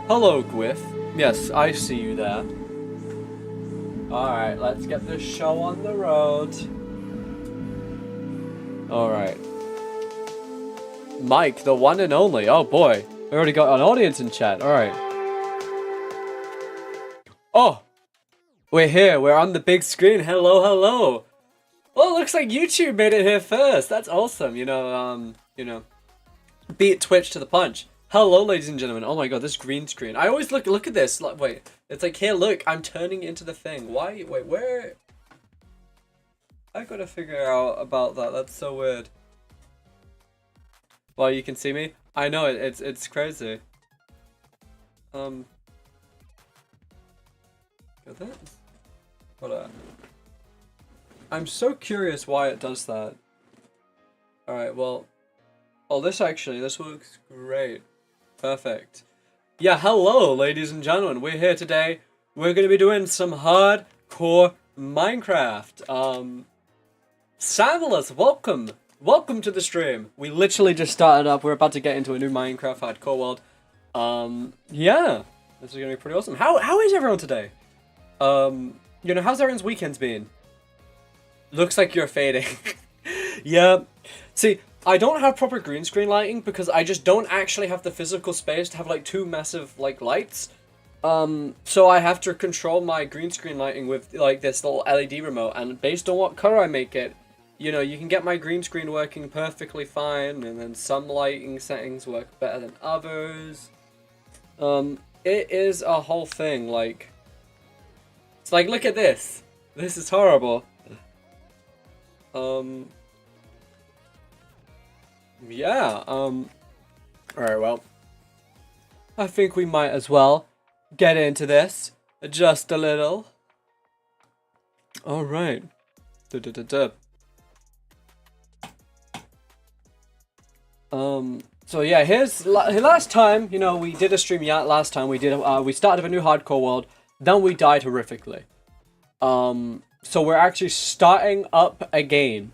Hello, Gwyff. Yes, I see you there. Alright, let's get this show on the road. Alright. Mike, the one and only. Oh boy. We already got an audience in chat. Alright. Oh! We're here. We're on the big screen. Hello, hello. Well, it looks like YouTube made it here first. That's awesome. Beat Twitch to the punch. Hello, ladies and gentlemen. Oh my god, this green screen. I always look at this. Like, wait. It's like, here, look. I'm turning into the thing. Why? Wait, where? I gotta figure out about that. That's so weird. Well, you can see me. I know it's crazy. Got this? Hold on. I'm so curious why it does that. Alright, well. Oh, this works great. Perfect. Yeah, hello, ladies and gentlemen. We're here today. We're gonna be doing some hardcore Minecraft. Samulus, welcome. Welcome to the stream. We literally just started up. We're about to get into a new Minecraft hardcore world. Yeah. This is gonna be pretty awesome. How is everyone today? How's everyone's weekends been? Looks like you're fading. Yeah. See, I don't have proper green screen lighting because I just don't actually have the physical space to have like two massive like lights. So I have to control my green screen lighting with like this little LED remote, and based on what color I make it, you can get my green screen working perfectly fine, and then some lighting settings work better than others. It is a whole thing. Like, it's like, look at this. This is horrible. Yeah, alright, well, I think we might as well get into this just a little. Alright. So yeah, here's last time, we did a stream last time we started a new hardcore world, then we died horrifically. So we're actually starting up again.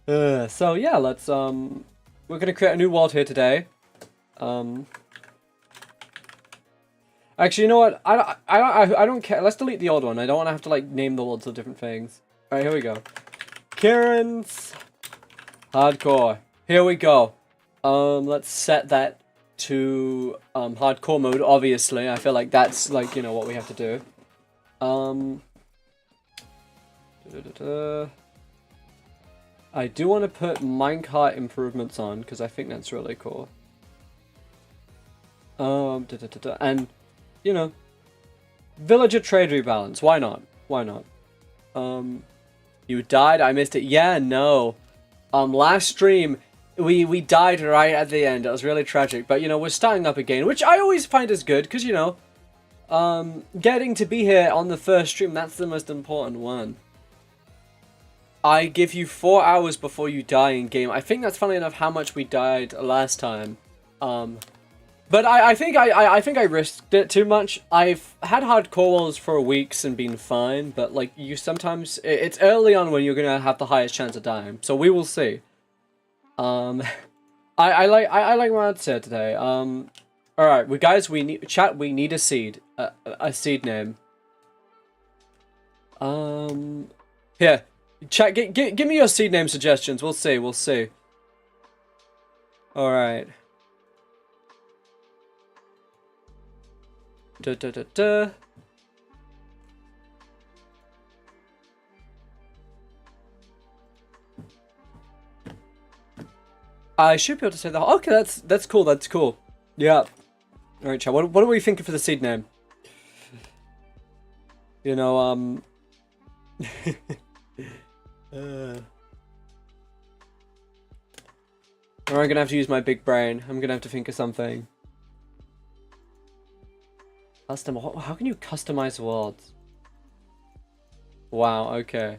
So yeah, let's we're gonna create a new world here today. Actually, you know what? I don't care. Let's delete the old one. I don't want to have to like name the worlds of different things. All right, here we go. Kieran's hardcore. Here we go. Let's set that to hardcore mode. Obviously, I feel like that's like what we have to do. I do want to put minecart improvements on because I think that's really cool. And villager trade rebalance. Why not? Why not? You died. I missed it. Yeah, no. Last stream we died right at the end. It was really tragic. But we're starting up again, which I always find is good because getting to be here on the first stream, that's the most important one. I give you 4 hours before you die in game. I think that's funny enough how much we died last time. But I think I risked it too much. I've had hardcore worlds for weeks and been fine, but like sometimes it's early on when you're gonna have the highest chance of dying. So we will see. I like what I'd say today. All right, we need a seed, a seed name. Here. Chat, give me your seed name suggestions. We'll see. Alright. I should be able to say that. Okay, that's cool. That's cool. Yeah. Alright, chat. What are we thinking for the seed name? Or I'm gonna have to use my big brain. I'm gonna have to think of something. Custom. How can you customize worlds? Wow. Okay.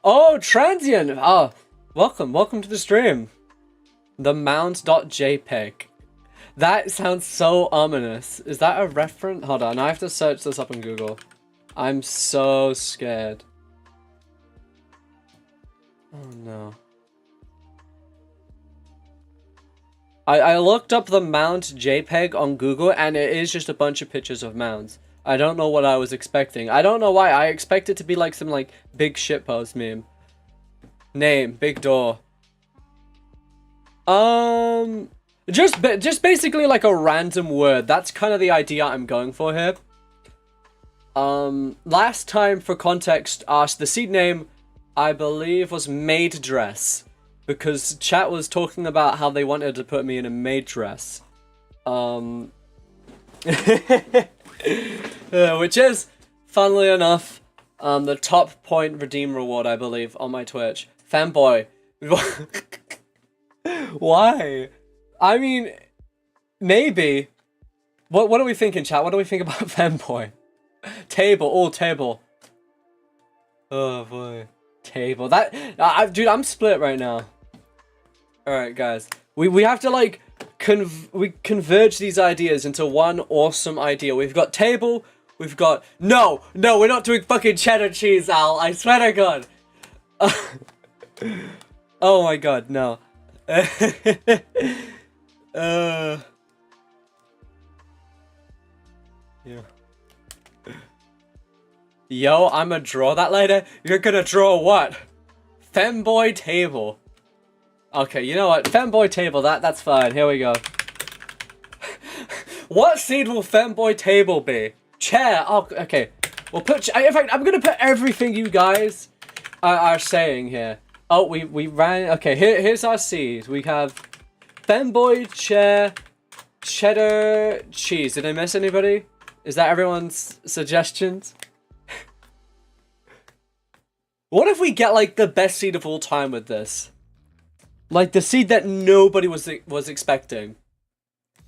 Oh, transient. Oh, welcome to the stream. The mount.jpg. That sounds so ominous. Is that a reference? Hold on. I have to search this up on Google. I'm so scared. Oh no. I looked up the mount JPEG on Google, and it is just a bunch of pictures of mounds. I don't know what I was expecting. I don't know why. I expect it to be like some like big shitpost meme. Name, big door. Just basically like a random word. That's kind of the idea I'm going for here. Last time, for context, the seed name, I believe, was maid dress, because chat was talking about how they wanted to put me in a maid dress. Which is, funnily enough, the top point redeem reward, I believe, on my Twitch. Fanboy. Why? I mean, maybe. What are we thinking, chat? What do we think about fanboy? Table, oh, table. Oh boy, table. That dude, I'm split right now. All right, guys, we have to like converge these ideas into one awesome idea. We've got table. We've got no, we're not doing fucking cheddar cheese, Al. I swear to God. Oh my God, no. Yeah. Yo, I'ma draw that later. You're gonna draw what? Femboy table. Okay, you know what? Femboy table, that's fine. Here we go. What seed will femboy table be? Chair. Oh, okay. We'll put. In fact, I'm gonna put everything you guys are saying here. Oh, we ran. Okay, here's our seed. We have femboy, chair, cheddar, cheese. Did I miss anybody? Is that everyone's suggestions? What if we get like the best seed of all time with this? Like the seed that nobody was expecting.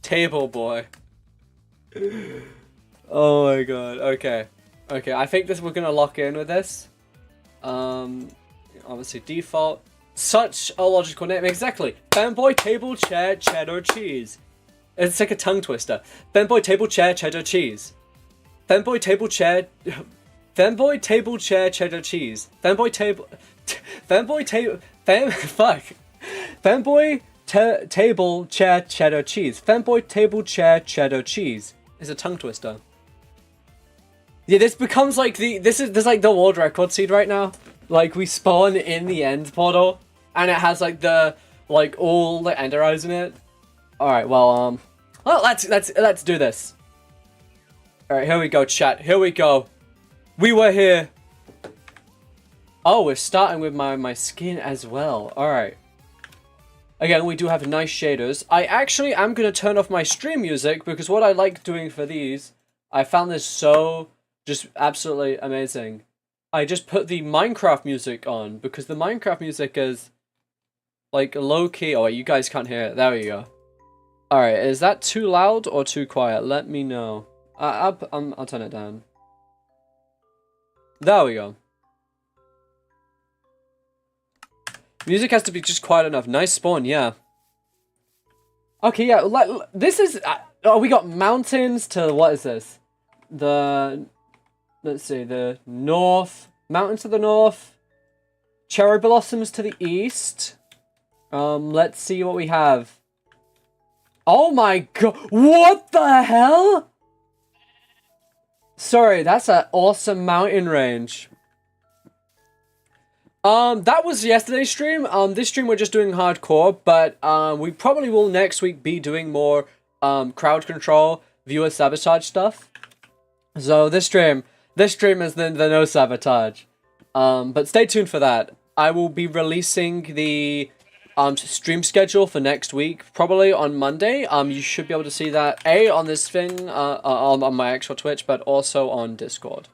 Table boy. Oh my God. Okay. Okay, I think we're gonna lock in with this. Obviously default. Such a logical name. Exactly. Fanboy table chair cheddar cheese. It's like a tongue twister. Fanboy table chair cheddar cheese. Fanboy table chair. Fanboy table chair cheddar cheese. Fanboy table. Fanboy table. Fuck. Fanboy table chair cheddar cheese. Fanboy table chair cheddar cheese. It's a tongue twister. Yeah, this becomes like this is like the world record seed right now. Like we spawn in the end portal, and it has like all the ender eyes in it. All right, well let's do this. All right, here we go, chat. Here we go. We were here. Oh, we're starting with my skin as well. All right. Again, we do have nice shaders. I actually am going to turn off my stream music because what I like doing for these, I found this so just absolutely amazing. I just put the Minecraft music on because the Minecraft music is like low key. Oh, wait, you guys can't hear it. There we go. All right, is that too loud or too quiet? Let me know. I'll turn it down. There we go. Music has to be just quiet enough. Nice spawn, yeah. Okay, yeah. This is. Oh, we got mountains to what is this? Let's see. The north mountains to the north. Cherry blossoms to the east. Let's see what we have. Oh my God! What the hell? Sorry, that's an awesome mountain range. That was yesterday's stream. This stream we're just doing hardcore, but we probably will next week be doing more crowd control, viewer sabotage stuff. So this stream is the no sabotage. But stay tuned for that. I will be releasing the stream schedule for next week, probably on Monday. You should be able to see that on this thing, on my actual Twitch, but also on Discord.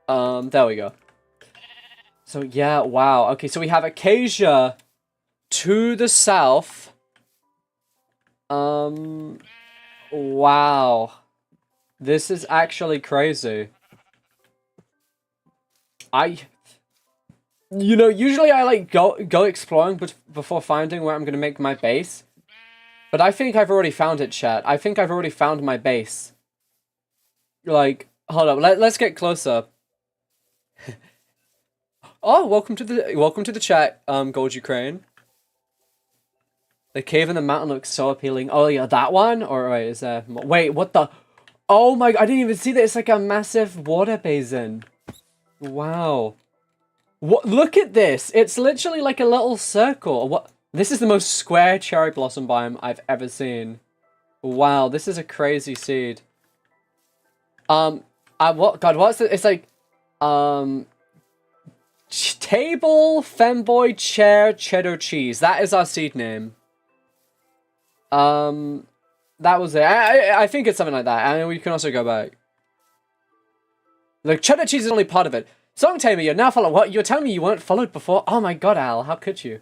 There we go. So yeah, wow. Okay, so we have Acacia to the south. Wow. This is actually crazy. You know, usually I like go exploring before finding where I'm gonna make my base. But I think I've already found it, chat. I think I've already found my base. Like, hold up, let's get closer. Oh, welcome to the chat, Gold Ukraine. The cave in the mountain looks so appealing. Oh yeah, that one? Or wait, is there... Wait, what the... Oh my... I didn't even see that. It's like a massive water basin. Wow. What? Look at this. It's literally like a little circle. What? This is the most square cherry blossom biome I've ever seen. Wow, this is a crazy seed. What? God, what's it? It's like... Table, femboy, chair, cheddar cheese. That is our seed name. That was it. I think it's something like that. And we can also go back. The cheddar cheese is only part of it. Song Tamer, you're now followed. What? You're telling me you weren't followed before? Oh my god, Al. How could you?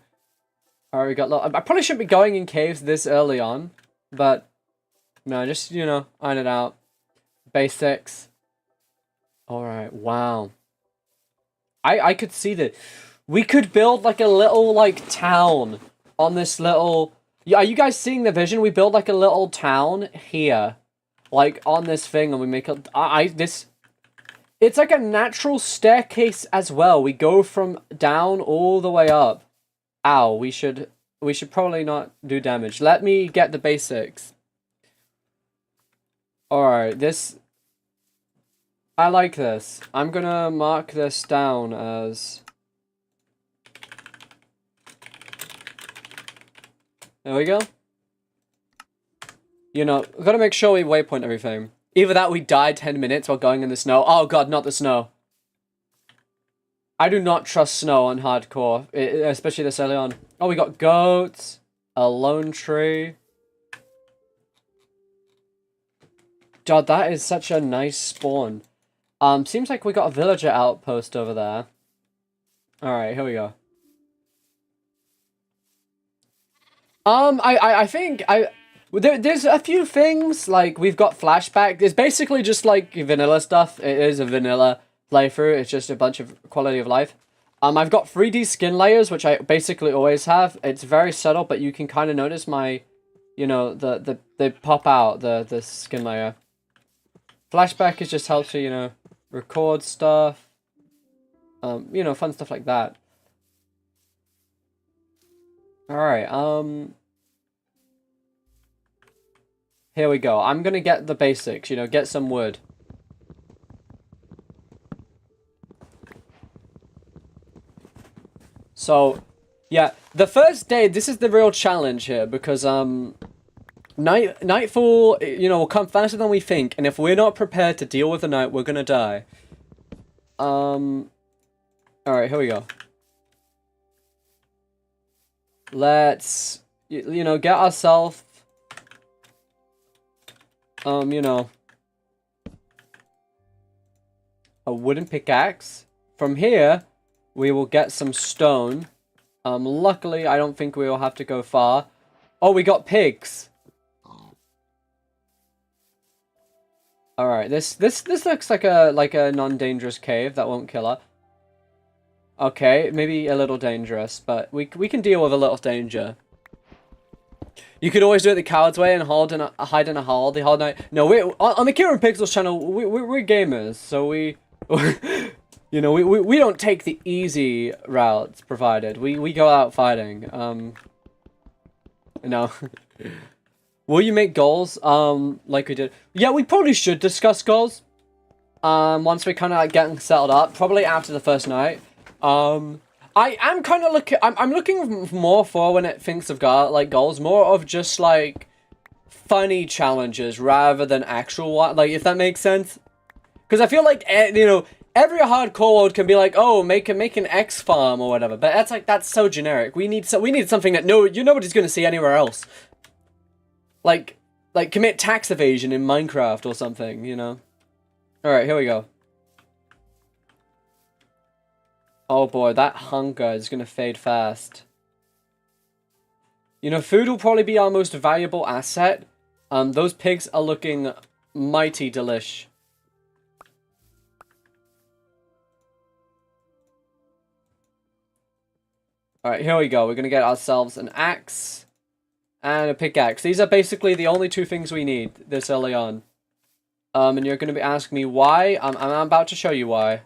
Alright, we got... I probably shouldn't be going in caves this early on. But... No, just, you know, iron it out. Basics. Alright, wow. I could see that. We could build like a little like town on this little... Are you guys seeing the vision? We build like a little town here. Like on this thing and we make a... It's like a natural staircase as well. We go from down all the way up. Ow, we should probably not do damage. Let me get the basics. Alright, this... I like this. I'm gonna mark this down as... There we go. You know, we've got to make sure we waypoint everything. Either that, we die 10 minutes while going in the snow. Oh god, not the snow. I do not trust snow on hardcore, especially this early on. Oh, we got goats, a lone tree. God, that is such a nice spawn. Seems like we got a villager outpost over there. Alright, here we go. I think there's a few things, like, we've got flashback. It's basically just, like, vanilla stuff. It is a vanilla playthrough. It's just a bunch of quality of life. I've got 3D skin layers, which I basically always have. It's very subtle, but you can kind of notice my, you know, they pop out, the skin layer. Flashback is just helps you, you know, record stuff. You know, fun stuff like that. Alright, here we go. I'm gonna get the basics, you know, get some wood. So, yeah, the first day, this is the real challenge here, because, nightfall, you know, will come faster than we think, and if we're not prepared to deal with the night, we're gonna die. Alright, here we go. Let's, you know, get ourselves, you know, a wooden pickaxe. From here, we will get some stone. Luckily, I don't think we will have to go far. Oh, we got pigs. Alright, this looks like a non-dangerous cave that won't kill her. Okay, maybe a little dangerous, but we can deal with a little danger. You could always do it the coward's way and hide in a hole the whole night. No, on the Kieran Pixels channel, we're gamers, so we you know, we don't take the easy routes provided. We go out fighting. No. Will you make goals? Like we did. Yeah, we probably should discuss goals. Once we kind of like getting settled up, probably after the first night. I am kind of looking. I'm looking more for when it thinks of goals, more of just like funny challenges rather than actual one. Like, if that makes sense. Because I feel like, you know, every hardcore world can be like, oh, make an X farm or whatever. But that's so generic. We need something that nobody's gonna see anywhere else. Like commit tax evasion in Minecraft or something, you know. All right, here we go. Oh boy, that hunger is gonna fade fast. You know, food will probably be our most valuable asset. Those pigs are looking mighty delish. Alright, here we go. We're gonna get ourselves an axe and a pickaxe. These are basically the only two things we need this early on. And you're gonna be asking me why. I'm about to show you why.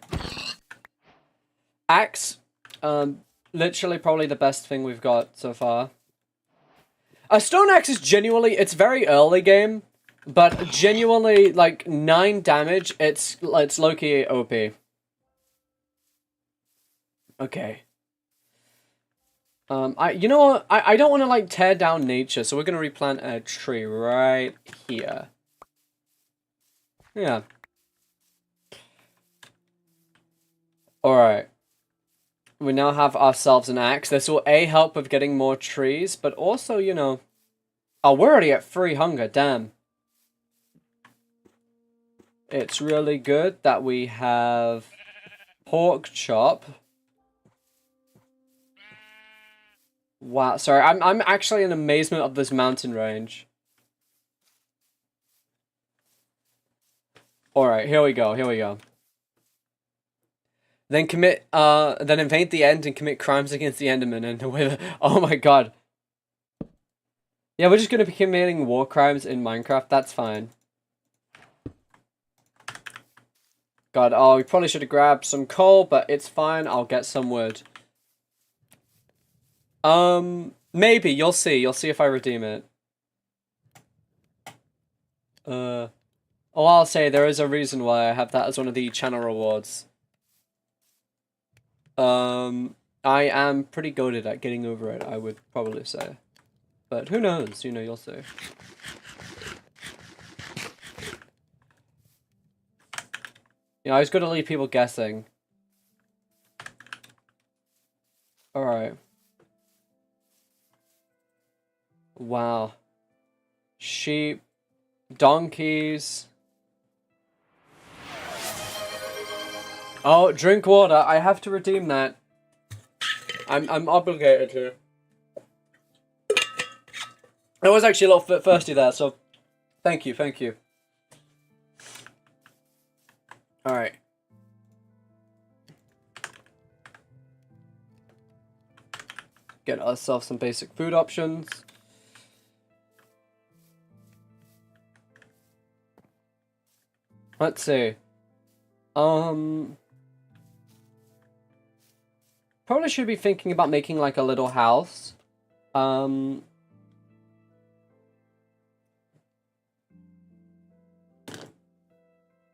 Axe, literally probably the best thing we've got so far. A stone axe is genuinely, it's very early game, but genuinely, like, 9 damage, it's low-key OP. Okay. You know what? I don't want to, like, tear down nature, so we're gonna replant a tree right here. Yeah. Alright. We now have ourselves an axe. This will, A, help with getting more trees, but also, you know... Oh, we're already at 3 hunger, damn. It's really good that we have pork chop. Wow, sorry, I'm actually in amazement of this mountain range. Alright, here we go, here we go. Then then invade the end and commit crimes against the Enderman and with, oh my god. Yeah, we're just gonna be committing war crimes in Minecraft, that's fine. God, oh, we probably should have grabbed some coal, but it's fine, I'll get some wood. Maybe, you'll see if I redeem it. Oh, I'll say there is a reason why I have that as one of the channel rewards. I am pretty goated at getting over it, I would probably say. But who knows, you know, you'll see. You know, I was gonna leave people guessing. Alright. Wow. Sheep. Donkeys. Oh, drink water. I have to redeem that. I'm obligated to. I was actually a little bit thirsty there, so thank you, thank you. Alright. Get ourselves some basic food options. Let's see. Probably should be thinking about making like a little house.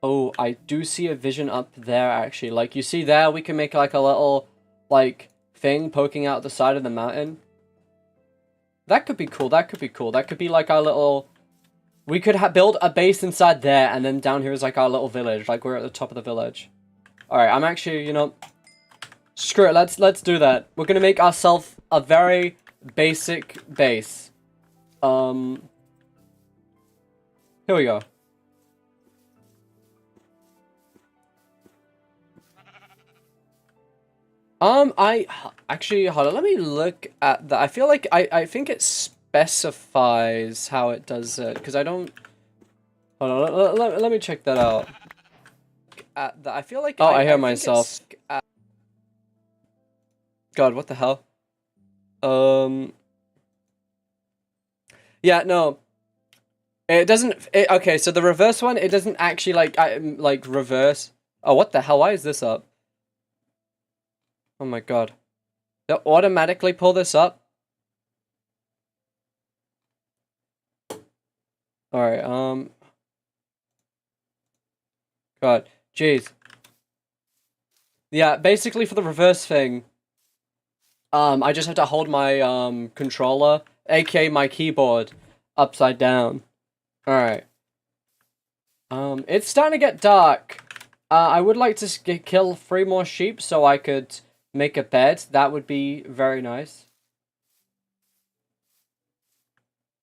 Oh, I do see a vision up there, actually. Like, you see there, we can make, like, a little, like, thing poking out the side of the mountain. That could be cool, that could be cool. That could be, like, our little... We could build a base inside there, and then down here is, like, our little village. Like, we're at the top of the village. Alright, I'm actually, you know... Screw it, let's do that. We're gonna make ourselves a very basic base. Here we go. I actually, hold on, let me look at that. I feel like, I think it specifies how it does it, because I don't, hold on, let me check that out. I feel like, I hear myself. God, what the hell? Yeah, no. It doesn't, okay, so the reverse one, it doesn't actually, like, reverse. Oh, what the hell, why is this up? Oh my god. They'll automatically pull this up? Alright, God, jeez. Yeah, basically for the reverse thing, I just have to hold my, controller, aka my keyboard, upside down. Alright. It's starting to get dark. I would like to kill 3 more sheep so I could make a bed. That would be very nice.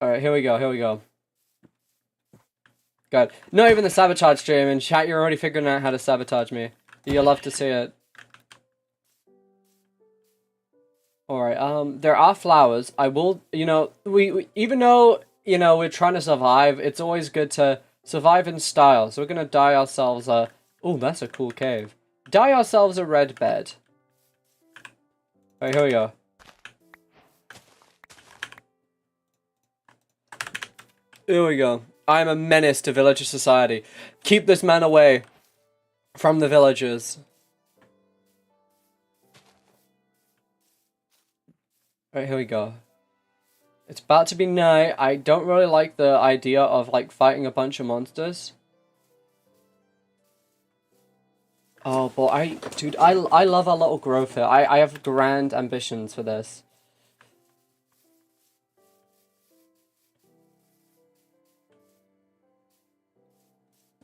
Alright, here we go, here we go. God, not even the sabotage stream, and chat, you're already figuring out how to sabotage me. You'll love to see it. Alright, there are flowers. I will, you know, we even though, you know, we're trying to survive, it's always good to survive in style. So we're gonna dye ourselves a... Oh, that's a cool cave. Dye ourselves a red bed. Alright, here we go. Here we go. I am a menace to villager society. Keep this man away from the villagers. Alright, here we go. It's about to be night. I don't really like the idea of, like, fighting a bunch of monsters. Oh, but dude, I love our little growth here. I have grand ambitions for this.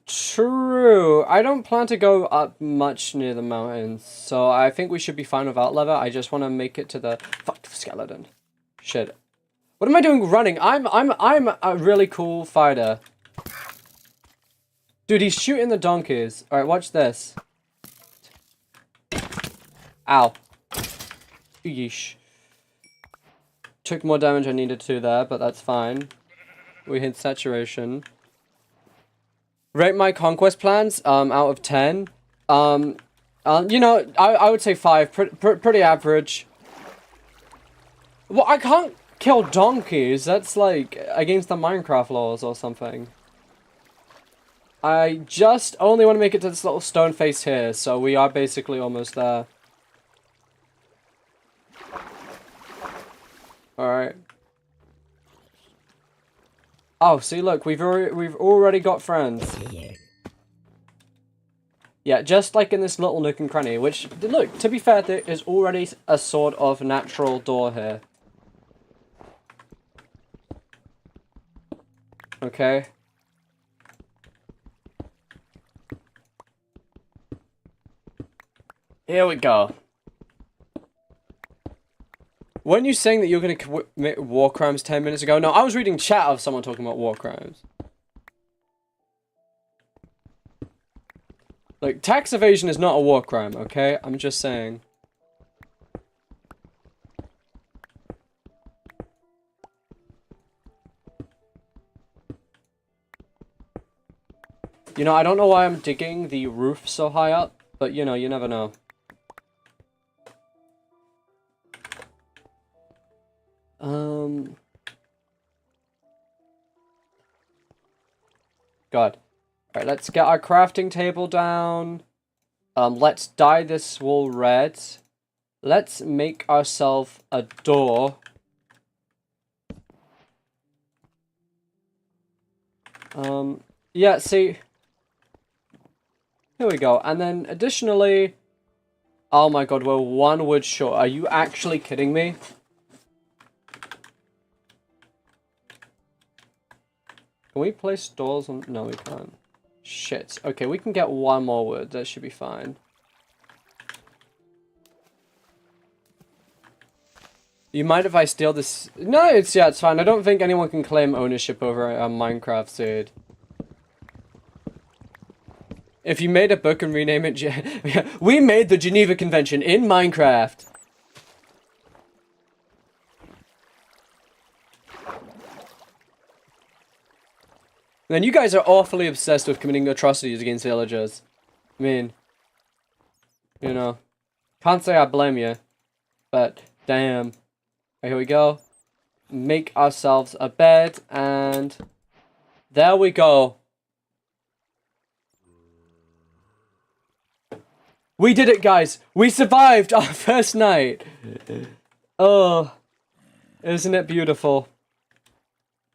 True. I don't plan to go up much near the mountains, so I think we should be fine without leather. I just want to make it to the... Fuck, skeleton. Shit. What am I doing running? I'm a really cool fighter. Dude, he's shooting the donkeys. Alright, watch this. Ow. Yeesh. Took more damage I needed to there, but that's fine. We hit saturation. Rate my conquest plans, out of 10. You know, I would say 5. Pretty average. Well, I can't kill donkeys. That's like against the Minecraft laws or something. I just only want to make it to this little stone face here, so we are basically almost there. Alright. Oh, see, look, we've already got friends. Yeah, just like in this little nook and cranny, which, look, to be fair, there is already a sort of natural door here. Okay. Here we go. Weren't you saying that you were going to commit war crimes 10 minutes ago? No, I was reading chat of someone talking about war crimes. Like, tax evasion is not a war crime, okay? I'm just saying. You know, I don't know why I'm digging the roof so high up, but, you know, you never know. God. Alright, let's get our crafting table down. Let's dye this wool red. Let's make ourselves a door. Yeah, see. Here we go. And then, additionally... Oh my god, we're 1 wood short. Are you actually kidding me? Can we place doors on... No, we can't. Shit. Okay, we can get 1 more wood. That should be fine. You mind if I steal this? No, it's fine. I don't think anyone can claim ownership over a Minecraft seed. If you made a book and rename it... We made the Geneva Convention in Minecraft. Man, you guys are awfully obsessed with committing atrocities against villagers. I mean, you know, can't say I blame you, but damn. Right, here we go. Make ourselves a bed, and there we go. We did it, guys. We survived our first night. Oh, isn't it beautiful?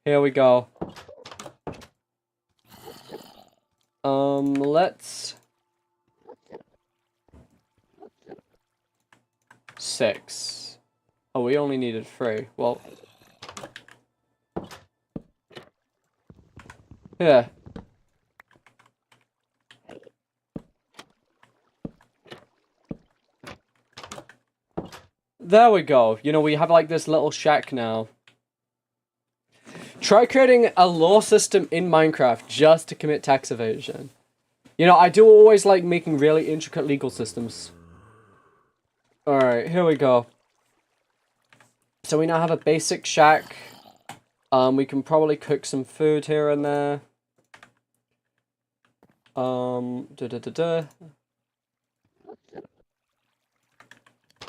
Here we go. Let's... 6. Oh, we only needed 3. Well... Yeah. There we go. You know, we have like this little shack now. Try creating a law system in Minecraft just to commit tax evasion. You know, I do always like making really intricate legal systems. Alright, here we go. So we now have a basic shack. We can probably cook some food here and there.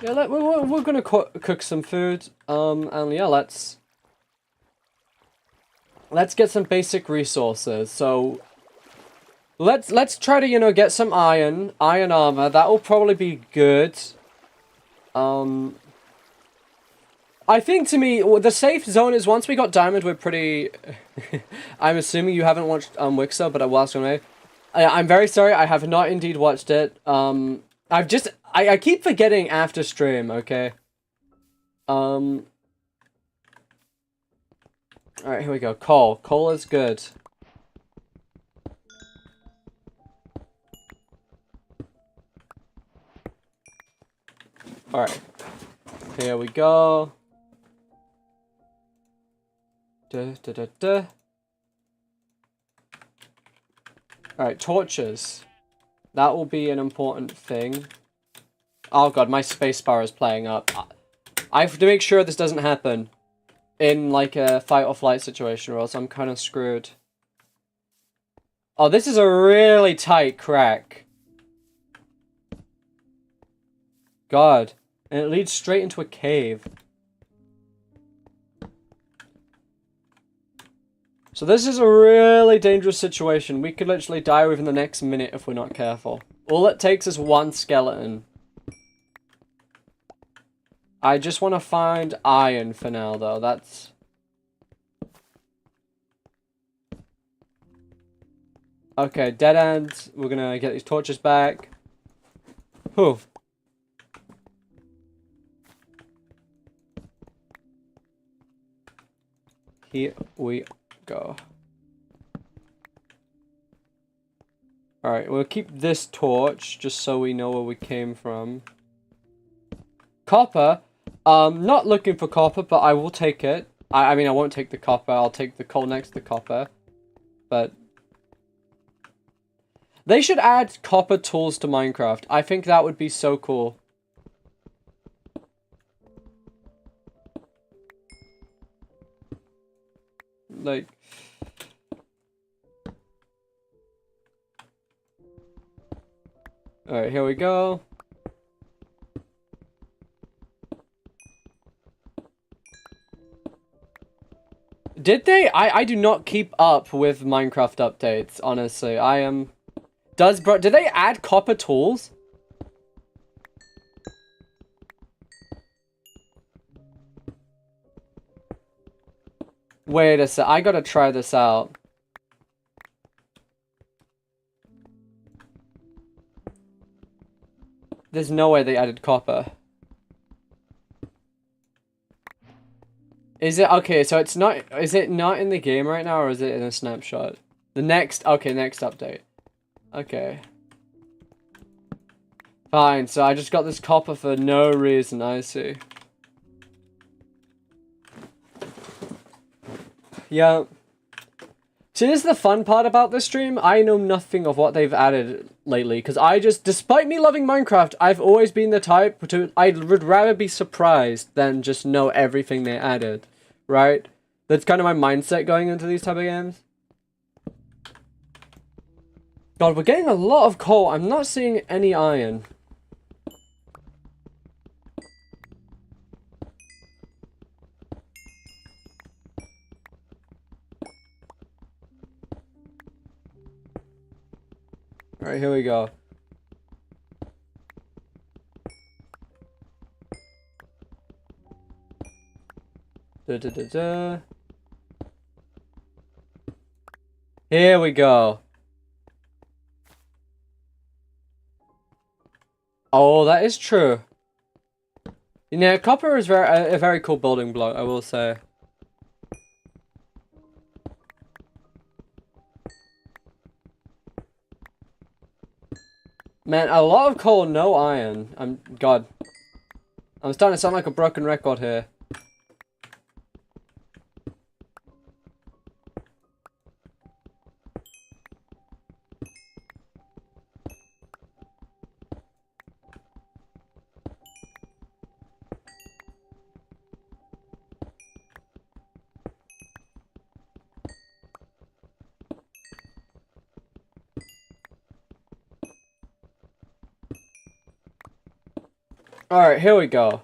Yeah, we're gonna cook some food. And yeah, let's get some basic resources. So let's try to, you know, get some iron armor. That will probably be good. I I think to me, the safe zone is once we got diamond, we're pretty... I'm assuming you haven't watched Wixer, but I will ask anyway. I'm very sorry, I have not indeed watched it. I've just... I keep forgetting after stream, okay? Alright, here we go. Coal. Coal is good. Alright. Here we go. Alright, torches. That will be an important thing. Oh god, my spacebar is playing up. I have to make sure this doesn't happen in like a fight or flight situation, or else I'm kind of screwed. Oh, this is a really tight crack. God. And it leads straight into a cave. So this is a really dangerous situation. We could literally die within the next minute if we're not careful. All it takes is one skeleton. I just want to find iron for now, though. That's... Okay, dead end. We're gonna get these torches back. Whew. Here we go. Alright, we'll keep this torch just so we know where we came from. Copper. Not looking for copper, but I will take it. I mean, I won't take the copper. I'll take the coal next to the copper. But they should add copper tools to Minecraft. I think that would be so cool. Like... Alright, here we go. Did they? I do not keep up with Minecraft updates, honestly. I am... Did they add copper tools? Wait a sec, I gotta try this out. There's no way they added copper. Is it, okay, so it's not, is it not in the game right now, or is it in a snapshot? The next, okay, next update. Okay. Fine, so I just got this copper for no reason, I see. Yeah. See, this is the fun part about this stream. I know nothing of what they've added lately, because I just, despite me loving Minecraft, I've always been the type to, I would rather be surprised than just know everything they added, right? That's kind of my mindset going into these type of games. God, we're getting a lot of coal. I'm not seeing any iron. Alright, here we go. Here we go. Oh, that is true. You know, copper is a very cool building block, I will say. Man, a lot of coal, no iron. God. I'm starting to sound like a broken record here. Alright, here we go.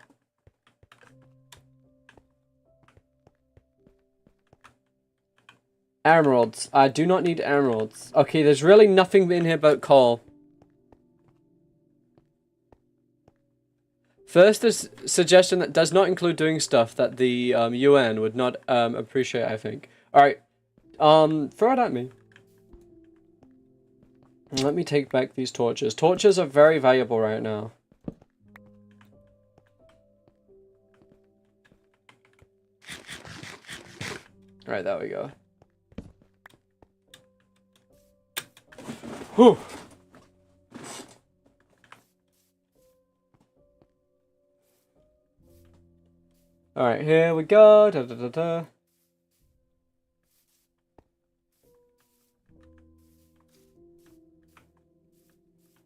Emeralds. I do not need emeralds. Okay, there's really nothing in here but coal. First, this suggestion that does not include doing stuff that the UN would not appreciate, I think. Alright, throw it at me. Let me take back these torches. Torches are very valuable right now. Alright, there we go. Whew. Alright, here we go. Da, da, da, da.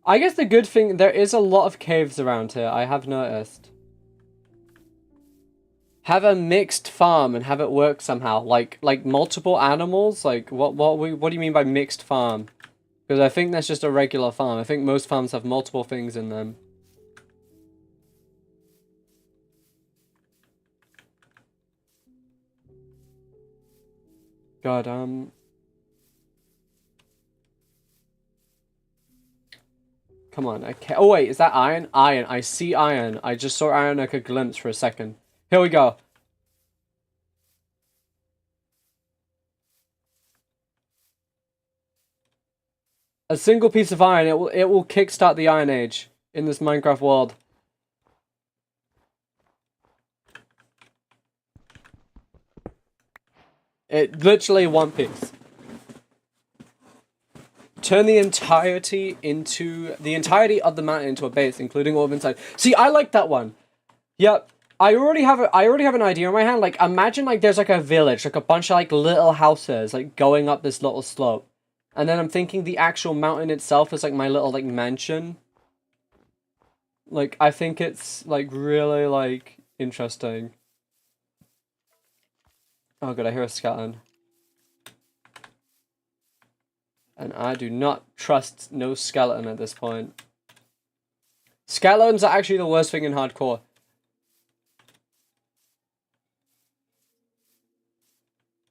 I guess the good thing, there is a lot of caves around here, I have noticed. Have a mixed farm and have it work somehow. Like multiple animals? Like, what do you mean by mixed farm? Because I think that's just a regular farm. I think most farms have multiple things in them. God, come on, okay. Oh wait, is that iron? Iron, I see iron. I just saw iron like a glimpse for a second. Here we go. A single piece of iron, it will kickstart the Iron Age in this Minecraft world. It literally one piece. Turn the entirety of the mountain into a base, including all of inside. See, I like that one. Yep. I already have an idea in my hand. Like, imagine like there's like a village, like a bunch of like little houses, like going up this little slope. And then I'm thinking the actual mountain itself is like my little like mansion. Like, I think it's like really like interesting. Oh god, I hear a skeleton. And I do not trust no skeleton at this point. Skeletons are actually the worst thing in hardcore.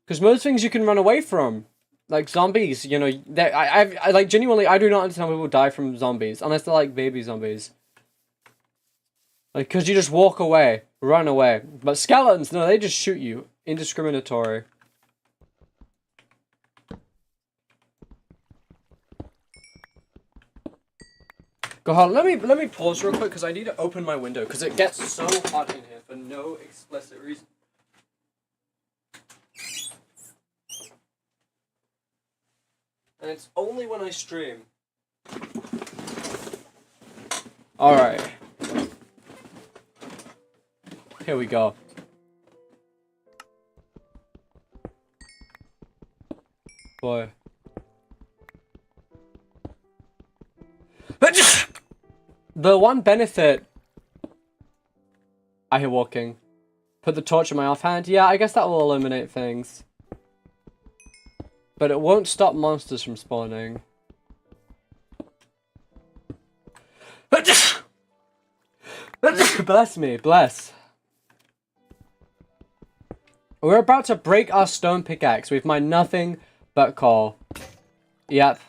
Because most things you can run away from. Like zombies, you know, I like genuinely, I do not understand how people die from zombies. Unless they're like baby zombies. Like, because you just walk away, run away. But skeletons, no, they just shoot you. Indiscriminatory. Go on, let me pause real quick because I need to open my window because it gets so hot in here for no explicit reason. And it's only when I stream. Alright. Here we go. Boy. The one benefit... I hear walking. Put the torch in my offhand. Yeah, I guess that will eliminate things. But it won't stop monsters from spawning. Bless me, bless. We're about to break our stone pickaxe with my nothing but coal. Yep.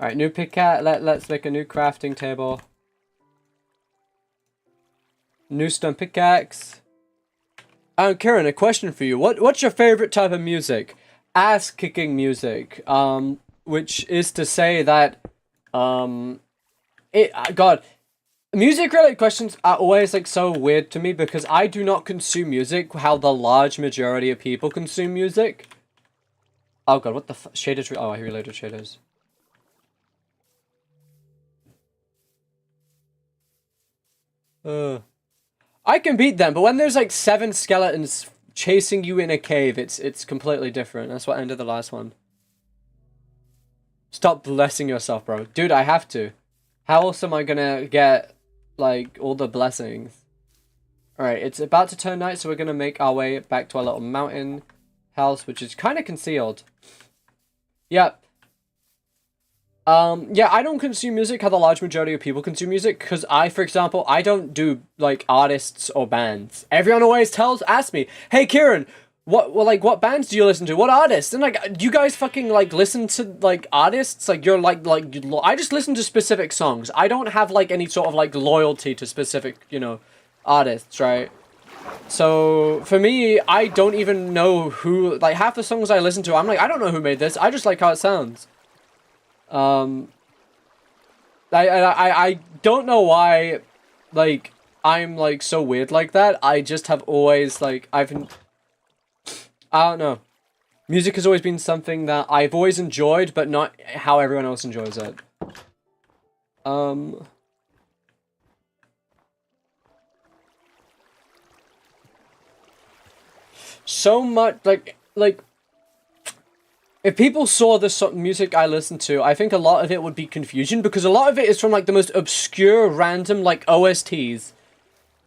Alright, new pickaxe. Let's make a new crafting table. New stone pickaxe. Karen, a question for you. What's your favorite type of music? Ass-kicking music. Which is to say that, God, music-related questions are always, like, so weird to me because I do not consume music how the large majority of people consume music. Oh god, what the shaders? Oh, I reloaded shaders. I can beat them, but when there's like 7 skeletons chasing you in a cave, it's completely different. That's what ended the last one. Stop blessing yourself, bro. Dude, I have to. How else am I gonna get, like, all the blessings? Alright, it's about to turn night, so we're gonna make our way back to our little mountain house, which is kind of concealed. Yep. Yeah, I don't consume music how the large majority of people consume music, because for example, I don't do, like, artists or bands. Everyone always asks me, hey, Kieran, what bands do you listen to? What artists? And like, do you guys fucking like listen to like artists? Like you're I just listen to specific songs. I don't have like any sort of like loyalty to specific, artists, right? So for me, I don't even know who, like half the songs I listen to, I'm like, I don't know who made this. I just like how it sounds. Um, I don't know why, like, I'm like so weird like that. I just have always like, I don't know. Music has always been something that I've always enjoyed, but not how everyone else enjoys it. Um, so much like if people saw the music I listen to, I think a lot of it would be confusion because a lot of it is from like the most obscure, random like OSTs.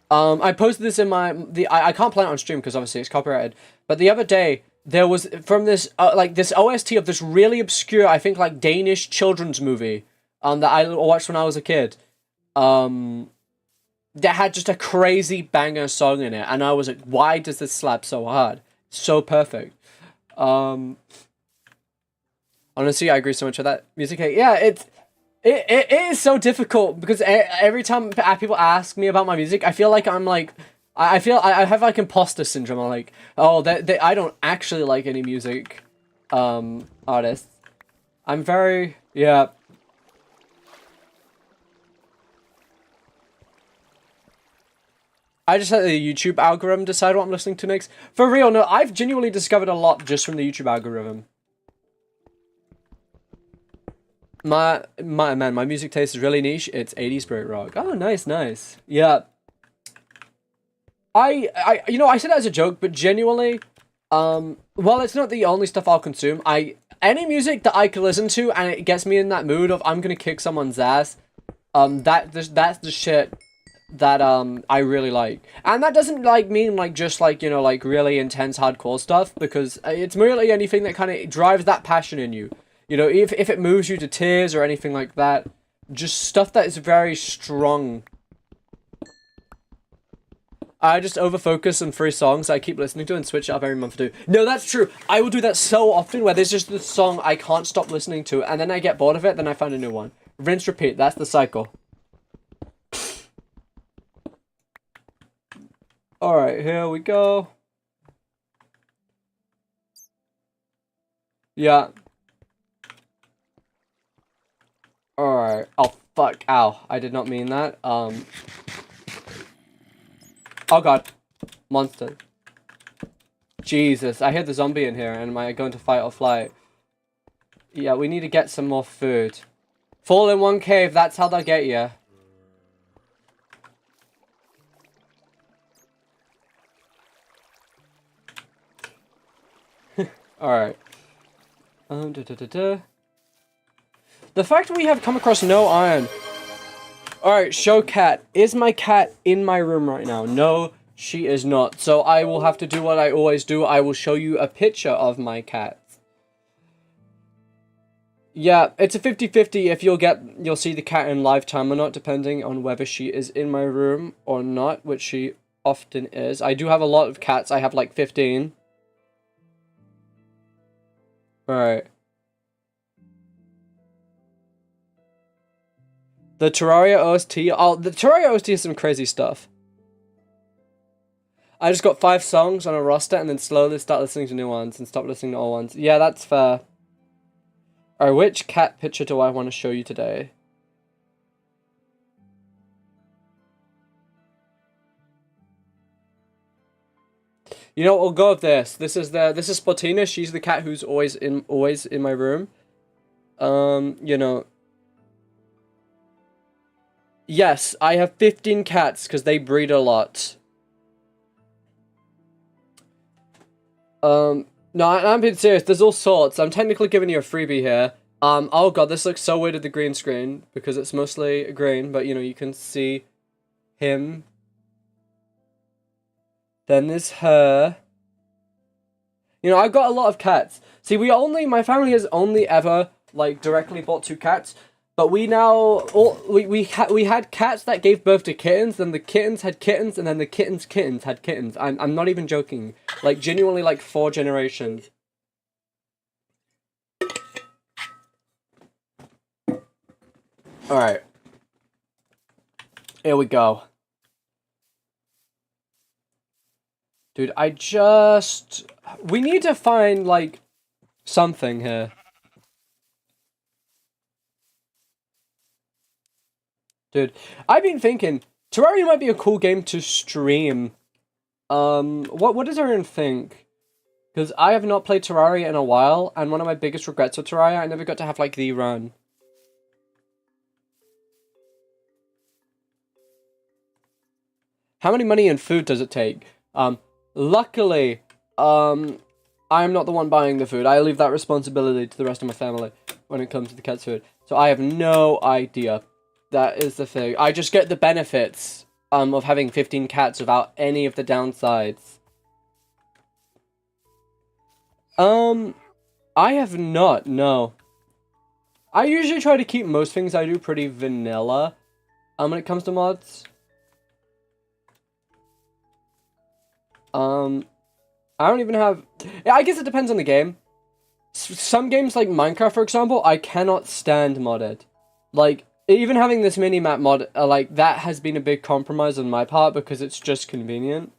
I posted this in I can't play it on stream because obviously it's copyrighted. But the other day there was from this like this OST of this really obscure, I think like Danish children's movie, that I watched when I was a kid. That had just a crazy banger song in it, and I was like, why does this slap so hard? So perfect. Honestly, I agree so much with that music. Yeah, it is so difficult because every time people ask me about my music, I feel like I'm like, I feel I have like imposter syndrome. I'm like, oh, I don't actually like any music, artists. I'm very, yeah. I just let the YouTube algorithm decide what I'm listening to next. For real, no, I've genuinely discovered a lot just from the YouTube algorithm. My music taste is really niche. It's 80s Brit rock. Oh, nice, nice. Yeah. I said that as a joke, but genuinely, well, it's not the only stuff I'll consume. Any music that I can listen to and it gets me in that mood of I'm gonna kick someone's ass, that's the shit that I really like. And that doesn't like mean like just like, like really intense hardcore stuff, because it's merely anything that kind of drives that passion in you. If it moves you to tears or anything like that, just stuff that is very strong. I just overfocus on 3 songs I keep listening to and switch it up every month or two. No, that's true. I will do that so often where there's just this song I can't stop listening to, and then I get bored of it, then I find a new one. Rinse, repeat. That's the cycle. Alright, here we go. Yeah. Alright. Oh, fuck. Ow. I did not mean that. Oh, God. Monster. Jesus. I hear the zombie in here, and am I going to fight or flight? Yeah, we need to get some more food. Fall in one cave. That's how they'll get you. Alright. The fact we have come across no iron. Alright, show cat. Is my cat in my room right now? No, she is not. So I will have to do what I always do. I will show you a picture of my cat. Yeah, it's a 50-50 if you'll see the cat in lifetime or not, depending on whether she is in my room or not, which she often is. I do have a lot of cats. I have like 15. Alright. The Terraria OST. Oh, the Terraria OST is some crazy stuff. I just got 5 songs on a roster and then slowly start listening to new ones and stop listening to old ones. Yeah, that's fair. Alright, which cat picture do I want to show you today? You know, we'll go with this. This is Spotina. She's the cat who's always in my room. Yes, I have 15 cats because they breed a lot. No, I'm being serious. There's all sorts. I'm technically giving you a freebie here. Oh god, this looks so weird with the green screen because it's mostly green, but you can see him. Then there's her. I've got a lot of cats. See, my family has only ever, like, directly bought 2 cats. But we now we had cats that gave birth to kittens, then the kittens had kittens, and then the kittens had kittens. I'm not even joking. Like genuinely, like 4 generations. All right. Here we go. Dude, we need to find, like, something here. Dude, I've been thinking, Terraria might be a cool game to stream. What does everyone think? Because I have not played Terraria in a while, and one of my biggest regrets with Terraria, I never got to have, like, the run. How many money and food does it take? Luckily, I'm not the one buying the food. I leave that responsibility to the rest of my family when it comes to the cat's food. So I have no idea. That is the thing. I just get the benefits of having 15 cats without any of the downsides. I have not, no. I usually try to keep most things I do pretty vanilla when it comes to mods. I don't even have... Yeah, I guess it depends on the game. Some games like Minecraft, for example, I cannot stand modded. Like, even having this mini-map mod, like, that has been a big compromise on my part because it's just convenient.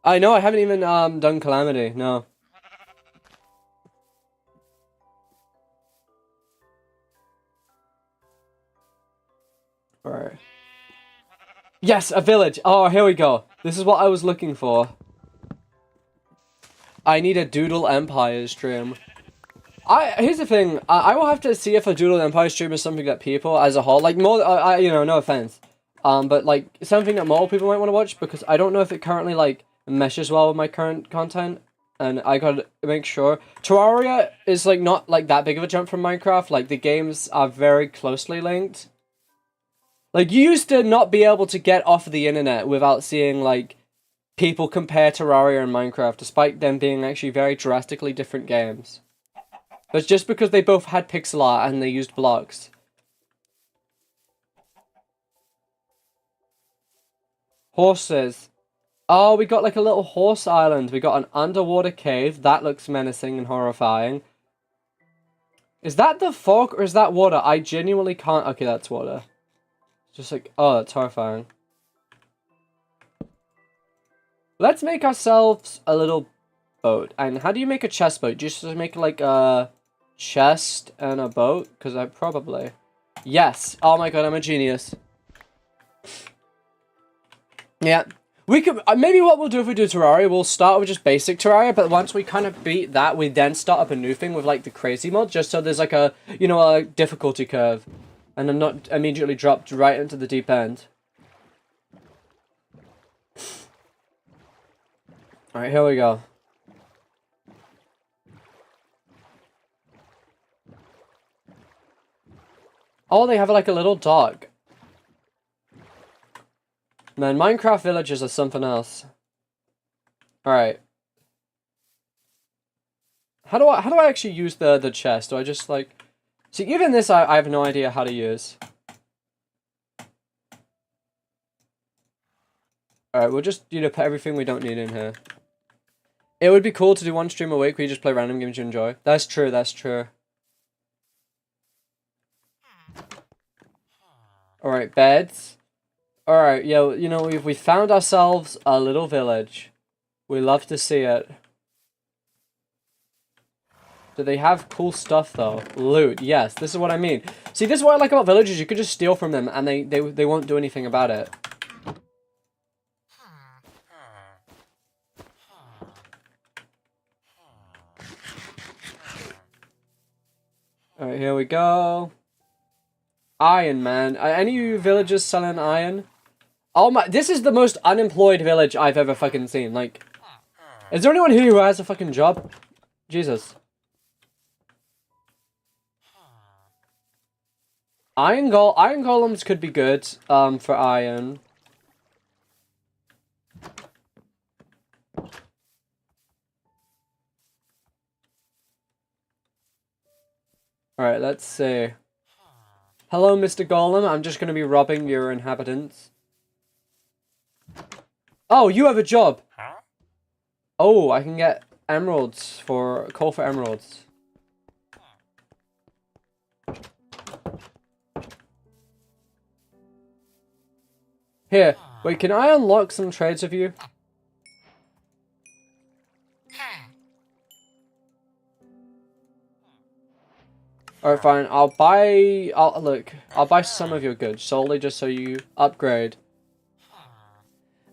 I know, I haven't even, done Calamity, no. Alright. Yes, a village! Oh, here we go. This is what I was looking for. I need a Doodle Empire stream. Here's the thing, I will have to see if a Doodle Empire stream is something that people, as a whole, like, more, you know, no offense. But, like, something that more people might want to watch, because I don't know if it currently, like, meshes well with my current content, and I gotta make sure. Terraria is, like, not, like, that big of a jump from Minecraft, like, the games are very closely linked. Like, you used to not be able to get off the internet without seeing, like, people compare Terraria and Minecraft, despite them being actually very drastically different games. But it's just because they both had pixel art and they used blocks. Horses. Oh, we got like a little horse island. We got an underwater cave. That looks menacing and horrifying. Is that the fog or is that water? I genuinely can't... Okay, that's water. Just like... Oh, that's horrifying. Let's make ourselves a little boat. And how do you make a chest boat? Just make like a chest and a boat? Because I probably... Yes. Oh my god, I'm a genius. Yeah. We could... maybe what we'll do if we do Terraria, we'll start with just basic Terraria, but once we kind of beat that, we then start up a new thing with like the crazy mod, just so there's like a, you know, a difficulty curve. And I'm not immediately dropped right into the deep end. Alright, here we go. Oh, they have like a little dog. Man, Minecraft villages are something else. Alright. How do I actually use the chest? Do I just like... See, even this I have no idea how to use. Alright, we'll just, you know, put everything we don't need in here. It would be cool to do one stream a week where you just play random games you enjoy. That's true, that's true. Alright, beds. Alright, yeah, you know, we found ourselves a little village. We love to see it. Do they have cool stuff, though? Loot, yes, this is what I mean. See, this is what I like about villages. You could just steal from them, and they won't do anything about it. Alright, here we go. Iron, man. Are any of you villagers selling iron? Oh my, this is the most unemployed village I've ever fucking seen. Like, is there anyone here who has a fucking job? Jesus. Iron golems could be good, for iron. Alright, let's see. Hello, Mr. Golem. I'm just gonna be robbing your inhabitants. Oh, you have a job! Oh, I can get emeralds for... Call for emeralds. Here, wait, can I unlock some trades with you? Alright, fine. I'll buy some of your goods solely just so you upgrade.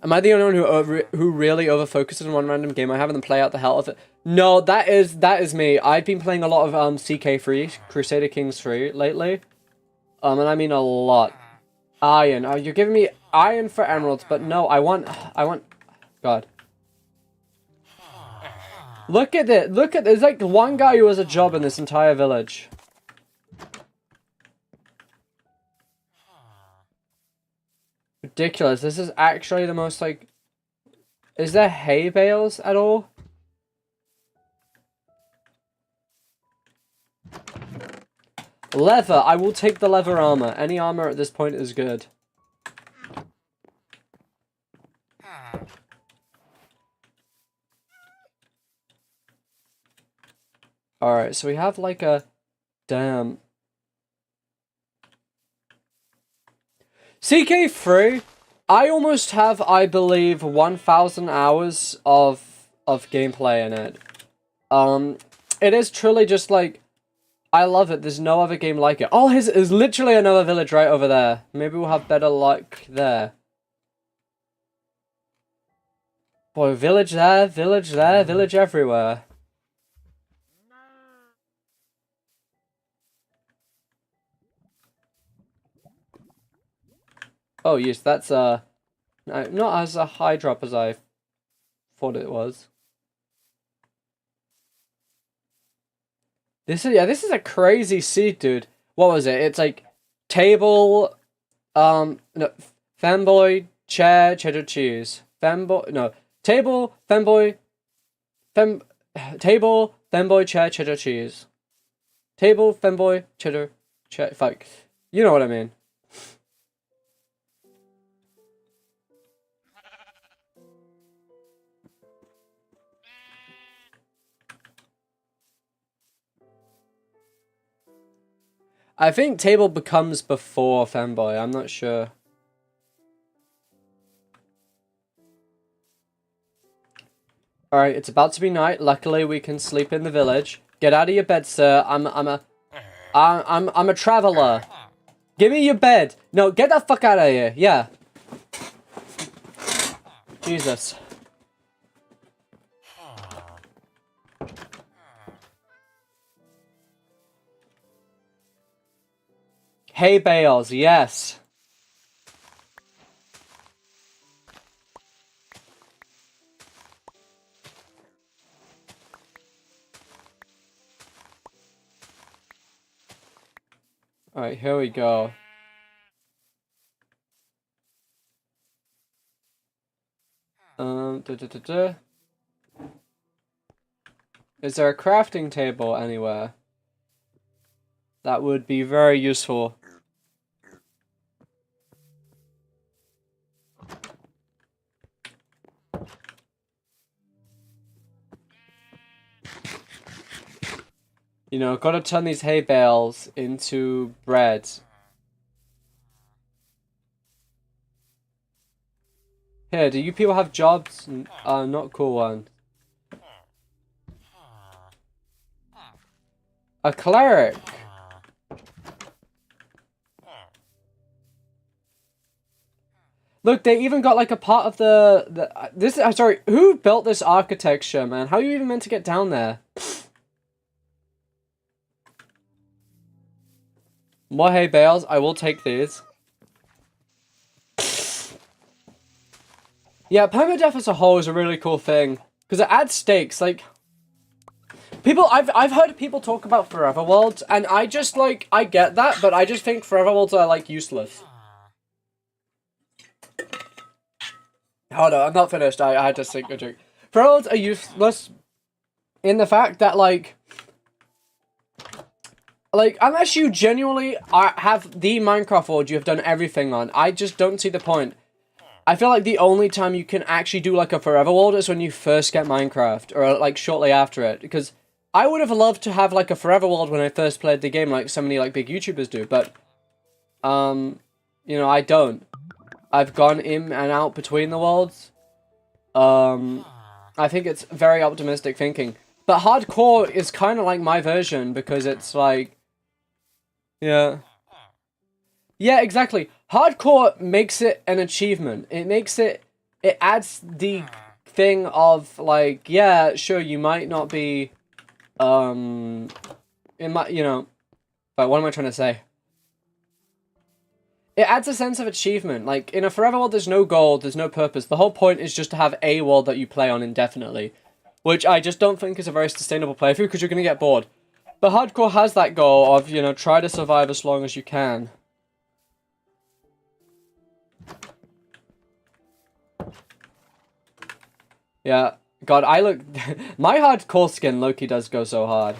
Am I the only one who really over focuses on one random game I have and then play out the hell of it? No, that is me. I've been playing a lot of CK3, Crusader Kings 3 lately. And I mean a lot. Iron. Oh, you're giving me iron for emeralds, but no, I want God. Look at it. Look at there's like one guy who has a job in this entire village. Ridiculous. This is actually the most like... Is there hay bales at all? Leather. I will take the leather armor. Any armor at this point is good. Alright, so we have like a... Damn. CK3, I almost have, I believe, 1,000 hours of gameplay in it. It is truly just like, I love it. There's no other game like it. Oh, there's literally another village right over there. Maybe we'll have better luck there. Boy, village there, village everywhere. Oh, yes, that's, not as a high drop as I thought it was. This is a crazy seed, dude. What was it? It's like, table, no, fanboy, chair, cheddar cheese. Fanboy, no, table, fanboy, table, fanboy, chair, cheddar cheese. Table, fanboy, cheddar, fuck. You know what I mean. I think table becomes before fanboy, I'm not sure. Alright, it's about to be night. Luckily we can sleep in the village. Get out of your bed, sir. I'm a traveler. Give me your bed. No, get the fuck out of here. Yeah. Jesus. Hay bales, yes. Alright, here we go. Is there a crafting table anywhere? That would be very useful. You know, gotta turn these hay bales into bread. Here, do you people have jobs? Not cool one. A cleric. Look, they even got like a part of this. Sorry, who built this architecture, man? How are you even meant to get down there? More hay bales. I will take these. Yeah, permadeath as a whole is a really cool thing because it adds stakes. Like people, I've heard people talk about forever worlds, and I just like I get that, but I just think forever worlds are like useless. Oh no, I'm not finished. I had to think a drink. Forever worlds are useless in the fact that like Like, unless you genuinely have the Minecraft world you have done everything on, I just don't see the point. I feel like the only time you can actually do, like, a forever world is when you first get Minecraft, or, like, shortly after it, because I would have loved to have, like, a forever world when I first played the game, like so many, like, big YouTubers do, but, you know, I don't. I've gone in and out between the worlds. I think it's very optimistic thinking. But hardcore is kind of like my version, because it's like... Yeah. Yeah, exactly. Hardcore makes it an achievement. It makes it... It adds the thing of, like, yeah, sure, you might not be... It might, you know... But what am I trying to say? It adds a sense of achievement. Like, in a forever world, there's no goal, there's no purpose. The whole point is just to have a world that you play on indefinitely. Which I just don't think is a very sustainable playthrough, because you're going to get bored. But hardcore has that goal of, you know, try to survive as long as you can. Yeah. God, I look... My hardcore skin, Loki, does go so hard.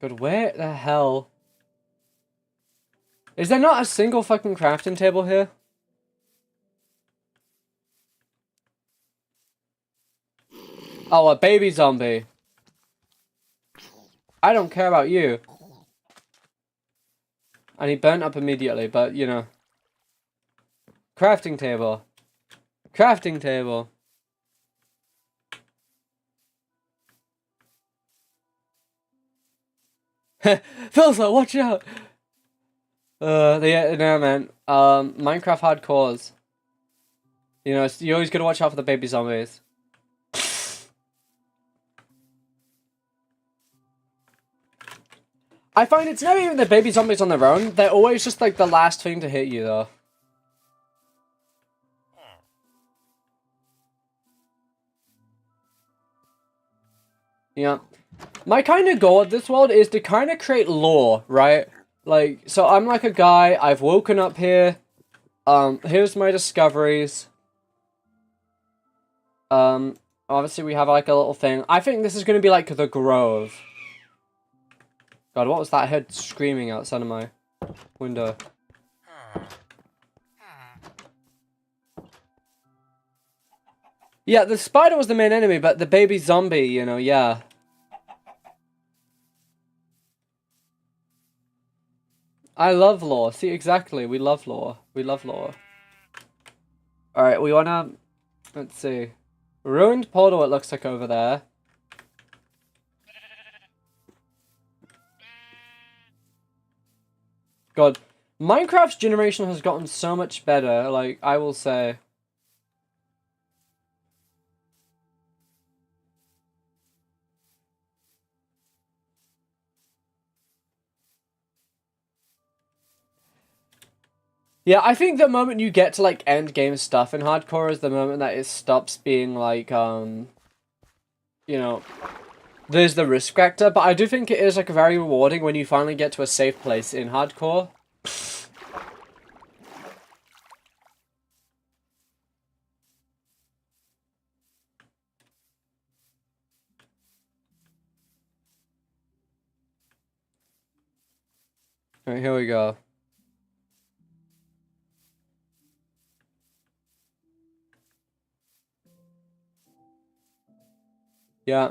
But where the hell... Is there not a single fucking crafting table here? Oh, a baby zombie. I don't care about you. And he burnt up immediately, but, you know. Crafting table. Crafting table. Philza, watch out! Yeah, no, man. Minecraft hardcores. You know, you always gotta watch out for the baby zombies. I find it's never even the baby zombies on their own. They're always just, like, the last thing to hit you, though. Yeah. My kind of goal at this world is to kind of create lore, right? Like, so I'm like a guy, I've woken up here. Here's my discoveries. Obviously we have, like, a little thing. I think this is going to be, like, the Grove. God, what was that? I heard screaming outside of my window. Yeah, the spider was the main enemy, but the baby zombie, you know, yeah. I love lore. See, exactly. We love lore. We love lore. Alright, we wanna... Let's see. Ruined portal, it looks like, over there. God. Minecraft's generation has gotten so much better, like, I will say. Yeah, I think the moment you get to, like, end game stuff in hardcore is the moment that it stops being, like, you know, there's the risk factor, but I do think it is, like, very rewarding when you finally get to a safe place in hardcore. Alright, here we go. Yeah.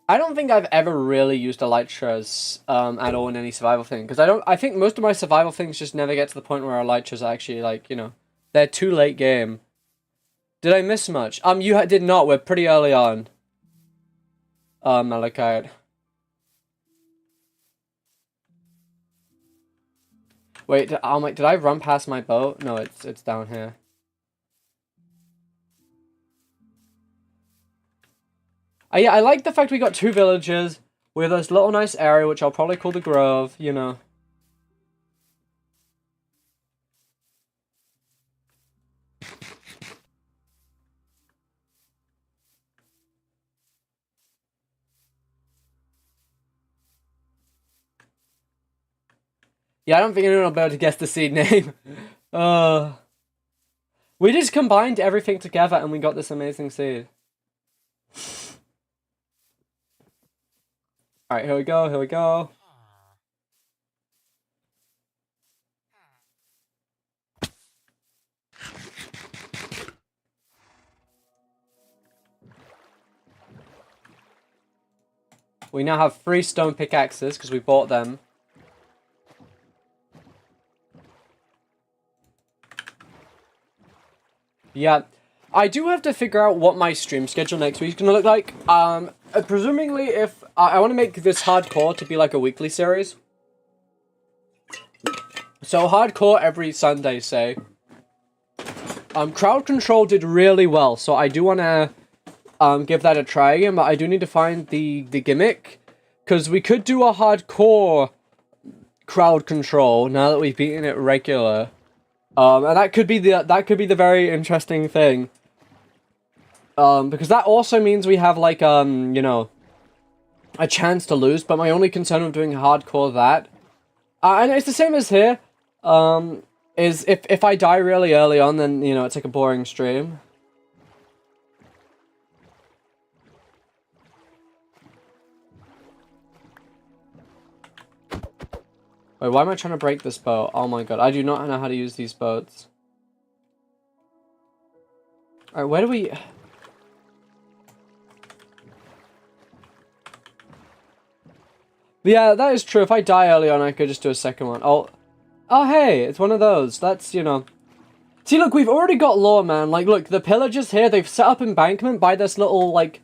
I don't think I've ever really used elytras at all in any survival thing, because I think most of my survival things just never get to the point where elytras actually, like, you know, they're too late game. Did I miss much? You did not. We're pretty early on. Malachite. Wait, did I run past my boat? No, it's down here. Yeah, I like the fact we got two villages with this little nice area, which I'll probably call the Grove, you know. Yeah, I don't think anyone will be able to guess the seed name. We just combined everything together and we got this amazing seed. Alright, here we go, here we go. We now have 3 stone pickaxes because we bought them. Yeah, I do have to figure out what my stream schedule next week is going to look like. Presumably if I want to make this hardcore to be like a weekly series. So hardcore every Sunday, say. Crowd control did really well, so I do want to give that a try again, but I do need to find the gimmick, because we could do a hardcore crowd control now that we've beaten it regular. And that could be the very interesting thing. Because that also means we have like you know, a chance to lose, but my only concern with doing hardcore that, and it's the same as here, is if I die really early on, then, you know, it's like a boring stream. Wait, why am I trying to break this boat? Oh my god, I do not know how to use these boats. Alright, where do we... Yeah, that is true. If I die early on, I could just do a second one. Oh, hey, it's one of those. That's, you know... See, look, we've already got lore, man. Like, look, the pillagers here, they've set up embankment by this little, like,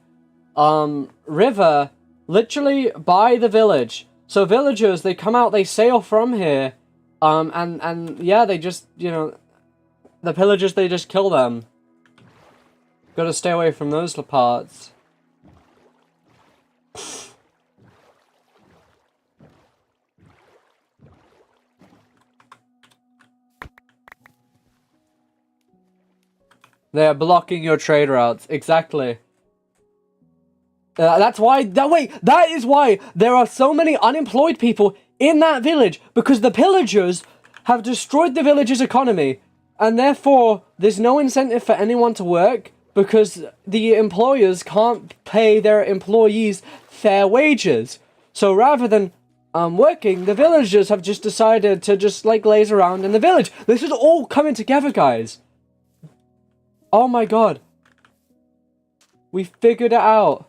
river, literally by the village. So villagers, they come out, they sail from here, and yeah, they just, you know, the pillagers, they just kill them. Gotta stay away from those parts. They are blocking your trade routes. Exactly. That's why... that is why there are so many unemployed people in that village. Because the pillagers have destroyed the village's economy. And therefore, there's no incentive for anyone to work. Because the employers can't pay their employees fair wages. So rather than working, the villagers have just decided to just, like, laze around in the village. This is all coming together, guys. Oh my god. We figured it out.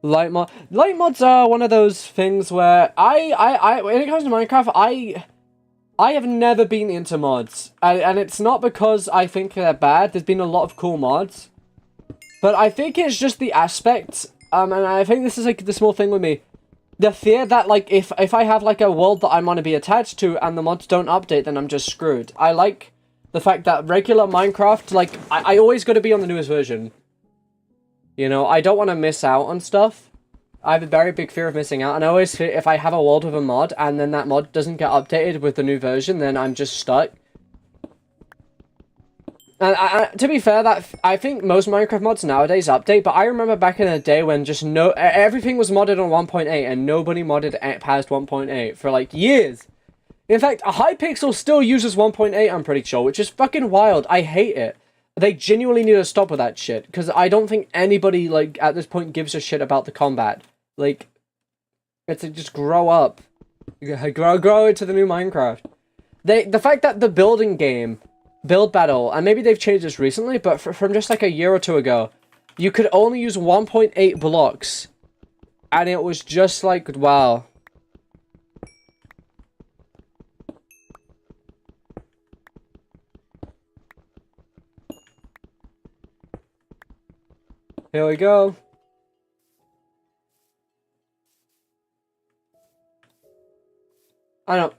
Light mods are one of those things where when it comes to Minecraft, I have never been into mods. And it's not because I think they're bad. There's been a lot of cool mods. But I think it's just the aspect, and I think this is like the small thing with me. The fear that, like, if I have like a world that I want to be attached to and the mods don't update, then I'm just screwed. I like the fact that regular Minecraft, like, I always got to be on the newest version. You know, I don't want to miss out on stuff. I have a very big fear of missing out, and I always fear if I have a world with a mod, and then that mod doesn't get updated with the new version, then I'm just stuck. And to be fair, I think most Minecraft mods nowadays update, but I remember back in the day when just everything was modded on 1.8, and nobody modded past 1.8 for, like, years. In fact, Hypixel still uses 1.8, I'm pretty sure, which is fucking wild. I hate it. They genuinely need to stop with that shit, because I don't think anybody, like, at this point gives a shit about the combat. Like, it's like, just grow up. Grow into the new Minecraft. The fact that the building game, Build Battle, and maybe they've changed this recently, but from just like a year or two ago, you could only use 1.8 blocks, and it was just like, wow. Here we go. I don't...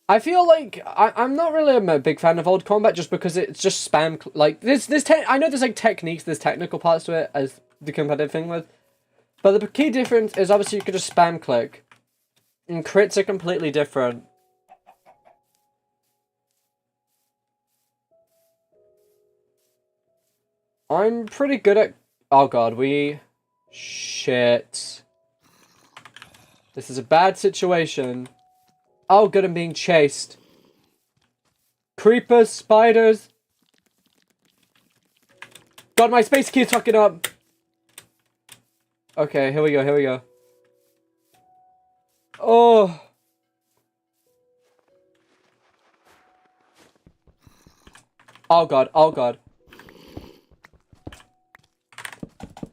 I feel like I'm not really a big fan of old combat just because it's just spam. Like, I know there's like techniques, there's technical parts to it as the competitive thing with. But the key difference is obviously you could just spam click. And crits are completely different. I'm pretty good at... Oh god, shit. This is a bad situation. Oh good, I'm being chased. Creepers, spiders. God, my space keeps fucking up. Okay, here we go, here we go. Oh. Oh god, oh god.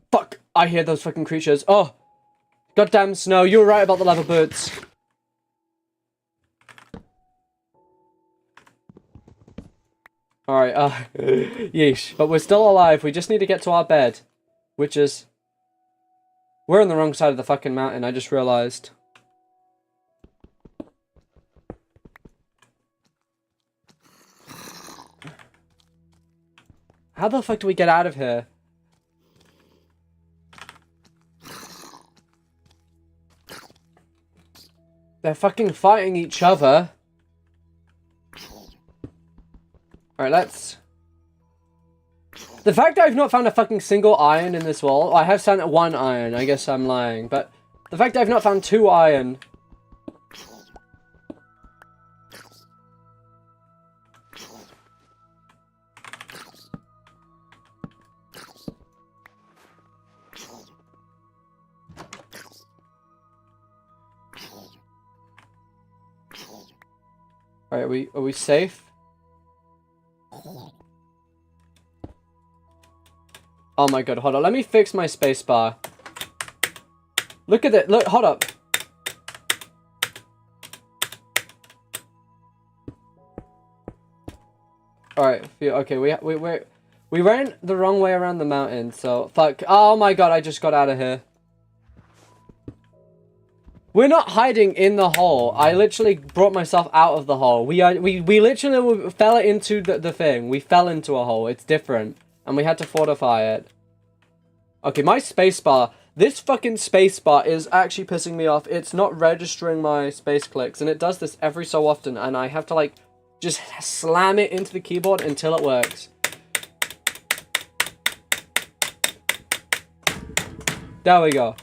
Fuck, I hear those fucking creatures. Oh. Goddamn Snow, you were right about the lava boots. Alright, yeesh. But we're still alive, we just need to get to our bed. Which is... We're on the wrong side of the fucking mountain, I just realized. How the fuck do we get out of here? They're fucking fighting each other. Alright, let's... The fact that I've not found a fucking single iron in this wall... I have found one iron, I guess I'm lying. But the fact that I've not found 2 iron... Alright, are we safe? Oh my god, hold on. Let me fix my spacebar. Look at it. Look, hold up. Alright, okay, we ran the wrong way around the mountain, so fuck. Oh my god, I just got out of here. We're not hiding in the hole. I literally brought myself out of the hole. We literally fell into the thing. We fell into a hole. It's different. And we had to fortify it. Okay, my spacebar. This fucking spacebar is actually pissing me off. It's not registering my space clicks. And it does this every so often. And I have to, like, just slam it into the keyboard until it works. There we go.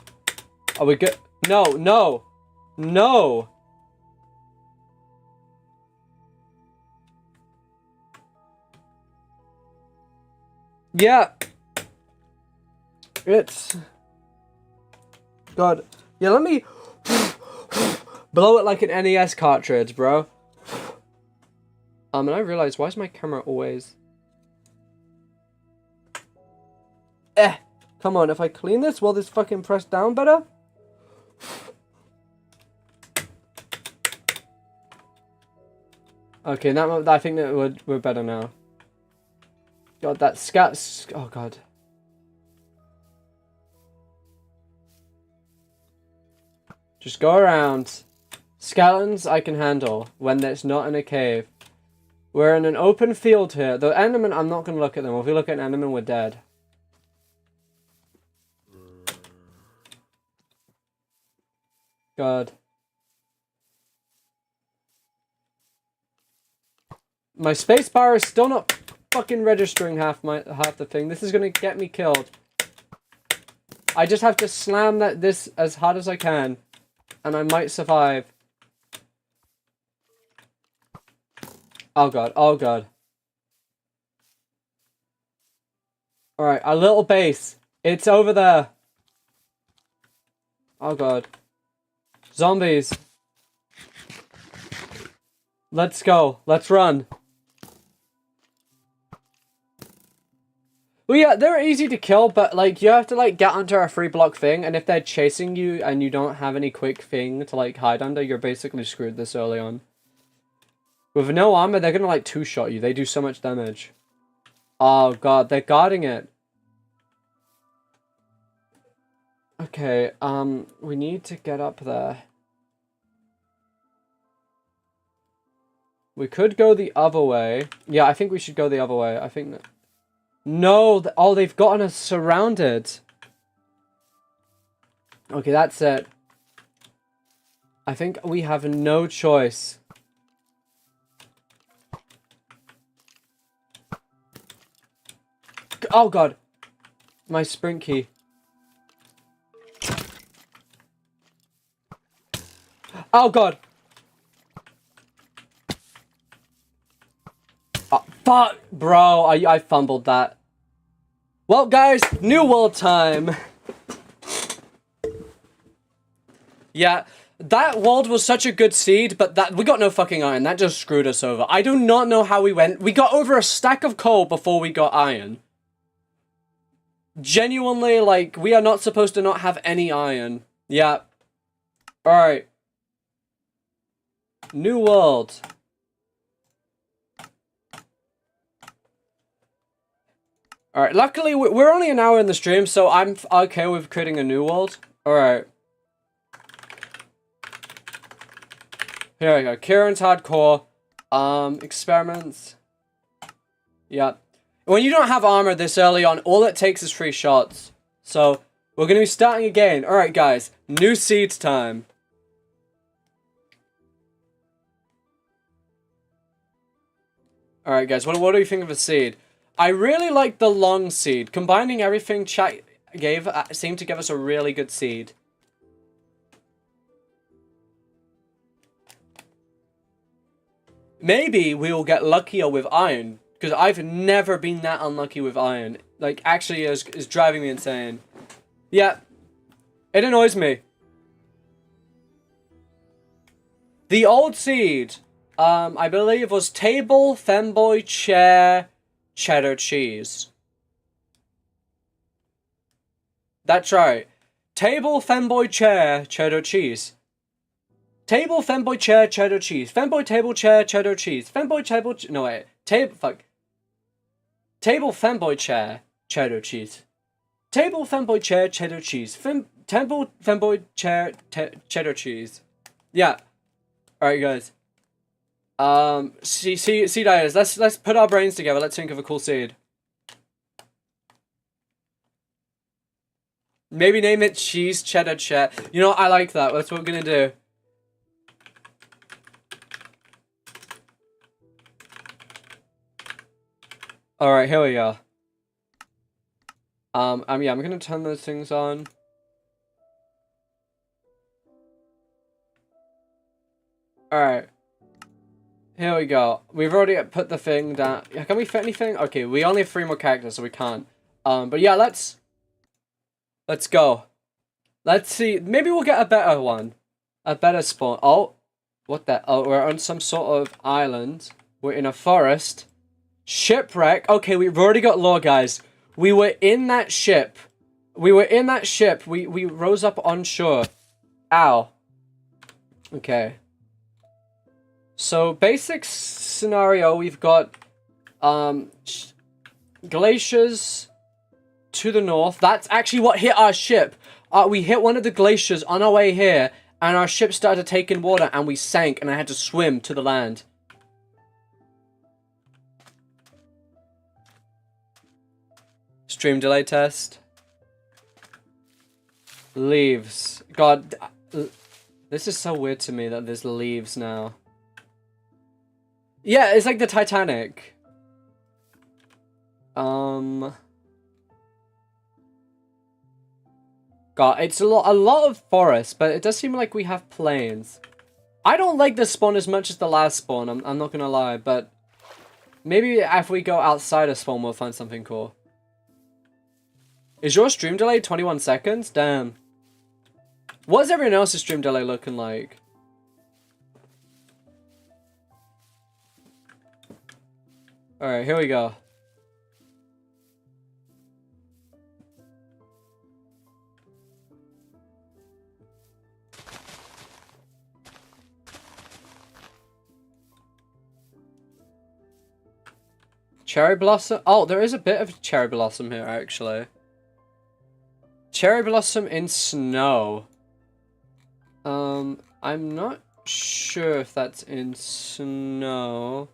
Are we good? No, no. No. Yeah. It's... God. Yeah, let me... blow it like an NES cartridge, bro. And I realized, why is my camera always... Come on, if I clean this, will this fucking press down better? Okay, that I think that we're better now. God, that scat... Oh, God. Just go around. Skeletons I can handle when it's not in a cave. We're in an open field here. The Enderman, I'm not going to look at them. If we look at an Enderman, we're dead. God. My spacebar is still not fucking registering half the thing. This is gonna get me killed. I just have to slam this as hard as I can, and I might survive. Oh god, oh god. Alright, our little base. It's over there. Oh god. Zombies. Let's go. Let's run. Well, yeah, they're easy to kill, but, like, you have to, like, get onto a 3-block thing, and if they're chasing you and you don't have any quick thing to, like, hide under, you're basically screwed this early on. With no armor, they're gonna, like, 2-shot you. They do so much damage. Oh, God, they're guarding it. Okay, we need to get up there. We could go the other way. Yeah, I think we should go the other way. I think that... No! Oh, they've gotten us surrounded. Okay, that's it. I think we have no choice. Oh, God. My sprint key. Oh, God. Fuck, bro, I fumbled that. Well, guys, new world time. Yeah, that world was such a good seed, but that we got no fucking iron. That just screwed us over. I do not know how we went. We got over a stack of coal before we got iron. Genuinely, like, we are not supposed to not have any iron. Yeah. Alright. New world. Alright, luckily, we're only an hour in the stream, so I'm okay with creating a new world. Alright. Here we go. Kieran's hardcore. Experiments. Yeah. When you don't have armor this early on, all it takes is 3 shots. So, we're gonna be starting again. Alright, guys. New seeds time. Alright, guys. What do you think of a seed? I really like the long seed. Combining everything chat gave seemed to give us a really good seed. Maybe we will get luckier with iron. Because I've never been that unlucky with iron. Like, actually is driving me insane. Yeah. It annoys me. The old seed, I believe was table, femboy, chair, cheddar cheese. That's right. Table, femboy, chair, cheddar cheese. Table, femboy, chair, cheddar cheese. Femboy, table, chair, cheddar cheese. Femboy, table, no wait. Table, fuck. Table, femboy, chair, cheddar cheese. Table, femboy, chair, cheddar cheese. Table, femboy, chair, cheddar cheese. Yeah. Alright, guys. Seed ideas. Let's put our brains together. Let's think of a cool seed. Maybe name it cheese cheddar chair. You know, I like that. That's what we're gonna do. Alright, here we go. Yeah, I'm gonna turn those things on. Alright. Here we go. We've already put the thing down. Can we fit anything? Okay, we only have 3 more characters, so we can't. But yeah, let's go. Let's see. Maybe we'll get a better one. A better spawn. Oh, what the? Oh, we're on some sort of island. We're in a forest. Shipwreck. Okay, we've already got lore, guys. We were in that ship. We rose up on shore. Ow. Okay. So, basic scenario, we've got, glaciers to the north. That's actually what hit our ship. We hit one of the glaciers on our way here, and our ship started taking water, and we sank, and I had to swim to the land. Stream delay test. Leaves. God, this is so weird to me that there's leaves now. Yeah, it's like the Titanic. God, it's a lot of forest, but it does seem like we have plains. I don't like this spawn as much as the last spawn, I'm not gonna lie, but maybe if we go outside of spawn, we'll find something cool. Is your stream delay 21 seconds? Damn. What's everyone else's stream delay looking like? Alright, here we go. Cherry blossom? Oh, there is a bit of cherry blossom here, actually. Cherry blossom in snow. I'm not sure if that's in snow.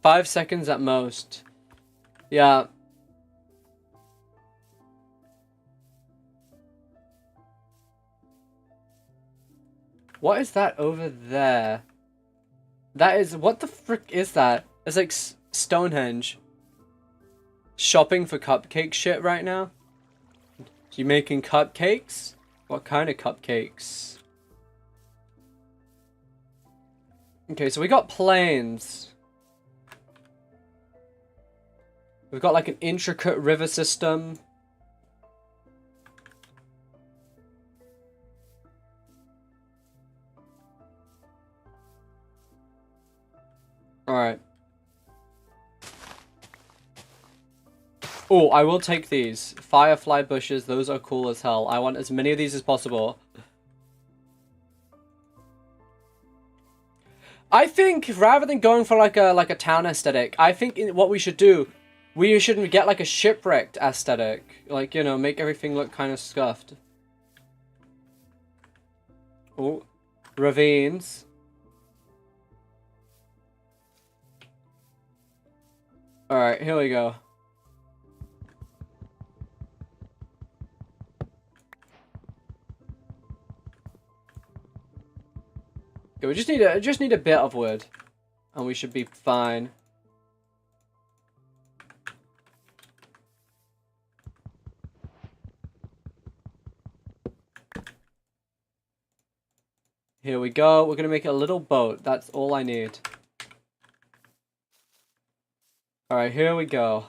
5 seconds at most. Yeah. What is that over there? That is, what the frick is that? It's like Stonehenge. Shopping for cupcake shit right now? You making cupcakes? What kind of cupcakes? Okay, so we got plains. We've got like an intricate river system. Alright. Oh, I will take these. Firefly bushes, those are cool as hell. I want as many of these as possible. I think rather than going for like a town aesthetic, I think what we should do, we should get like a shipwrecked aesthetic. Like, you know, make everything look kind of scuffed. Oh, ravines. Alright, here we go. Okay, we just need a bit of wood. And we should be fine. Here we go. We're gonna make a little boat. That's all I need. Alright, here we go.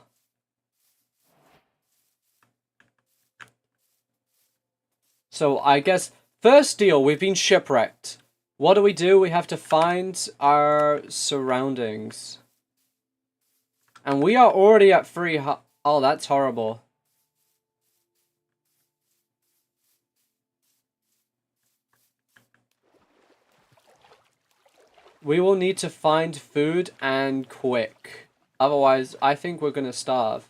So, I guess, first deal, we've been shipwrecked. What do? We have to find our surroundings. And we are already at 3. Oh, that's horrible. We will need to find food and quick. Otherwise, I think we're gonna starve.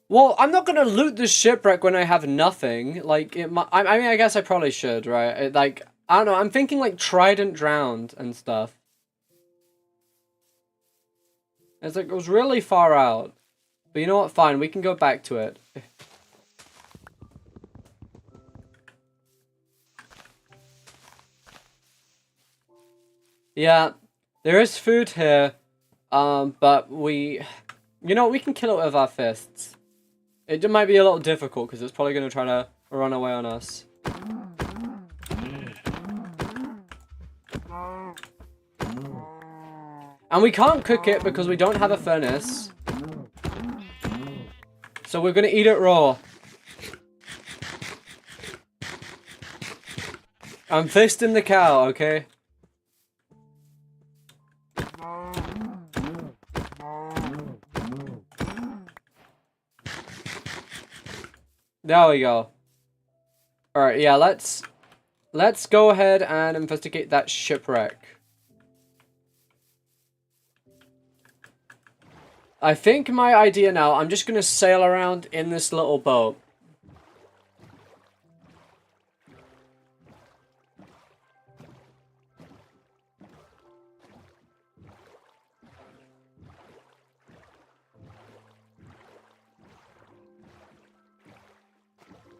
Well, I'm not gonna loot the shipwreck when I have nothing. Like, I mean, I guess I probably should, right? Like, I don't know. I'm thinking like Trident drowned and stuff. It's like, it was really far out. But you know what? Fine, we can go back to it. Yeah, there is food here. But we... You know, we can kill it with our fists. It might be a little difficult because it's probably going to try to run away on us. And we can't cook it because we don't have a furnace. So we're going to eat it raw. I'm fisting the cow, okay? There we go. Alright, yeah, let's go ahead and investigate that shipwreck. I think my idea now, I'm just gonna sail around in this little boat.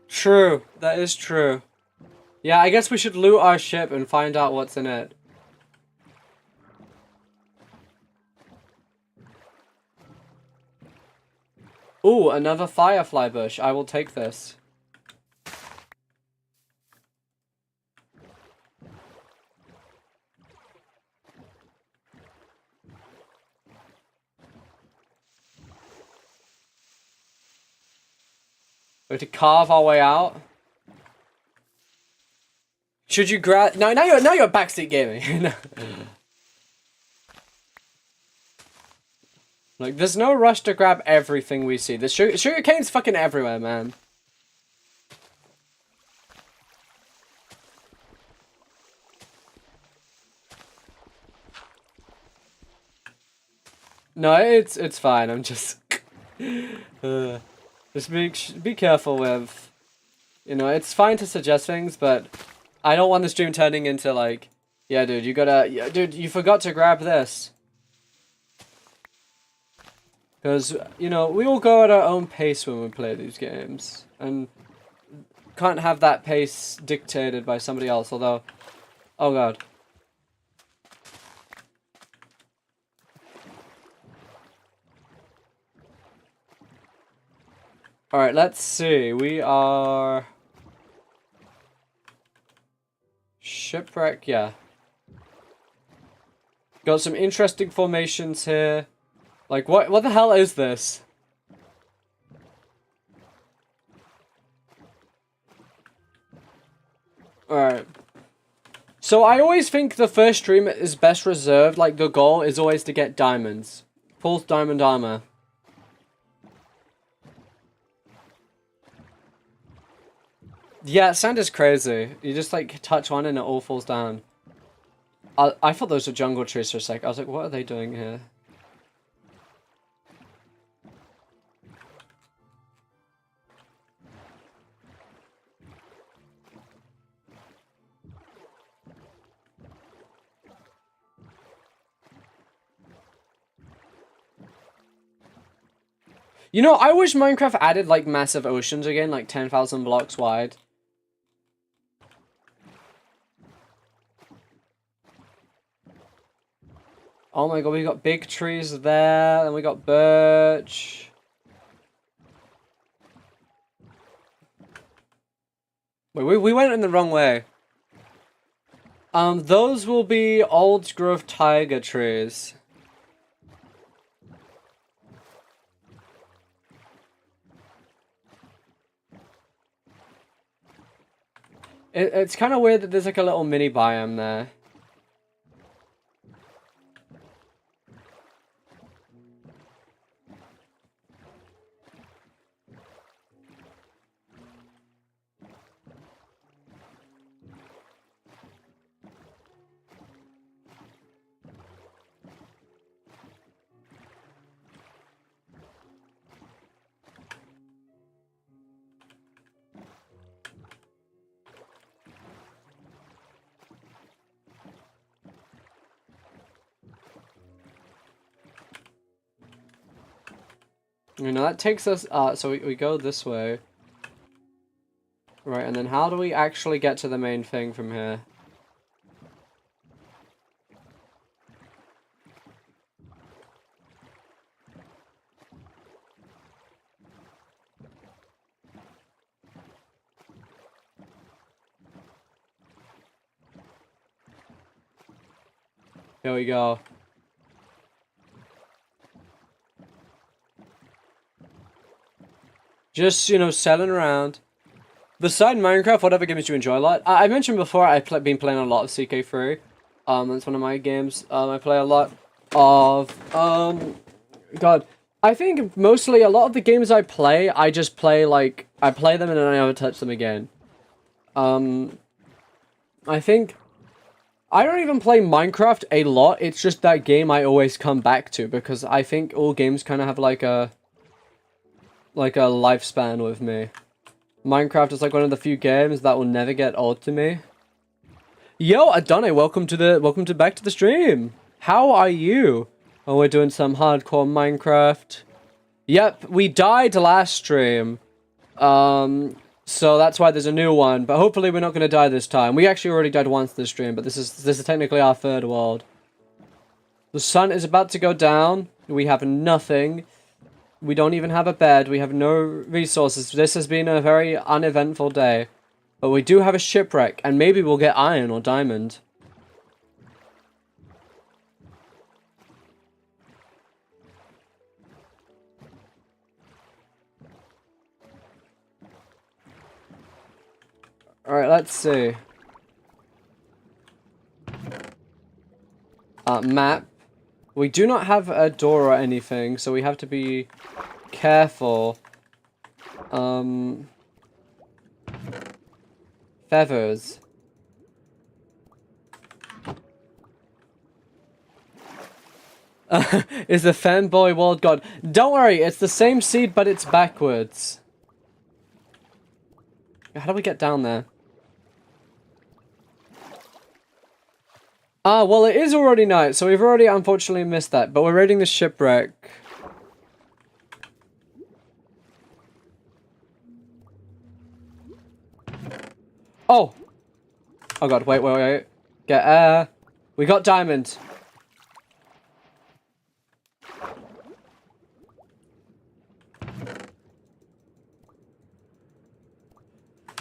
True, that is true. Yeah, I guess we should loot our ship and find out what's in it. Ooh, another firefly bush. I will take this. We have to carve our way out. Should you grab? No, now you're backseat gaming. Like, there's no rush to grab everything we see. The sugar cane's fucking everywhere, man. No, it's fine. I'm just just be careful with, you know, it's fine to suggest things, but I don't want the stream turning into like, yeah, dude, dude, you forgot to grab this. Because, you know, we all go at our own pace when we play these games. And can't have that pace dictated by somebody else, although... Oh god. Alright, let's see. We are... Shipwreck, yeah. Got some interesting formations here. Like, what the hell is this? Alright. So I always think the first stream is best reserved. Like, the goal is always to get diamonds. Full diamond armor. Yeah, sand is crazy. You just, like, touch one and it all falls down. I thought those were jungle trees for a sec. I was like, what are they doing here? You know, I wish Minecraft added, like, massive oceans again, like 10,000 blocks wide. Oh my god, we got big trees there, and we got birch. Wait, we went in the wrong way. Those will be old growth tiger trees. It's kind of weird that there's like a little mini biome there. You know, that takes us, so we go this way. Right, and then how do we actually get to the main thing from here? Here we go. Just, you know, sailing around. Beside Minecraft, whatever games you enjoy a lot. I mentioned before I've been playing a lot of CK3. That's one of my games. I play a lot of, God. I think mostly a lot of the games I play, I just play, like, I play them and then I never touch them again. I think I don't even play Minecraft a lot. It's just that game I always come back to because I think all games kind of have like a lifespan with me. Minecraft is like one of the few games that will never get old to me. Yo, Adone, welcome to back to the stream. How are you? Oh, we're doing some hardcore Minecraft. Yep, we died last stream. So that's why there's a new one, but hopefully we're not going to die this time. We actually already died once this stream, but this is technically our third world. The sun is about to go down. We have nothing. We don't even have a bed. We have no resources. This has been a very uneventful day. But we do have a shipwreck, and maybe we'll get iron or diamond. Alright, let's see. Map. We do not have a door or anything, so we have to be careful. Feathers. Is the fanboy world god? Don't worry, it's the same seed, but it's backwards. How do we get down there? Ah, well, it is already night, so we've already unfortunately missed that, but we're raiding the shipwreck. Oh! Oh god, wait. Get air. We got diamond.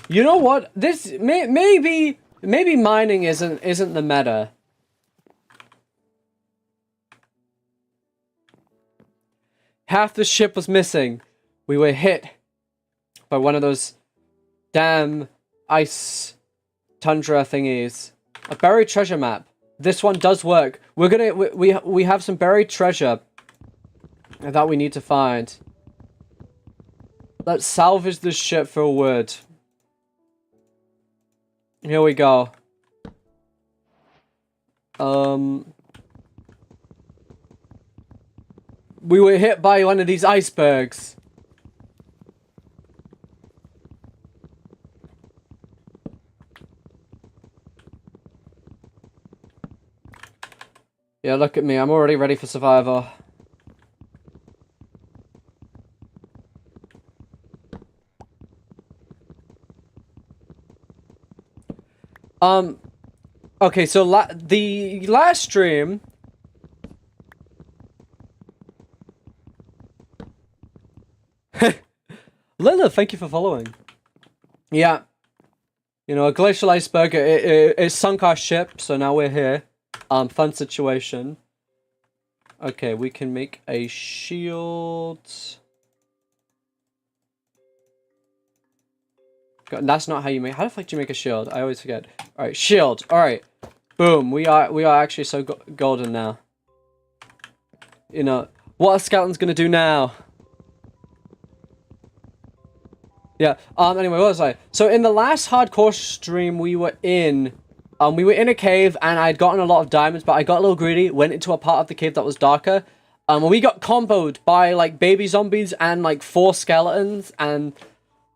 You know what? This maybe Maybe mining isn't the meta. Half the ship was missing. We were hit by one of those damn ice tundra thingies. A buried treasure map. This one does work. We have some buried treasure that we need to find. Let's salvage this ship for wood. Here we go. We were hit by one of these icebergs. Yeah, look at me. I'm already ready for survival. Okay, so the last stream... Lila, thank you for following. Yeah. You know, a glacial iceberg, it sunk our ship, so now we're here. Fun situation. Okay, we can make a shield. God, that's not how you make... How the fuck do you make a shield? I always forget. Alright, shield. Alright. Boom. We are actually so golden now. You know, what a skeleton's gonna do now? Yeah, anyway, what was I? So in the last hardcore stream we were in a cave and I'd gotten a lot of diamonds, but I got a little greedy, went into a part of the cave that was darker. And we got comboed by, like, baby zombies and, like, 4 skeletons, and,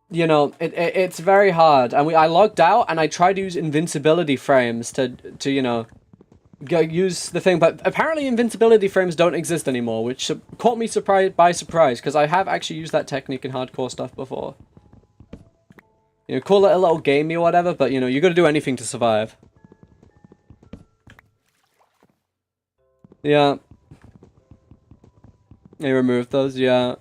you know, it's very hard. And I logged out and I tried to use invincibility frames to you know, use the thing, but apparently invincibility frames don't exist anymore, which caught me by surprise, because I have actually used that technique in hardcore stuff before. You know, call it a little gamey or whatever, but, you know, you gotta do anything to survive. Yeah. They removed those, yeah.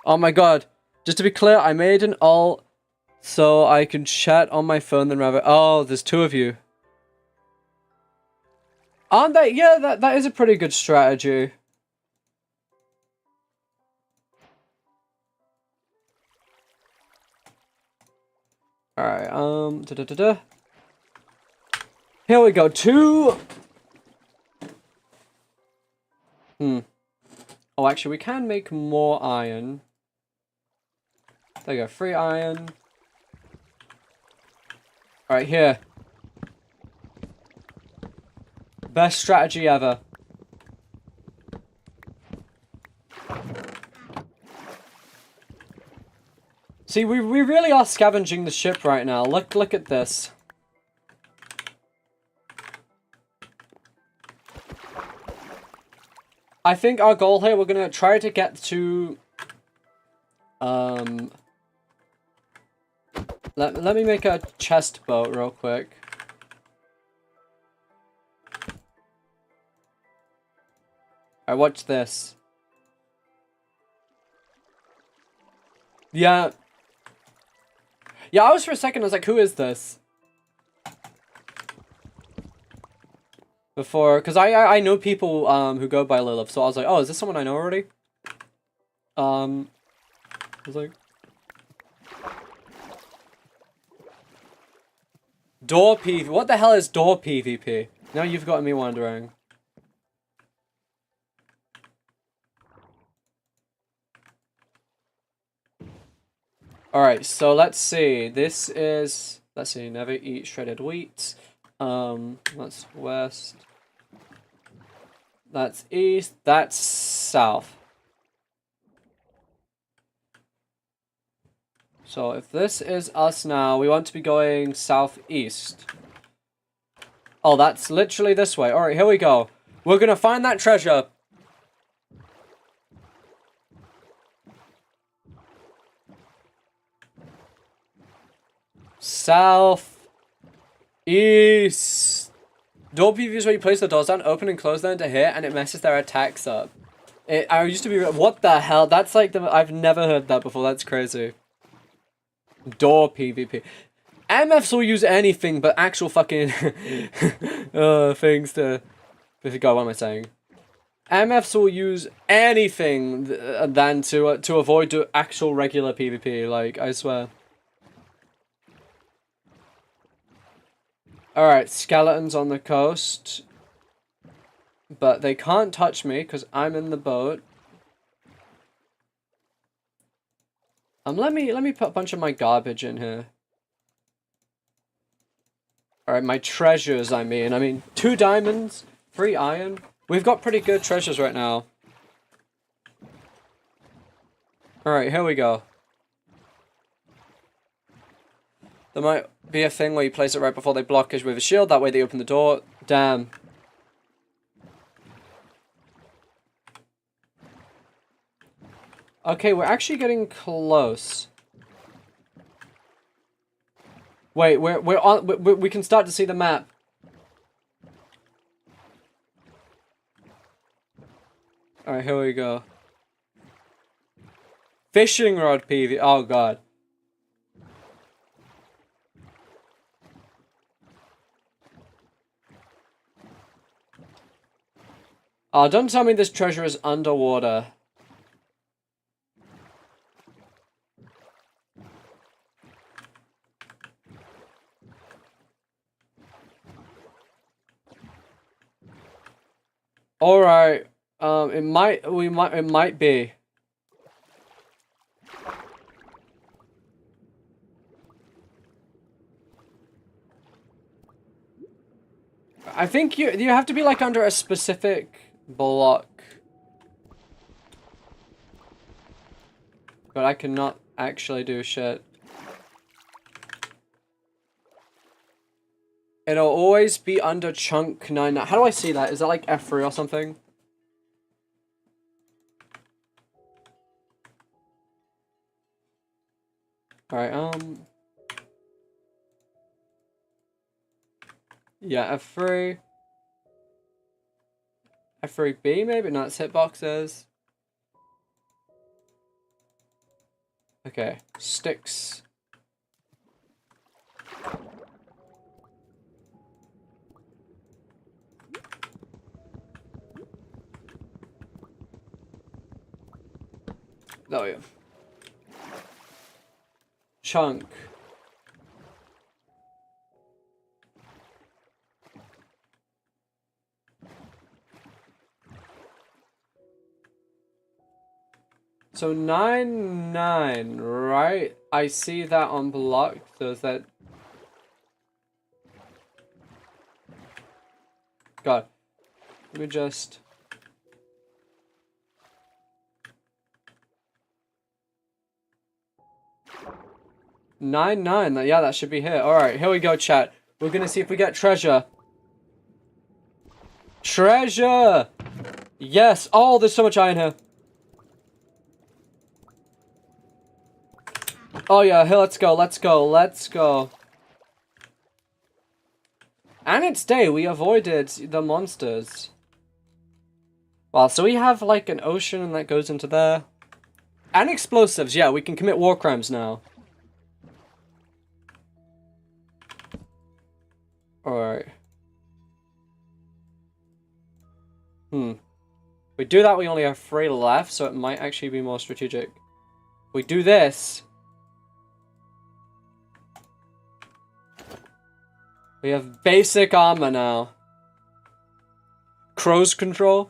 Oh my god. Just to be clear, I made an alt so I can chat on my phone then rather... Oh, there's 2 of you. Aren't they? Yeah, that is a pretty good strategy. Alright, Here we go, 2... Oh, actually, we can make more iron. There you go, 3 iron. Alright, here. Best strategy ever. See, we really are scavenging the ship right now. Look at this. I think our goal here, we're gonna try to get to... Let me make a chest boat real quick. Alright, watch this. Yeah. Yeah, I was for a second, I was like, who is this? Before, because I know people who go by Lilith, so I was like, oh, is this someone I know already? I was like... Door PvP. What the hell is door PvP? Now you've got me wondering. Alright, so let's see. This is... Let's see, never eat shredded wheat. That's west. That's east. That's south. So if this is us now, we want to be going southeast. Oh, that's literally this way. Alright, here we go. We're gonna find that treasure. South. East. Door PvP is where you place the doors down, open and close them to hit, and it messes their attacks up. I used to be. What the hell? That's like I've never heard that before. That's crazy. Door PvP. MFs will use anything but actual fucking things to. God, what am I saying? MFs will use anything than to avoid actual regular PvP. Like, I swear. All right, skeletons on the coast, but they can't touch me because I'm in the boat. Let me put a bunch of my garbage in here. All right, my treasures. I mean, 2 diamonds, 3 iron. We've got pretty good treasures right now. All right, here we go. There might be a thing where you place it right before they block us with a shield. That way they open the door. Damn. Okay, we're actually getting close. Wait, we're on. We can start to see the map. All right, here we go. Fishing rod PV. Oh god. Oh, don't tell me this treasure is underwater. All right. It might be. I think you have to be like under a specific block. But I cannot actually do shit. It'll always be under chunk 9. How do I see that? Is that like F3 or something? Alright, yeah, F3. F3B maybe? No, it's hitboxes. Okay, sticks. There we go. Chunk. So 9, right? I see that on block. So is that... God. Let me just... Nine. Yeah, that should be here. Alright, here we go, chat. We're gonna see if we get treasure. Treasure! Yes! Oh, there's so much iron here. Oh yeah, here, let's go. And it's day, we avoided the monsters. Wow, so we have like an ocean that goes into there. And explosives, yeah, we can commit war crimes now. Alright. We do that, we only have 3 left, so it might actually be more strategic. We do this. We have basic armor now. Crow's control.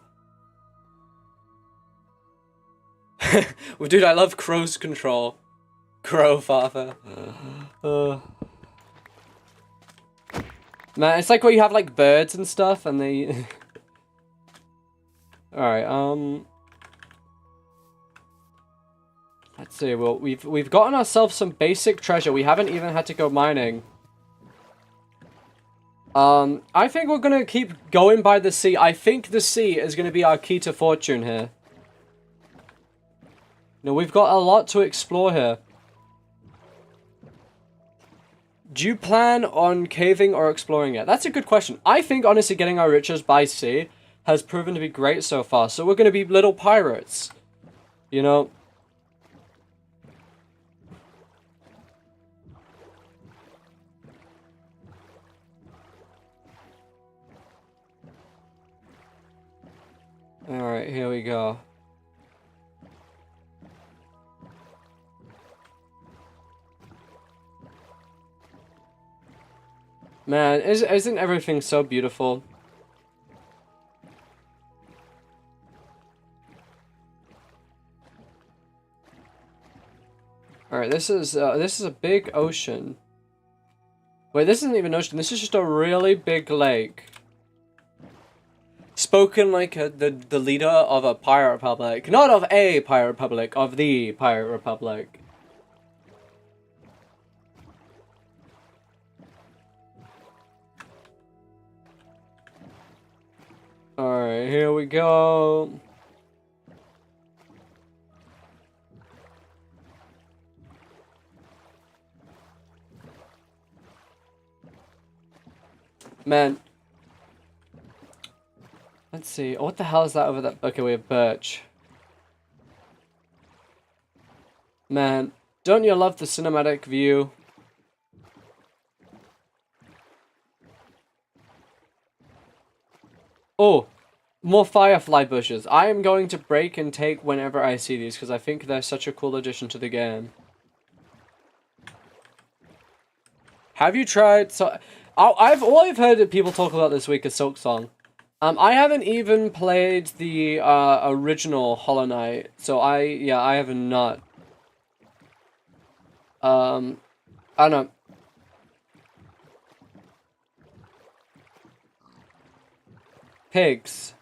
Well, dude, I love crow's control. Crow father. Man, it's like where you have like birds and stuff and they... Alright, let's see, well, we've gotten ourselves some basic treasure. We haven't even had to go mining. I think we're gonna keep going by the sea. I think the sea is gonna be our key to fortune here. No, we've got a lot to explore here. Do you plan on caving or exploring it? That's a good question. I think, honestly, getting our riches by sea has proven to be great so far. So we're going to be little pirates. You know? Alright, here we go. Man, isn't everything so beautiful? Alright, this is a big ocean. Wait, this isn't even an ocean. This is just a really big lake. Spoken like the leader of a pirate republic. Not of a pirate republic, of the pirate republic. Alright, here we go. Man. Let's see. What the hell is that over that? Okay, we have birch. Man, don't you love the cinematic view? Oh, more firefly bushes. I am going to break and take whenever I see these because I think they're such a cool addition to the game. Have you tried? So, all I've heard people talk about this week is Silk Song. I haven't even played the original Hollow Knight, so I have not. I don't know. Pigs.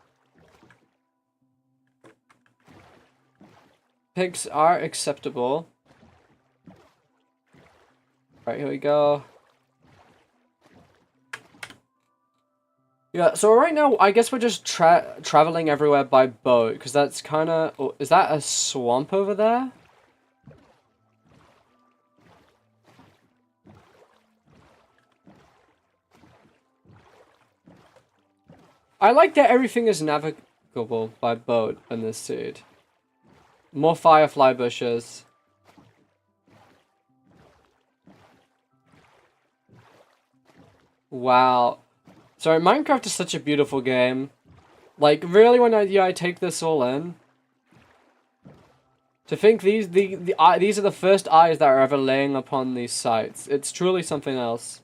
Pigs are acceptable. Alright, here we go. Yeah, so right now, I guess we're just traveling everywhere by boat, because that's kind of... Oh, is that a swamp over there? I like that everything is navigable by boat in this seed. More firefly bushes. Wow. Sorry, Minecraft is such a beautiful game. Like, really, when I take this all in, to think these are the first eyes that are ever laying upon these sites. It's truly something else.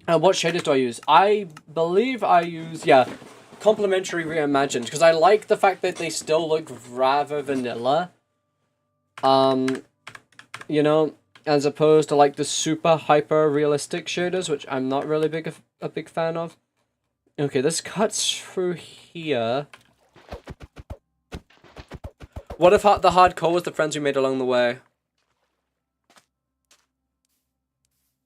What shaders do I use? I believe I use, yeah, Complementary Reimagined, because I like the fact that they still look rather vanilla. You know, as opposed to like the super hyper realistic shaders, which I'm not really a big fan of. Okay, this cuts through here. What if the hardcore was the friends we made along the way?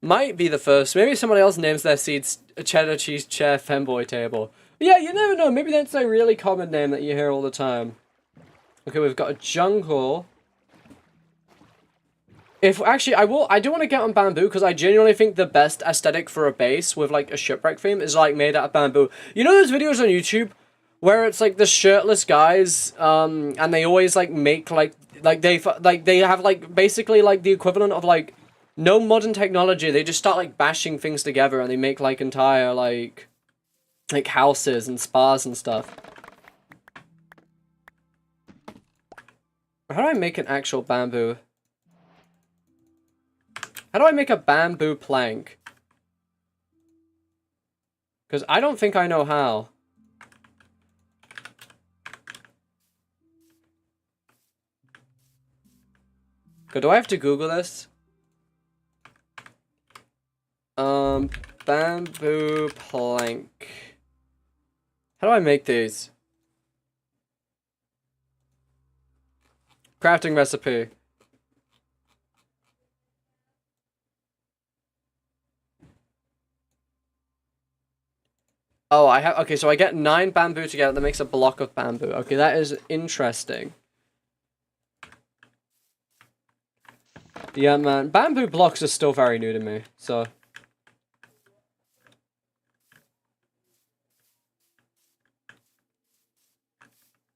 Might be the first. Maybe somebody else names their seeds a cheddar cheese chair femboy table. But yeah, you never know. Maybe that's a really common name that you hear all the time. Okay, we've got a jungle. If actually, I do want to get on bamboo because I genuinely think the best aesthetic for a base with like a shipwreck theme is like made out of bamboo. You know those videos on YouTube where it's like the shirtless guys, and they always like make like they have like basically like the equivalent of like. No modern technology, they just start, like, bashing things together and they make, like, entire, like houses and spas and stuff. How do I make an actual bamboo? How do I make a bamboo plank? Because I don't think I know how. Do I have to Google this? Bamboo plank. How do I make these? Crafting recipe. Oh, I have... Okay, so I get 9 bamboo together. That makes a block of bamboo. Okay, that is interesting. Yeah, man. Bamboo blocks are still very new to me, so...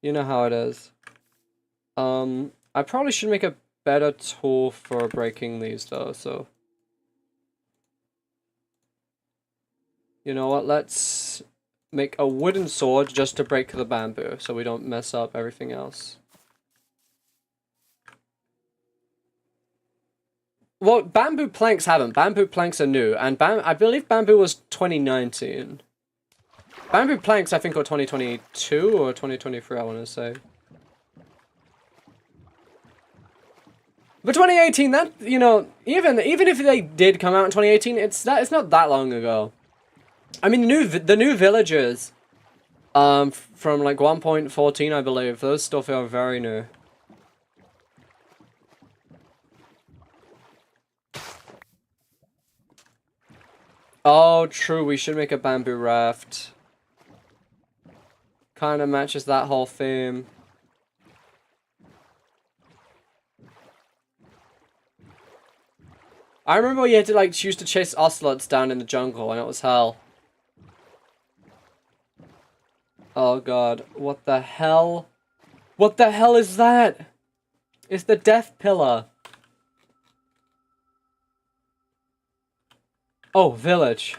You know how it is. I probably should make a better tool for breaking these, though, so... You know what, let's make a wooden sword just to break the bamboo, so we don't mess up everything else. Well, bamboo planks haven't. Bamboo planks are new, and I believe bamboo was 2019. Bamboo planks, I think, were 2022 or 2023, I want to say. But 2018, that, you know, even if they did come out in 2018, it's not that long ago. I mean, the new villagers, from like 1.14, I believe, those stuff are very new. Oh, true, we should make a bamboo raft. Kind of matches that whole theme. I remember you had to, like, choose to chase ocelots down in the jungle, and it was hell. Oh god, what the hell? What the hell is that? It's the death pillar. Oh, village.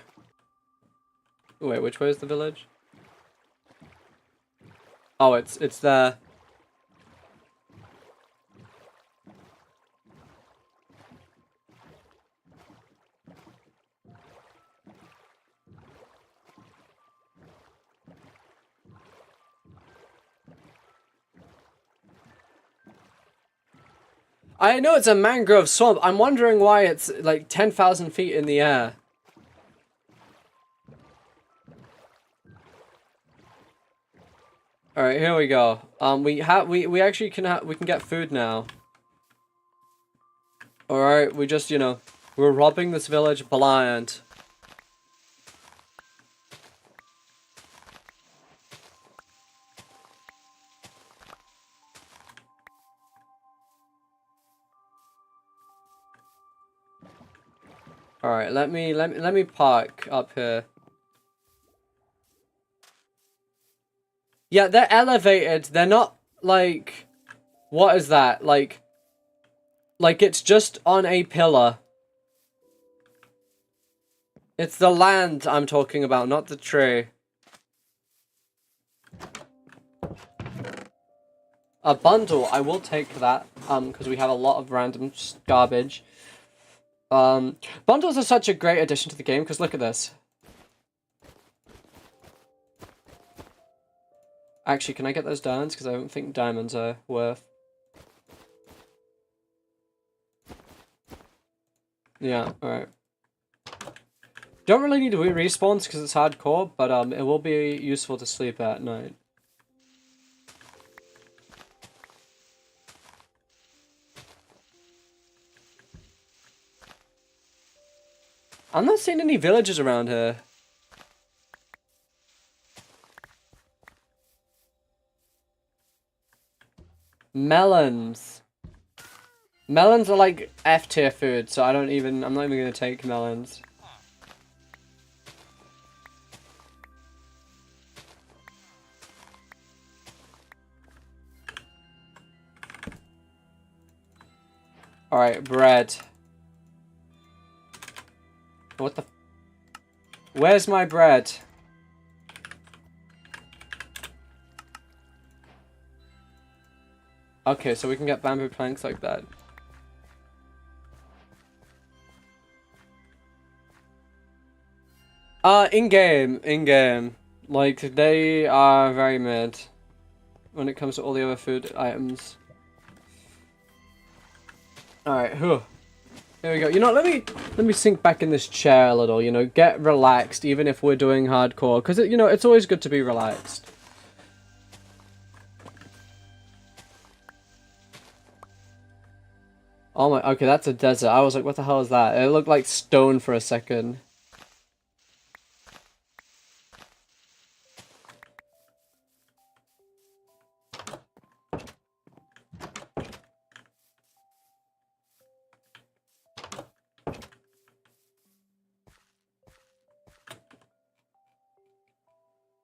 Wait, which way is the village? Oh, it's there. I know it's a mangrove swamp. I'm wondering why it's like 10,000 feet in the air. All right, here we go. We actually we can get food now. All right, we just, you know, we're robbing this village blind. All right, let me park up here. Yeah, they're elevated. They're not like, what is that? Like it's just on a pillar. It's the land I'm talking about, not the tree. A bundle, I will take that, because we have a lot of random garbage. Bundles are such a great addition to the game, because look at this. Actually, can I get those diamonds? Because I don't think diamonds are worth. Yeah, alright. Don't really need to respawns because it's hardcore, but it will be useful to sleep at night. I'm not seeing any villages around here. Melons. Melons are like F tier food, so I'm not even gonna take melons. Alright, bread. What the? Where's my bread? Okay, so we can get bamboo planks like that. In-game. Like, they are very mid when it comes to all the other food items. Alright, whew. There we go. You know, let me sink back in this chair a little, you know, get relaxed even if we're doing hardcore, because, you know, it's always good to be relaxed. Oh my, okay, that's a desert. I was like, what the hell is that? It looked like stone for a second.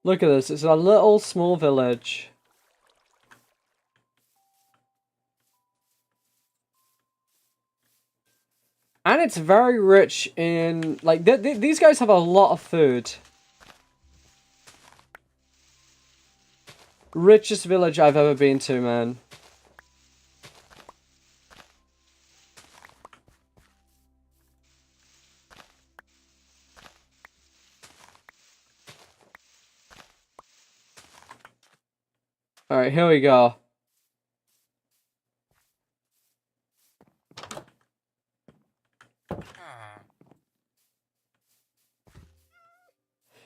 Look at this, it's a little small village. And it's very rich in, like, these guys have a lot of food. Richest village I've ever been to, man. Alright, here we go.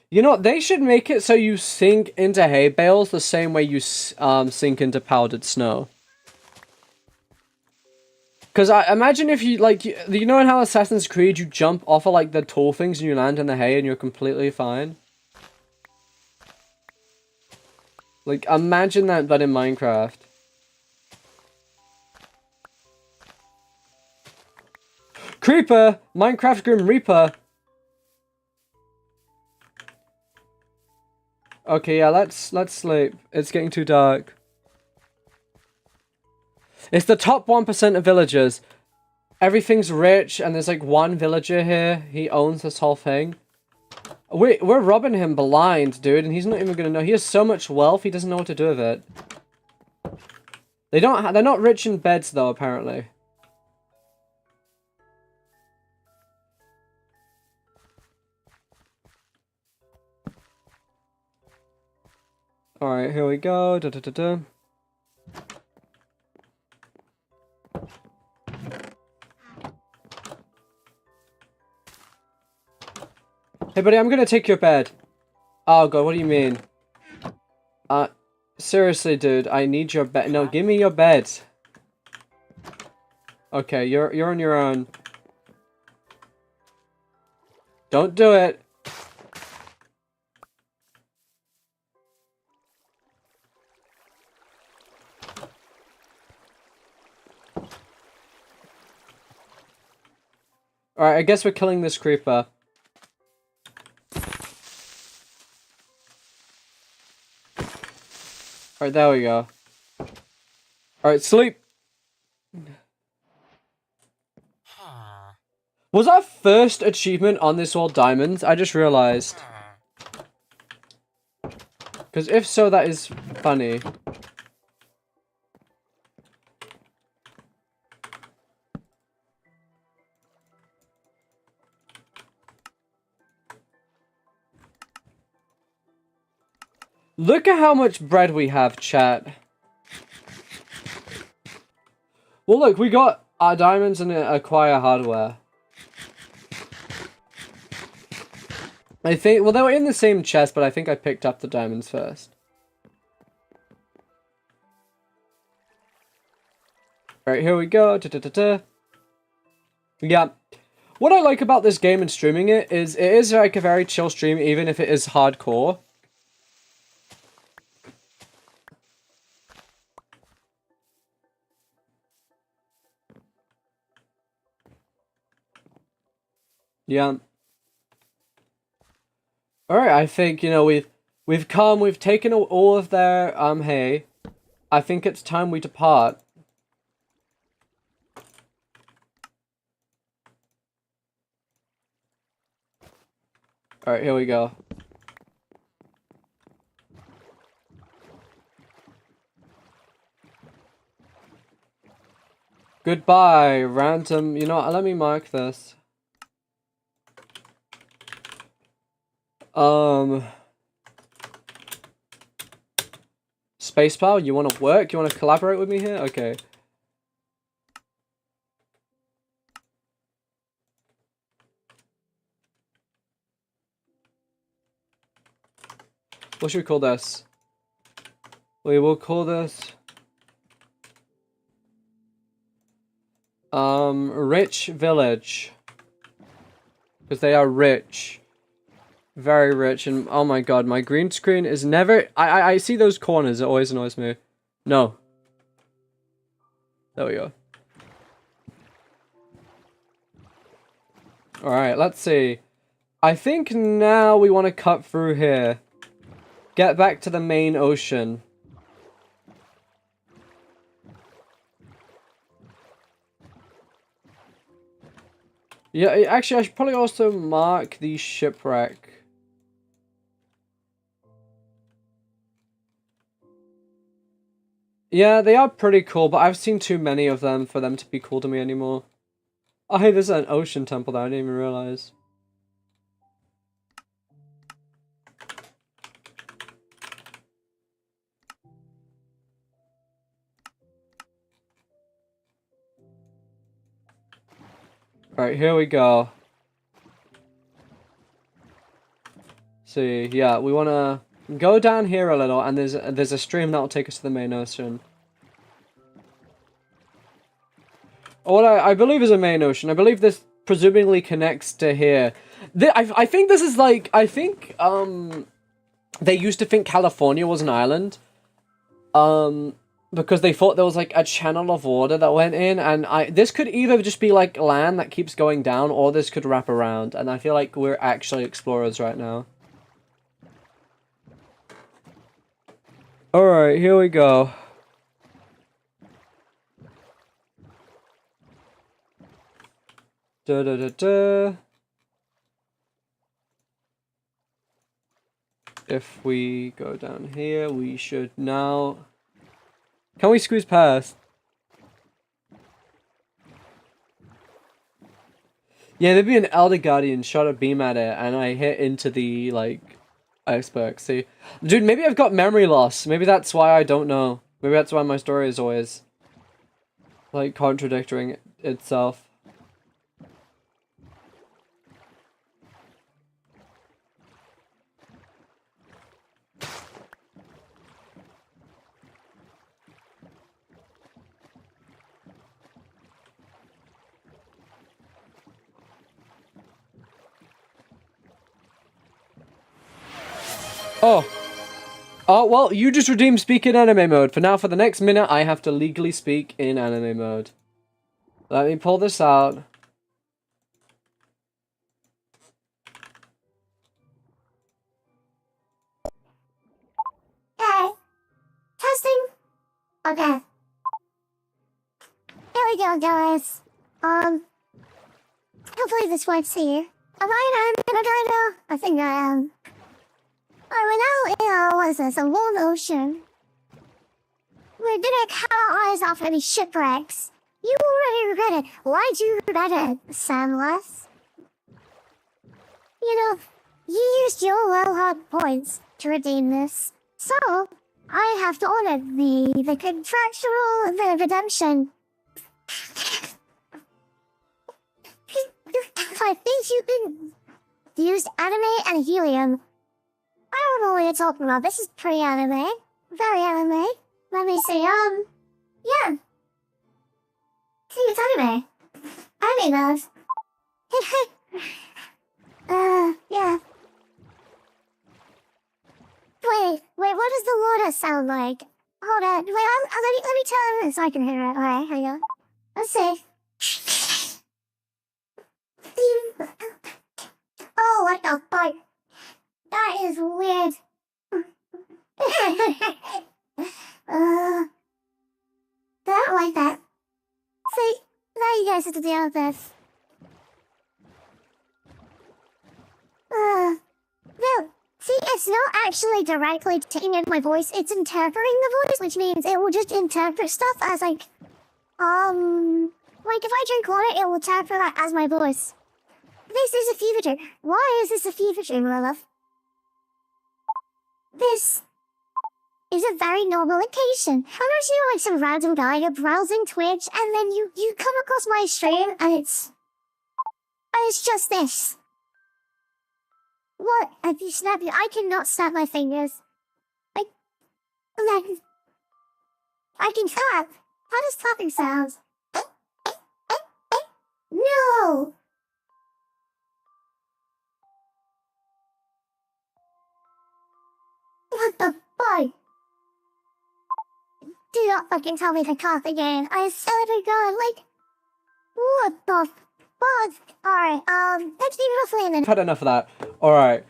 You know what, they should make it so you sink into hay bales the same way you sink into powdered snow. Because I imagine if you, like, you know in how Assassin's Creed you jump off of, like, the tall things and you land in the hay and you're completely fine? Like, imagine that, but in Minecraft. Creeper! Minecraft Grim Reaper! Okay, yeah, let's sleep. It's getting too dark. It's the top 1% of villagers. Everything's rich, and there's like one villager here. He owns this whole thing. We're robbing him blind, dude, and he's not even gonna know. He has so much wealth, he doesn't know what to do with it. They're not rich in beds, though, apparently. Alright, here we go. Da, da, da, da. Hey, buddy, I'm gonna take your bed. Oh, God, what do you mean? Seriously, dude, I need your bed. No, give me your bed. Okay, you're on your own. Don't do it. Alright, I guess we're killing this creeper. Alright, there we go. Alright, sleep! Was our first achievement on this all diamonds? I just realized. Because if so, that is funny. Look at how much bread we have, chat. Well, look, we got our diamonds and acquire hardware. I think, well, they were in the same chest, but I think I picked up the diamonds first. Alright, here we go. Da, da, da, da. Yeah. What I like about this game and streaming it is like a very chill stream, even if it is hardcore. Yeah. Alright, I think, you know, we've taken all of their, hay. I think it's time we depart. Alright, here we go. Goodbye, random, you know what, let me mark this. Spacebar, you want to work? You want to collaborate with me here? Okay. What should we call this? We will call this... Rich village. Because they are rich. Very rich, and oh my god, my green screen is never... I see those corners, it always annoys me. No. There we go. Alright, let's see. I think now we want to cut through here. Get back to the main ocean. Yeah, actually, I should probably also mark the shipwreck. Yeah, they are pretty cool, but I've seen too many of them for them to be cool to me anymore. Oh, hey, there's an ocean temple that I didn't even realize. Alright, here we go. See, yeah, we want to go down here a little, and there's a stream that will take us to the main ocean. What I believe is a main ocean. I believe this presumably connects to here. I think this is like, I think, they used to think California was an island. Because they thought there was like a channel of water that went in, and this could either just be like land that keeps going down, or this could wrap around, and I feel like we're actually explorers right now. Alright, here we go. Da da da da. If we go down here, we should now... Can we squeeze past? Yeah, maybe an Elder Guardian shot a beam at it, and I hit into the, like, iceberg. See? Dude, maybe I've got memory loss. Maybe that's why I don't know. Maybe that's why my story is always, like, contradicting itself. Oh. Oh, well, you just redeemed speak in anime mode. For now, for the next minute, I have to legally speak in anime mode. Let me pull this out. Okay. Testing. Okay. Here we go, guys. Hopefully this works here. I'm gonna try to... I think I am. We're now in, what is this, a warm ocean. We're gonna cut our eyes off any shipwrecks. You already regret it. Why'd you regret it, Samless? You know, you used your well-hard points to redeem this. So, I have to honor the contractual redemption. I think you can use anime and helium. I don't know what you're talking about. This is pretty anime. Very anime. Let me see, yeah. See, it's anime. Anime knows. Yeah. Wait, what does the water sound like? Hold on, wait, let me tell him so I can hear it. Alright, here you go. Let's see. Oh, what the fuck? That is weird. I don't like that. See, now you guys have to deal with this. No. See, it's not actually directly taking in my voice, it's interpreting the voice, which means it will just interpret stuff as like if I drink water, it will interpret that as my voice. This is a fever dream. Why is this a fever dream, my love? This is a very normal occasion. How about you like some random guy, you're browsing Twitch, and then you come across my stream, and it's just this. What? Have you snapped it? I cannot snap my fingers. I can clap. How does clapping sound? no! What the fuck? Do not fucking tell me to cough again. I swear to God, like, what the fuck? Alright, let's leave it roughly in I've had enough of that. Alright.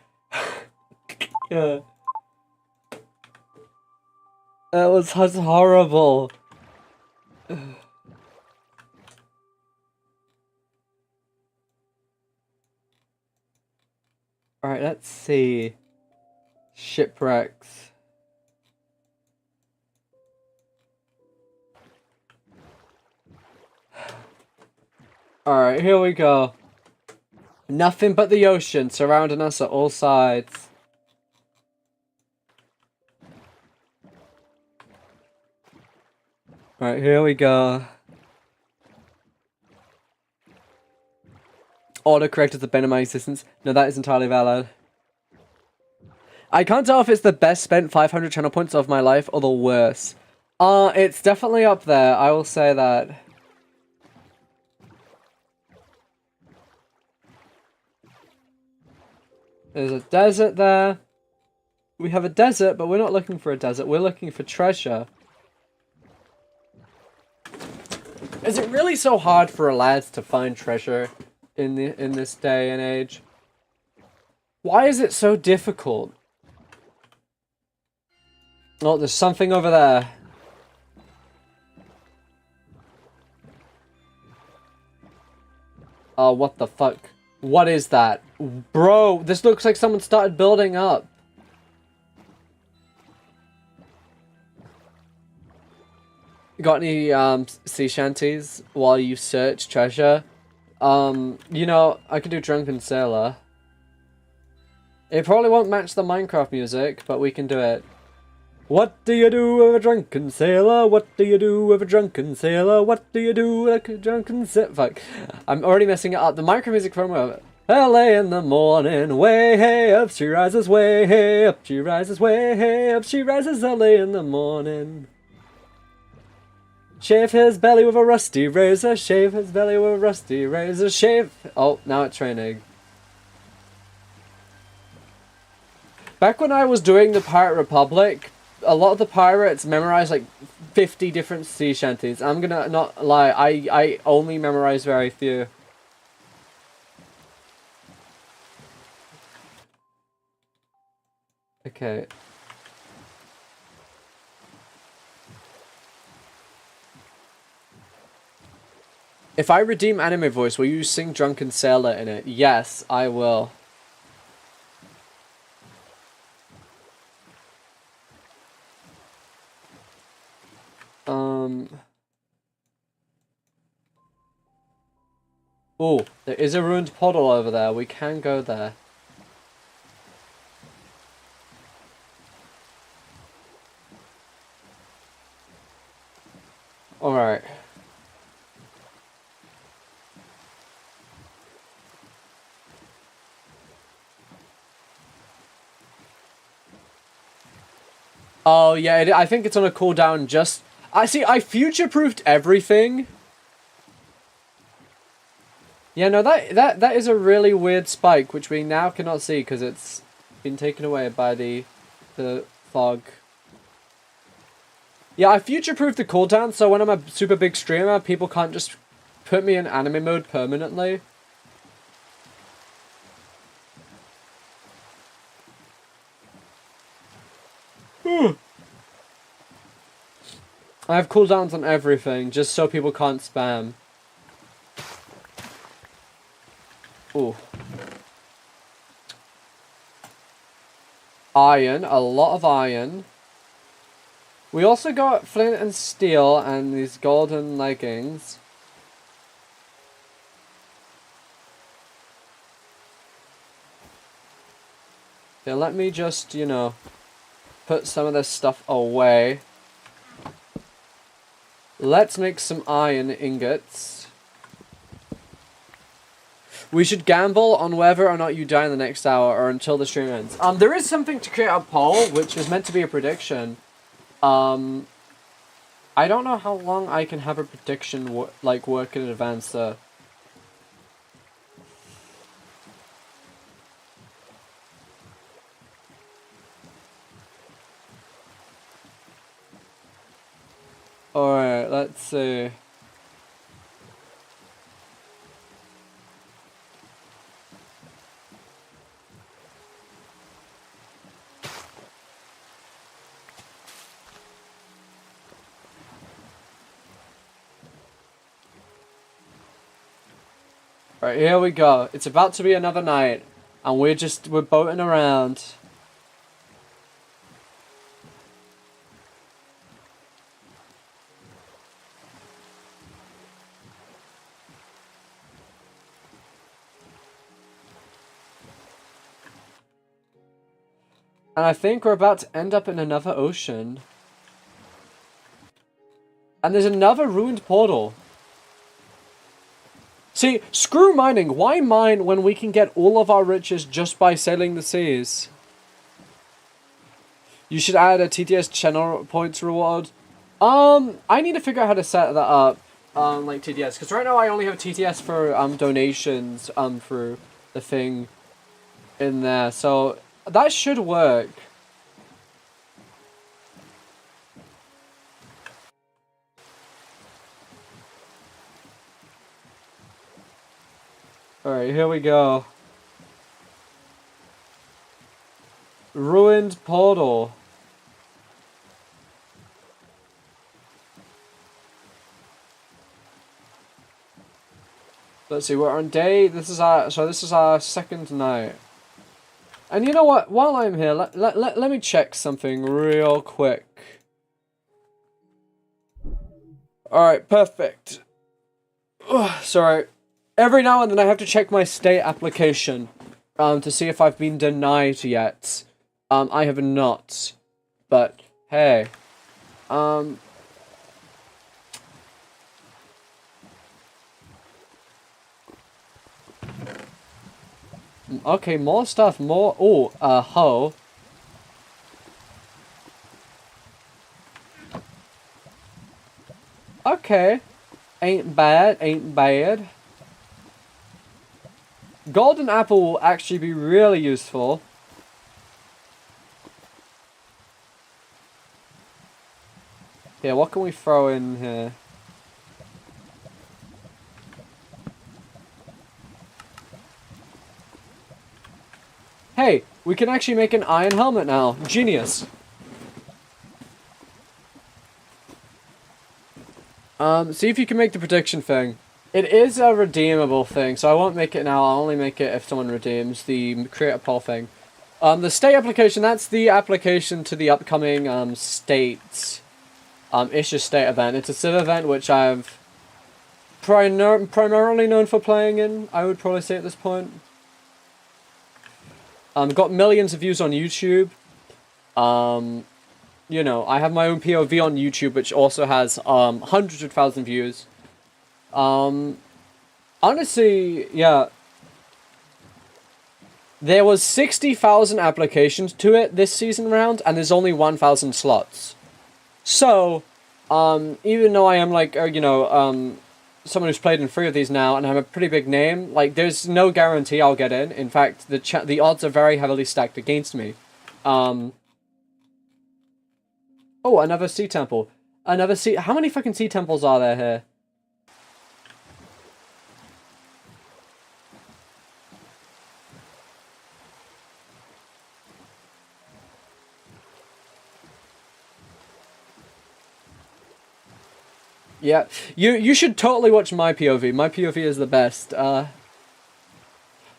Yeah. That was horrible. Alright, let's see. Shipwrecks. Alright, here we go. Nothing but the ocean surrounding us at all sides. Alright, here we go. Auto-corrected the bane of my existence. No, that is entirely valid. I can't tell if it's the best spent 500 channel points of my life or the worst. It's definitely up there, I will say that. There's a desert there. We have a desert, but we're not looking for a desert. We're looking for treasure. Is it really so hard for lads to find treasure in this day and age? Why is it so difficult? Oh, there's something over there. Oh, what the fuck? What is that? Bro, this looks like someone started building up. You got any sea shanties while you search treasure? You know, I could do Drunken Sailor. It probably won't match the Minecraft music, but we can do it. What do you do with a drunken sailor? What do you do with a drunken sailor? What do you do with a drunken sailor? Fuck. I'm already messing it up. The Minecraft music promo. Early in the morning, way hey up she rises, way hey up she rises, way hey up she rises early in the morning. Shave his belly with a rusty razor, shave his belly with a rusty razor, shave... Oh, now it's raining. Back when I was doing the Pirate Republic, a lot of the pirates memorized like 50 different sea shanties. I'm gonna not lie, I only memorized very few. Okay. If I redeem anime voice, will you sing Drunken Sailor in it? Yes, I will. Oh, there is a ruined portal over there. We can go there. Alright. Oh, yeah, I think it's on a cooldown just... I future-proofed everything. Yeah, no, that is a really weird spike, which we now cannot see because it's been taken away by the fog. Yeah, I future-proofed the cooldown, so when I'm a super big streamer, people can't just put me in anime mode permanently. I have cooldowns on everything, just so people can't spam. Ooh. Iron, a lot of iron. We also got flint and steel and these golden leggings. Yeah, let me just, you know, put some of this stuff away. Let's make some iron ingots. We should gamble on whether or not you die in the next hour or until the stream ends. There is something to create a poll, which is meant to be a prediction. I don't know how long I can have a prediction work in advance. Alright, let's see. Right, here we go. It's about to be another night, and we're boating around. And I think we're about to end up in another ocean. And there's another ruined portal. See, screw mining. Why mine when we can get all of our riches just by sailing the seas? You should add a TTS channel points reward. I need to figure out how to set that up. Like TTS, because right now I only have TTS for donations for the thing in there. So that should work. Alright, here we go. Ruined portal. Let's see, we're on day, this is our second night. And you know what, while I'm here, let me check something real quick. Alright, perfect. Ugh, sorry. Every now and then I have to check my state application to see if I've been denied yet. I have not. But, hey. Okay, more stuff, more... Oh, hoe. Okay. Ain't bad, ain't bad. Golden apple will actually be really useful. Yeah, what can we throw in here? Hey, we can actually make an iron helmet now. Genius. See if you can make the prediction thing. It is a redeemable thing, so I won't make it now. I'll only make it if someone redeems the create a poll thing. The state application, that's the application to the upcoming state issue state event. It's a civ event which I've primarily known for playing in, I would probably say at this point. Got millions of views on YouTube. You know, I have my own POV on YouTube, which also has hundreds of thousands of views. Honestly, yeah. There was 60,000 applications to it this season round, and there's only 1,000 slots. So, even though I am like, you know, someone who's played in 3 of these now, and I'm a pretty big name, like, there's no guarantee I'll get in. In fact, the odds are very heavily stacked against me. Oh, another sea temple. Another sea... How many fucking sea temples are there here? Yeah, you should totally watch my POV. My POV is the best. Oh,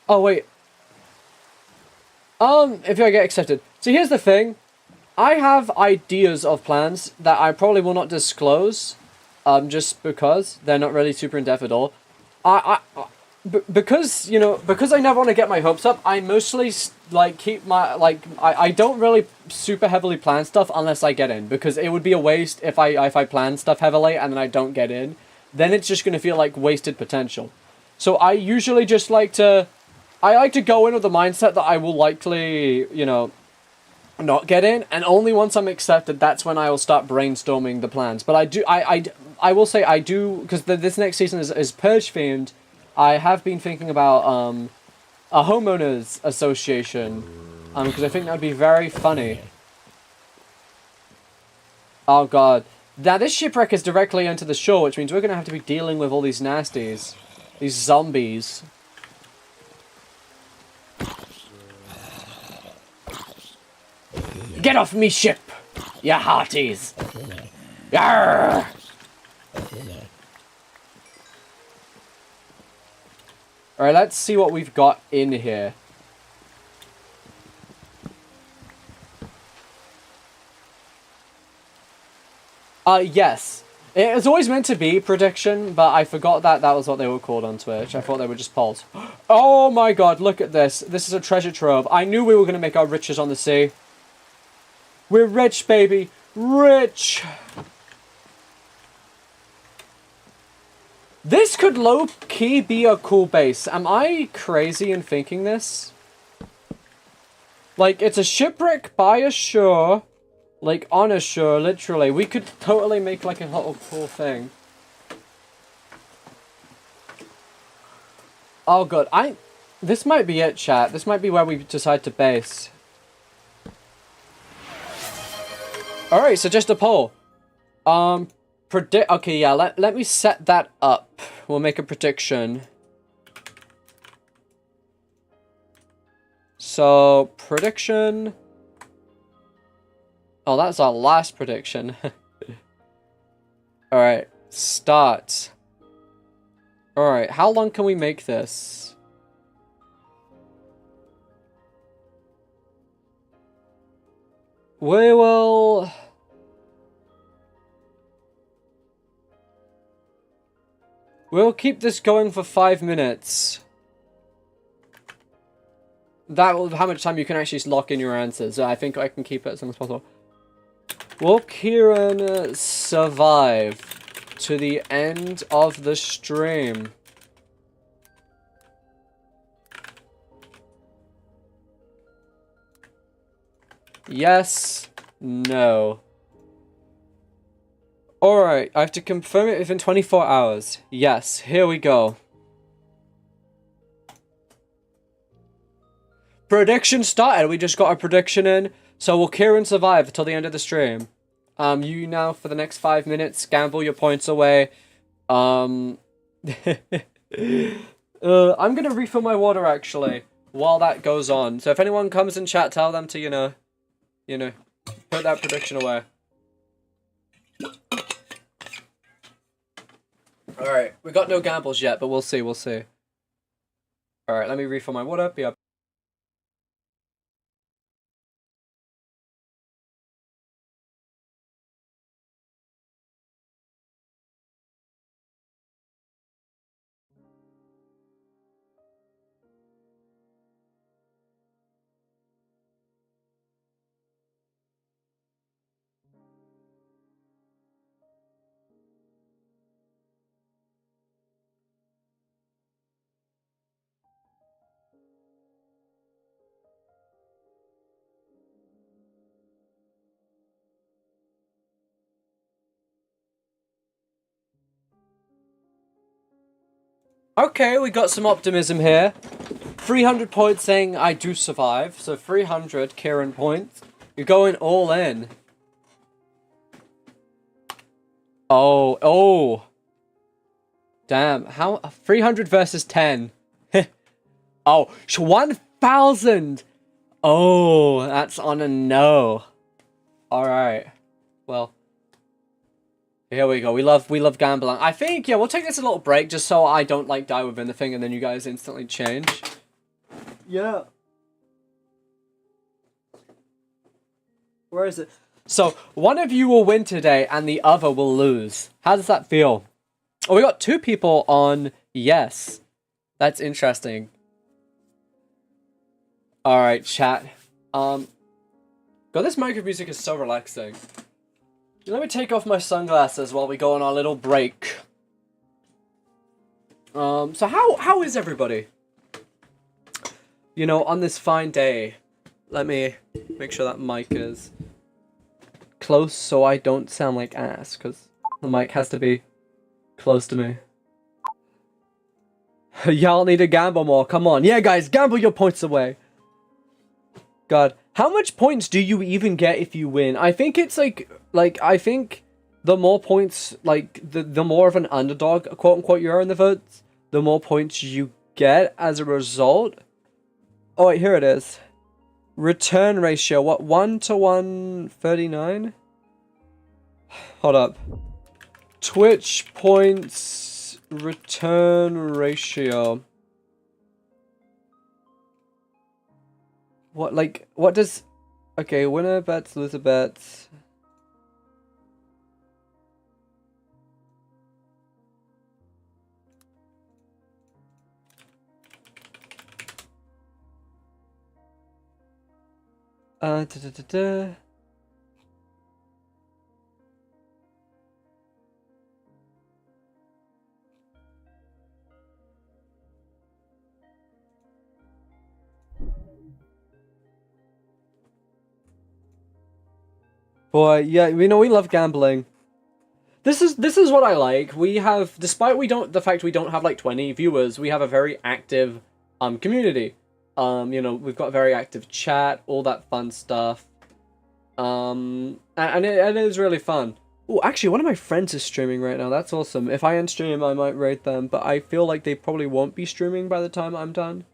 wait. If I get accepted. So here's the thing. I have ideas of plans that I probably will not disclose, just because they're not really super in-depth at all. Because, you know, because I never want to get my hopes up, I mostly, like, keep my, like, I don't really super heavily plan stuff unless I get in, because it would be a waste if I plan stuff heavily and then I don't get in. Then it's just going to feel like wasted potential. So I usually just like to, I like to go in with the mindset that I will likely, you know, not get in, and only once I'm accepted, that's when I will start brainstorming the plans. But I will say I do, because this next season is Purge themed. I have been thinking about a homeowners association, because I think that would be very funny. Oh god, Now, this shipwreck is directly into the shore, which means we're going to have to be dealing with all these nasties. These zombies. Get off me ship, ya hearties! Yarr! Alright, let's see what we've got in here. Yes. It was always meant to be prediction, but I forgot that that was what they were called on Twitch. I thought they were just polls. Oh my god, look at this. This is a treasure trove. I knew we were going to make our riches on the sea. We're rich, baby. Rich. This could low-key be a cool base. Am I crazy in thinking this? Like, it's a shipwreck by a shore. Like, on a shore, literally. We could totally make, like, a little cool thing. Oh, good. This might be it, chat. This might be where we decide to base. Alright, so just a poll. Okay, yeah, let me set that up. We'll make a prediction. So, prediction... Oh, that's our last prediction. Alright, start. Alright, how long can we make this? We will... We'll keep this going for 5 minutes. That will how much time you can actually lock in your answers. I think I can keep it as long as possible. Will Kieran survive to the end of the stream? Yes. No. Alright, I have to confirm it within 24 hours. Yes, here we go. Prediction started. We just got a prediction in. So will Kieran survive until the end of the stream? You now, for the next 5 minutes, gamble your points away. I'm gonna refill my water, actually, while that goes on. So if anyone comes in chat, tell them to, you know, put that prediction away. Alright, we got no gambles yet, but we'll see, we'll see. Alright, let me refill my water, be up. Okay, we got some optimism here. 300 points saying I do survive. So 300 Kieran points. You're going all in. Oh. Damn, how? 300 versus 10. Oh, 1,000. Oh, that's on a no. Alright. Well. Here we go. We love gambling. I think, yeah, we'll take this a little break just so I don't, like, die within the thing and then you guys instantly change. Yeah. Where is it? So, one of you will win today and the other will lose. How does that feel? Oh, we got 2 people on yes. That's interesting. Alright, chat. God, this micro music is so relaxing. Let me take off my sunglasses while we go on our little break. So how is everybody? You know, on this fine day. Let me make sure that mic is close so I don't sound like ass, because the mic has to be close to me. Y'all need to gamble more, come on. Yeah, guys, gamble your points away. God, how much points do you even get if you win? I think it's like I think the more points, like, the more of an underdog, quote unquote, you are in the votes, the more points you get as a result. Oh, wait, here it is. Return ratio, what, 1 to 139? Hold up. Twitch points return ratio. What, like, what does... Okay, winner bets, loser bets. Da, da, da, da. Boy, yeah, we love gambling. This is what I like. We have, despite the fact we don't have like 20 viewers, we have a very active community. We've got a very active chat, all that fun stuff. And it is really fun. Oh, actually, one of my friends is streaming right now. That's awesome. If I end stream, I might raid them, but I feel like they probably won't be streaming by the time I'm done.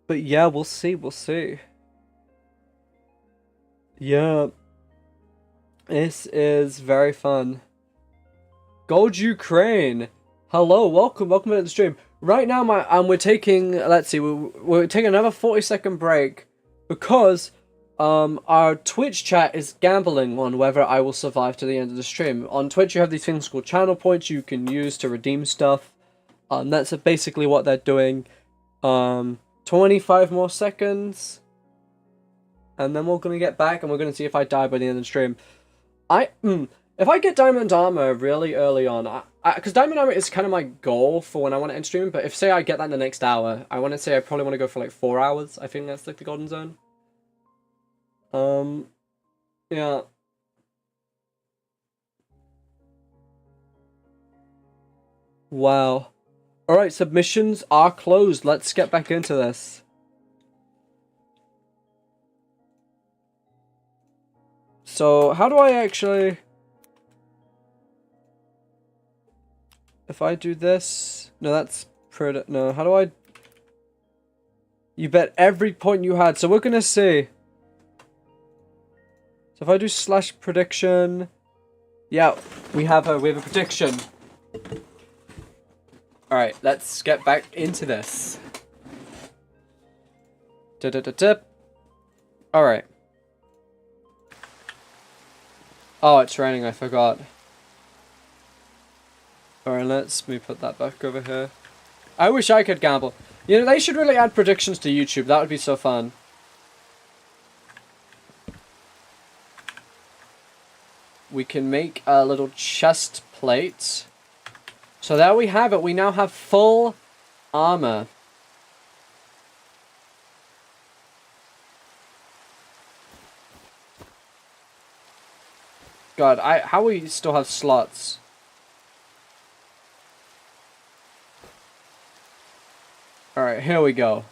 But yeah, we'll see, we'll see. Yeah. This is very fun. Gold Ukraine. Hello, welcome to the stream. Right now, we're taking, let's see, we're taking another 40-second break because our Twitch chat is gambling on whether I will survive to the end of the stream. On Twitch, you have these things called channel points you can use to redeem stuff. That's basically what they're doing. 25 more seconds. And then we're going to get back and we're going to see if I die by the end of the stream. If I get Diamond Armor really early on, because Diamond Armor is kind of my goal for when I want to end stream, but if, say, I get that in the next hour, I want to say I probably want to go for, like, 4 hours. I think that's, like, the golden zone. Yeah. Wow. Alright, submissions are closed. Let's get back into this. So, how do I actually... If I do this... No, that's... No, how do I... You bet every point you had. So we're gonna see. So if I do slash prediction... Yeah, we have a prediction. Alright, let's get back into this. Alright. Oh, it's raining, I forgot. Alright, let me put that back over here. I wish I could gamble. You know, they should really add predictions to YouTube. That would be so fun. We can make a little chest plate. So there we have it. We now have full armor. God, how we still have slots? Alright, here we go.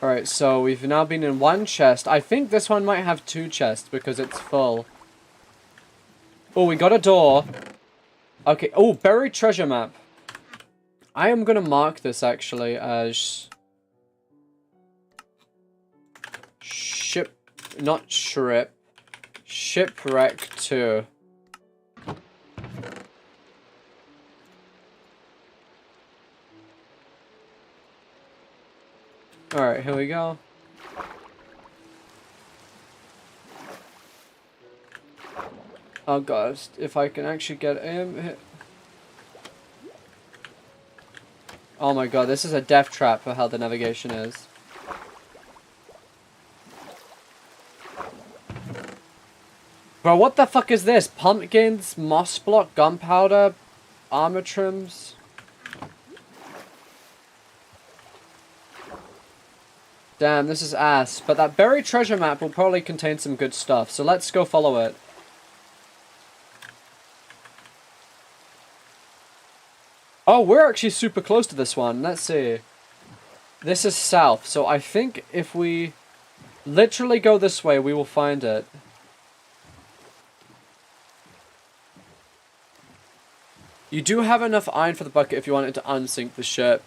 Alright, so we've now been in one chest. I think this one might have 2 chests because it's full. Oh, we got a door. Okay, oh, buried treasure map. I am gonna mark this actually as... Not Shrip. Shipwreck 2. Alright, here we go. Oh god, if I can actually get him... Oh my god, this is a death trap for how the navigation is. Bro, what the fuck is this? Pumpkins, moss block, gunpowder, armor trims. Damn, this is ass. But that buried treasure map will probably contain some good stuff, so let's go follow it. Oh, we're actually super close to this one. Let's see. This is south, so I think if we literally go this way, we will find it. You do have enough iron for the bucket if you wanted to unsink the ship.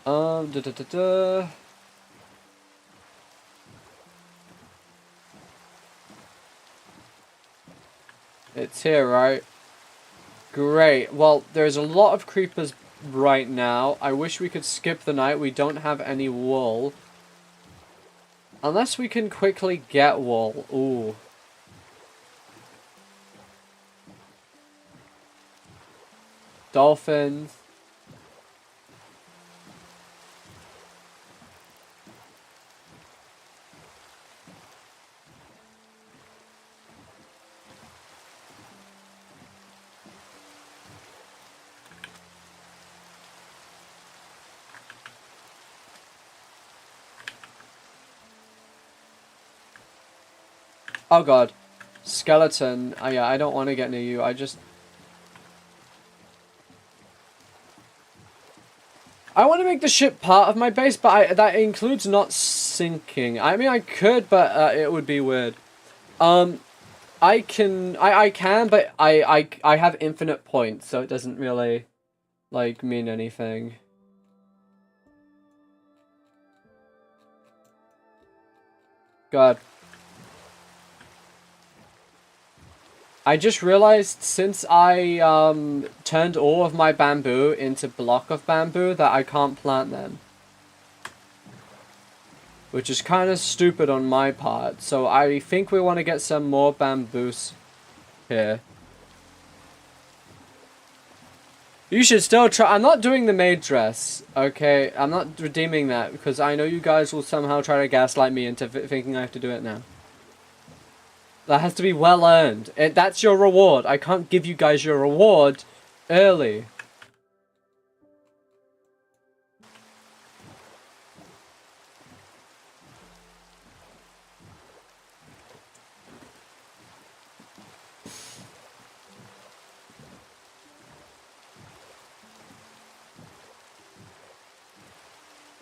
Da da da da. It's here, right? Great. Well, there's a lot of creepers right now. I wish we could skip the night. We don't have any wool. Unless we can quickly get wool. Ooh. Dolphins. Oh god. Skeleton. Oh yeah, I don't want to get near you. I want to make the ship part of my base, but that includes not sinking. I mean, I could, but it would be weird. I can, but I have infinite points, so it doesn't really, like, mean anything. God. I just realized since I turned all of my bamboo into block of bamboo that I can't plant them. Which is kind of stupid on my part. So I think we want to get some more bamboos here. You should still try. I'm not doing the maid dress, okay? I'm not redeeming that because I know you guys will somehow try to gaslight me into thinking I have to do it now. That has to be well earned. That's your reward. I can't give you guys your reward early.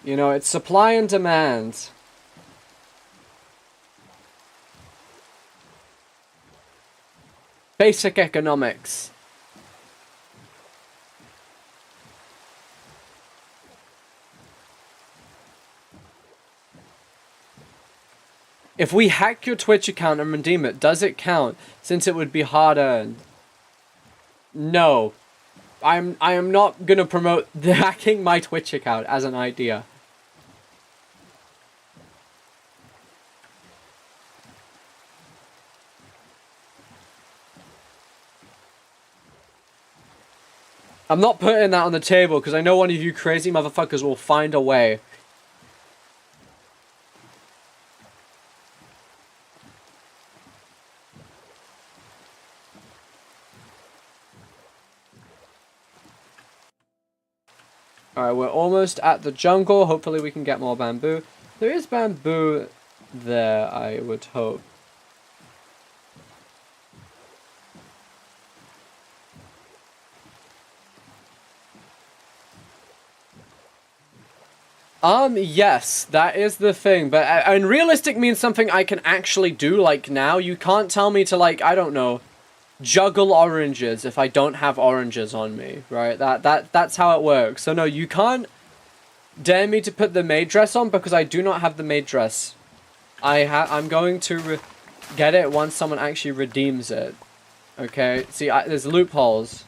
You know, it's supply and demand. Basic economics. If we hack your Twitch account and redeem it, does it count? Since it would be hard earned. No. I am not gonna promote hacking my Twitch account as an idea. I'm not putting that on the table because I know one of you crazy motherfuckers will find a way. Alright, we're almost at the jungle. Hopefully we can get more bamboo. There is bamboo there, I would hope. Yes, that is the thing, but and realistic means something I can actually do, like, now. You can't tell me to, like, I don't know, juggle oranges if I don't have oranges on me, right? That's how it works. So no, you can't dare me to put the maid dress on because I do not have the maid dress. I'm going to get it once someone actually redeems it. Okay, see, there's loopholes.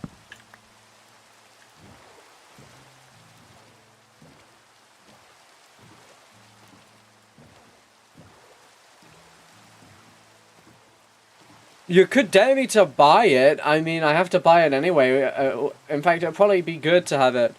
You could dare me to buy it. I mean, I have to buy it anyway. In fact, it'd probably be good to have it.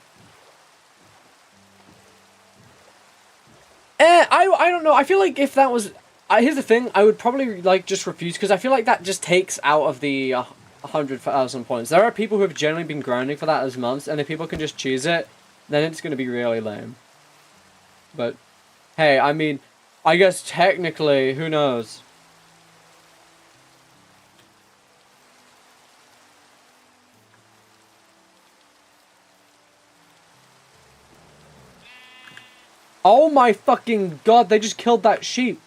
I don't know. I feel like if that was... here's the thing. I would probably, like, just refuse. Because I feel like that just takes out of the 100,000 points. There are people who have generally been grinding for that as months. And if people can just choose it, then it's going to be really lame. But, hey, I mean, I guess technically, who knows? Oh my fucking god, they just killed that sheep.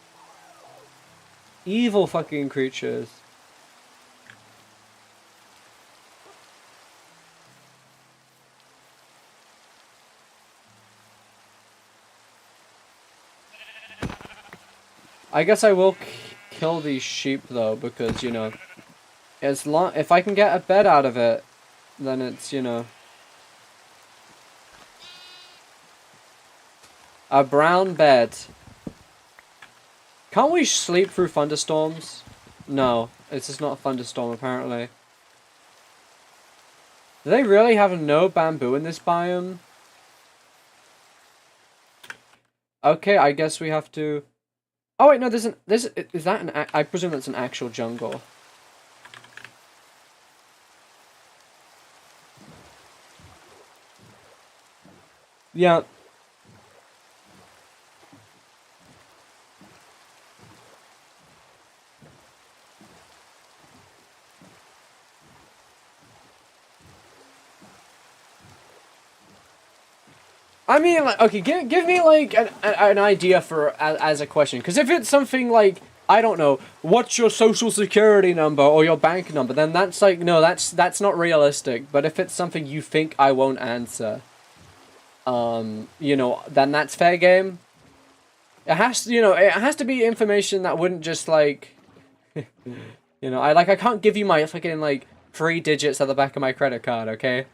Evil fucking creatures. I guess I will kill these sheep though, because, you know, if I can get a bed out of it, then it's, you know, a brown bed. Can't we sleep through thunderstorms? No, it's just not a thunderstorm apparently. Do they really have no bamboo in this biome? Okay, I guess we have to... Oh wait, no, is that an... I presume that's an actual jungle. Yeah. I mean, like, okay, give me, like, an idea for, as a question. Because if it's something like, I don't know, what's your social security number or your bank number, then that's, like, no, that's not realistic. But if it's something you think I won't answer, you know, then that's fair game. It has to, you know, it has to be information that wouldn't just, like, you know, I can't give you my fucking, like, 3 digits at the back of my credit card, okay?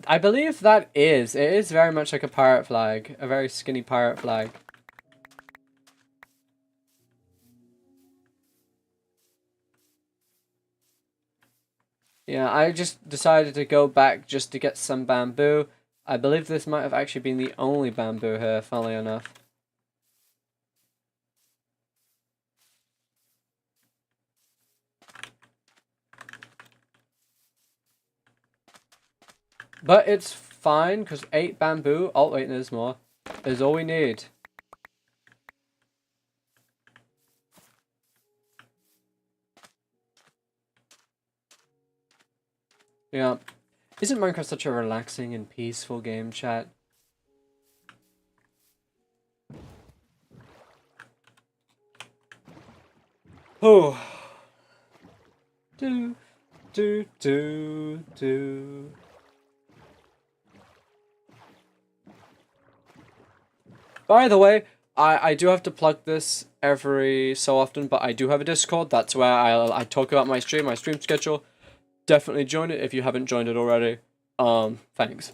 I believe it is very much like a pirate flag, a very skinny pirate flag. Yeah, I just decided to go back just to get some bamboo. I believe this might have actually been the only bamboo here, funnily enough. But it's fine, because 8 bamboo, oh wait, there's more, is all we need. Yeah. Isn't Minecraft such a relaxing and peaceful game, chat? Oh. Do. By the way, I do have to plug this every so often, but I do have a Discord. That's where I talk about my stream schedule. Definitely join it if you haven't joined it already. Thanks.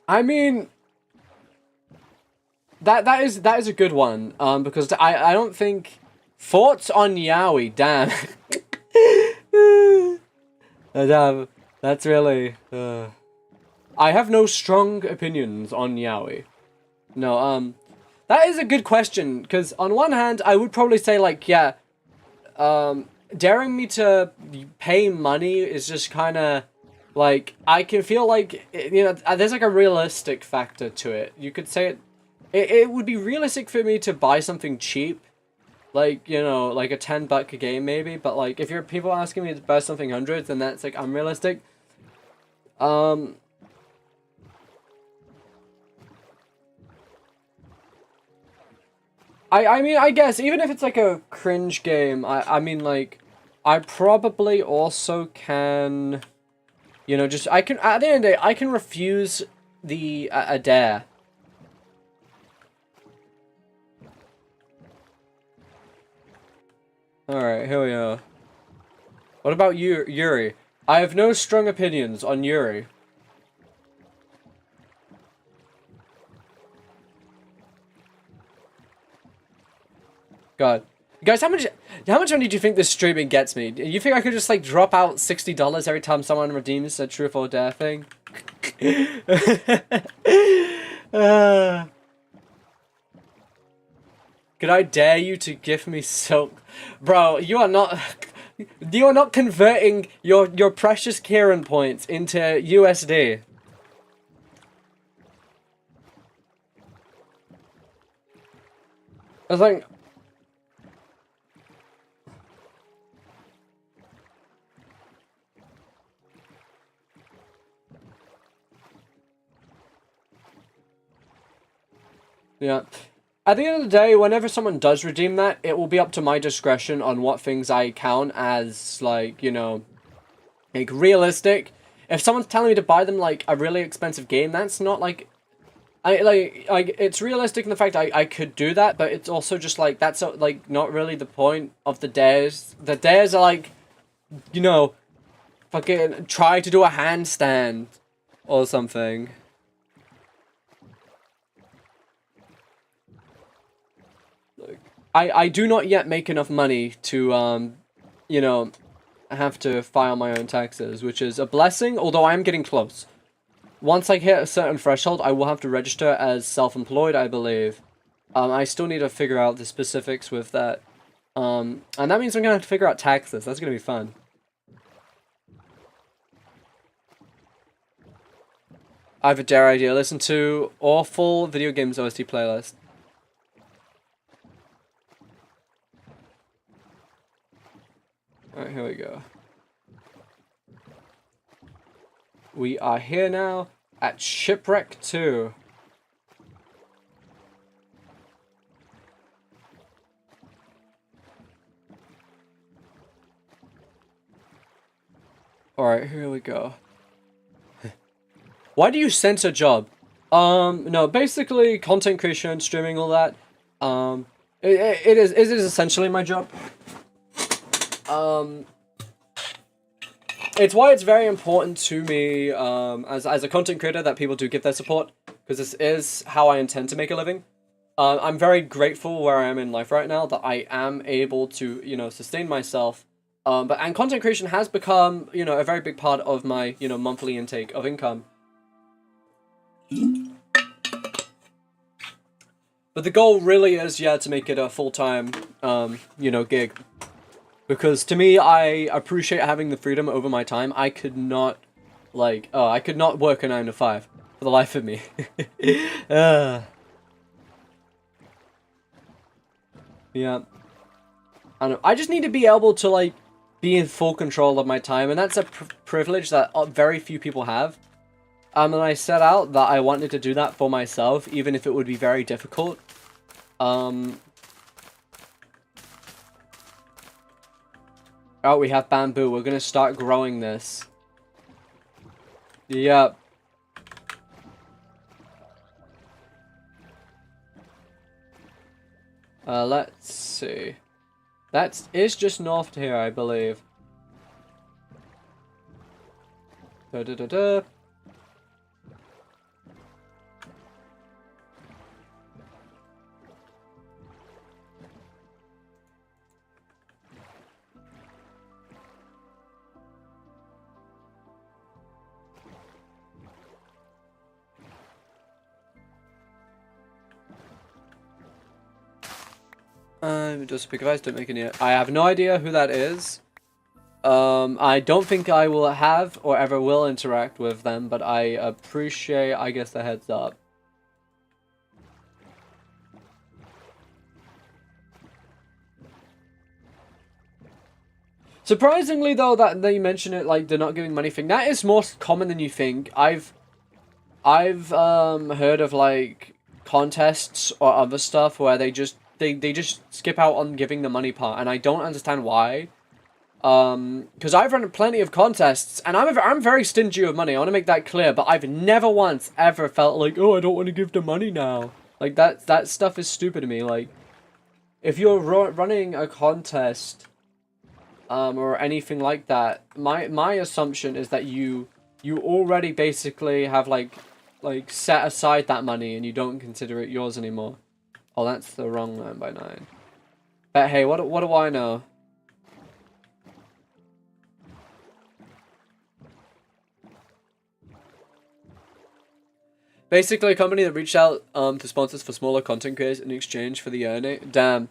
I mean, that is a good one. Because I don't think thoughts on Yaoi. Damn. Damn. That's really. I have no strong opinions on Yaoi. No. That is a good question, because on one hand, I would probably say, like, yeah, daring me to pay money is just kind of, like, I can feel like, you know, there's, like, a realistic factor to it. You could say it would be realistic for me to buy something cheap, like, you know, like a $10 a game, maybe, but, like, if you're people asking me to buy something hundreds, then that's, like, unrealistic. I mean, I guess, even if it's, like, a cringe game, I mean, like, I probably also can, you know, just, I can, at the end of the day, I can refuse a dare. Alright, here we are. What about Yuri? I have no strong opinions on Yuri. God. Guys, how much money do you think this streaming gets me? You think I could just, like, drop out $60 every time someone redeems a truth or dare thing? Could I dare you to give me silk? Bro, you are not... You are not converting your precious Kieran points into USD. I think... Yeah. At the end of the day, whenever someone does redeem that, it will be up to my discretion on what things I count as, like, you know, like, realistic. If someone's telling me to buy them, like, a really expensive game, that's not, like... it's realistic in the fact I could do that, but it's also just, like, that's, like, not really the point of the dares. The dares are, like, you know, fucking try to do a handstand or something. I do not yet make enough money to, you know, have to file my own taxes, which is a blessing, although I am getting close. Once I hit a certain threshold, I will have to register as self-employed, I believe. I still need to figure out the specifics with that. And that means I'm gonna have to figure out taxes. That's gonna be fun. I have a dare idea. Listen to awful video games OST playlist. Alright, here we go. We are here now at Shipwreck 2. Alright, here we go. Why do you censor job? No, basically content creation, streaming, all that. It is essentially my job. It's why it's very important to me, as a content creator, that people do give their support, because this is how I intend to make a living. I'm very grateful where I am in life right now, that I am able to, you know, sustain myself. And content creation has become, you know, a very big part of my, you know, monthly intake of income. But the goal really is, yeah, to make it a full-time, you know, gig. Because to me, I appreciate having the freedom over my time. I could not, like, I could not work a 9 to 5 for the life of me. Yeah. I just need to be able to, like, be in full control of my time, and that's a privilege that very few people have. And I set out that I wanted to do that for myself, even if it would be very difficult. Oh, we have bamboo. We're gonna start growing this. Yep. Let's see. That is just north here, I believe. Da da da da. Just pick advice, don't make any... I have no idea who that is. I don't think I will have or ever will interact with them, but I appreciate, I guess, the heads up. Surprisingly, though, that you mention it, like, the not giving money thing, that is more common than you think. I've heard of, like, contests or other stuff where they just skip out on giving the money part, and I don't understand why. Because I've run plenty of contests, and I'm very stingy with money, I want to make that clear, but I've never once ever felt like, oh, I don't want to give the money now. Like, that stuff is stupid to me. Like, if you're running a contest, or anything like that, my assumption is that you already basically have, like, set aside that money, and you don't consider it yours anymore. Oh, that's the wrong 9x9. But hey, what do I know? Basically, a company that reached out to sponsors for smaller content creators in exchange for the earning. Damn.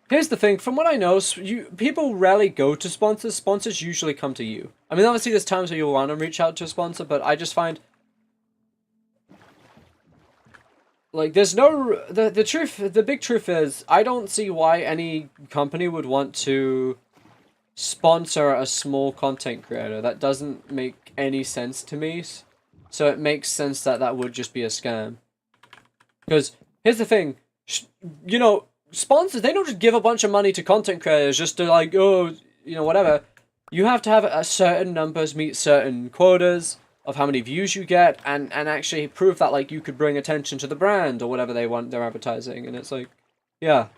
Here's the thing, from what I know, people rarely go to sponsors. Sponsors usually come to you. I mean, obviously there's times where you'll want to reach out to a sponsor, but I just find... Like, there's no... The big truth is, I don't see why any company would want to sponsor a small content creator. That doesn't make any sense to me. So it makes sense that that would just be a scam. Because, here's the thing, you know, sponsors, they don't just give a bunch of money to content creators just to like, oh, you know, whatever. You have to have a certain numbers meet certain quotas of how many views you get and actually prove that like you could bring attention to the brand or whatever they want, they're advertising. And it's like, yeah.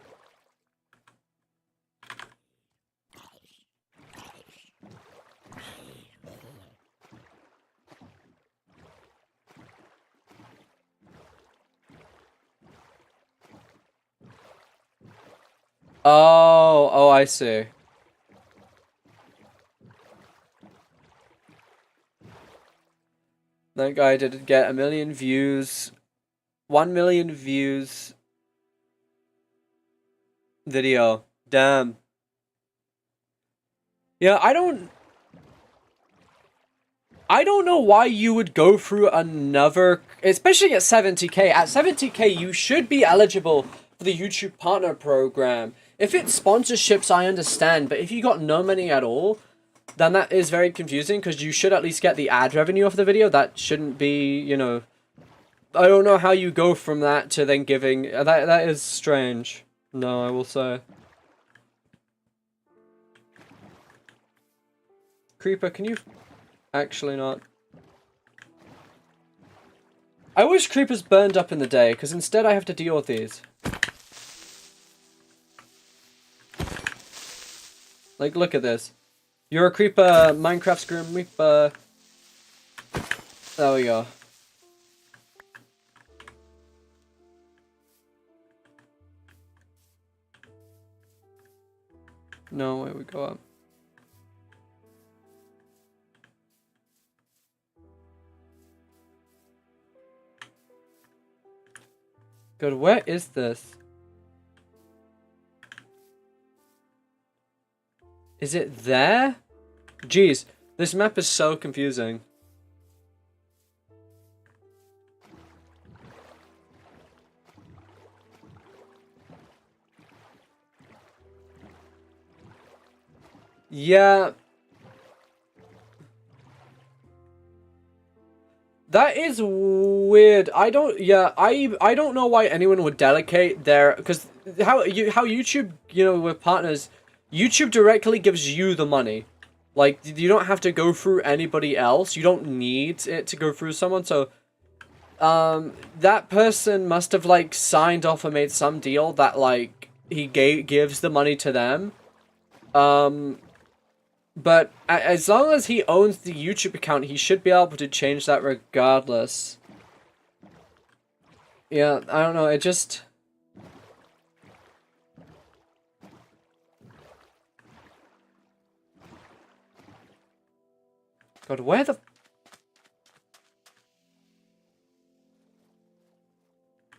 Oh, I see. That guy did get 1 million views. 1 million views. Video. Damn. Yeah, I don't know why you would go through another, especially at 70k. At 70k, you should be eligible for the YouTube Partner Program. If it's sponsorships, I understand, but if you got no money at all, then that is very confusing, because you should at least get the ad revenue of the video. That shouldn't be, you know... I don't know how you go from that to then giving... That is strange. No, I will say. Creeper, can you... Actually not. I wish creepers burned up in the day, because instead I have to deal with these. Like, look at this. You're a creeper, Minecraft's Grim Reaper. There we go. No, wait, we go up. God, where is this? Is it there? Jeez, this map is so confusing. Yeah. That is weird. I don't know why anyone would delegate their, because how YouTube, you know, with partners, YouTube directly gives you the money. Like, you don't have to go through anybody else. You don't need it to go through someone. So, that person must have, like, signed off or made some deal that, like, he gives the money to them. But as long as he owns the YouTube account, he should be able to change that regardless. Yeah, I don't know, it just... God, where the...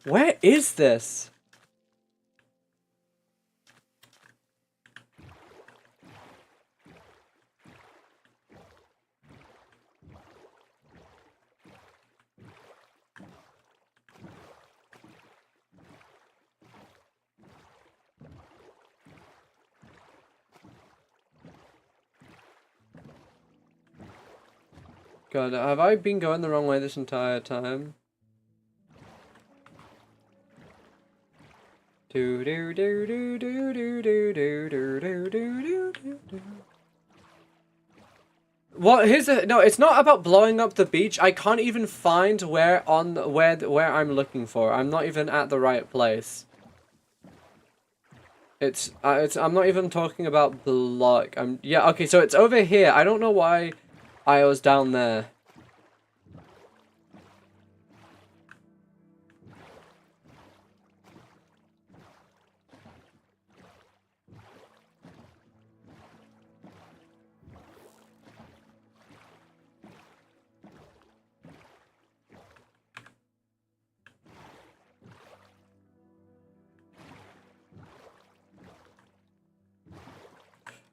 Where is this? God, have I been going the wrong way this entire time? Do do do do do do do do do do do do do. What? No, it's not about blowing up the beach. I can't even find where I'm looking for. I'm not even at the right place. I'm not even talking about block. Yeah, okay, so it's over here. I don't know why I was down there.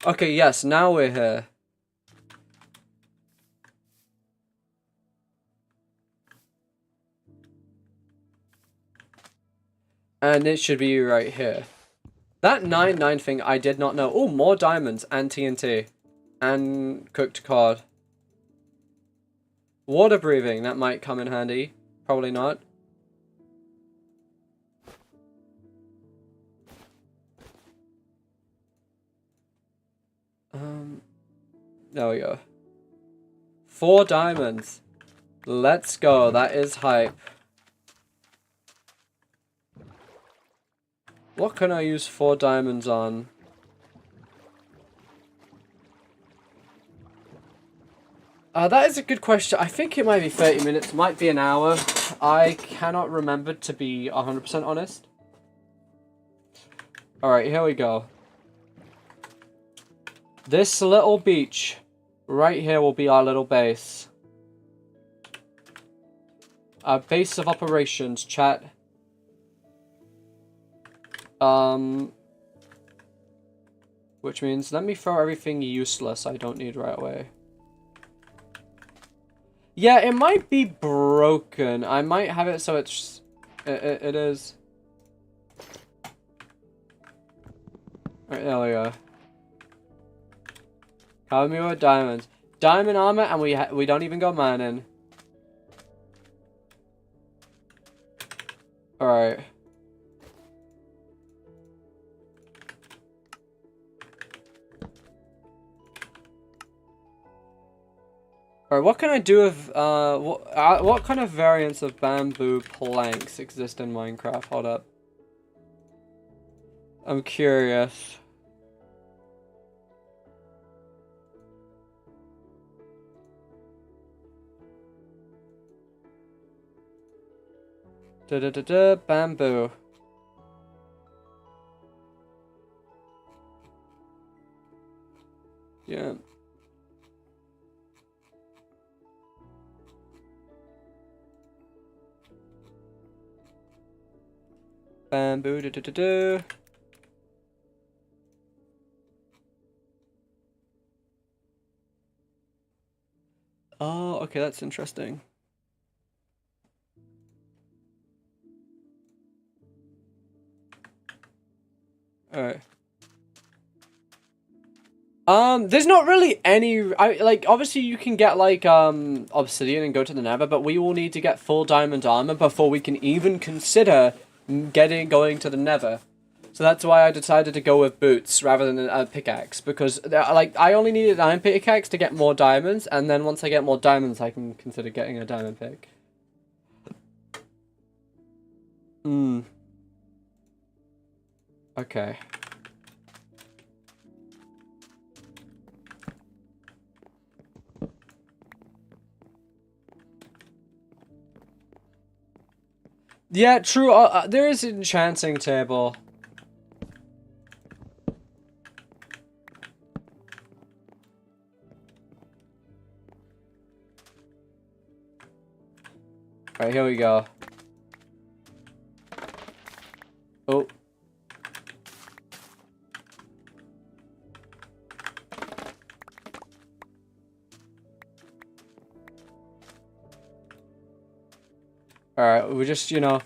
Okay, yes, now we're here. And it should be right here. That 9-9 thing I did not know. Oh, more diamonds and TNT. And cooked cod. Water breathing, that might come in handy. Probably not. There we go. 4 diamonds. Let's go, that is hype. What can I use 4 diamonds on? That is a good question. I think it might be 30 minutes, might be an hour. I cannot remember, to be 100% honest. Alright, here we go. This little beach right here will be our little base. Our base of operations, chat. Which means, let me throw everything useless I don't need right away. Yeah, it might be broken. I might have it so it's... It is. Right, there we go. Cover me with diamonds. Diamond armor, and we don't even go mining. Alright. Alright, what can I do with, what kind of variants of bamboo planks exist in Minecraft? Hold up. I'm curious. Bamboo. Yeah. Bamboo, Oh, okay, that's interesting. Alright. There's not really any, like, obviously you can get, like, obsidian and go to the nether, but we will need to get full diamond armor before we can even consider going to the nether. So that's why I decided to go with boots rather than a pickaxe, because, like, I only needed an iron pickaxe to get more diamonds, and then once I get more diamonds, I can consider getting a diamond pick. Okay. Yeah, true. There is an enchanting table. Alright, here we go. Oh. Alright, we just, you know,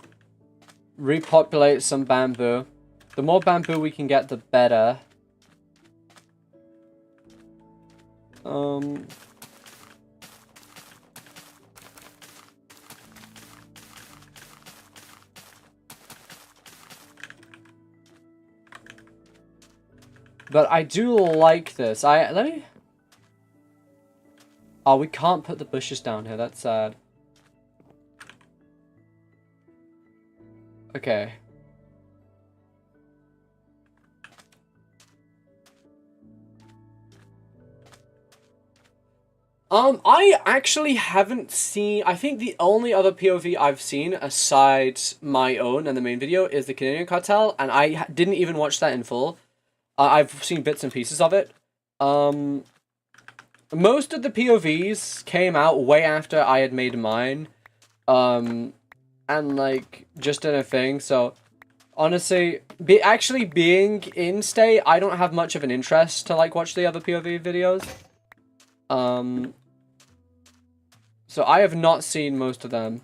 repopulate some bamboo. The more bamboo we can get, the better. But I do like this. Let me... Oh, we can't put the bushes down here. That's sad. Okay. I actually haven't seen... I think the only other POV I've seen aside my own and the main video is the Canadian Cartel, and I didn't even watch that in full. I've seen bits and pieces of it. Most of the POVs came out way after I had made mine. And, like, just in a thing, so... Honestly, actually being in state, I don't have much of an interest to like watch the other POV videos. So I have not seen most of them.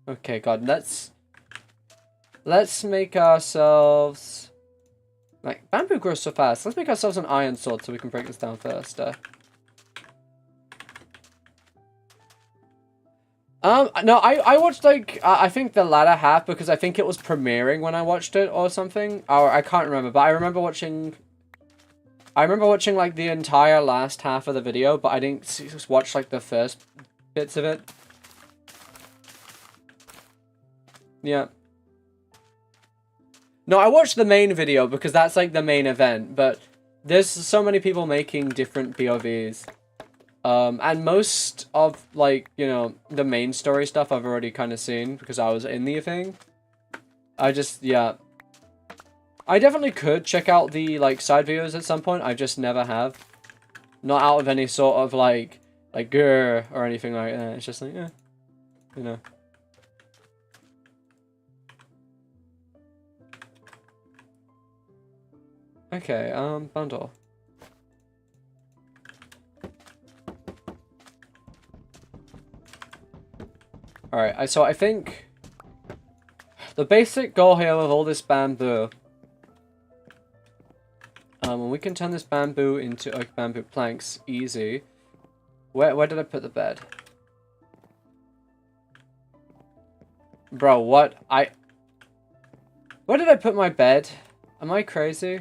Okay, God, let's make ourselves like bamboo grows so fast. Let's make ourselves an iron sword so we can break this down first. No, I watched like I think the latter half because I think it was premiering when I watched it or something. Or I can't remember, but I remember watching like the entire last half of the video, but I didn't just watch like the first bits of it. Yeah. No, I watched the main video because that's like the main event, but there's so many people making different POVs. And most of, like, you know, the main story stuff I've already kind of seen because I was in the thing. Yeah. I definitely could check out the, like, side videos at some point. I just never have. Not out of any sort of, like grr or anything like that. It's just like, you know. Okay, bundle. Alright, so I think the basic goal here with all this bamboo, and we can turn this bamboo into like bamboo planks, easy. Where did I put the bed? Bro, what? Where did I put my bed? Am I crazy?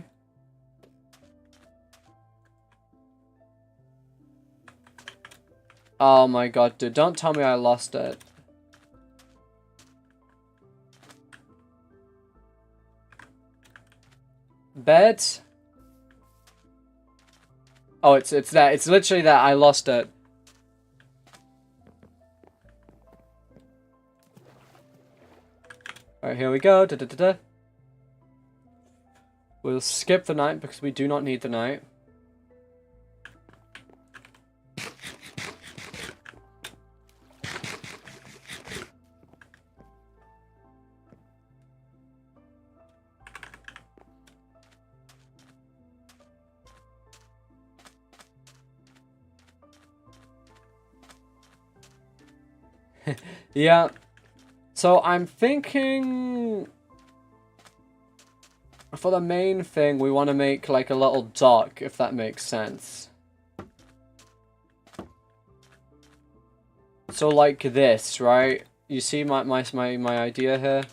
Oh my god, dude, don't tell me I lost it. Bed? Oh, it's that. It's literally that. I lost it. Alright, here we go. Da -da -da -da. We'll skip the night because we do not need the night. Yeah. So I'm thinking for the main thing, we want to make like a little dock, if that makes sense. So like this, right? You see my idea here?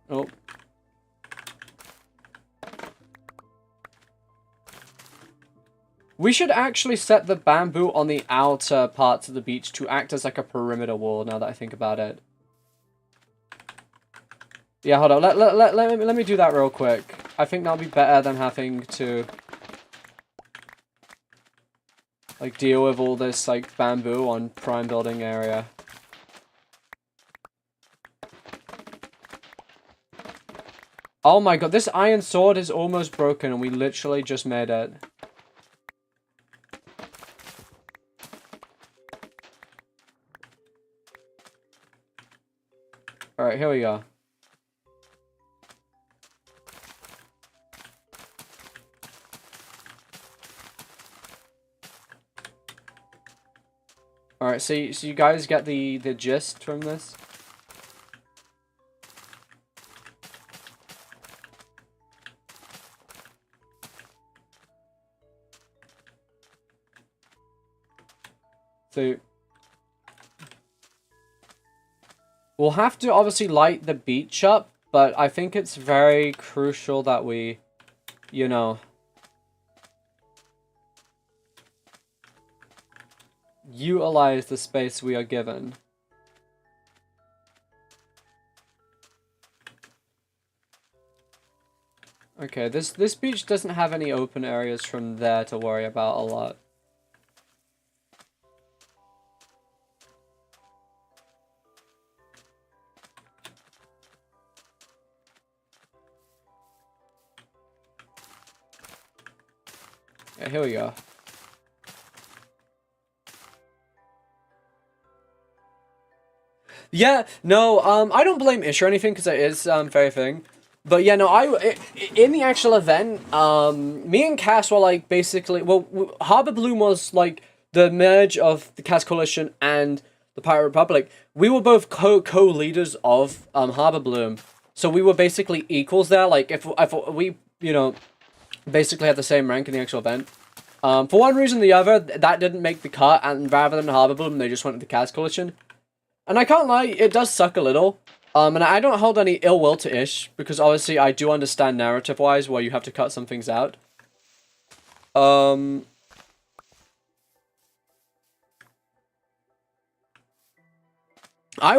Oh. We should actually set the bamboo on the outer parts of the beach to act as like a perimeter wall, now that I think about it. Yeah, hold on. Let me do that real quick. I think that'll be better than having to like deal with all this like bamboo on prime building area. Oh my god, this iron sword is almost broken and we literally just made it. Alright, here we go. Alright, so you guys get the gist from this? So we'll have to obviously light the beach up, but I think it's very crucial that we, you know, utilize the space we are given. Okay, this beach doesn't have any open areas from there to worry about a lot. Yeah, here we go. Yeah, no, I don't blame Ish or anything because it is very thing. But yeah, no, in the actual event, me and Cass were like basically, well, Harbor Bloom was like the merge of the Cass Coalition and the Pirate Republic. We were both co-leaders of Harbor Bloom, so we were basically equals there. Like if we basically had the same rank in the actual event. For one reason or the other, that didn't make the cut, and rather than Harbor Bloom, they just went to the Cass Coalition. And I can't lie, it does suck a little. And I don't hold any ill will to Ish, because obviously I do understand narrative-wise where you have to cut some things out. I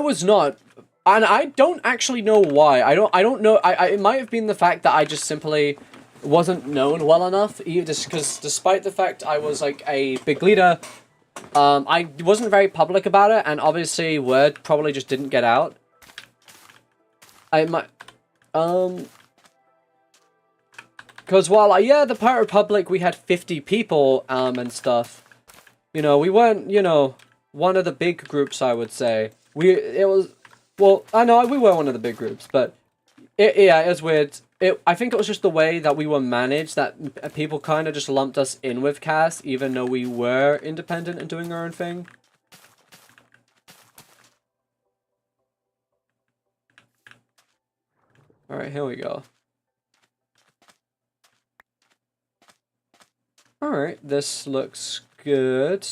was not, and I don't actually know why. I don't know, it might have been the fact that I just simply wasn't known well enough, just because despite the fact I was like a big leader, I wasn't very public about it, and obviously word probably just didn't get out. I might, because while, yeah, the Pirate Republic, we had 50 people, and stuff, we weren't, one of the big groups, I would say. Well, I know, we were one of the big groups, but, yeah, it was weird. I think it was just the way that we were managed, that people kind of just lumped us in with Cass, even though we were independent and doing our own thing. Alright, here we go. Alright, this looks good.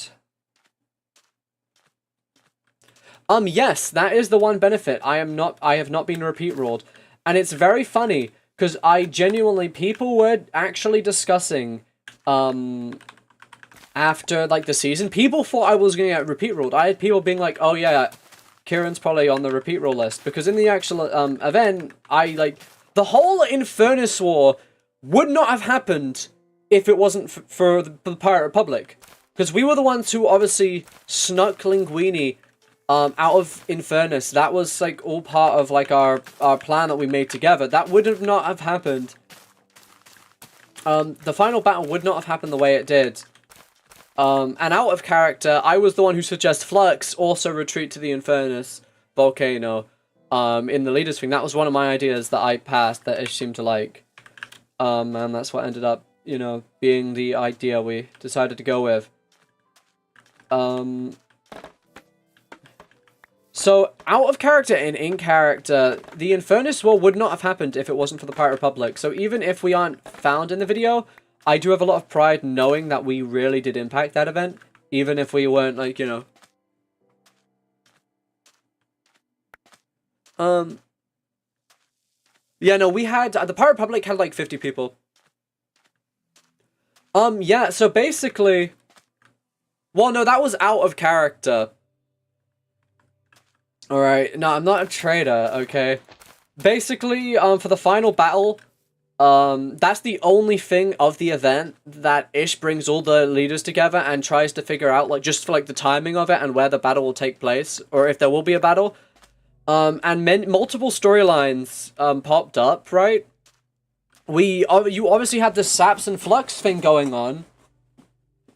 Yes, that is the one benefit. I have not been repeat rolled. And it's very funny, because people were actually discussing, after, like, the season, people thought I was gonna get repeat rolled. I had people being like, oh yeah, Kieran's probably on the repeat roll list, because in the actual, event, the whole Infernus War would not have happened if it wasn't for the Pirate Republic. Because we were the ones who obviously snuck Linguini out of Infernus. That was, like, all part of, like, our plan that we made together. That would not have happened. The final battle would not have happened the way it did. And out of character, I was the one who suggests Flux also retreat to the Infernus volcano, in the leaders thing. That was one of my ideas that I passed that Ish seemed to like. And that's what ended up, being the idea we decided to go with. So, out of character and in character, the Infernus War would not have happened if it wasn't for the Pirate Republic. So even if we aren't found in the video, I do have a lot of pride knowing that we really did impact that event. Even if we weren't, like, Yeah, no, we had, the Pirate Republic had, like, 50 people. Yeah, so basically, well, no, that was out of character. Alright, no, I'm not a traitor, okay? Basically, for the final battle, that's the only thing of the event that Ish brings all the leaders together and tries to figure out, like, just for, like, the timing of it and where the battle will take place, or if there will be a battle. And multiple storylines, popped up, right? You obviously had the Saps and Flux thing going on.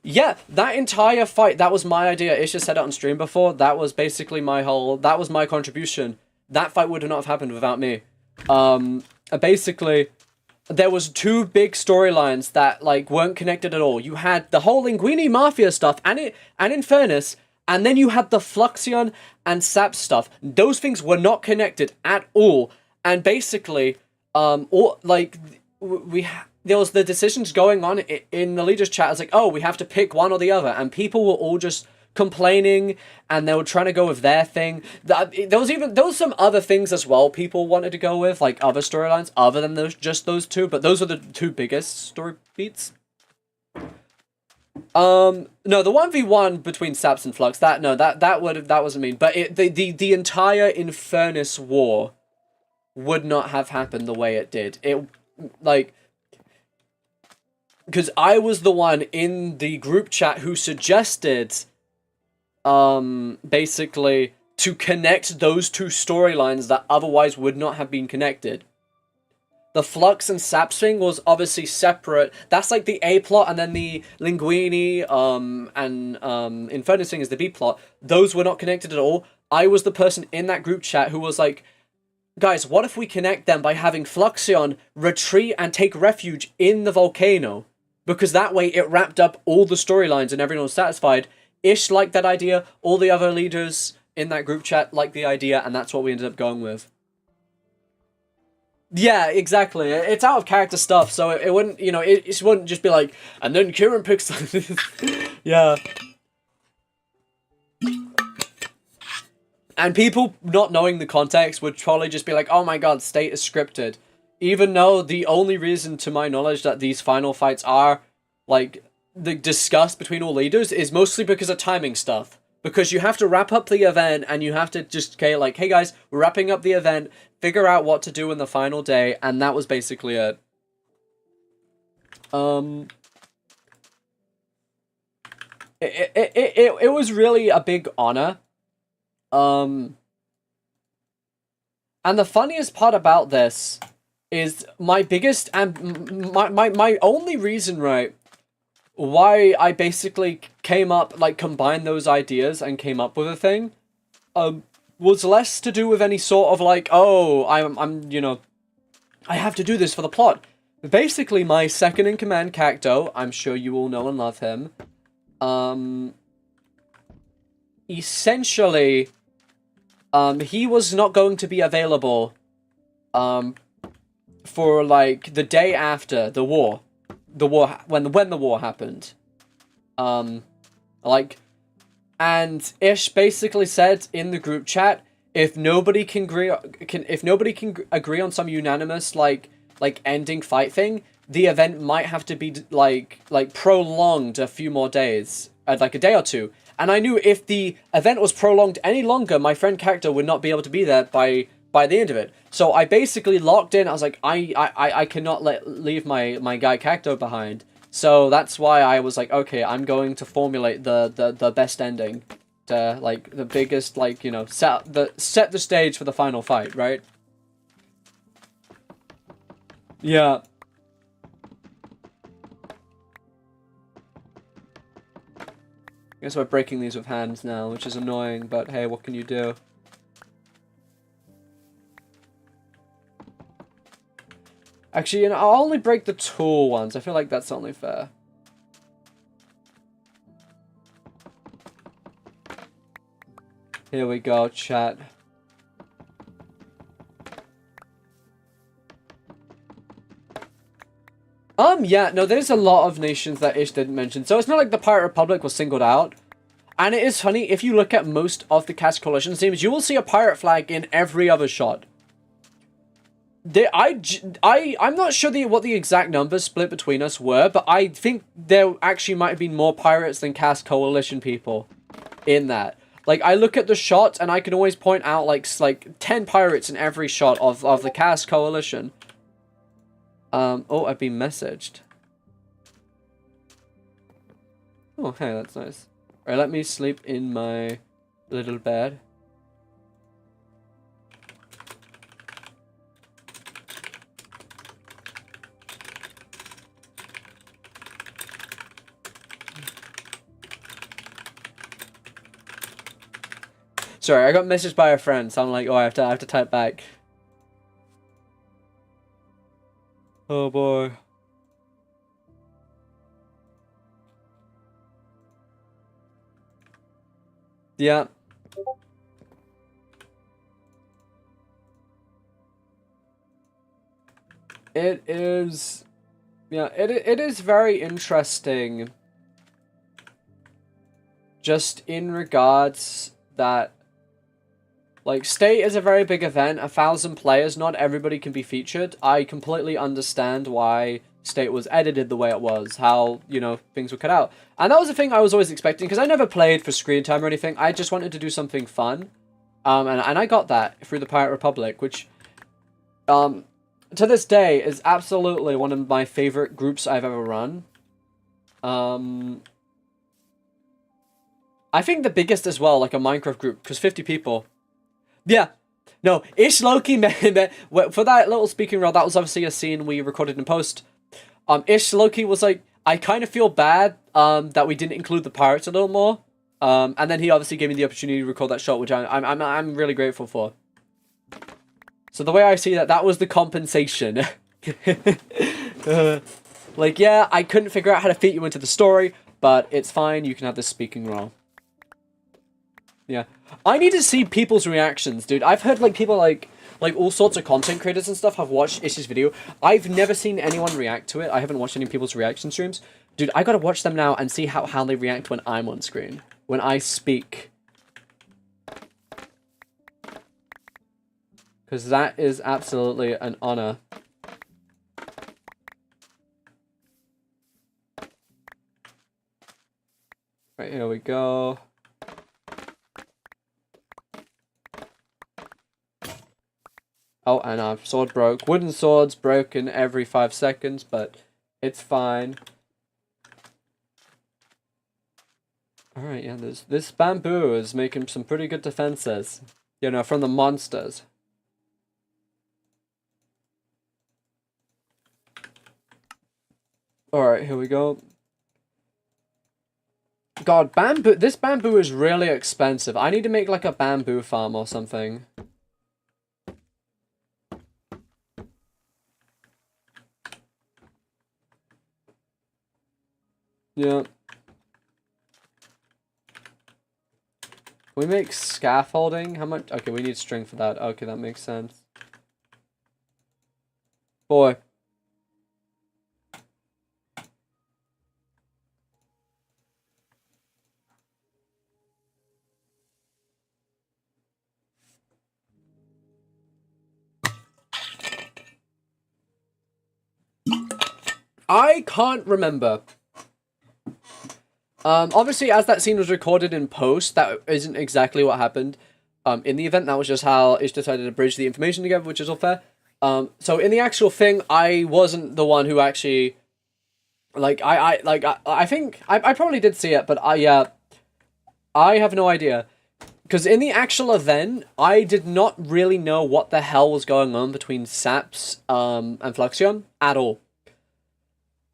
Yeah, that entire fight, that was my idea. Ish just said it on stream before. That was basically that was my contribution. That fight would not have happened without me. Basically, there was two big storylines that, like, weren't connected at all. You had the whole Linguini Mafia stuff, and Infernus, and then you had the Fluxion and Sap stuff. Those things were not connected at all. And basically, there was the decisions going on in the leaders chat. It's like, oh, we have to pick one or the other, and people were all just complaining, and they were trying to go with their thing. There was some other things as well people wanted to go with, like other storylines other than those two, but those were the two biggest story beats. No, the 1v1 between Saps and Flux, that wasn't mean, but the entire Infernus War would not have happened the way it did. Because I was the one in the group chat who suggested, basically, to connect those two storylines that otherwise would not have been connected. The Flux and Saps thing was obviously separate. That's like the A plot, and then the Linguini, and Infernus thing is the B plot. Those were not connected at all. I was the person in that group chat who was like, guys, what if we connect them by having Fluxion retreat and take refuge in the volcano? Because that way it wrapped up all the storylines and everyone was satisfied. Ish liked that idea. All the other leaders in that group chat liked the idea, and that's what we ended up going with. Yeah, exactly. It's out of character stuff, so it wouldn't, you know, it wouldn't just be like, and then Kieran picks... Yeah. And people not knowing the context would probably just be like, oh my god, State is scripted. Even though the only reason, to my knowledge, that these final fights are, like, discussed between all leaders is mostly because of timing stuff. Because you have to wrap up the event, and you have to just, okay, like, hey guys, we're wrapping up the event, figure out what to do in the final day, and that was basically it. It was really a big honor. And the funniest part about this is my biggest and my only reason, right, why I basically came up, like, combined those ideas and came up with a thing, was less to do with any sort of, like, oh, I'm, you know, I have to do this for the plot. Basically, my second-in-command Cacto, I'm sure you all know and love him, essentially, he was not going to be available, for, like, the day after the war. When the war happened. Like, and Ish basically said in the group chat, if nobody can agree on some unanimous, like ending fight thing, the event might have to be, like prolonged a few more days, like a day or two. And I knew if the event was prolonged any longer, my friend Cacto would not be able to be there by the end of it. So I basically locked in. I was like, I cannot leave my guy Cacto behind. So that's why I was like, okay, I'm going to formulate the best ending, to, like, the biggest, like, you know, set the stage for the final fight, right? Yeah. I guess we're breaking these with hands now, which is annoying, but hey, what can you do? Actually, you know, I'll only break the tool ones. I feel like that's only fair. Here we go, chat. Yeah, no, there's a lot of nations that Ish didn't mention. So it's not like the Pirate Republic was singled out. And it is funny, if you look at most of the Cast Coalition teams, you will see a pirate flag in every other shot. I'm not sure what the exact numbers split between us were, but I think there actually might have been more pirates than Cast Coalition people in that. Like, I look at the shots, and I can always point out, like 10 pirates in every shot of the Cast Coalition. Oh, I've been messaged. Oh, hey, that's nice. Alright, let me sleep in my little bed. Sorry, I got messaged by a friend, so I'm like, oh, I have to type back. Oh boy. Yeah. It is... Yeah, it is very interesting. Just in regards that... Like, State is a very big event, 1,000 players, not everybody can be featured. I completely understand why State was edited the way it was, how, you know, things were cut out. And that was the thing I was always expecting, because I never played for screen time or anything. I just wanted to do something fun. And I got that through the Pirate Republic, which, to this day, is absolutely one of my favorite groups I've ever run. I think the biggest as well, like a Minecraft group, because 50 people... Yeah, no, Ish Loki, for that little speaking role, that was obviously a scene we recorded in post. Ish Loki was like, I kind of feel bad, that we didn't include the pirates a little more. And then he obviously gave me the opportunity to record that shot, which I'm really grateful for. So the way I see that, that was the compensation. Like, yeah, I couldn't figure out how to fit you into the story, but it's fine, you can have this speaking role. Yeah. I need to see people's reactions, dude. I've heard, like, people, like all sorts of content creators and stuff have watched Ish's video. I've never seen anyone react to it. I haven't watched any people's reaction streams. Dude, I gotta watch them now and see how they react when I'm on screen. When I speak. Because that is absolutely an honor. Right, here we go. Oh, and our sword broke. Wooden swords broken every 5 seconds, but it's fine. Alright, yeah, this bamboo is making some pretty good defenses. You know, from the monsters. Alright, here we go. God, bamboo. This bamboo is really expensive. I need to make like a bamboo farm or something. Yeah. Can we make scaffolding? How much? Okay, we need string for that. Okay, that makes sense. Boy. I can't remember. Obviously, as that scene was recorded in post, that isn't exactly what happened. In the event, that was just how Ish decided to bridge the information together, which is all fair. So in the actual thing, I wasn't the one who actually, like, I think, I probably did see it, but I have no idea. Because in the actual event, I did not really know what the hell was going on between Saps, and Fluxion at all.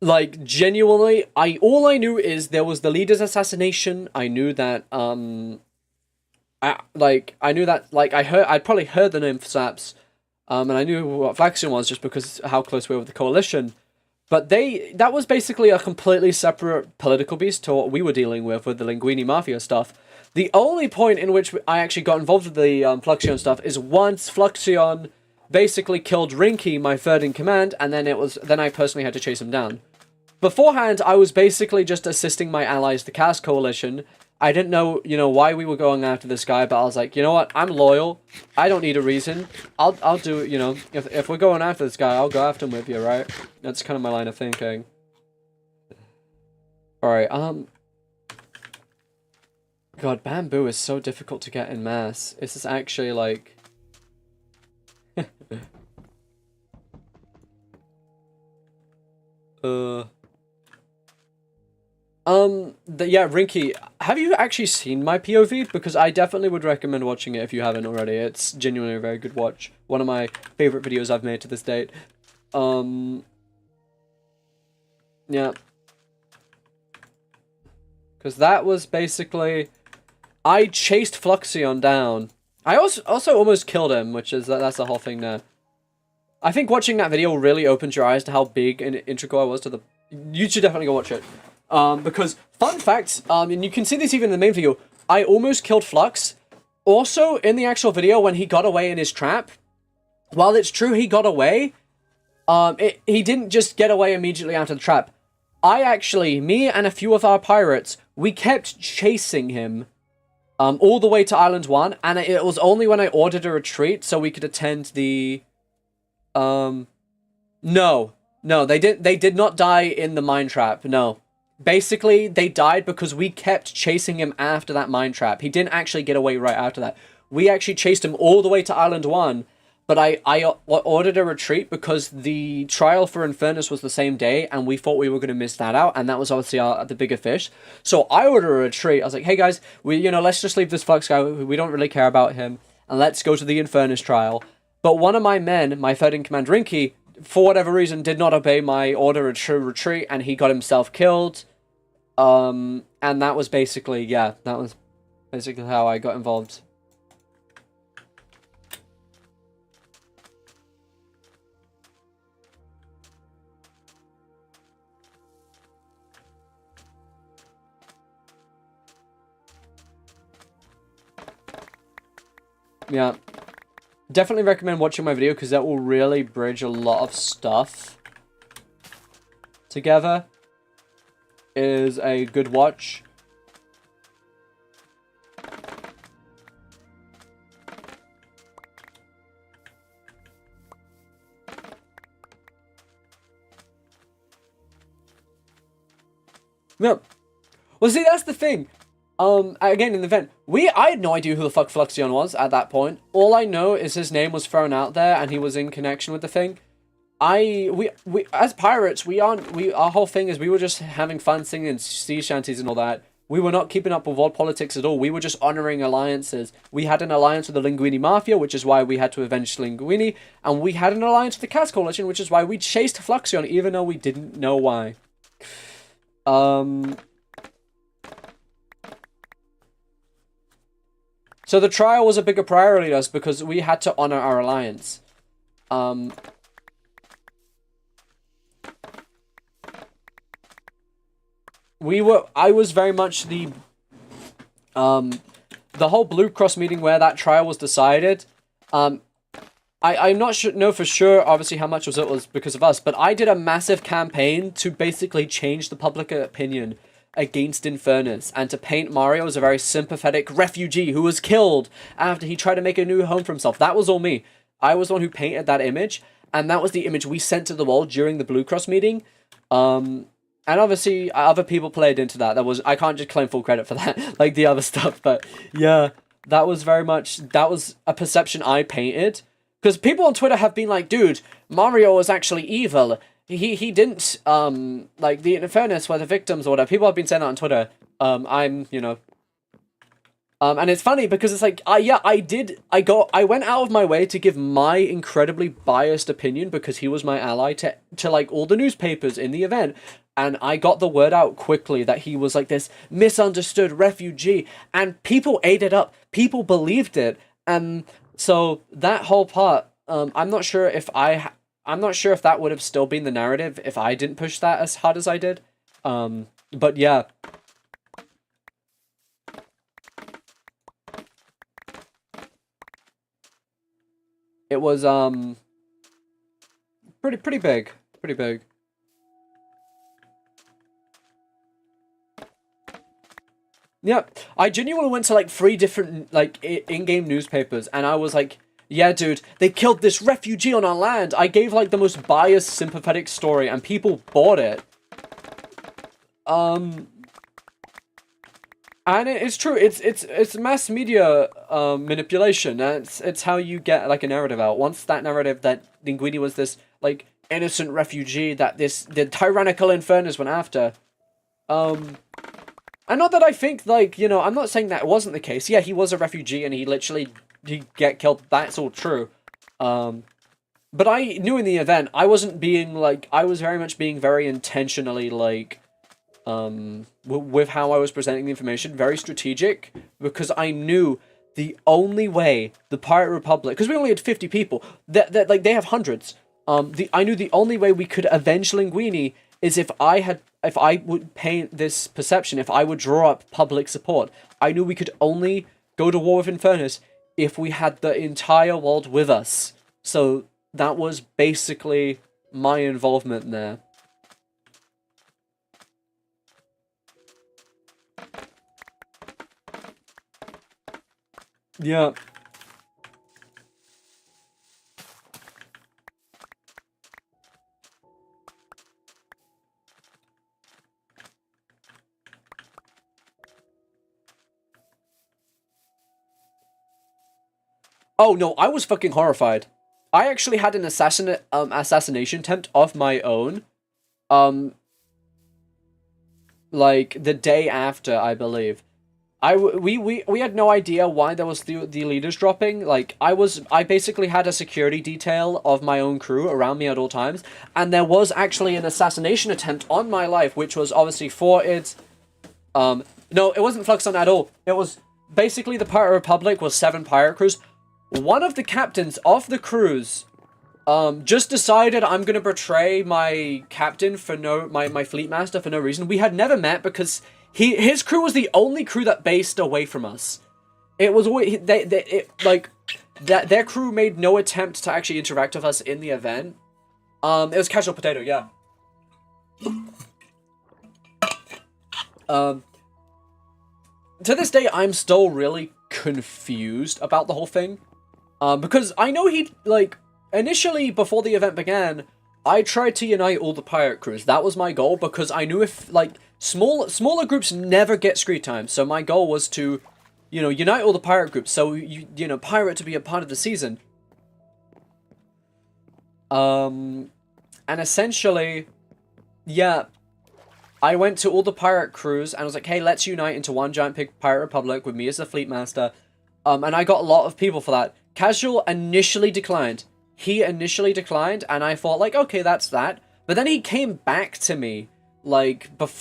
Like, genuinely, all I knew is there was the leader's assassination. I knew that, I'd probably heard the name Saps, and I knew what Fluxion was just because how close we were with the coalition. But that was basically a completely separate political beast to what we were dealing with the Linguini Mafia stuff. The only point in which I actually got involved with the, Fluxion stuff is once Fluxion basically killed Rinky, my third in command, and then I personally had to chase him down. Beforehand, I was basically just assisting my allies, the Cast Coalition. I didn't know, why we were going after this guy, but I was like, you know what, I'm loyal. I don't need a reason. I'll do it, if we're going after this guy, I'll go after him with you, right? That's kind of my line of thinking. Alright, God, bamboo is so difficult to get in mass. This is actually, like... Yeah, Rinky, have you actually seen my POV? Because I definitely would recommend watching it if you haven't already. It's genuinely a very good watch. One of my favorite videos I've made to this date. Yeah. Because that was basically... I chased Fluxion down. I also almost killed him, which is... That's the whole thing there. I think watching that video really opened your eyes to how big and integral I was to the... You should definitely go watch it. Because, fun fact, and you can see this even in the main video, I almost killed Flux. Also, in the actual video, when he got away in his trap, while it's true he got away, he didn't just get away immediately after the trap. Me and a few of our pirates, we kept chasing him, all the way to Island 1, and it was only when I ordered a retreat so we could attend the, no, they did not die in the mine trap, no. Basically, they died because we kept chasing him after that mine trap. He didn't actually get away right after that. We actually chased him all the way to Island 1, but I ordered a retreat because the trial for Infernus was the same day, and we thought we were going to miss that out, and that was obviously the bigger fish. So I ordered a retreat. I was like, hey guys, let's just leave this Flux guy, we don't really care about him, and let's go to the Infernus trial. But one of my men, my third in command, Rinky, for whatever reason, did not obey my order to retreat, and he got himself killed. And And that was basically, yeah, that was basically how I got involved. Yeah. Definitely recommend watching my video because that will really bridge a lot of stuff together. It is a good watch. Yep. Well, see, that's the thing. Again, in the event, I had no idea who the fuck Fluxion was at that point. All I know is his name was thrown out there and he was in connection with the thing. We as pirates, our whole thing is we were just having fun singing sea shanties and all that. We were not keeping up with world politics at all. We were just honoring alliances. We had an alliance with the Linguini Mafia, which is why we had to avenge Linguini, and we had an alliance with the Cast Coalition, which is why we chased Fluxion, even though we didn't know why. So the trial was a bigger priority to us because we had to honor our alliance. I was very much the whole Blue Cross meeting where that trial was decided. I'm not sure, know for sure, obviously, how much it was because of us, but I did a massive campaign to basically change the public opinion against Infernus, and to paint Mario as a very sympathetic refugee who was killed after he tried to make a new home for himself. That was all me. I was the one who painted that image, and that was the image we sent to the world during the Blue Cross meeting. And obviously, other people played into that. I can't just claim full credit for that, like the other stuff, but yeah, that was a perception I painted. Because people on Twitter have been like, dude, Mario was actually evil. He didn't, like, the Infernus were the victims or whatever. People have been saying that on Twitter. And it's funny because it's like, I went out of my way to give my incredibly biased opinion because he was my ally to like, all the newspapers in the event. And I got the word out quickly that he was, like, this misunderstood refugee. And people ate it up. People believed it. And so that whole part, I'm not sure if that would have still been the narrative if I didn't push that as hard as I did. But yeah. It was, pretty big. Pretty big. Yep. I genuinely went to, like, 3 different, like, in-game newspapers, and I was like, yeah, dude, they killed this refugee on our land. I gave, like, the most biased, sympathetic story, and people bought it. And it's true. It's mass media manipulation. It's how you get, like, a narrative out. Once that narrative that Linguini was this, like, innocent refugee that the tyrannical Infernus went after. And not that I think, like, you know, I'm not saying that wasn't the case. Yeah, he was a refugee and he get killed. That's all true. But I knew in the event, I wasn't being, like, I was very much being very intentionally, like, with how I was presenting the information, very strategic, because I knew the only way the Pirate Republic, because we only had 50 people, that like, they have hundreds. I knew the only way we could avenge Linguini is if I would paint this perception, if I would draw up public support. I knew we could only go to war with Infernus if we had the entire world with us. So that was basically my involvement there. Yeah. Oh no, I was fucking horrified. I actually had an assassination attempt of my own. Like the day after, I believe. We had no idea why there was the leaders dropping. Like, I basically had a security detail of my own crew around me at all times, and there was actually an assassination attempt on my life, which was obviously thwarted. No, it wasn't Flux on at all. It was basically the Pirate Republic was 7 pirate crews. One of the captains of the crews just decided I'm gonna betray my captain for my fleet master for no reason. We had never met because his crew was the only crew that based away from us. It was always their crew made no attempt to actually interact with us in the event. It was Casual Potato, yeah. To this day, I'm still really confused about the whole thing. Because I know initially, before the event began, I tried to unite all the pirate crews. That was my goal, because I knew if, smaller groups never get screen time. So my goal was to, unite all the pirate groups. So, pirate to be a part of the season. And essentially, yeah, I went to all the pirate crews and I was like, hey, let's unite into one giant big pirate republic with me as the fleet master. And I got a lot of people for that. Casual initially declined. He initially declined, and I thought, okay, that's that. But then he came back to me,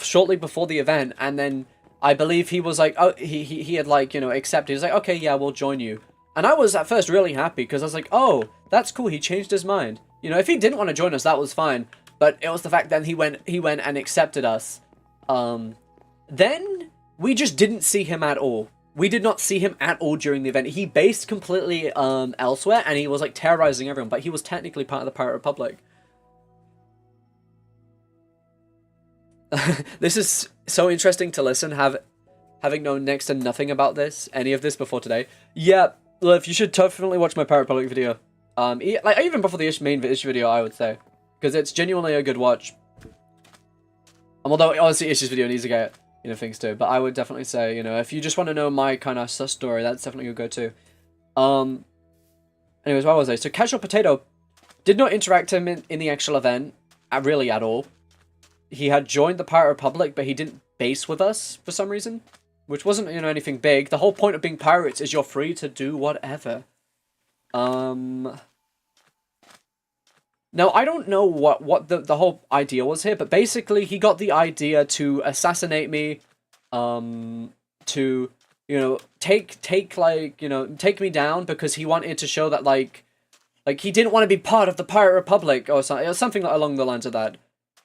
shortly before the event, and then I believe he was like, oh, he had, accepted. He was like, okay, yeah, we'll join you. And I was at first really happy, because I was like, oh, that's cool, he changed his mind. If he didn't want to join us, that was fine. But it was the fact that he went and accepted us. Then we just didn't see him at all. We did not see him at all during the event. He based completely elsewhere, and he was terrorizing everyone. But he was technically part of the Pirate Republic. This is so interesting to listen. Having known next to nothing about any of this before today. Yeah, Liv, you should definitely watch my Pirate Republic video. Even before the main issue video, I would say. Because it's genuinely a good watch. Although, honestly, Issue's video needs to get, things too. But I would definitely say, if you just want to know my kind of story, that's definitely a go-to. Anyways, where was I? So, Casual Potato did not interact with him in the actual event, really at all. He had joined the Pirate Republic, but he didn't base with us for some reason. Which wasn't, anything big. The whole point of being pirates is you're free to do whatever. Now, I don't know what the whole idea was here, but basically he got the idea to assassinate me, to, take me down because he wanted to show that, he didn't want to be part of the Pirate Republic or something. It was something along the lines of that.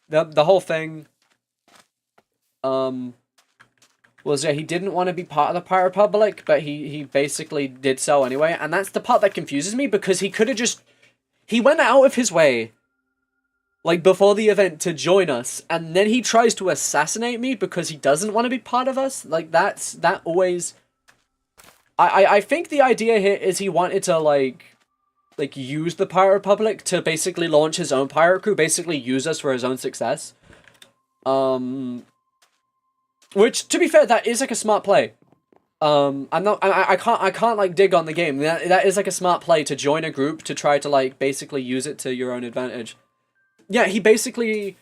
The whole thing, was, yeah, he didn't want to be part of the Pirate Republic, but he basically did so anyway, and that's the part that confuses me, because he could have just... He went out of his way, before the event to join us, and then he tries to assassinate me because he doesn't want to be part of us? That always... I think the idea here is he wanted to, use the Pirate Republic to basically launch his own pirate crew, basically use us for his own success. Which, to be fair, that is, a smart play. I can't dig on the game. That is a smart play to join a group to try to basically use it to your own advantage. Yeah, he basically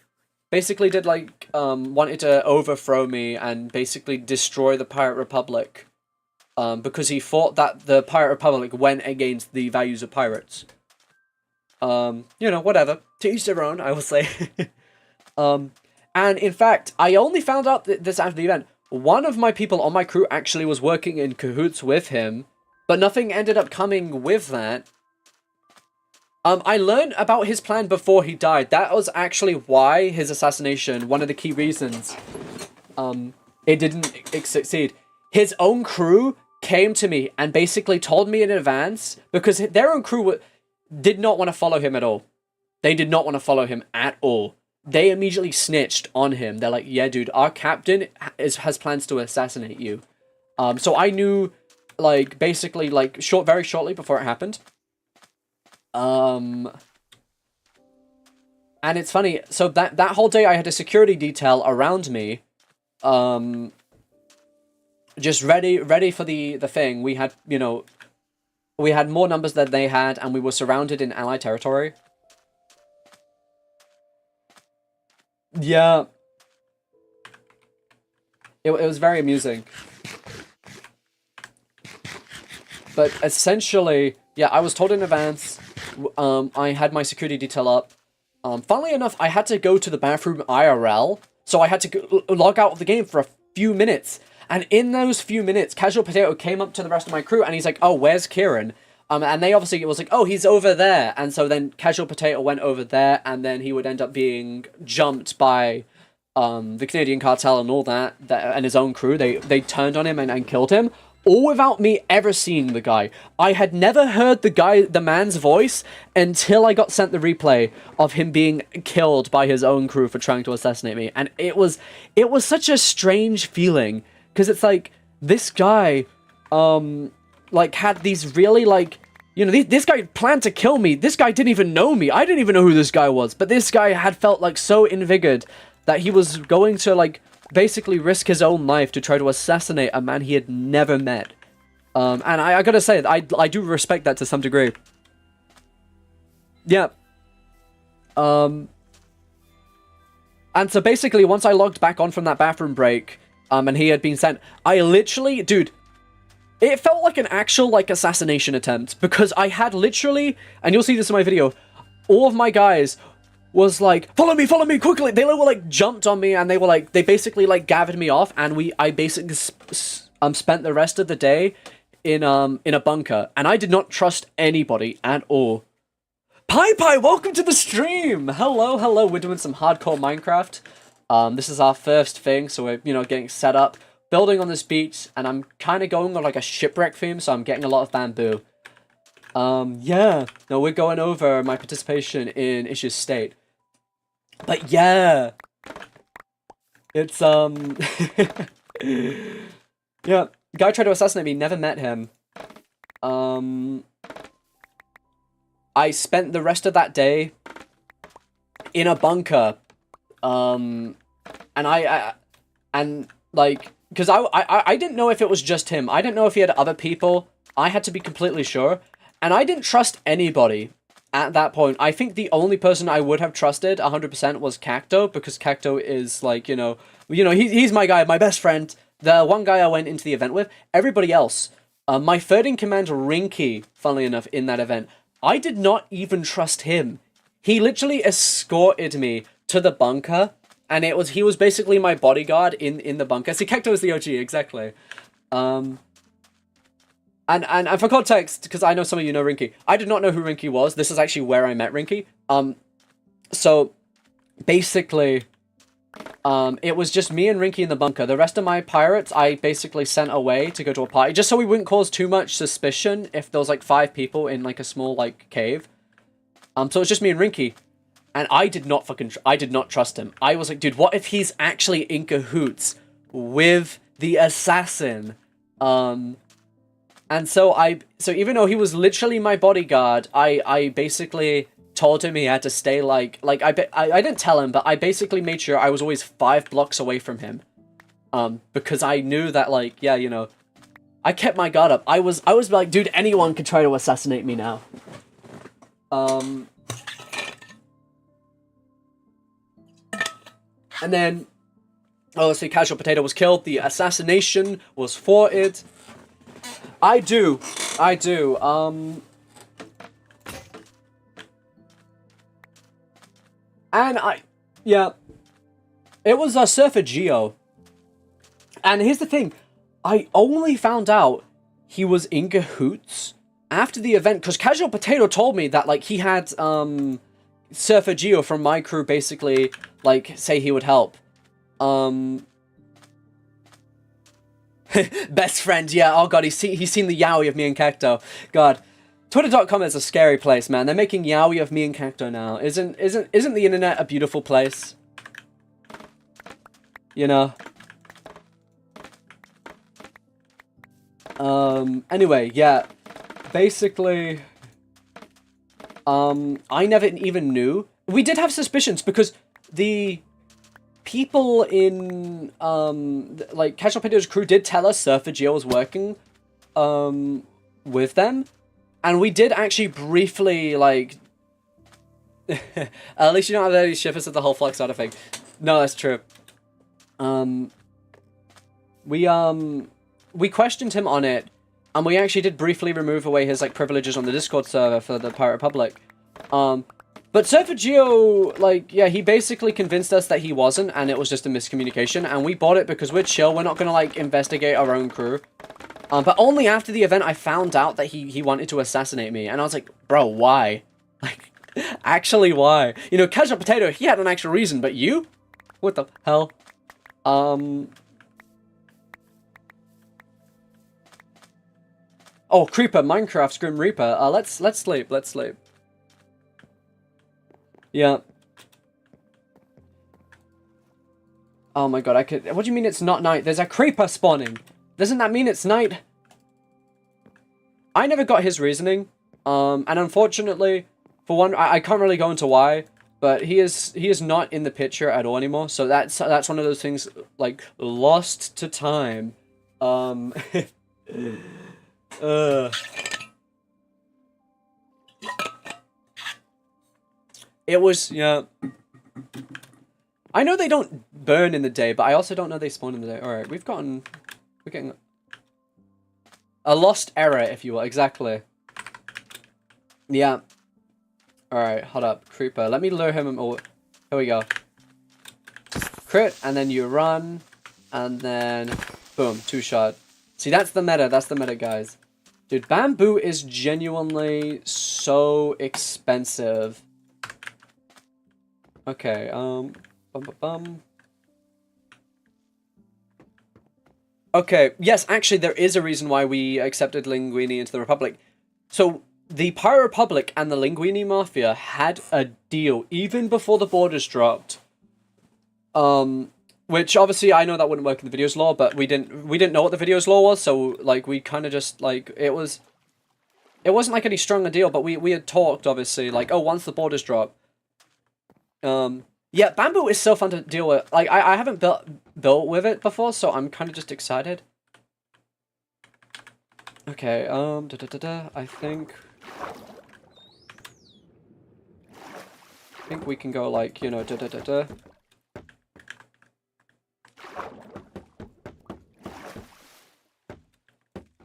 did wanted to overthrow me and basically destroy the Pirate Republic. Because he thought that the Pirate Republic went against the values of pirates. Whatever. To each their own, I will say. And in fact, I only found out this after the event. One of my people on my crew actually was working in cahoots with him, but nothing ended up coming with that. I learned about his plan before he died. That was actually why his assassination, one of the key reasons, it didn't succeed. His own crew came to me and basically told me in advance, because their own crew did not want to follow him at all. They did not want to follow him at all. They immediately snitched on him. They're like, yeah, dude, our captain has plans to assassinate you. So I knew, basically, very shortly before it happened. And it's funny, so that whole day I had a security detail around me, just ready for the thing. We had, we had more numbers than they had, and we were surrounded in Allied territory. Yeah. It was very amusing. But essentially, yeah, I was told in advance, I had my security detail up. Funnily enough, I had to go to the bathroom IRL, so I had to log out of the game for a few minutes. And in those few minutes, Casual Potato came up to the rest of my crew, and he's like, oh, where's Kieran? And they obviously, it was like, oh, he's over there. And so then Casual Potato went over there, and then he would end up being jumped by the Canadian cartel and all that and his own crew. They turned on him and killed him, all without me ever seeing the guy. I had never heard the man's voice until I got sent the replay of him being killed by his own crew for trying to assassinate me. And it was such a strange feeling, because it's like, this guy, like, had these really, like, you know, this guy planned to kill me. This guy didn't even know me. I didn't even know who this guy was. But this guy had felt, like, so invigorated that he was going to, like, basically risk his own life to try to assassinate a man he had never met. And I gotta say, I do respect that to some degree. Yeah. And so basically, once I logged back on from that bathroom break, and he had been sent, I literally, dude, it felt like an actual, like, assassination attempt, because I had literally, and you'll see this in my video, all of my guys was like, follow me quickly. They were like jumped on me, and they were like, they basically like gathered me off, and I basically spent the rest of the day in a bunker, and I did not trust anybody at all. Pie, welcome to the stream. Hello. We're doing some hardcore Minecraft. This is our first thing, so we're, you know, getting set up, building on this beach, and I'm kind of going on like a shipwreck theme, so I'm getting a lot of bamboo. Yeah. No, we're going over my participation in Ish's State. But yeah. It's, yeah. Guy tried to assassinate me, never met him. I spent the rest of that day in a bunker. And like, because I didn't know if it was just him. I didn't know if he had other people. I had to be completely sure. And I didn't trust anybody at that point. I think the only person I would have trusted 100% was Cacto, because Cacto is like, you know, he's my guy, my best friend. The one guy I went into the event with. Everybody else. My third in command, Rinky, funnily enough, in that event. I did not even trust him. He literally escorted me to the bunker, and he was basically my bodyguard in the bunker. See, Cacto is the OG, exactly. And for context, because I know some of you know Rinky, I did not know who Rinky was. This is actually where I met Rinky. So basically, it was just me and Rinky in the bunker. The rest of my pirates, I basically sent away to go to a party, just so we wouldn't cause too much suspicion if there was like 5 people in like a small like cave. So it was just me and Rinky, and I did not trust him. I was like, dude, what if he's actually in cahoots with the assassin? And so even though he was literally my bodyguard, I basically told him he had to stay I didn't tell him, but I basically made sure I was always 5 blocks away from him. Because I knew that, like, yeah, you know, I kept my guard up. I was like, dude, anyone could try to assassinate me now. And then, let's see, Casual Potato was killed. The assassination was thwarted. I do. And yeah. It was Surfer Geo. And here's the thing. I only found out he was in cahoots after the event, because Casual Potato told me that, like, he had, Surfer Geo from my crew basically, like, say he would help. Best friend, yeah, oh god, he's seen the yaoi of me and Cacto. God. Twitter.com is a scary place, man. They're making yaoi of me and Cacto now. Isn't the internet a beautiful place? You know? Anyway, yeah. Basically, I never even knew. We did have suspicions, because the people in, like, Casual Potato's crew did tell us Surfer Geo was working, with them. And we did actually briefly, like... At least you don't have any shippers at the whole flex side of thing. No, that's true. We questioned him on it, and we actually did briefly remove away his, like, privileges on the Discord server for the Pirate Republic. But Surfer Geo, like, yeah, he basically convinced us that he wasn't, and it was just a miscommunication, and we bought it because we're chill, we're not gonna, like, investigate our own crew. But only after the event I found out that he wanted to assassinate me, and I was like, bro, why? Like, actually, why? You know, Casual Potato, he had an actual reason, but you? What the hell? Oh, Creeper, Minecraft's Grim Reaper. Let's sleep, let's sleep. Yeah. Oh my god, what do you mean it's not night? There's a creeper spawning. Doesn't that mean it's night? I never got his reasoning. And unfortunately, for one, I can't really go into why, but he is not in the picture at all anymore. So that's one of those things, like, lost to time. It was, yeah. I know they don't burn in the day, but I also don't know they spawn in the day. Alright, we're getting a lost era, if you will. Exactly. Yeah. Alright, hold up. Creeper. Let me lure him. Oh, here we go. Crit, and then you run, and then boom, 2-shot. See, that's the meta. That's the meta, guys. Dude, bamboo is genuinely so expensive. Okay, Okay, yes, actually, there is a reason why we accepted Linguini into the Republic. So, the Pirate Republic and the Linguini Mafia had a deal even before the borders dropped. Which obviously I know that wouldn't work in the videos law, but we didn't know what the videos law was, so like we kind of just like it wasn't like any stronger deal, but we had talked obviously like, oh, once the borders drop. Yeah, bamboo is so fun to deal with. Like I haven't built with it before, so I'm kind of just excited. Okay, I think we can go like, you know,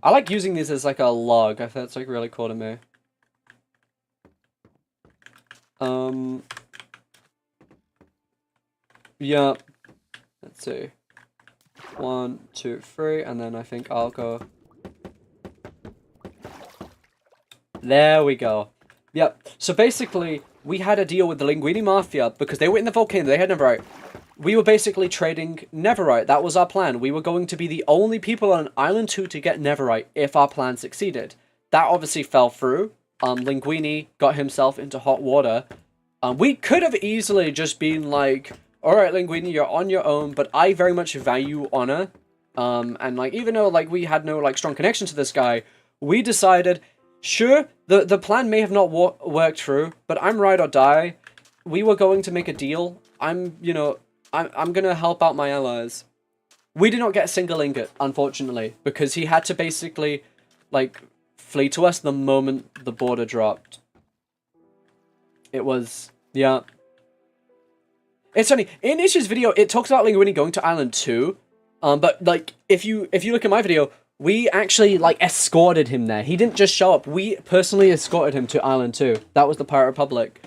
I like using these as like a log. I think that's like really cool to me. Yeah. Let's see. 1, 2, 3, and then I think I'll go. There we go. Yep. So basically, we had a deal with the Linguini Mafia because they were in the volcano. They had Netherite. We were basically trading Netherite. That was our plan. We were going to be the only people on Island 2 to get Netherite if our plan succeeded. That obviously fell through. Linguini got himself into hot water. We could have easily just been like, alright, Linguini, you're on your own, but I very much value honor. And like, even though like we had no like strong connection to this guy, we decided, sure, the plan may have not worked through, but I'm ride or die. We were going to make a deal. I'm gonna help out my allies. We did not get a single ingot, unfortunately, because he had to basically, like, flee to us the moment the border dropped. It was, yeah. It's funny, in Ish's video, it talks about Linguini going to Island 2, but, like, if you look at my video, we actually, like, escorted him there. He didn't just show up. We personally escorted him to Island 2. That was the Pirate Republic.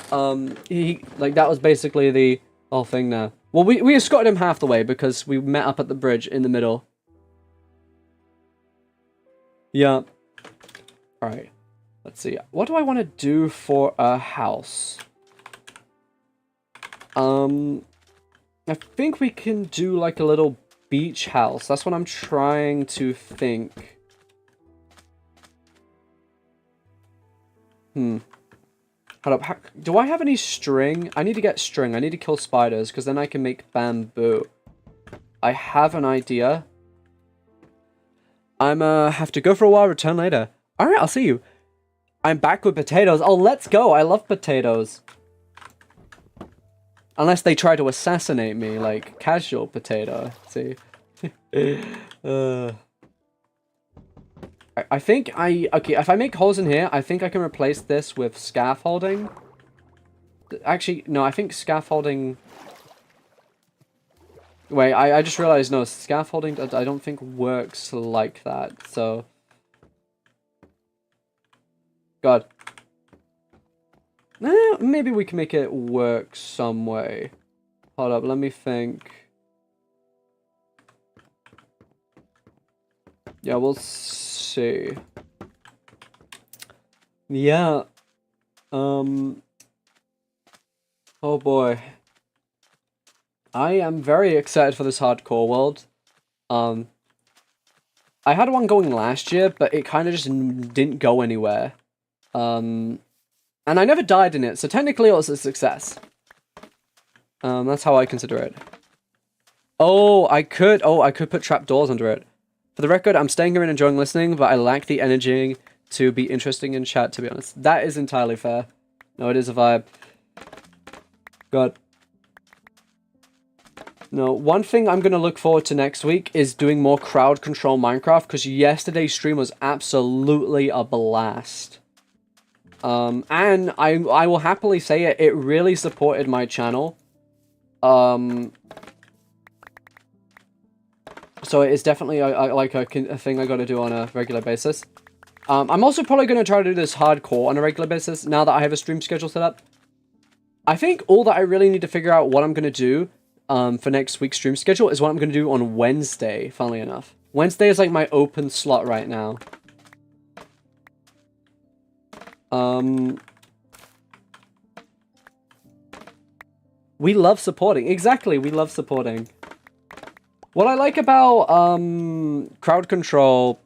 That was basically the whole thing there. Well, we escorted him half the way because we met up at the bridge in the middle. Yeah. Alright. Let's see. What do I want to do for a house? I think we can do like a little beach house. That's what I'm trying to think. Hold up. Do I have any string? I need to get string. I need to kill spiders because then I can make bamboo. I have an idea. I'm have to go for a while, return later. Alright, I'll see you. I'm back with potatoes. Oh, let's go. I love potatoes. Unless they try to assassinate me, like casual potato. See? I think okay, if I make holes in here, I think I can replace this with scaffolding. Actually, no, I think scaffolding... Wait, I just realized, no, scaffolding I don't think works like that, so... God. Maybe we can make it work some way. Hold up, let me think. Yeah, we'll see. Yeah. Oh boy. I am very excited for this hardcore world. I had one going last year, but it kind of just didn't go anywhere. And I never died in it, so technically it was a success. That's how I consider it. Oh, I could put trapdoors under it. For the record, I'm staying here and enjoying listening, but I lack the energy to be interesting in chat, to be honest. That is entirely fair. No, it is a vibe. God. No, one thing I'm going to look forward to next week is doing more crowd control Minecraft, because yesterday's stream was absolutely a blast. And I will happily say it, it really supported my channel. So it is definitely a thing I got to do on a regular basis. I'm also probably going to try to do this hardcore on a regular basis now that I have a stream schedule set up. I think all that I really need to figure out what I'm going to do for next week's stream schedule is what I'm going to do on Wednesday, funnily enough. Wednesday is like my open slot right now. We love supporting. Exactly, we love supporting. What I like about crowd control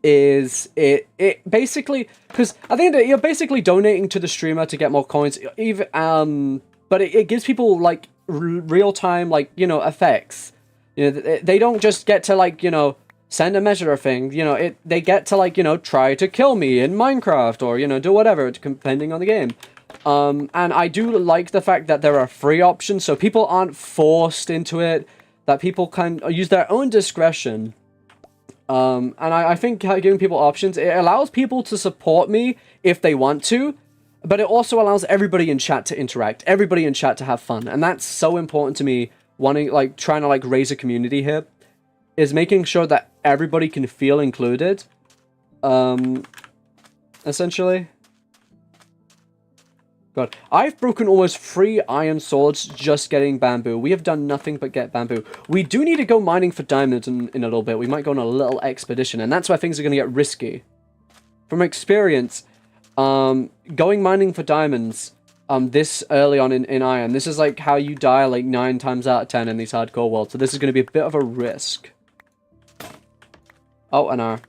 is it basically, because I think that you're basically donating to the streamer to get more coins, even but it gives people like real time, like, you know, effects. You know, they don't just get to, like, you know, send a measure thing. You know, they get to, like, you know, try to kill me in Minecraft, or, you know, do whatever depending on the game. And I do like the fact that there are free options, so people aren't forced into it, that people can use their own discretion. And I think giving people options, it allows people to support me if they want to, but it also allows everybody in chat to interact, everybody in chat to have fun, and that's so important to me, trying to, like, raise a community here, is making sure that everybody can feel included, essentially. God, I've broken almost 3 iron swords just getting bamboo. We have done nothing but get bamboo. We do need to go mining for diamonds in a little bit. We might go on a little expedition, and that's where things are going to get risky. From experience, going mining for diamonds this early on in iron, this is like how you die like 9 times out of 10 in these hardcore worlds, so this is going to be a bit of a risk. Oh, an hour.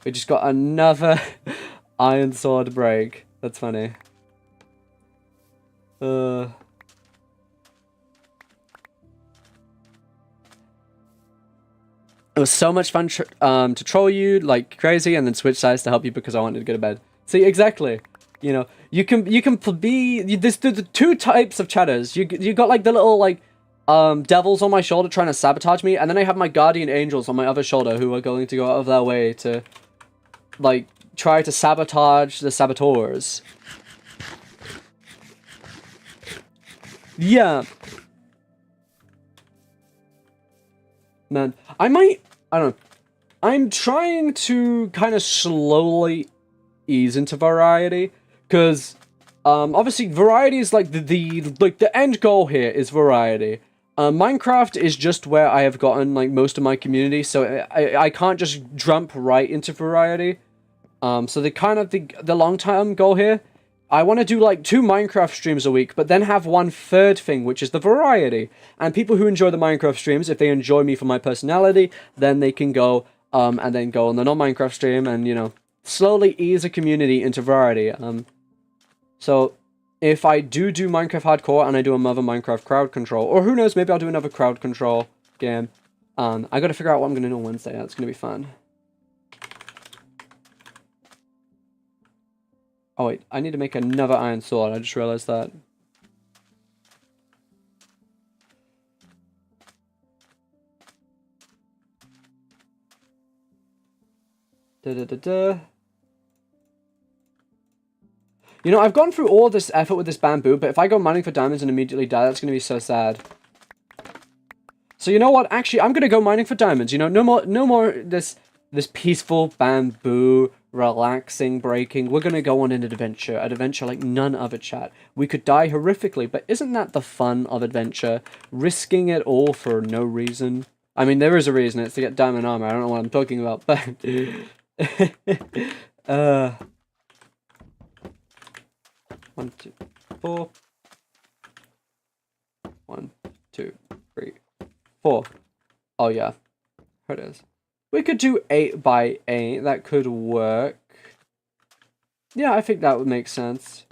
We just got another iron sword break. That's funny. It was so much fun to troll you like crazy and then switch sides to help you because I wanted to go to bed. See, exactly. You know, you can be there's the 2 types of chatters. You got like the little like devils on my shoulder trying to sabotage me, and then I have my guardian angels on my other shoulder who are going to go out of their way to like try to sabotage the saboteurs. Yeah. Man, I don't know. I'm trying to kind of slowly ease into variety, because obviously variety is like the end goal here is variety. Minecraft is just where I have gotten like most of my community, so I can't just jump right into variety. So the long-term goal here, I want to do like 2 Minecraft streams a week, but then have 1/3 thing, which is the variety. And people who enjoy the Minecraft streams, if they enjoy me for my personality, then they can go and then go on the non-Minecraft stream and, you know, slowly ease a community into variety. So if I do Minecraft Hardcore and I do another Minecraft Crowd Control, or who knows, maybe I'll do another Crowd Control game. I gotta figure out what I'm gonna do on Wednesday. That's gonna be fun. Oh wait, I need to make another iron sword. I just realized that. You know, I've gone through all this effort with this bamboo, but if I go mining for diamonds and immediately die, that's going to be so sad. So you know what? Actually, I'm going to go mining for diamonds. You know, no more this peaceful bamboo relaxing, breaking. We're gonna go on an adventure like none other, chat. We could die horrifically, but isn't that the fun of adventure? Risking it all for no reason. I mean, there is a reason. It's to get diamond armor. I don't know what I'm talking about, but... 1, 2, 4. 1, 2, 3, 4. Oh, yeah. Here it is. We could do 8 by 8. That could work. Yeah, I think that would make sense.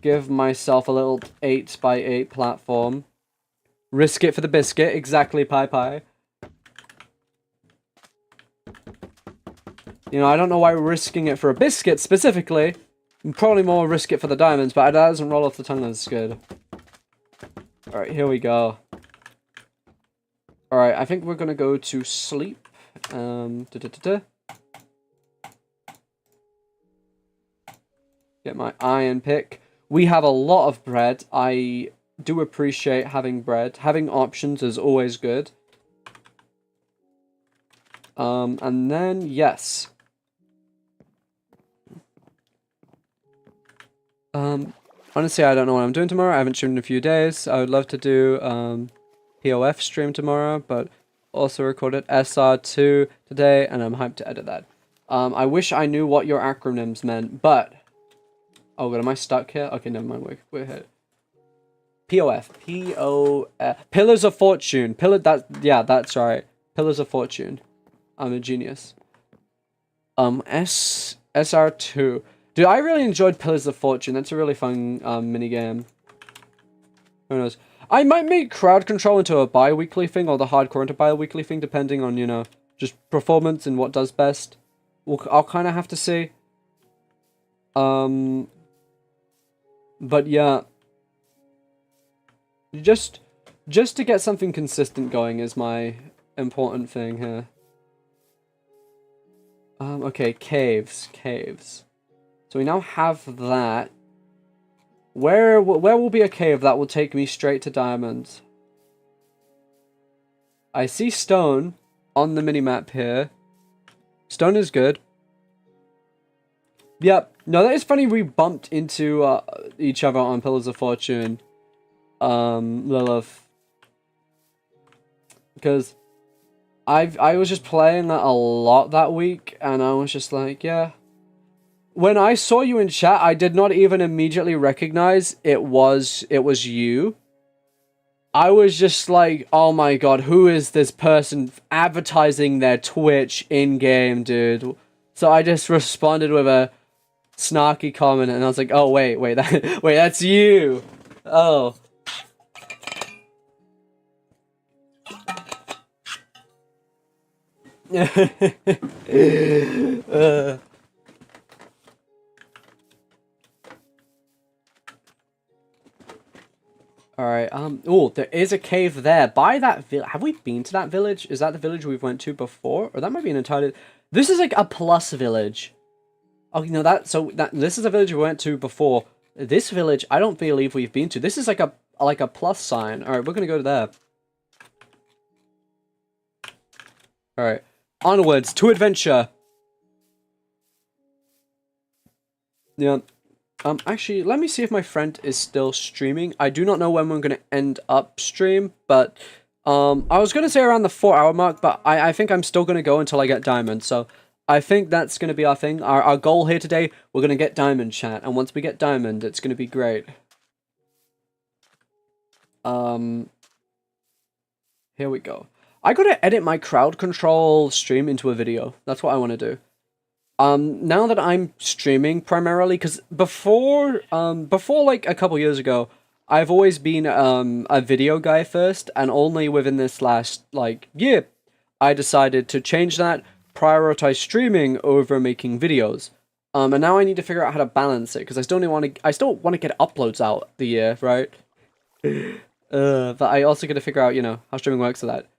Give myself a little 8 by 8 platform. Risk it for the biscuit. Exactly, Pie Pie. You know, I don't know why we're risking it for a biscuit specifically. Probably more risk it for the diamonds, but that doesn't roll off the tongue as good. Alright, here we go. Alright, I think we're gonna go to sleep. Get my iron pick. We have a lot of bread. I do appreciate having bread. Having options is always good. And then, yes. Honestly, I don't know what I'm doing tomorrow. I haven't streamed in a few days. I would love to do, POF stream tomorrow, but also recorded SR2 today, and I'm hyped to edit that. I wish I knew what your acronyms meant, but... Oh god, am I stuck here? Okay, never mind, we're here. POF. P-O-F. Pillars of Fortune. Yeah, that's right. Pillars of Fortune. I'm a genius. SR2. Dude, I really enjoyed Pillars of Fortune. That's a really fun minigame. Who knows? I might make crowd control into a bi-weekly thing, or the hardcore into bi-weekly thing, depending on, you know, just performance and what does best. I'll kind of have to see. But yeah. Just to get something consistent going is my important thing here. Okay, caves. So we now have that. Where will be a cave that will take me straight to diamonds? I see stone on the minimap here. Stone is good. Yep. No, that is funny we bumped into each other on Pillars of Fortune. Lilith. Because I was just playing that a lot that week, and I was just like, yeah. When I saw you in chat, I did not even immediately recognize it was you. I was just like, oh my god, who is this person advertising their Twitch in-game, dude? So I just responded with a snarky comment, and I was like, oh wait, that's you. Oh. Alright, oh, there is a cave there. By that village. Have we been to that village? Is that the village we've went to before? Or that might be an entirely... This is like a plus village. Oh, you know, this is a village we went to before. This village, I don't believe we've been to. This is like a plus sign. Alright, we're gonna go to there. Alright, onwards to adventure. Yeah. Actually, let me see if my friend is still streaming. I do not know when we're going to end up stream, but, I was going to say around the 4-hour mark, but I think I'm still going to go until I get diamond, so I think that's going to be our thing. Our goal here today, we're going to get diamond, chat, and once we get diamond, it's going to be great. Here we go. I got to edit my crowd control stream into a video. That's what I want to do. Now that I'm streaming primarily, because before like a couple years ago, I've always been, a video guy first, and only within this last, like, year, I decided to change that, prioritize streaming over making videos. And now I need to figure out how to balance it, because I still want to get uploads out the year, right? But I also got to figure out, you know, how streaming works for that.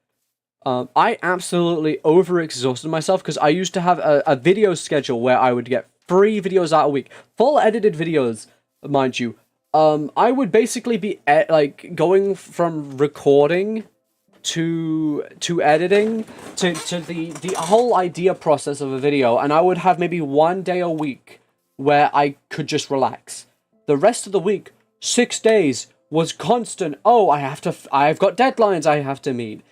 I absolutely overexhausted myself because I used to have a video schedule where I would get 3 videos out a week. Full edited videos, mind you. I would basically be, like, going from recording to editing, to the whole idea process of a video, and I would have maybe 1 day a week where I could just relax. The rest of the week, 6 days, was constant. Oh, I've got deadlines I have to meet.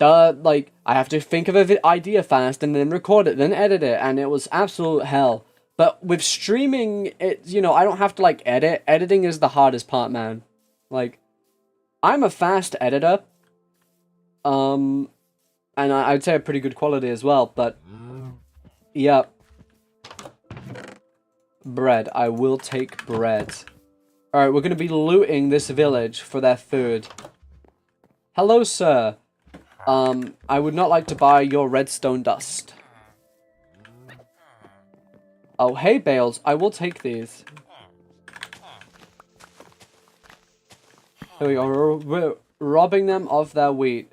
I have to think of an idea fast and then record it, then edit it, and it was absolute hell. But with streaming, I don't have to, like, edit. Editing is the hardest part, man. Like, I'm a fast editor. And I'd say a pretty good quality as well, but... Yeah. Bread. I will take bread. Alright, we're gonna be looting this village for their food. Hello, sir. I would not like to buy your redstone dust. Oh, hay bales. I will take these. Here we go. We're robbing them of their wheat.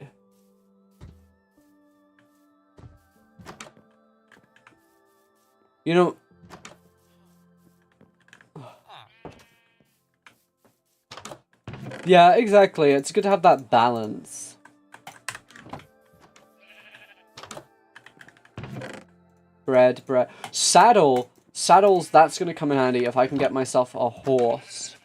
You know... Yeah, exactly. It's good to have that balance. Bread. Saddles, that's gonna come in handy if I can get myself a horse.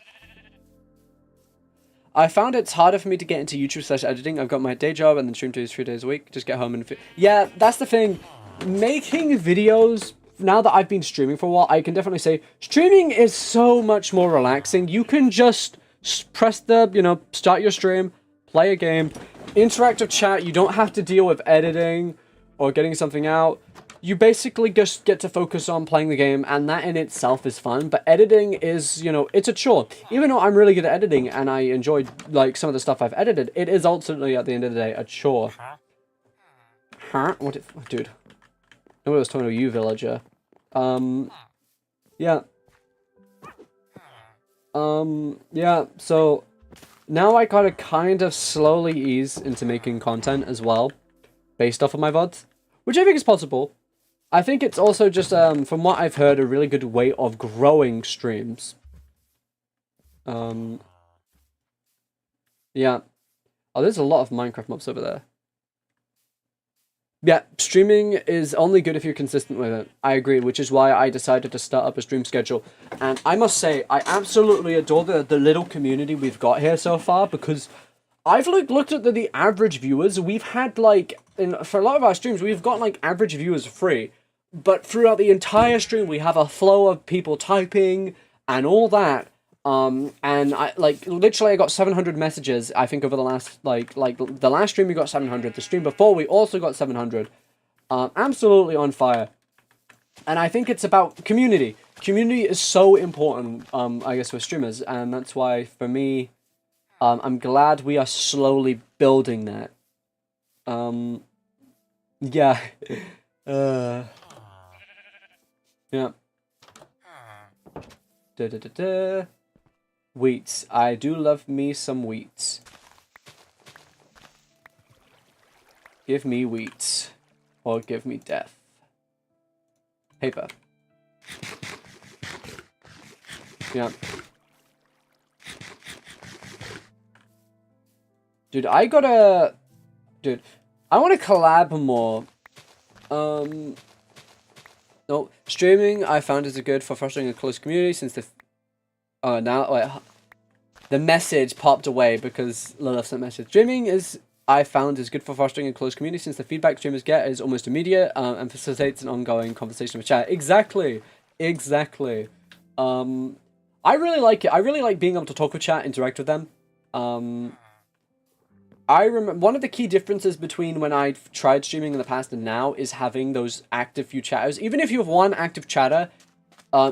I found it's harder for me to get into YouTube/editing. I've got my day job and then stream 2 to 3 days a week. Just get home and... Yeah, that's the thing. Making videos... Now that I've been streaming for a while, I can definitely say streaming is so much more relaxing. You can just press the, start your stream, play a game, interactive chat. You don't have to deal with editing or getting something out. You basically just get to focus on playing the game, and that in itself is fun. But editing is, it's a chore. Even though I'm really good at editing and I enjoy, like, some of the stuff I've edited, it is ultimately, at the end of the day, a chore. Huh? What if... Dude. Nobody was talking to you, villager. Yeah. Yeah, so... Now I gotta kind of slowly ease into making content as well. Based off of my VODs. Which I think is possible. I think it's also just, from what I've heard, a really good way of growing streams. Yeah. Oh, there's a lot of Minecraft mobs over there. Yeah, streaming is only good if you're consistent with it. I agree, which is why I decided to start up a stream schedule. And I must say, I absolutely adore the little community we've got here so far, because I've looked at the average viewers. We've had, like, for a lot of our streams, we've got, like, average viewers free. But throughout the entire stream, we have a flow of people typing and all that. And literally I got 700 messages, I think, over the last, like the last stream we got 700, the stream before we also got 700. Absolutely on fire. And I think it's about community. Community is so important, I guess, with streamers, and that's why, for me, I'm glad we are slowly building that. Yeah. Yeah. Da-da-da-da. Wheats. I do love me some wheats. Give me wheats. Or give me death. Paper. Yeah. Dude, I gotta... Dude, I want to collab more. No, streaming I found is good for fostering a close community since the... Oh, now, wait. The message popped away because Lilith sent message. Streaming I found is good for fostering a close community since the feedback streamers get is almost immediate and facilitates an ongoing conversation with chat. Exactly. Exactly. I really like it. I really like being able to talk with chat, interact with them. I remember one of the key differences between when I've tried streaming in the past and now is having those active few chatters. Even if you have one active chatter,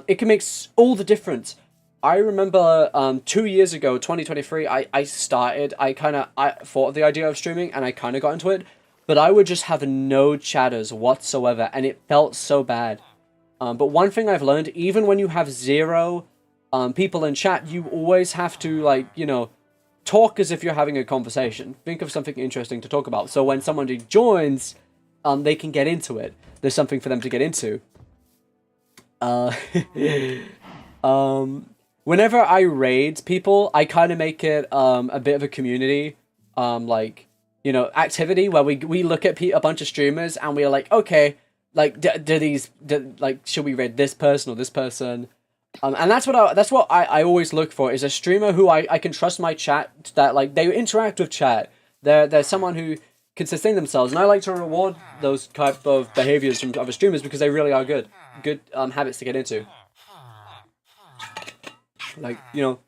it can make all the difference. I remember 2 years ago, 2023, I thought of the idea of streaming and I kind of got into it, but I would just have no chatters whatsoever and it felt so bad. But one thing I've learned, even when you have 0 people in chat, you always have to, like, talk as if you're having a conversation. Think of something interesting to talk about. So when somebody joins, they can get into it. There's something for them to get into. Whenever I raid people, I kind of make it a bit of a community. Like, you know, activity where we look at a bunch of streamers and we're like, okay, like should we raid this person or this person? And that's what I always look for, is a streamer who I can trust my chat, that like they interact with chat. They're someone who can sustain themselves, and I like to reward those type of behaviors from other streamers because they really are good habits to get into. Like, you know,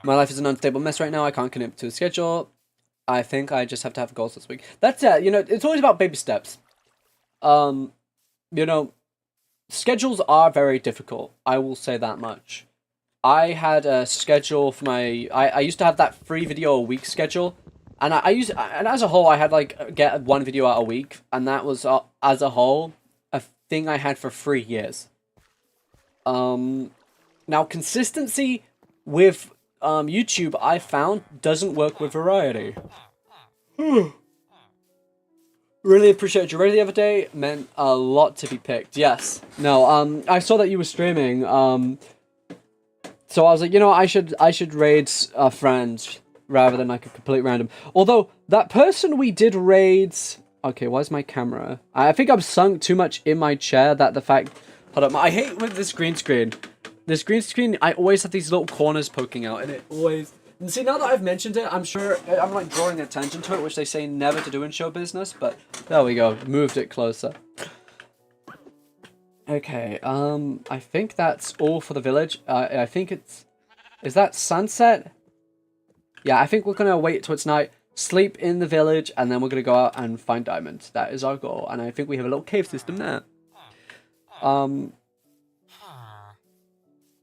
my life is an unstable mess right now. I can't commit to a schedule. I think I just have to have goals this week. That's it. You know, it's always about baby steps. You know, schedules are very difficult. I will say that much. I had a schedule for my... I used to have that 3 video a week schedule. And and as a whole, I had like get 1 video out a week. And that was, as a whole, a thing I had for 3 years. Now consistency with YouTube, I found, doesn't work with variety. Really appreciate your raid the other day. Meant a lot to be picked. Yes. No, I saw that you were streaming. So I was like, you know, I should raid a friend rather than like a complete random. Although that person we did raids. Okay, where's my camera? I think I've sunk too much in my chair that the fact. Hold up, I hate with this green screen. This green screen, I always have these little corners poking out, and it always... And see, now that I've mentioned it, I'm sure I'm like drawing attention to it, which they say never to do in show business, but there we go, moved it closer. Okay, I think that's all for the village. I think it's... Is that sunset? Yeah, I think we're gonna wait till it's night, sleep in the village, and then we're gonna go out and find diamonds. That is our goal, and I think we have a little cave system there.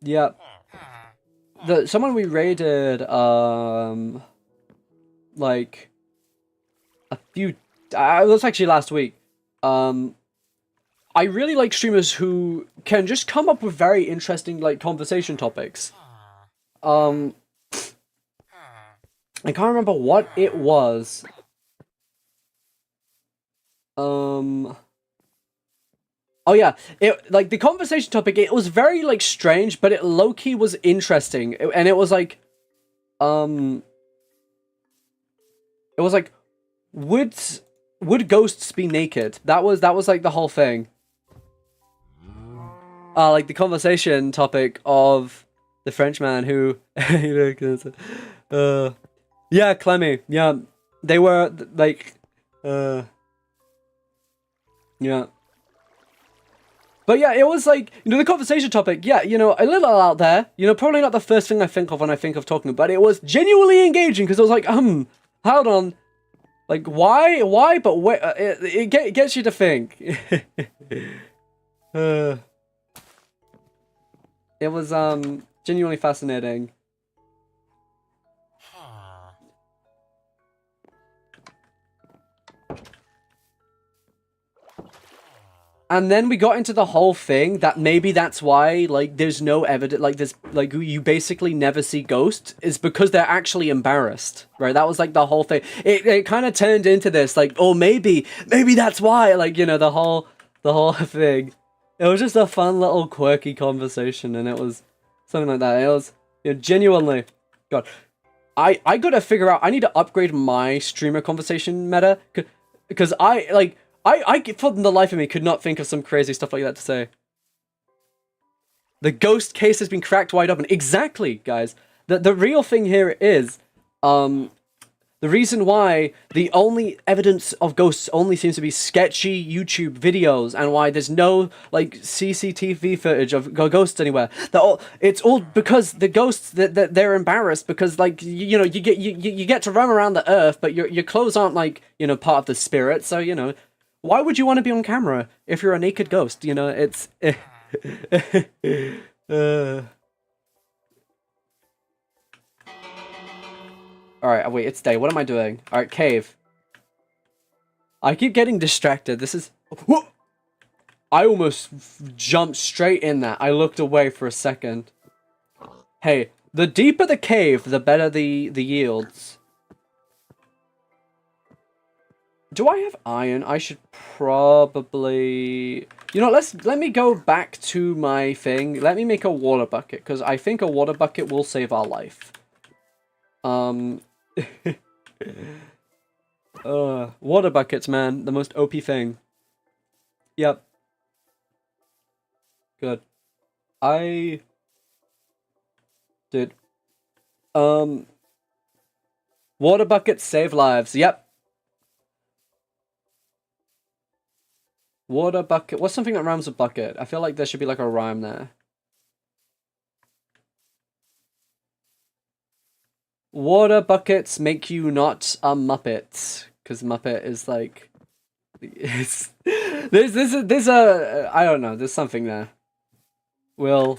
Yeah. Someone we raided, like, a few... it was actually last week. I really like streamers who can just come up with very interesting, like, conversation topics. I can't remember what it was. Oh yeah, like the conversation topic, it was very like strange, but it low-key was interesting. And it was like it was like, would ghosts be naked? That was like the whole thing. Like the conversation topic of the Frenchman who yeah, Clemmy. Yeah. They were like yeah. But yeah, it was like, you know, the conversation topic, yeah, you know, a little out there, you know, probably not the first thing I think of when I think of talking, but it was genuinely engaging, because it was like, hold on, like, why, but wait, it gets you to think. It was, genuinely fascinating. And then we got into the whole thing that maybe that's why, like, there's no evidence, like, there's, like, you basically never see ghosts, is because they're actually embarrassed, right? That was, like, the whole thing. It kind of turned into this, like, oh, maybe that's why, like, you know, the whole thing. It was just a fun little quirky conversation, and it was something like that. It was, you know, genuinely, God, I gotta figure out, I need to upgrade my streamer conversation meta, because I for the life of me, could not think of some crazy stuff like that to say. The ghost case has been cracked wide open. Exactly, guys. The real thing here is, the reason why the only evidence of ghosts only seems to be sketchy YouTube videos, and why there's no, like, CCTV footage of ghosts anywhere. It's all because the ghosts, they're embarrassed because, like, you know, you get to roam around the earth, but your clothes aren't, like, you know, part of the spirit, so, you know, why would you want to be on camera if you're a naked ghost? You know, it's... Alright, wait, it's day. What am I doing? Alright, cave. I keep getting distracted. This is... Whoa! I almost jumped straight in that. I looked away for a second. Hey, the deeper the cave, the better the yields. Do I have iron? I should probably... You know, let me go back to my thing. Let me make a water bucket, because I think a water bucket will save our life. Water buckets, man. The most OP thing. Yep. Good. Dude. Water buckets save lives. Yep. Water bucket. What's something that rhymes with bucket? I feel like there should be like a rhyme there. Water buckets make you not a Muppet. Because Muppet is like... there's a... I don't know. There's something there. Will...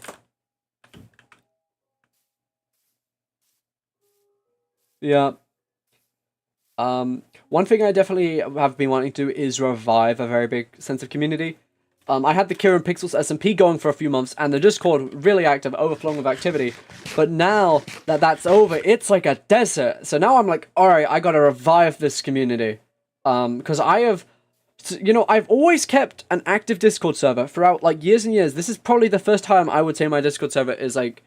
Yeah. One thing I definitely have been wanting to do is revive a very big sense of community. I had the Kieran Pixels SMP going for a few months, and the Discord really active, overflowing with activity. But now that that's over, it's like a desert. So now I'm like, alright, I gotta revive this community. Because I have... You know, I've always kept an active Discord server throughout, like, years and years. This is probably the first time I would say my Discord server is, like...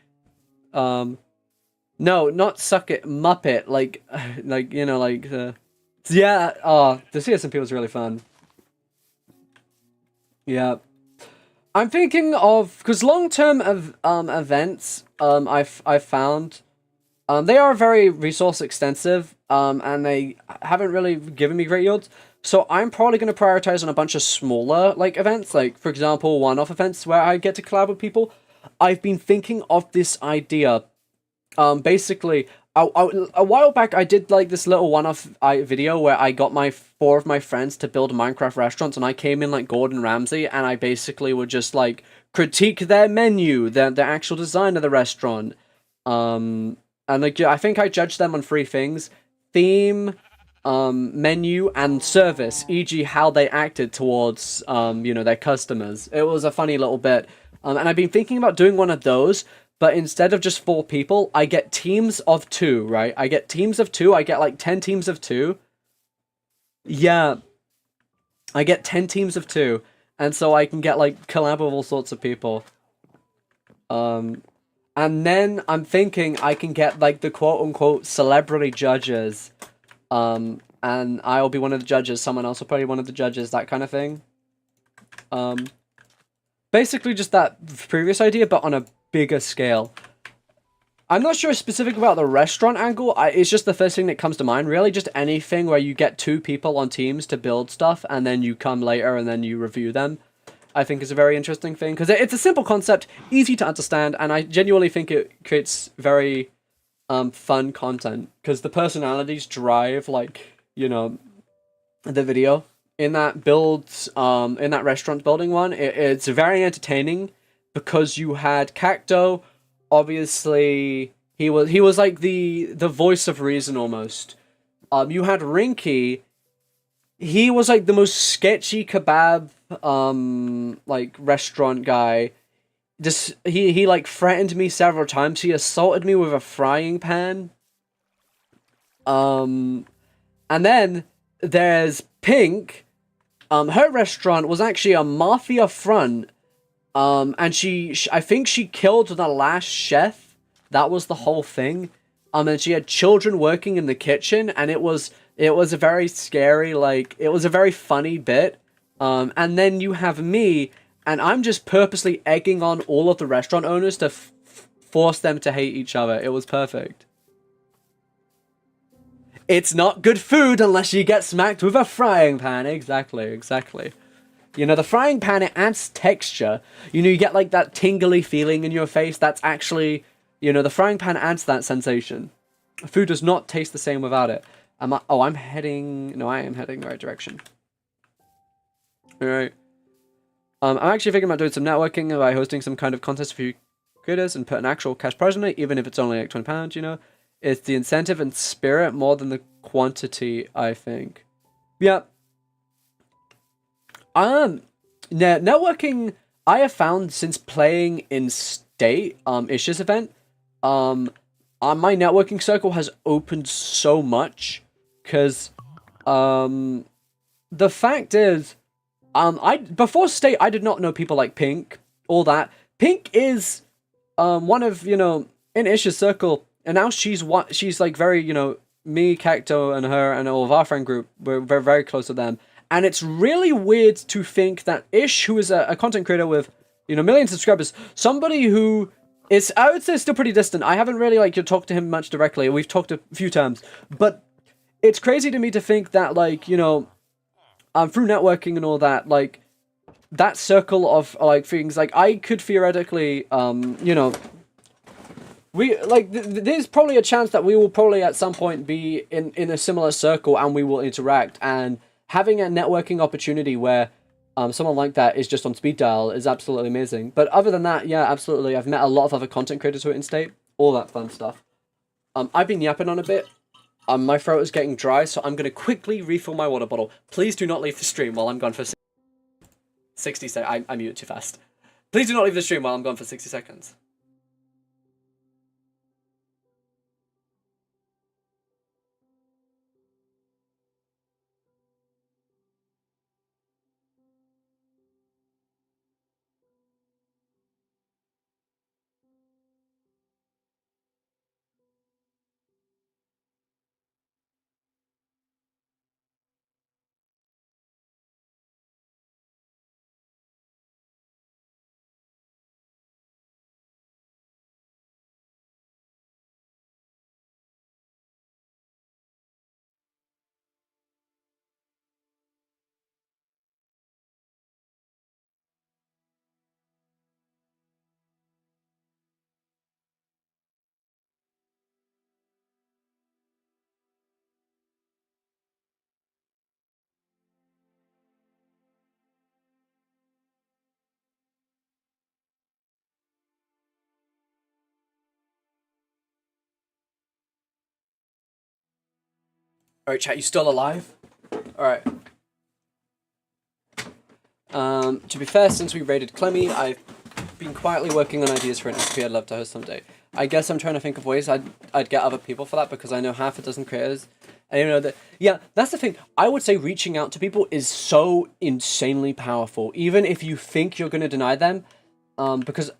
No, not Suck It, Muppet. Like, you know, like... Yeah, the CSMP was really fun. Yeah. I'm thinking of... Because long-term events, I've found... they are very resource extensive, and they haven't really given me great yields. So I'm probably going to prioritize on a bunch of smaller, like, events. Like, for example, one-off events where I get to collab with people. I've been thinking of this idea. Basically, a while back, I did, like, this little one-off video where I got 4 of my friends to build Minecraft restaurants, and I came in like Gordon Ramsay, and I basically would just, like, critique their menu, the actual design of the restaurant. And, like, I think I judged them on 3 things. Theme, menu, and service, e.g. how they acted towards, you know, their customers. It was a funny little bit. And I've been thinking about doing one of those, but instead of just 4 people, I get teams of 2, right? I get teams of 2, I get like 10 teams of 2. Yeah. I get 10 teams of 2, and so I can get, like, collab with all sorts of people. And then I'm thinking I can get, like, the quote-unquote celebrity judges. And I'll be one of the judges, someone else will probably be one of the judges, that kind of thing. Basically just that previous idea, but on a bigger scale. I'm not sure specific about the restaurant angle. It's just the first thing that comes to mind, really. Just anything where you get 2 people on teams to build stuff, and then you come later and then you review them. I think is a very interesting thing, because it's a simple concept, easy to understand, and I genuinely think it creates very fun content, because the personalities drive, like, you know, the video. In that in that restaurant building one, it's very entertaining, because you had Cacto, obviously, he was like the voice of reason almost. You had Rinky, he was like the most sketchy kebab, like, restaurant guy. He like threatened me several times, he assaulted me with a frying pan. And then there's Pink. Her restaurant was actually a mafia front. And I think she killed the last chef. That was the whole thing. And she had children working in the kitchen, and it was a very scary, like, it was a very funny bit. And then you have me, and I'm just purposely egging on all of the restaurant owners to force them to hate each other. It was perfect. It's not good food unless you get smacked with a frying pan. Exactly. You know, the frying pan, it adds texture. You know, you get, like, that tingly feeling in your face. That's actually, you know, the frying pan adds that sensation. Food does not taste the same without it. I'm heading... No, I am heading the right direction. Alright. I'm actually thinking about doing some networking by hosting some kind of contest for you creators and put an actual cash prize on it, even if it's only, like, £20, you know? It's the incentive and spirit more than the quantity, I think. Yeah. Networking, I have found since playing in State, Ish's event, my networking circle has opened so much, because, the fact is, before State, I did not know people like Pink, all that. Pink is, one of, you know, in Ish's circle, and now she's like very, you know, me, Cacto, and her, and all of our friend group, we're very, very close to them. And it's really weird to think that Ish, who is a content creator with, you know, millions of subscribers, somebody who is, I would say, still pretty distant. I haven't really, like, talked to him much directly. We've talked a few times. But it's crazy to me to think that, like, you know, through networking and all that, like, that circle of, like, things, like, I could theoretically, you know, we, like, there's probably a chance that we will probably at some point be in a similar circle and we will interact, and having a networking opportunity where someone like that is just on speed dial is absolutely amazing. But other than that, yeah, absolutely, I've met a lot of other content creators who are in-state, all that fun stuff. I've been yapping on a bit. My throat is getting dry, so I'm going to quickly refill my water bottle. Please do not leave the stream while I'm gone for 60 seconds. I muted too fast. Please do not leave the stream while I'm gone for 60 seconds. Alright, chat, you still alive? Alright. To be fair, since we raided Clemmy, I've been quietly working on ideas for an SP I'd love to host someday. I guess I'm trying to think of ways I'd get other people for that, because I know half a dozen creators. And you know that, yeah, that's the thing. I would say reaching out to people is so insanely powerful, even if you think you're going to deny them. Because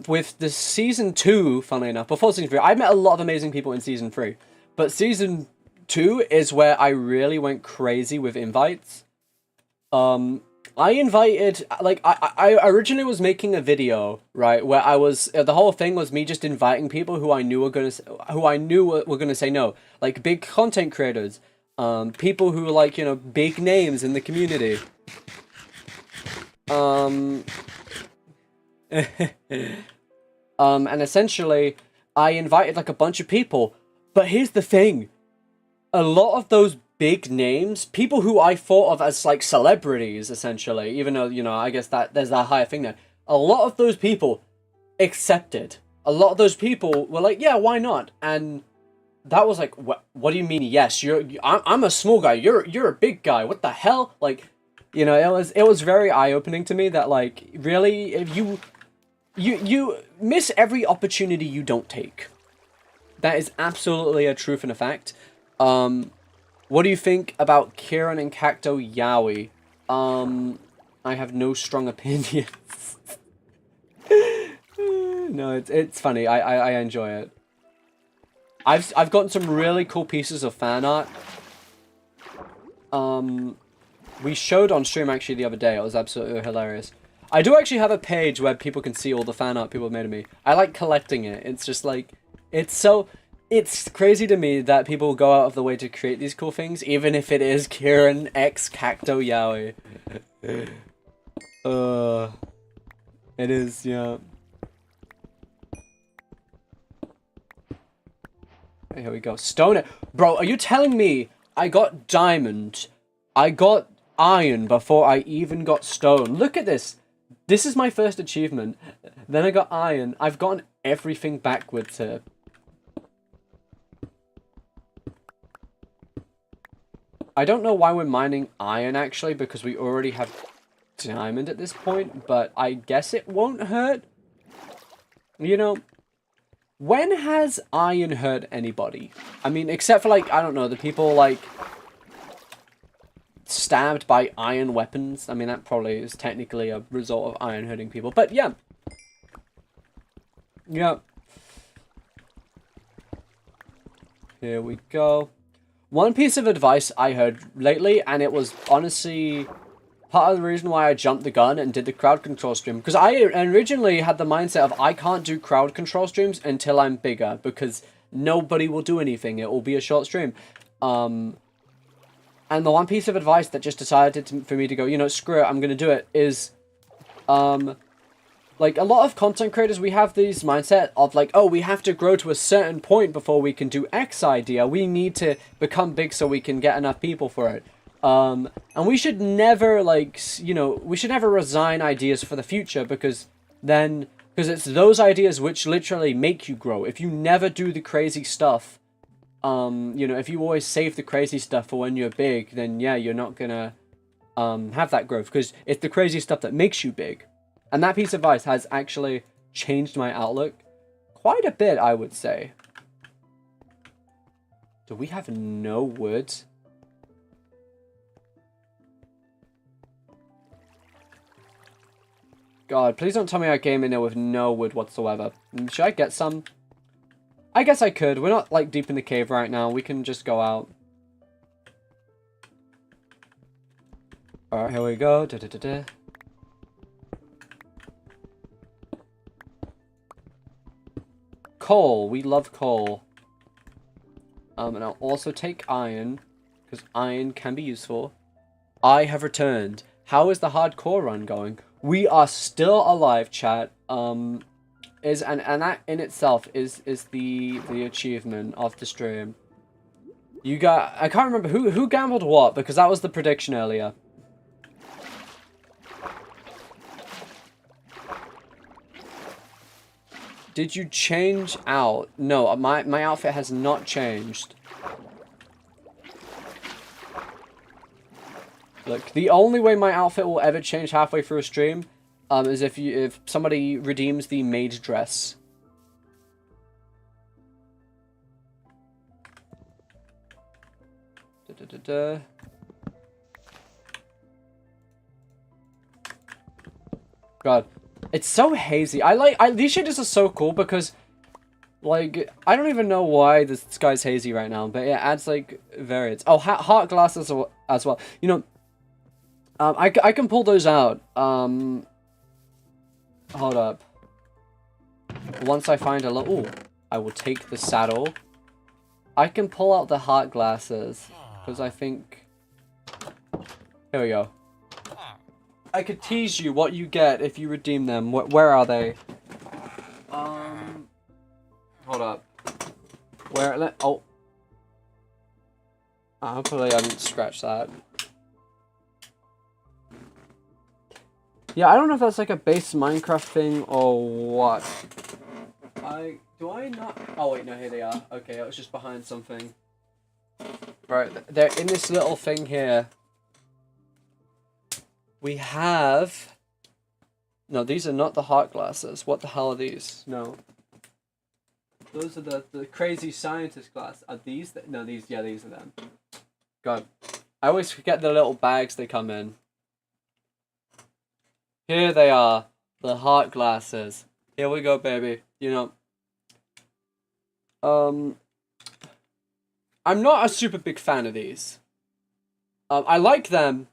with the season 2, funnily enough, before season 3, I met a lot of amazing people in season 3. But season 2 is where I really went crazy with invites. I invited, like, I originally was making a video, right, where I was, the whole thing was me just inviting people who I knew were gonna say no, like big content creators, people who were, like, you know, big names in the community. And essentially, I invited, like, a bunch of people, but here's the thing, a lot of those big names, people who I thought of as, like, celebrities, essentially, even though, you know, I guess that there's that higher thing there, a lot of those people accepted. A lot of those people were like, yeah, why not? And that was like, what do you mean, yes? I'm a small guy, you're a big guy, what the hell? Like, you know, it was very eye-opening to me that, like, really, if you miss every opportunity you don't take. That is absolutely a truth and a fact. What do you think about Kieran and Cacto Yaoi? I have no strong opinions. No, it's funny. I enjoy it. I've gotten some really cool pieces of fan art. We showed on stream actually the other day. It was absolutely hilarious. I do actually have a page where people can see all the fan art people have made of me. I like collecting it. It's just like, it's crazy to me that people go out of the way to create these cool things, even if it is Kieran x Cacto Yaoi. It is, yeah. Here we go. Stone it. Bro, are you telling me I got diamond, I got iron before I even got stone? Look at this. This is my first achievement. Then I got iron. I've gotten everything backwards here. I don't know why we're mining iron, actually, because we already have diamond at this point, but I guess it won't hurt. You know, when has iron hurt anybody? I mean, except for, like, I don't know, the people, like, stabbed by iron weapons. I mean, that probably is technically a result of iron hurting people, but yeah. Yeah. Here we go. One piece of advice I heard lately, and it was honestly part of the reason why I jumped the gun and did the crowd control stream. Because I originally had the mindset of I can't do crowd control streams until I'm bigger, because nobody will do anything. It will be a short stream. And the one piece of advice that just decided for me to go, you know, screw it, I'm going to do it, is, like, a lot of content creators, we have this mindset of, like, oh, we have to grow to a certain point before we can do X idea. We need to become big so we can get enough people for it. And we should never, like, you know, we should never resign ideas for the future, because it's those ideas which literally make you grow. If you never do the crazy stuff, you know, if you always save the crazy stuff for when you're big, then yeah, you're not gonna, have that growth, because it's the crazy stuff that makes you big. And that piece of advice has actually changed my outlook quite a bit, I wood say. Do we have no wood? God, please don't tell me I came in there with no wood whatsoever. Should I get some? I guess I could. We're not, like, deep in the cave right now. We can just go out. Alright, here we go. Da, da, da, da. Coal. We love coal. And I'll also take iron, because iron can be useful. I have returned. How is the hardcore run going? We are still alive, chat. And that in itself is the achievement of the stream. You got, I can't remember who gambled what, because that was the prediction earlier. Did you change out? No, my outfit has not changed. Look, the only way my outfit will ever change halfway through a stream, is if somebody redeems the maid dress. Da, da, da, da. God, it's so hazy. These shaders are so cool because, like, I don't even know why this sky's hazy right now, but it adds, like, variance. Oh, heart glasses as well. You know, I can pull those out. Hold up. Once I find a little... Ooh, I will take the saddle. I can pull out the heart glasses, because I think... Here we go. I could tease you what you get if you redeem them. Where are they? Hold up. Where? Oh. Hopefully I didn't scratch that. Yeah, I don't know if that's like a base Minecraft thing or what. Do I not? Oh wait, no, here they are. Okay, I was just behind something. Right, they're in this little thing here. We have... No, these are not the heart glasses. What the hell are these? No. Those are the crazy scientist glasses. Are these? No, these, yeah, these are them. God. I always forget the little bags they come in. Here they are. The heart glasses. Here we go, baby. You know. I'm not a super big fan of these. I like them.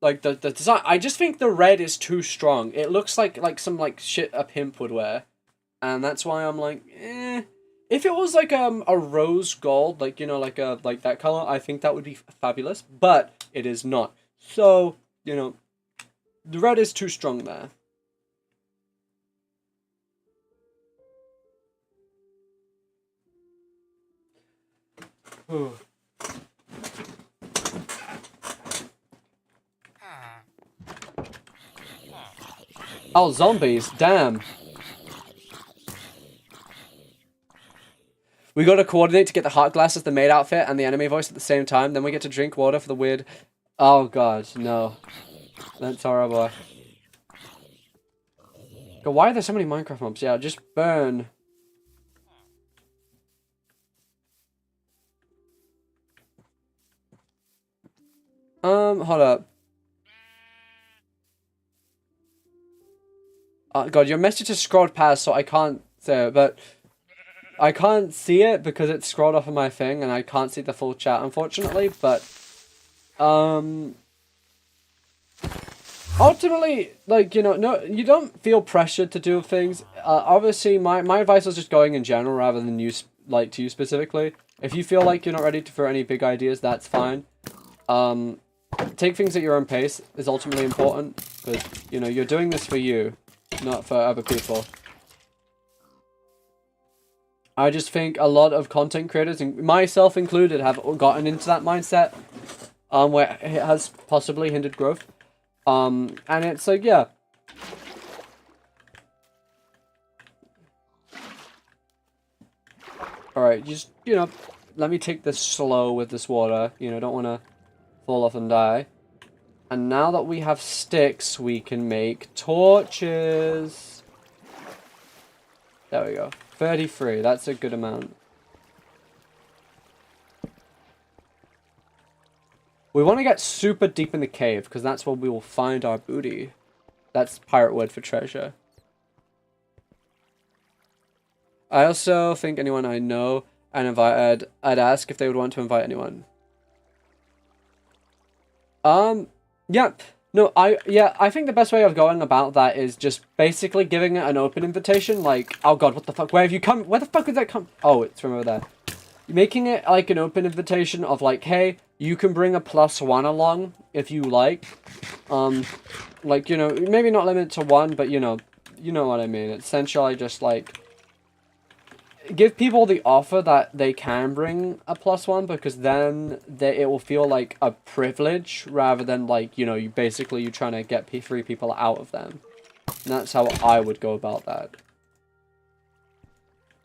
Like, the design, I just think the red is too strong. It looks like some, like, shit a pimp would wear. And that's why I'm like, eh. If it was, like, a rose gold, like, you know, like that color, I think that would be fabulous. But it is not. So, you know, the red is too strong there. Ooh. Oh, zombies. Damn. We gotta coordinate to get the heart glasses, the maid outfit, and the anime voice at the same time. Then we get to drink water for the weird... Oh, God. No. That's horrible. God, why are there so many Minecraft mobs? Yeah, just burn. Hold up. God, your message is scrolled past, so I can't say it, but... I can't see it because it's scrolled off of my thing and I can't see the full chat, unfortunately, but, ultimately, like, you know, no, you don't feel pressured to do things. Obviously, my advice is just going in general rather than you, like, to you specifically. If you feel like you're not ready for any big ideas, that's fine. Take things at your own pace is ultimately important, because, you know, you're doing this for you, not for other people. I just think a lot of content creators, and myself included, have gotten into that mindset, where it has possibly hindered growth. And it's like, yeah. Alright, just, you know, let me take this slow with this water. You know, don't want to fall off and die. And now that we have sticks, we can make torches. There we go. 33, that's a good amount. We want to get super deep in the cave, because that's where we will find our booty. That's pirate word for treasure. I also think anyone I know and invited, I'd ask if they would want to invite anyone. Yeah. No, I think the best way of going about that is just basically giving it an open invitation, like, oh god, what the fuck, where have you come, where the fuck did that come, oh, it's from over there. Making it like an open invitation of like, hey, you can bring a +1 along if you like. Like, you know, maybe not limit to 1, but you know what I mean. Essentially just like, give people the offer that they can bring a +1, because then it will feel like a privilege rather than like, you know, you trying to get 3 people out of them. And that's how I would go about that.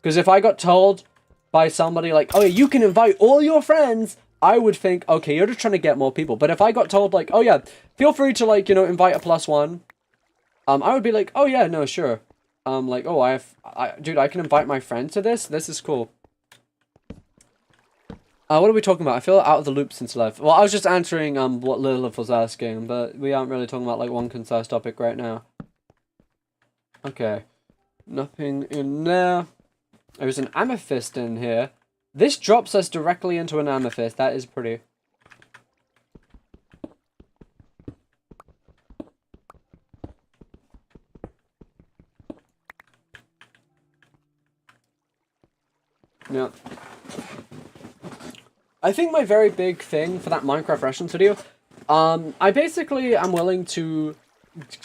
Because if I got told by somebody like, oh yeah, you can invite all your friends, I would think, okay, you're just trying to get more people. But if I got told like, oh yeah, feel free to like, you know, invite a +1, I would be like, oh yeah, no, sure. Like, oh, dude, I can invite my friend to this? This is cool. What are we talking about? I feel out of the loop since I left. Well, I was just answering, what Lilith was asking, but we aren't really talking about, like, one concise topic right now. Okay. Nothing in there. There's an amethyst in here. This drops us directly into an amethyst. That is pretty. Yeah. I think my very big thing for that Minecraft Rations video, I basically am willing to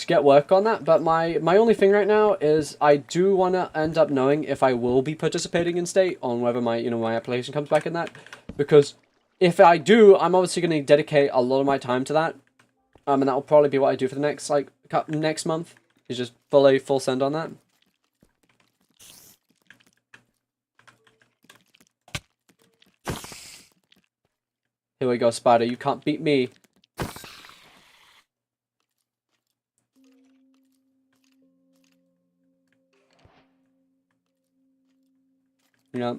get work on that, but my only thing right now is I do want to end up knowing if I will be participating in state, on whether my, you know, my application comes back in that, because if I do, I'm obviously going to dedicate a lot of my time to that, and that will probably be what I do for the next, like, next month, is just full send on that. Here we go, Spider, you can't beat me. Yeah.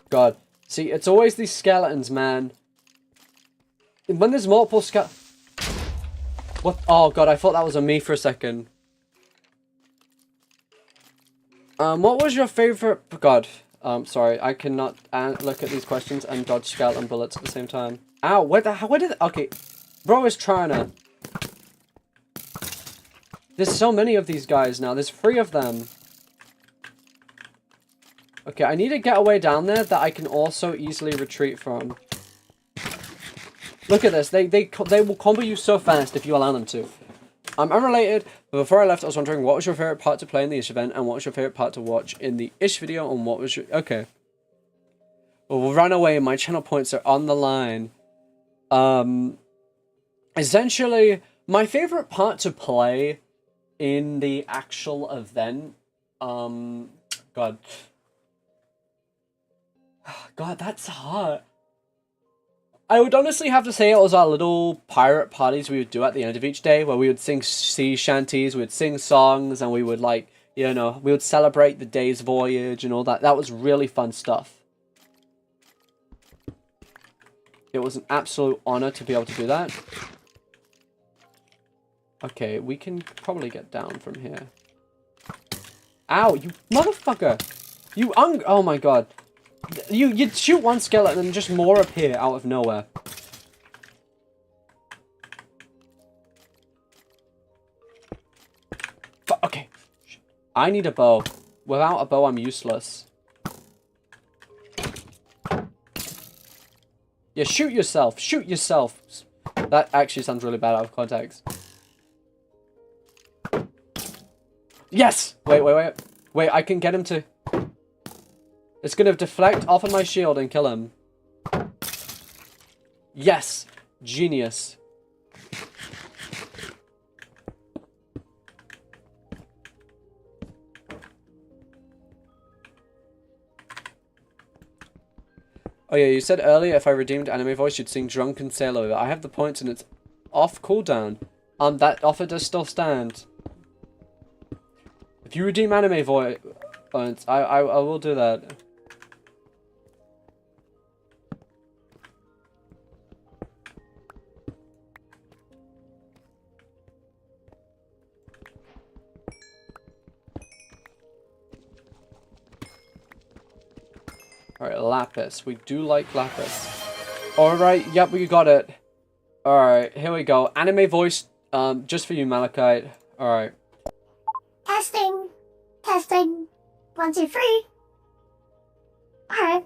God. See, it's always these skeletons, man. When there's multiple What? Oh, God, I thought that was a me for a second. What was your favorite... God. Sorry, I cannot look at these questions and dodge skeleton bullets at the same time. Ow, where did... Okay. Bro is trying to... There's so many of these guys now. There's 3 of them. Okay, I need to get a way down there that I can also easily retreat from. Look at this. They will combo you so fast if you allow them to. I'm unrelated, but before I left, I was wondering what was your favorite part to play in the Ish event, and what was your favorite part to watch in the Ish video, and what was your... Okay. Well, we'll run away. My channel points are on the line. Essentially, my favorite part to play in the actual event, God, that's hard. I would honestly have to say it was our little pirate parties we would do at the end of each day, where we would sing sea shanties, we would sing songs, and we would, like, you know, we would celebrate the day's voyage and all that. That was really fun stuff. It was an absolute honor to be able to do that. Okay, we can probably get down from here. Ow, you motherfucker! Oh my god. You'd shoot one skeleton and just more appear out of nowhere. Okay. I need a bow. Without a bow, I'm useless. Yeah, shoot yourself. Shoot yourself. That actually sounds really bad out of context. Yes! Wait. Wait, I can get him to... It's gonna deflect off of my shield and kill him. Yes! Genius. Oh yeah, you said earlier if I redeemed anime voice, you'd sing Drunken Sailor. I have the points and it's off cooldown. That offer does still stand. If you redeem anime voice, I will do that. Alright, lapis. We do like lapis. Alright, yep, we got it. Alright, here we go. Anime voice, just for you, Malachite. Alright. Testing. Testing. 1, 2, 3. Alright.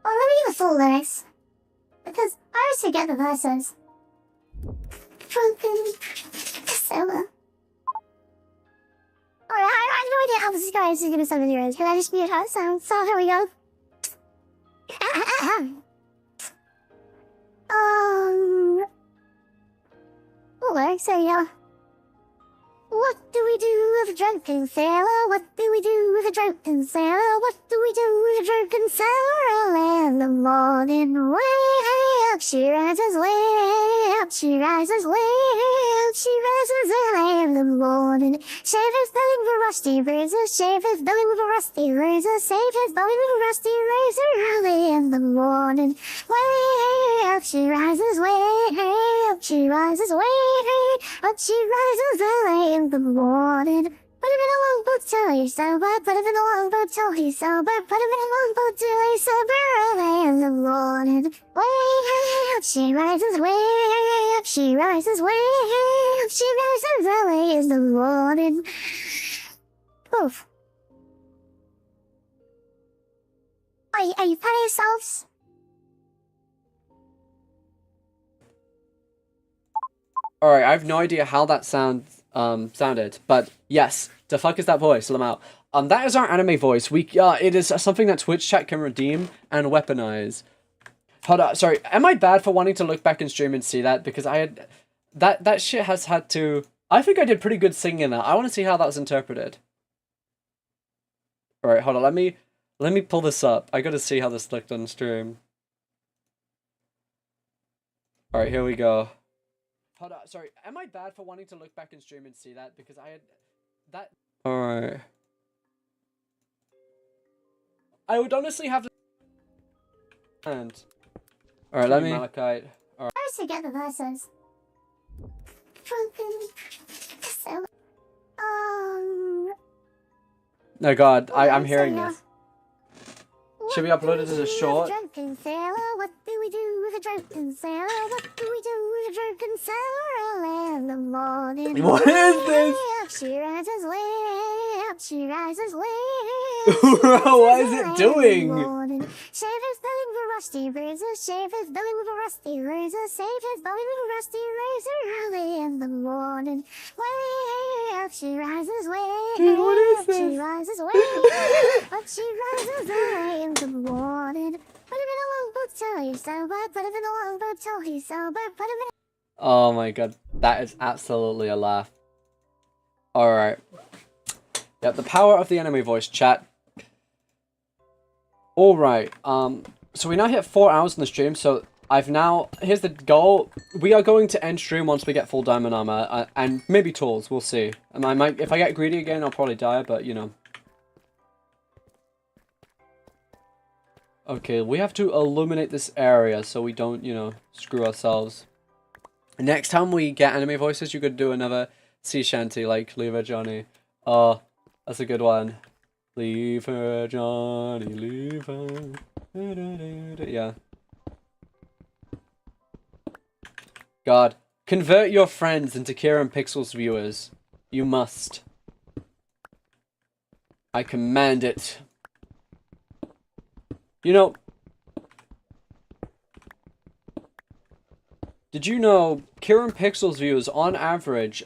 Well, let me get the full lyrics. Because I always forget the verses. Drunken Sailor. Alright, I have no idea how this guy is gonna sound in your ears. Can I just mute how it sounds? So here we go. Lyrics, there you go. What do we do with a drunken sailor? What do we do with a drunken sailor? What do we do with a drunken sailor? Early in the morning, way up she rises, way up she rises, way up she rises early in the morning. Shave his belly with a rusty razor, shave his belly with a rusty razor, shave his belly with a rusty razor early in the morning. Way up she rises, way up she rises, way up she rises early in the morning. Put him in a longboat till he's sober, put him in a longboat till he's sober, put him in a longboat till he's sober early in the morning. Way up she rises, way up she rises, way up she rises early in the morning. Oof. Are you proud of yourselves? Alright, I have no idea how that sounded, but yes, the fuck is that voice, Lamau? That is our anime voice. It is something that Twitch chat can redeem and weaponize. Hold on, sorry, am I bad for wanting to look back in stream and see that? Because I had, that shit has had to, I think I did pretty good singing in that. I want to see how that was interpreted. Alright, hold on, let me pull this up. I gotta see how this looked on stream. Alright, here we go. Hold on, sorry, am I bad for wanting to look back in stream and see that? Because I had that. Alright. I would honestly have to. And. Alright, let me. Malachite. I always forget the verses. Drunken Sailor. No, God, I'm hearing so, this. Should we upload it as a short? Drunken sailor, what do we do with a drunken sailor? What do we do with a drunken sailor early in the morning? What is this? Way up she rises, way up she rises, way What is it doing? Shave his belly with a rusty razor, shave his belly with a rusty razor, shave his belly with a rusty razor early in the morning. Way up she rises, way up she rises, way up she rises early in the morning. Put him in a longboat till he's sober, put him in a longboat till he's sober, put him in a... Oh my God, that is absolutely a laugh. Alright. Yep, the power of the anime voice chat. Alright, so we now hit 4 hours in the stream, so here's the goal. We are going to end stream once we get full diamond armor, and maybe tools, we'll see. And if I get greedy again, I'll probably die, but you know. Okay, we have to illuminate this area so we don't, you know, screw ourselves. Next time we get anime voices, you could do another sea shanty like Leave Her Johnny. Oh, that's a good one. Leave her, Johnny, leave her. Yeah. God, convert your friends into Kieran Pixels viewers. You must. I command it. You know, did you know Kieran Pixels viewers on average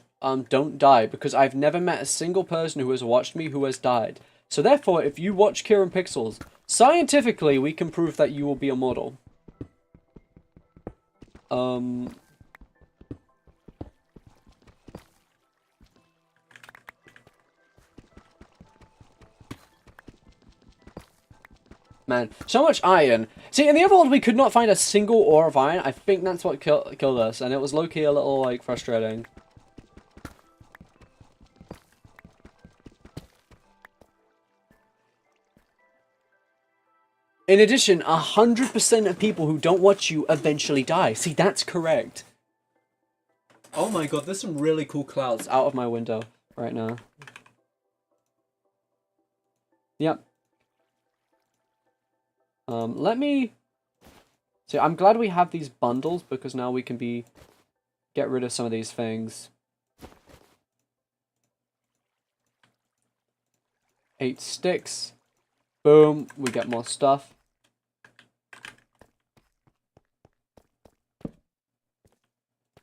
don't die, because I've never met a single person who has watched me who has died. So therefore, if you watch Kieran Pixels, scientifically we can prove that you will be immortal. Man, so much iron. See, in the other world, we could not find a single ore of iron. I think that's what killed us, and it was low-key a little, like, frustrating. In addition, 100% of people who don't watch you eventually die. See, that's correct. Oh my god, there's some really cool clouds out of my window right now. Yep. Let me... See, I'm glad we have these bundles, because now we can get rid of some of these things. 8 sticks. Boom, we get more stuff.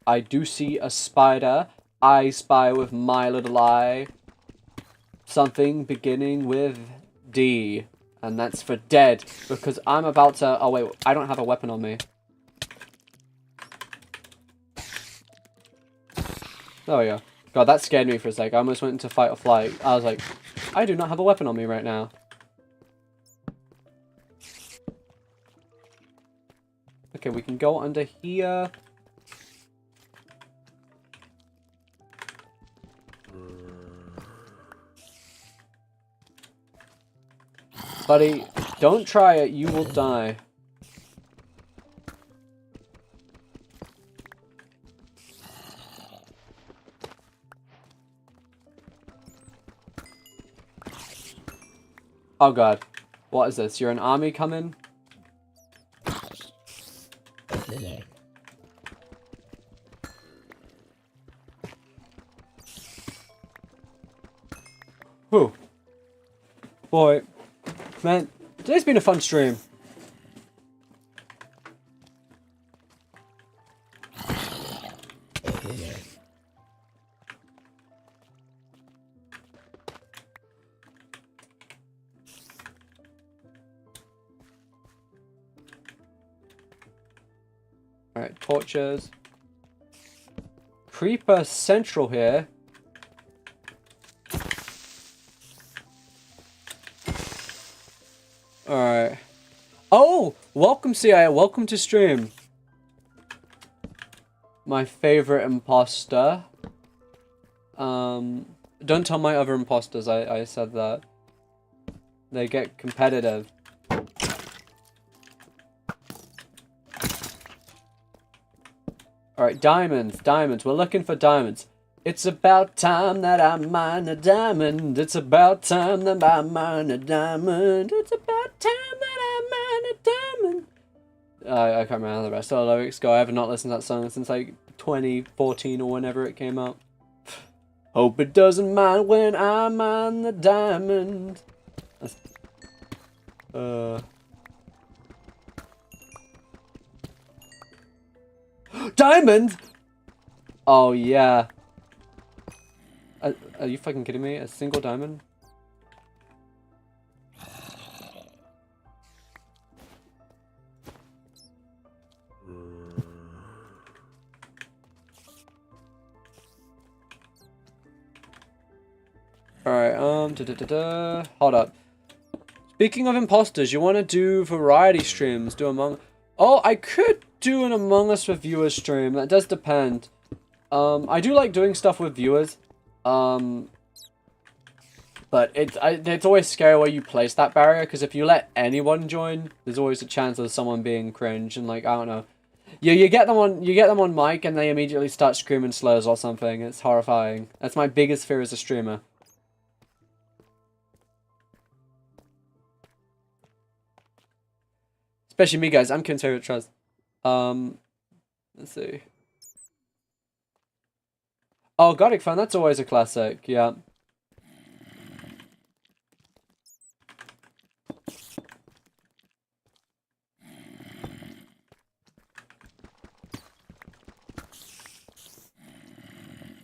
I do see a spider. I spy with my little eye something beginning with D. And that's for dead, because I'm about to... Oh, wait, I don't have a weapon on me. There we go. God, that scared me for a sec. I almost went into fight or flight. I was like, I do not have a weapon on me right now. Okay, we can go under here. Buddy, don't try it, you will die. Oh god. What is this? You're an army coming? Whew. Boy. Man, today's been a fun stream. Alright, torches. Creeper Central here. Alright. Oh! Welcome, CIA. Welcome to stream. My favorite imposter. Don't tell my other imposters I said that. They get competitive. Alright, diamonds. Diamonds. We're looking for diamonds. It's about time that I mine a diamond. It's about time that I mine a diamond. It's about time that I mine a diamond. I can't remember how the rest of the lyrics go. I have not listened to that song since like 2014 or whenever it came out. Hope it doesn't mind when I mine the diamond. Diamond! Oh yeah. Are you fucking kidding me? A single diamond? Alright, hold up. Speaking of imposters, you want to do variety streams? Do Among... Oh, I could do an Among Us with viewers stream. That does depend. I do like doing stuff with viewers. But it's always scary where you place that barrier, because if you let anyone join, there's always a chance of someone being cringe and like, I don't know. You get them on mic and they immediately start screaming slurs or something. It's horrifying. That's my biggest fear as a streamer. Especially me, guys. I'm Kim's favorite trust. Let's see. Oh, Gothic Fan, that's always a classic, yeah.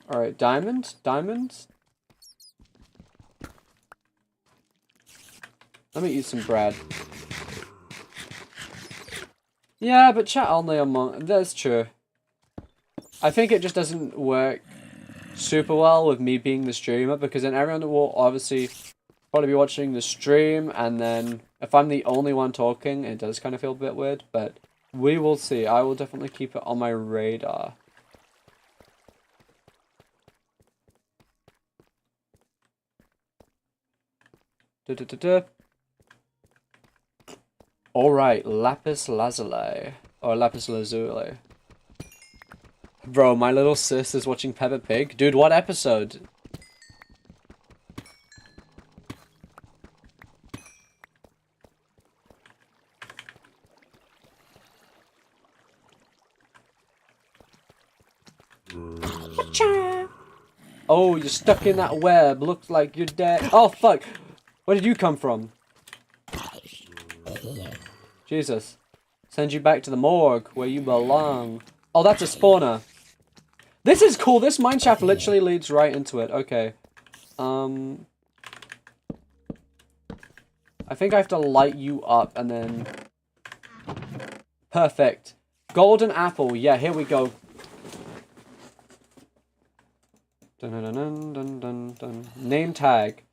Alright, diamond? Diamonds? Let me eat some bread. Yeah, but chat only among... That's true. I think it just doesn't work super well with me being the streamer, because then everyone will obviously probably be watching the stream, and then if I'm the only one talking, it does kind of feel a bit weird, but we will see. I will definitely keep it on my radar. Alright, lapis lazuli. Or lapis lazuli. Bro, my little sis is watching Peppa Pig. Dude, what episode? Oh, you're stuck in that web. Looks like you're dead. Oh, fuck. Where did you come from? Jesus. Send you back to the morgue, where you belong. Oh, that's a spawner. This is cool. This mineshaft literally leads right into it. Okay. I think I have to light you up and then... Perfect. Golden apple. Yeah, here we go. Dun, dun, dun, dun, dun, dun. Name tag.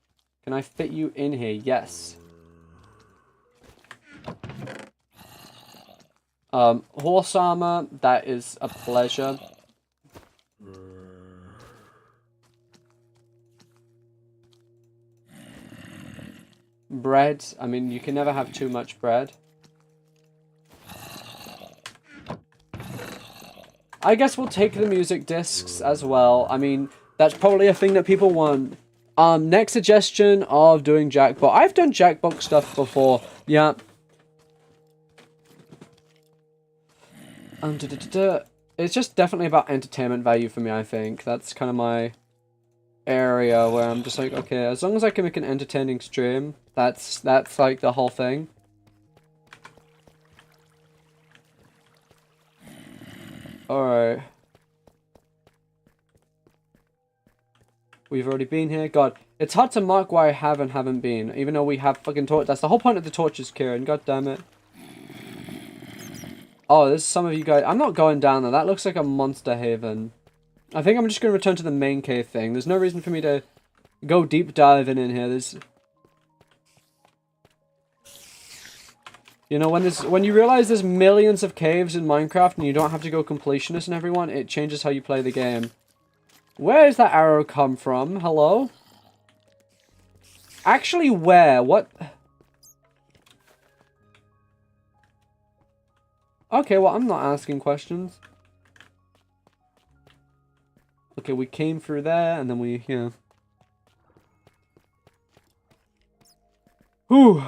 Can I fit you in here? Yes. Horse armor. That is a pleasure. Bread. I mean, you can never have too much bread. I guess we'll take the music discs as well. I mean, that's probably a thing that people want. Next suggestion of doing Jackbox. I've done Jackbox stuff before. Yeah. It's just definitely about entertainment value for me, I think. That's kind of my area where I'm just like, okay, as long as I can make an entertaining stream, that's like the whole thing. Alright. We've already been here. God, it's hard to mark where I have and haven't been, even though we have fucking torch. That's the whole point of the torches, Kieran. God damn it. Oh, there's some of you guys. I'm not going down there. That looks like a monster haven. I think I'm just going to return to the main cave thing. There's no reason for me to go deep diving in here. There's... You know, when you realize there's millions of caves in Minecraft and you don't have to go completionist and everyone, it changes how you play the game. Where does that arrow come from? Hello? Actually, where? What? Okay, well, I'm not asking questions. Okay, we came through there, and then we, yeah. Whew.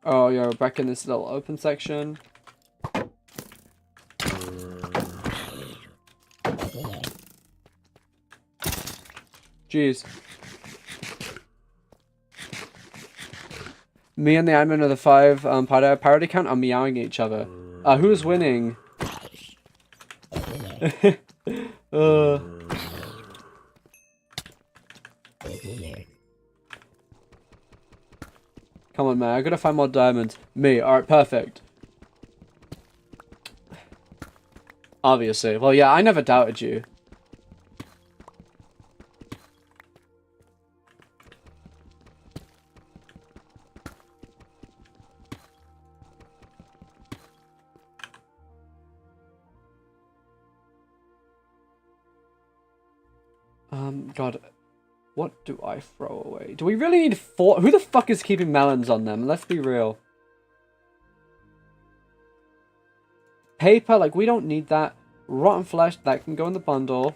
Oh, yeah, we're back in this little open section. Jeez. Me and the admin of the 5 parody count are meowing at each other. Who's winning? Come on, man. I gotta find more diamonds. Me. Alright, perfect. Obviously. Well, yeah, I never doubted you. God, what do I throw away? Do we really need 4? Who the fuck is keeping melons on them? Let's be real. Paper, like, we don't need that. Rotten flesh, that can go in the bundle.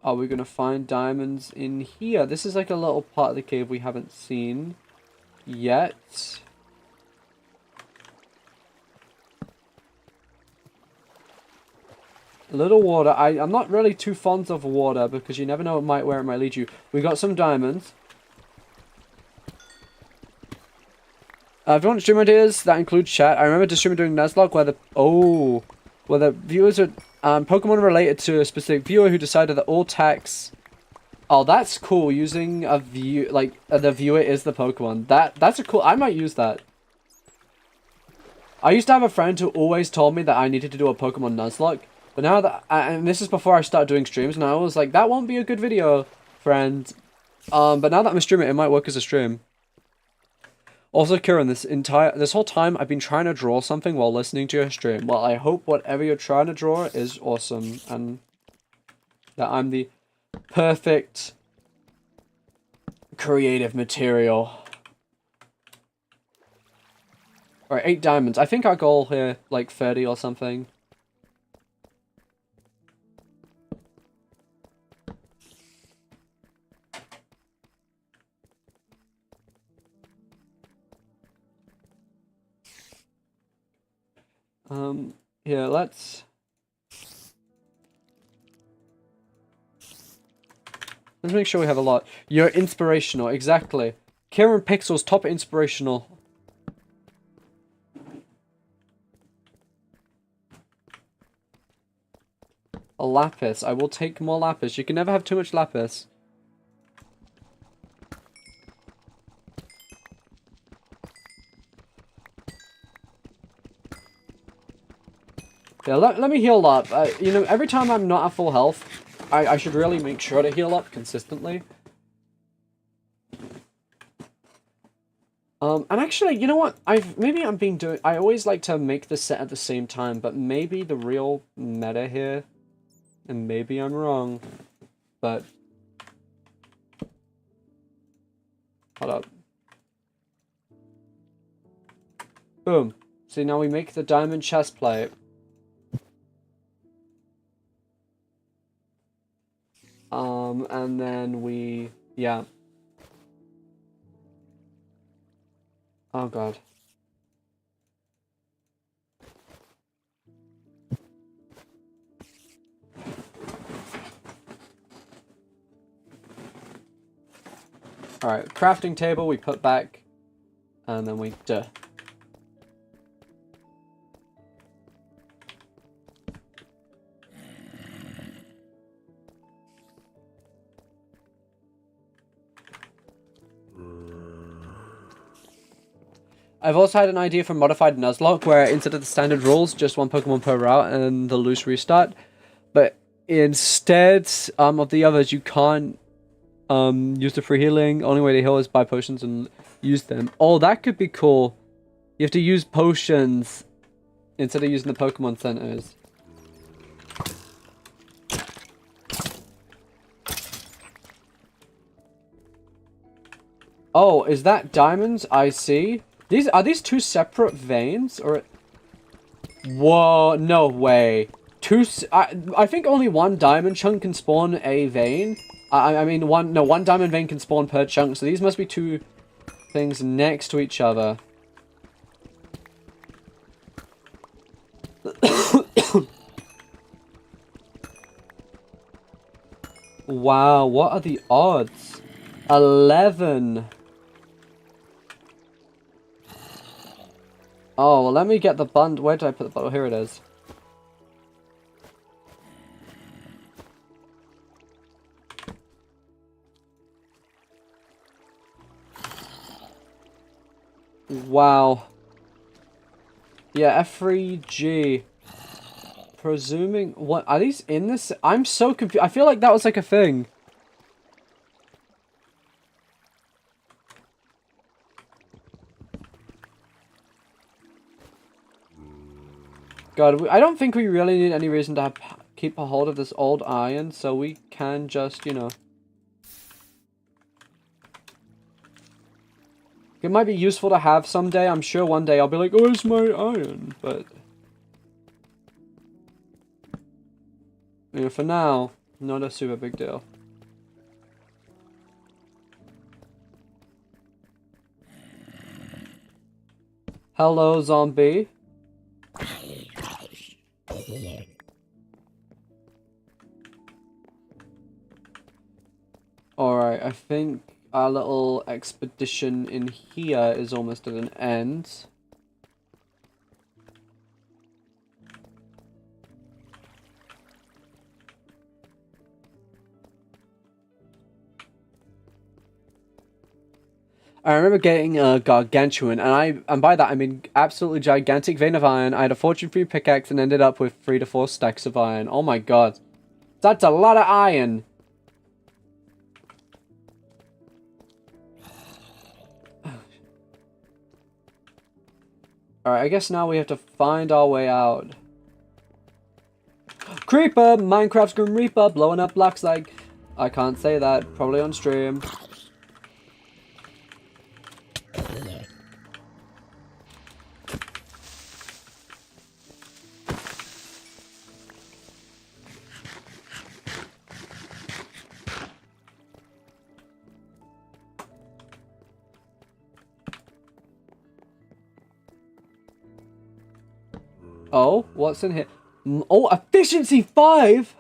Are we gonna find diamonds in here? This is like a little part of the cave we haven't seen yet. A little water. I'm not really too fond of water because you never know where it might lead you. We got some diamonds. If you want stream ideas, that includes chat. I remember the streamer doing Nuzlocke where the viewers are Pokemon related to a specific viewer who decided that all text. Oh, that's cool. Using a view the viewer is the Pokemon. That's a cool. I might use that. I used to have a friend who always told me that I needed to do a Pokemon Nuzlocke. But now that, and this is before I started doing streams, and I was like, that won't be a good video, friend. But now that I'm a streamer, it might work as a stream. Also, Kieran, this whole time, I've been trying to draw something while listening to your stream. Well, I hope whatever you're trying to draw is awesome, and that I'm the perfect creative material. Alright, 8 diamonds. I think our goal here, like 30 or something. Here, let's make sure we have a lot. You're inspirational, exactly. Kieran Pixel's top inspirational. A lapis. I will take more lapis. You can never have too much lapis. Yeah, let me heal up. You know, every time I'm not at full health, I should really make sure to heal up consistently. And actually, you know what? I always like to make the set at the same time, but maybe the real meta here, and maybe I'm wrong, but hold up. Boom. See, now we make the diamond chest plate. And then we, yeah. Oh god. Alright, crafting table we put back, and then we, I've also had an idea for modified Nuzlocke where instead of the standard rules, just one Pokemon per route and the loose restart. But instead of the others, you can't use the free healing. Only way to heal is buy potions and use them. Oh, that could be cool. You have to use potions instead of using the Pokemon centers. Oh, is that diamonds? I see. Are these two separate veins or? Whoa! No way. I think only one diamond chunk can spawn a vein. I mean one diamond vein can spawn per chunk. So these must be two things next to each other. Wow! What are the odds? 11. Oh, well, let me get the bundle. Where did I put the bundle? Here it is. Wow. Yeah, F3G. Presuming... What? Are these in this? I'm so confused. I feel like that was like a thing. God, I don't think we really need any reason to keep a hold of this old iron, so we can just, you know... It might be useful to have someday. I'm sure one day I'll be like, oh, where's my iron? But, you know, for now, not a super big deal. Hello, zombie. Alright, I think our little expedition in here is almost at an end. I remember getting a gargantuan, and by that I mean absolutely gigantic vein of iron. I had a fortune-free pickaxe and ended up with 3 to 4 stacks of iron. Oh my god. That's a lot of iron! Alright, I guess now we have to find our way out. Creeper! Minecraft's Grim Reaper blowing up blocks like... I can't say that, probably on stream. Oh, what's in here? Oh, efficiency 5!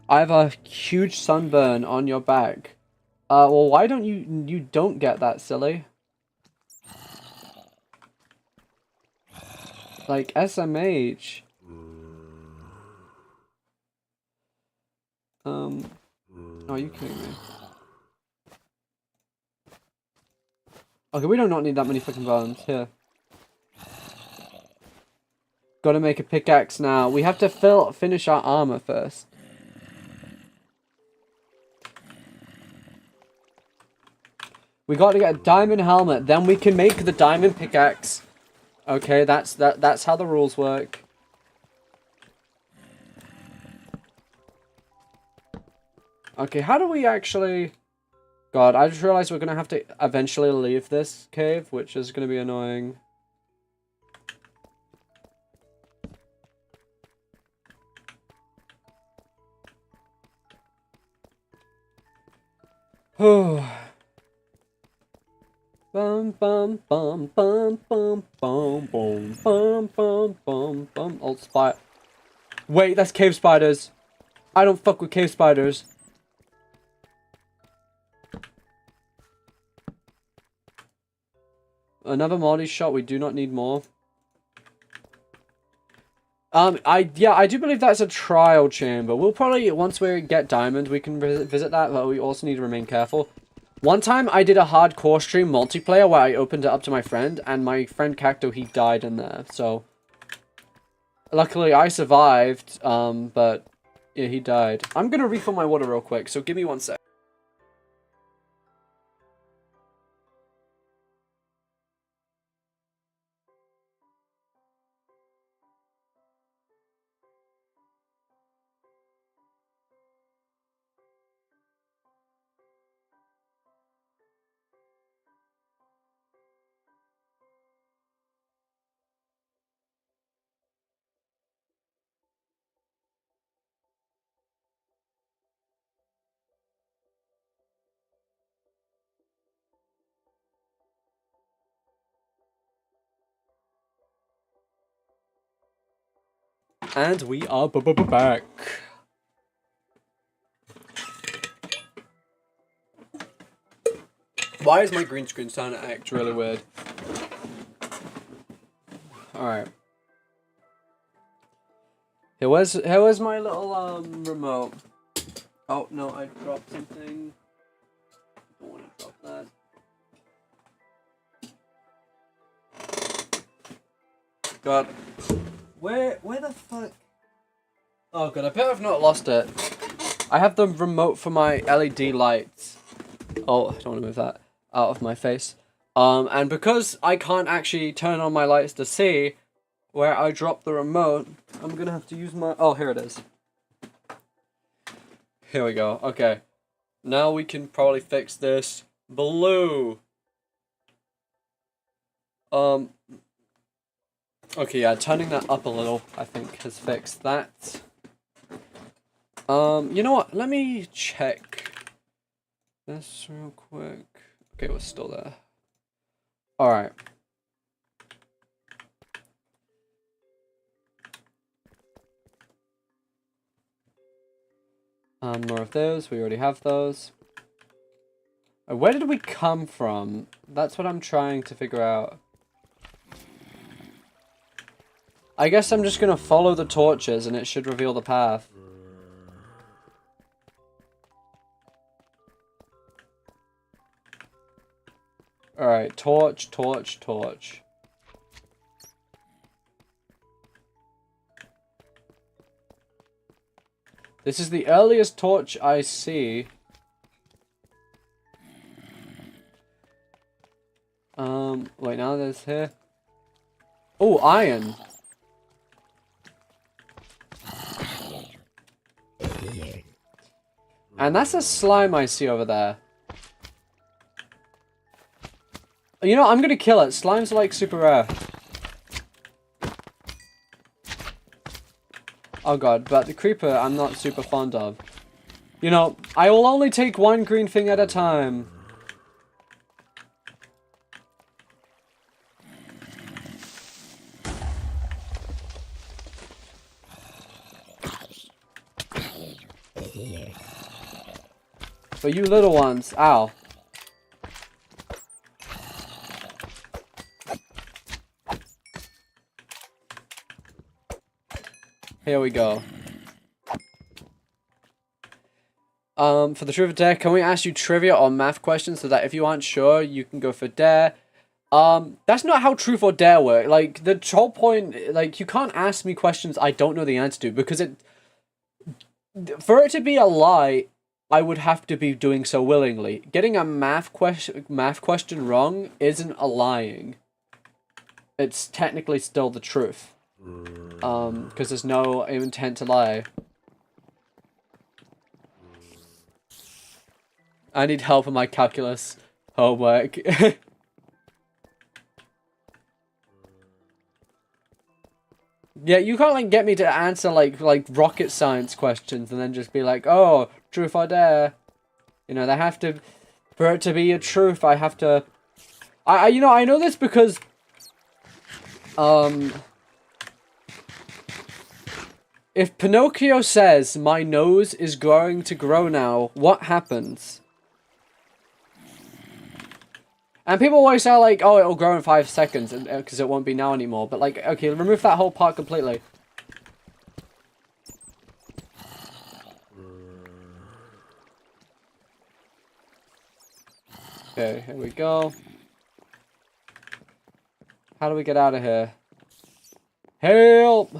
I have a huge sunburn on your back. Well, why don't you don't get that, silly? Like, SMH. Oh, are you kidding me? Okay, we do not need that many fucking bones. Here. Gotta make a pickaxe now. We have to finish our armor first. We gotta get a diamond helmet, then we can make the diamond pickaxe. Okay, that's how the rules work. Okay, how do we actually... God, I just realized we're gonna have to eventually leave this cave, which is gonna be annoying. Oh. Bum bum bum bum bum bum bum bum bum bum bum. Old spider. Wait, that's cave spiders. I don't fuck with cave spiders. Another moldy shot. We do not need more. I do believe that's a trial chamber. We'll probably, once we get diamond, we can visit that, but we also need to remain careful. One time, I did a hardcore stream multiplayer where I opened it up to my friend, and my friend Cacto, he died in there, so... Luckily, I survived, but... Yeah, he died. I'm gonna refill my water real quick, so give me 1 sec. And we are back. Why is my green screen starting to act really weird? Alright. Here was my little remote. Oh no, I dropped something. Don't want to drop that. God. Where the fuck? Oh god, I bet I've not lost it. I have the remote for my LED lights. Oh, I don't want to move that out of my face. And because I can't actually turn on my lights to see where I dropped the remote, I'm gonna have to use my... Oh, here it is. Here we go. Okay. Now we can probably fix this blue. Um. Okay, yeah, turning that up a little, I think, has fixed that. You know what? Let me check this real quick. Okay, we're still there. Alright. More of those. We already have those. Where did we come from? That's what I'm trying to figure out. I guess I'm just gonna follow the torches and it should reveal the path. Alright, torch, torch, torch. This is the earliest torch I see. Wait, now there's here. Oh, iron. And that's a slime I see over there. You know, I'm gonna kill it. Slimes are like super rare. Oh god, but the creeper I'm not super fond of. You know, I will only take one green thing at a time. For you little ones, ow. Here we go. For the truth or dare, can we ask you trivia or math questions so that if you aren't sure, you can go for dare? That's not how truth or dare work. Like, the whole point, like, you can't ask me questions I don't know the answer to, because for it to be a lie, I would have to be doing so willingly. Getting a math question wrong isn't a lying. It's technically still the truth. Because there's no intent to lie. I need help with my calculus homework. Yeah, you can't like get me to answer like rocket science questions and then just be like, oh, truth or dare. You know, they have to, for it to be a truth, I have to. You know, I know this because, if Pinocchio says my nose is going to grow now, what happens? And people always say like, oh, it'll grow in 5 seconds because it won't be now anymore. But like, okay, remove that whole part completely. Okay, here we go. How do we get out of here? Help!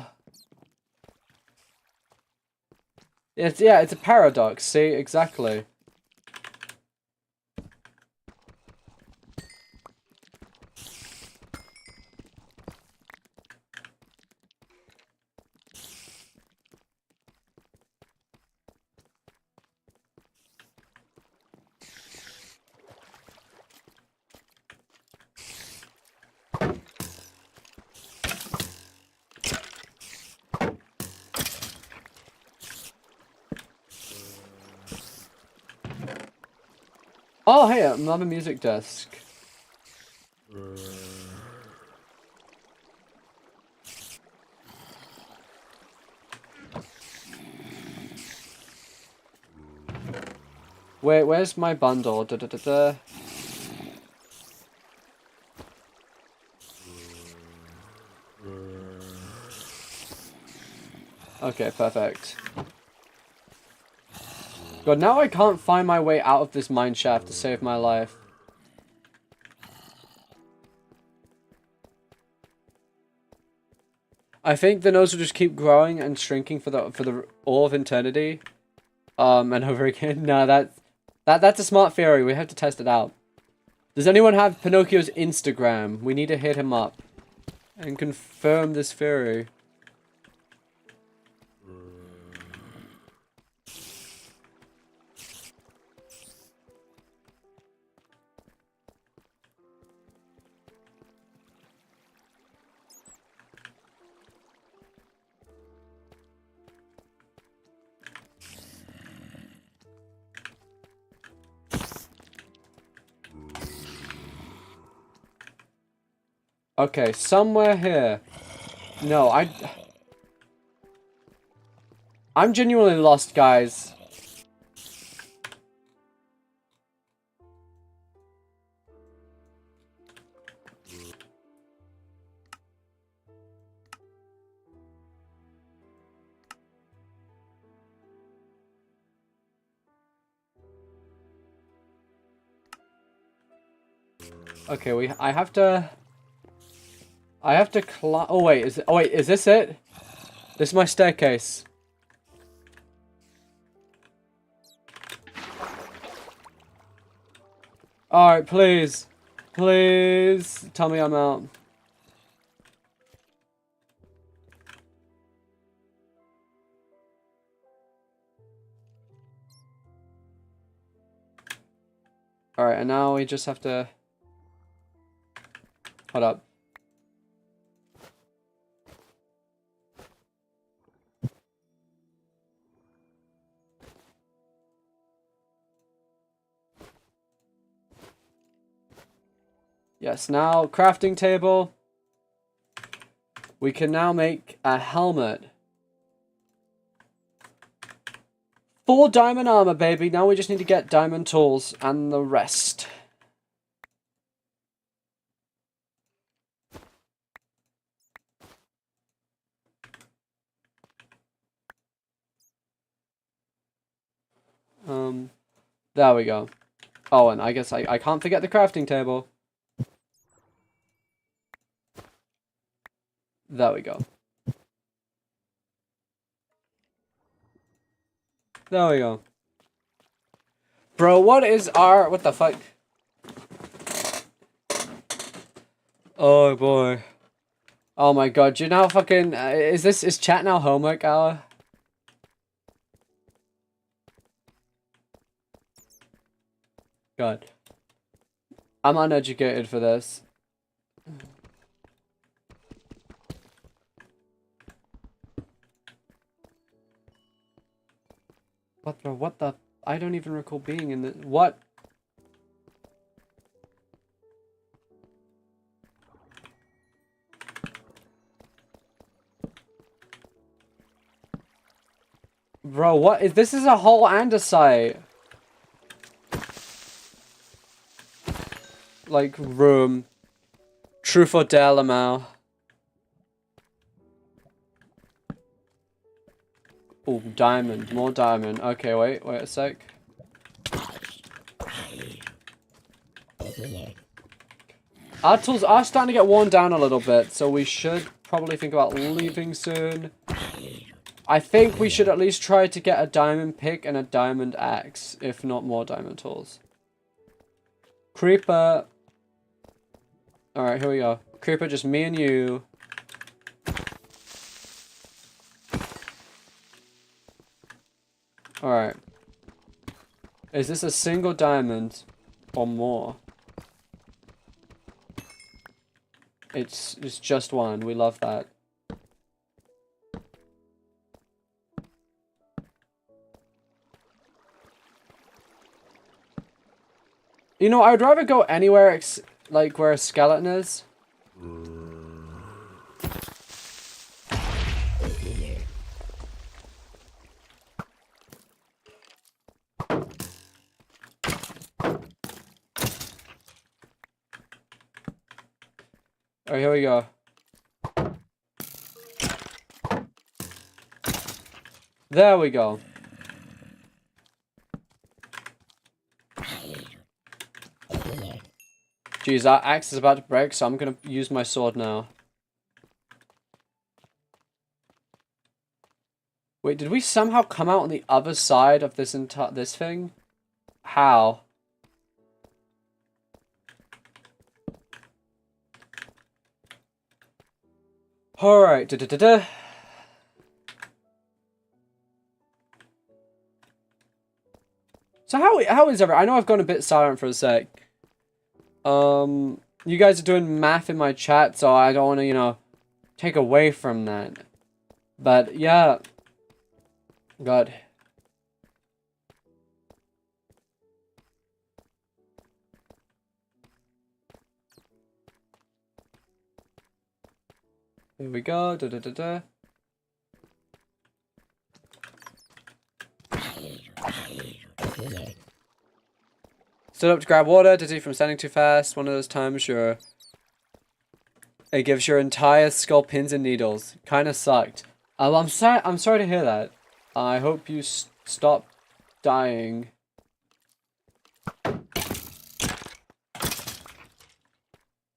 It's a paradox. See, exactly. Oh, hey, another music desk. Wait, where's my bundle? Da, da, da, da. Okay, perfect. God, now I can't find my way out of this mine shaft to save my life. I think the nose will just keep growing and shrinking for the all of eternity. And over again. No, that's a smart theory. We have to test it out. Does anyone have Pinocchio's Instagram? We need to hit him up and confirm this theory. Okay, somewhere here. No, I'm genuinely lost, guys. Okay, I have to climb. Oh wait, is this it? This is my staircase. Alright, please. Please tell me I'm out. Alright, and now we just have to... Hold up. Yes, now crafting table. We can now make a helmet. 4 diamond armor, baby. Now we just need to get diamond tools and the rest. There we go. Oh, and I guess I can't forget the crafting table. There we go. There we go. Bro, what the fuck? Oh boy. Oh my god, do you know how fucking, is chat now homework hour? God. I'm uneducated for this. What the? I don't even recall being in the... What? Bro, what is... This is a hole and a site. Like, room. Truth or dare, Lamau. Oh, diamond. More diamond. Okay, wait a sec. Our tools are starting to get worn down a little bit, so we should probably think about leaving soon. I think we should at least try to get a diamond pick and a diamond axe, if not more diamond tools. Creeper. Alright, here we go. Creeper, just me and you. Alright. Is this a single diamond or more? It's just one. We love that. You know, I would rather go anywhere like where a skeleton is. Alright, here we go. There we go. Jeez, that axe is about to break, so I'm gonna use my sword now. Wait, did we somehow come out on the other side of this this thing? How? Alright, So how is everyone? I know I've gone a bit silent for a sec. You guys are doing math in my chat, so I don't want to, you know, take away from that. But yeah. God. Here we go. Da da da da. Stood up to grab water. Dizzy from standing too fast. One of those times it gives your entire skull pins and needles. Kinda sucked. I'm sorry to hear that. I hope you stop dying.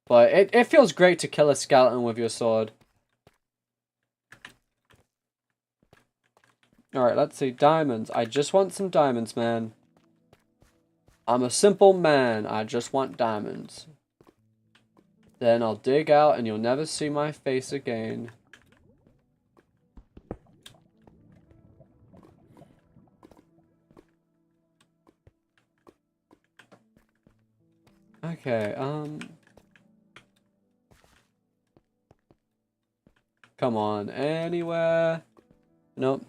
But it feels great to kill a skeleton with your sword. Alright, let's see. Diamonds. I just want some diamonds, man. I'm a simple man. I just want diamonds. Then I'll dig out and you'll never see my face again. Okay, come on, anywhere. Nope.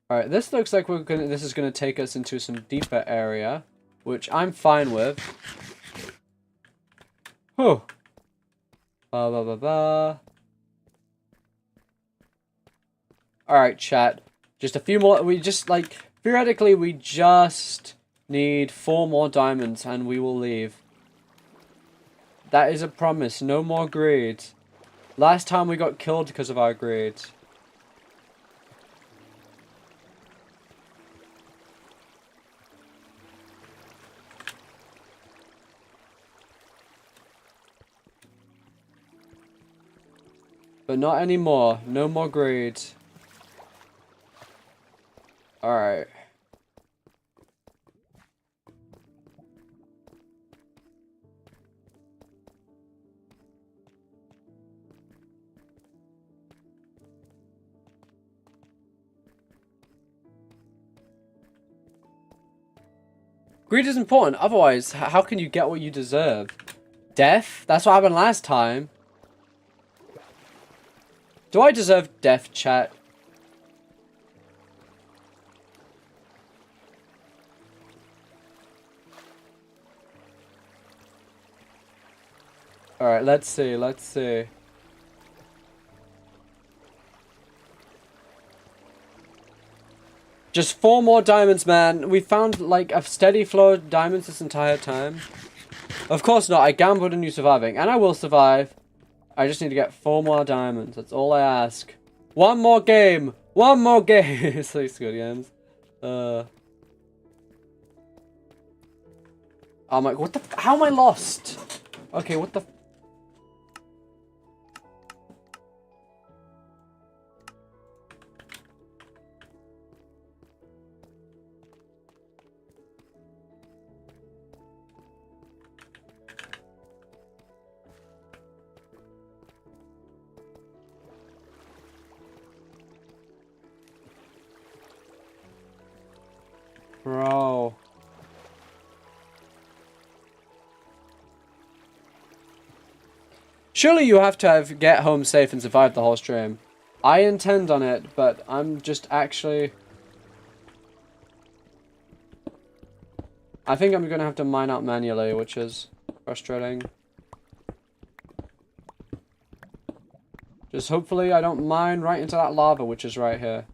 Alright, this looks like this is gonna take us into some deeper area, which I'm fine with. Whew. Ba ba ba ba. Alright, chat. Just a few more. Theoretically, we just need 4 more diamonds and we will leave. That is a promise. No more greed. Last time we got killed because of our greed. But not anymore. No more greed. Alright. Greed is important. Otherwise, how can you get what you deserve? Death? That's what happened last time. Do I deserve death, chat? Alright, let's see, let's see. Just 4 more diamonds, man. We found, like, a steady flow of diamonds this entire time. Of course not. I gambled on you surviving. And I will survive. I just need to get 4 more diamonds. That's all I ask. 1 more game! 1 more game! It's like good games. I'm like, what the how am I lost? Okay, what the Bro. Surely you have to get home safe and survive the whole stream. I intend on it, but I'm just actually... I think I'm gonna have to mine out manually, which is frustrating. Just hopefully I don't mine right into that lava, which is right here.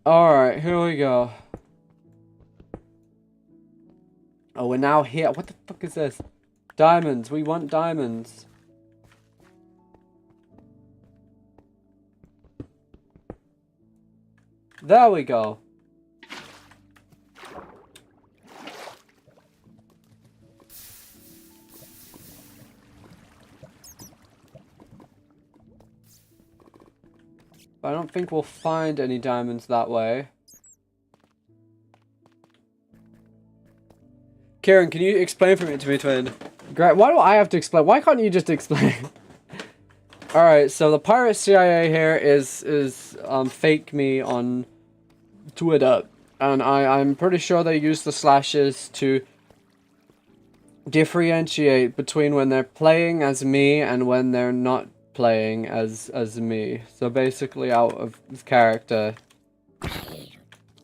Alright, here we go. Oh, we're now here. What the fuck is this? Diamonds. We want diamonds. There we go. I don't think we'll find any diamonds that way. Kieran, can you explain for me to me, twin? Great. Why do I have to explain? Why can't you just explain? All right. So the pirate CIA here is fake me on Twitter, and I'm pretty sure they use the slashes to differentiate between when they're playing as me and when they're not playing as me. So basically out of character.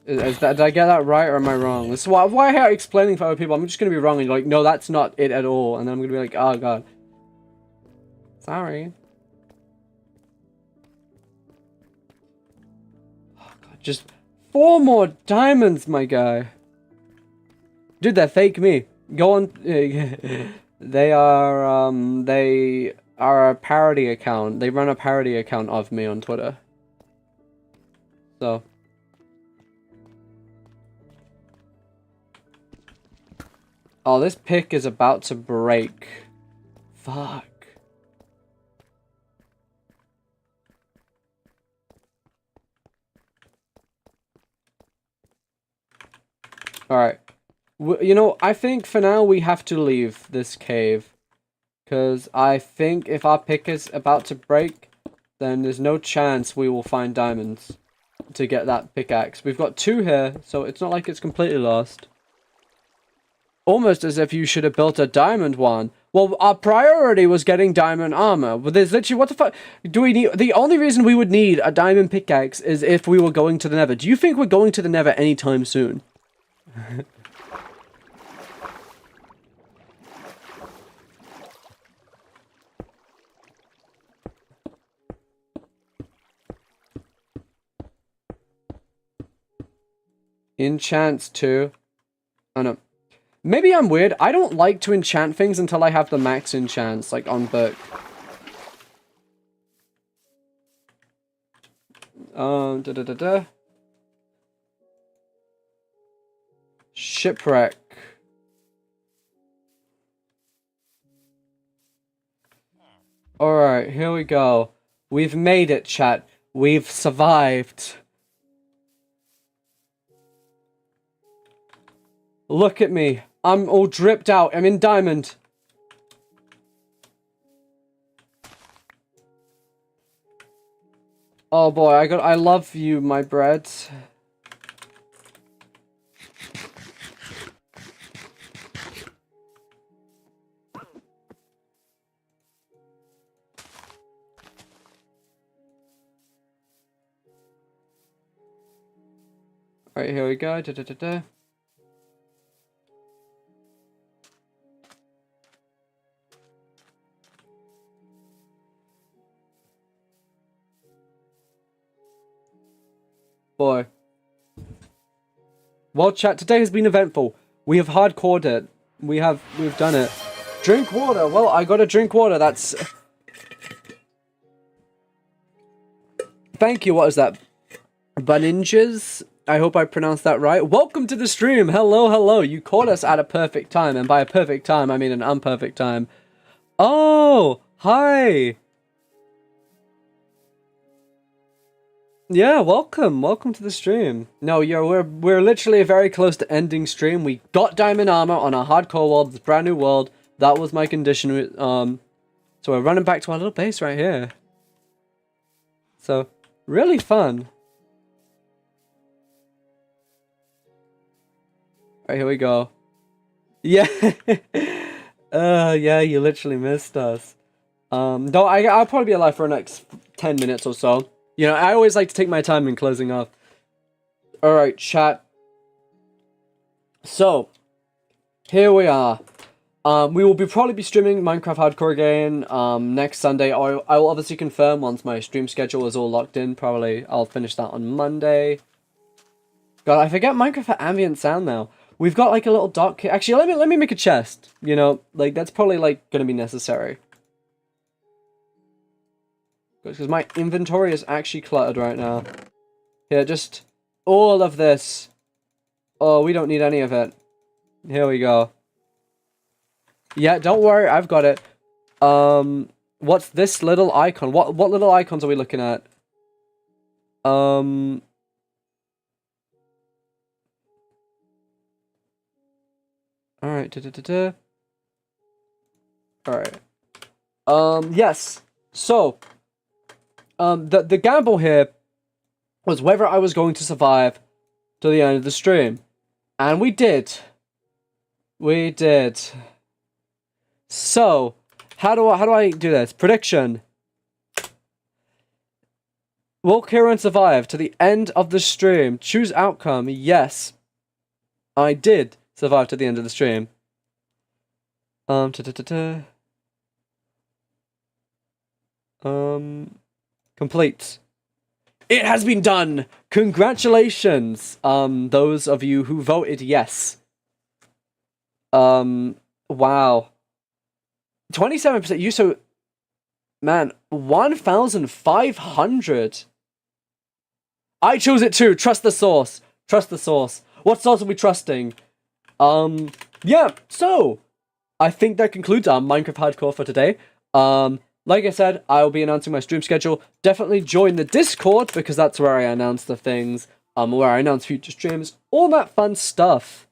Did I get that right or am I wrong? This is why I hate explaining for other people. I'm just gonna be wrong and you're like, no, that's not it at all. And then I'm gonna be like, oh god. Sorry. Oh god, just 4 more diamonds, my guy. Dude, they're fake me. Go on. They are a parody account. They run a parody account of me on Twitter. So. Oh, this pick is about to break. Fuck. Alright. You know, I think for now we have to leave this cave. Because I think if our pick is about to break, then there's no chance we will find diamonds to get that pickaxe. We've got 2 here, so it's not like it's completely lost. Almost as if you should have built a diamond one. Well, our priority was getting diamond armor. But there's literally, what the fuck? Do we need, the only reason we would need a diamond pickaxe is if we were going to the nether. Do you think we're going to the nether anytime soon? Enchants too. Oh no. Maybe I'm weird. I don't like to enchant things until I have the max enchants, like on book. Shipwreck. Alright, here we go. We've made it, chat. We've survived. Look at me. I'm all dripped out. I'm in diamond. Oh boy, I love you, my bread. Alright, here we go. Boy. Well, chat, today has been eventful. We have hardcored it. We've done it. Drink water. Well, I gotta drink water. That's... Thank you. What is that? Baninjas? I hope I pronounced that right. Welcome to the stream. Hello, hello. You caught us at a perfect time. And by a perfect time, I mean an unperfect time. Oh, hi. Yeah, welcome to the stream. No, we're literally very close to ending stream. We got diamond armor on our hardcore world, this brand new world. That was my condition. So we're running back to our little base right here. So really fun. Alright, here we go. Yeah, yeah, you literally missed us. No, I'll probably be alive for the next 10 minutes or so. You know, I always like to take my time in closing off. Alright, chat. So, here we are. We will probably be streaming Minecraft Hardcore again next Sunday. I will obviously confirm once my stream schedule is all locked in. Probably I'll finish that on Monday. God, I forget Minecraft for ambient sound now. We've got like a little dock here. Actually, let me make a chest. You know, like that's probably like gonna be necessary. Because my inventory is actually cluttered right now. Here, just all of this. Oh, we don't need any of it. Here we go. Yeah, don't worry, I've got it. What's this little icon? What little icons are we looking at? Alright, Alright. Yes. So, the gamble here was whether I was going to survive to the end of the stream. And we did. We did. So, how do I do this? Prediction. Will Kieran survive to the end of the stream? Choose outcome. Yes. I did survive to the end of the stream. Complete. It has been done! Congratulations, those of you who voted yes. Wow. 27%, you so... Man, 1,500. I chose it too. Trust the source. Trust the source. What source are we trusting? Yeah, so... I think that concludes our Minecraft Hardcore for today. Like I said, I will be announcing my stream schedule. Definitely join the Discord, because that's where I announce the things. Where I announce future streams. All that fun stuff.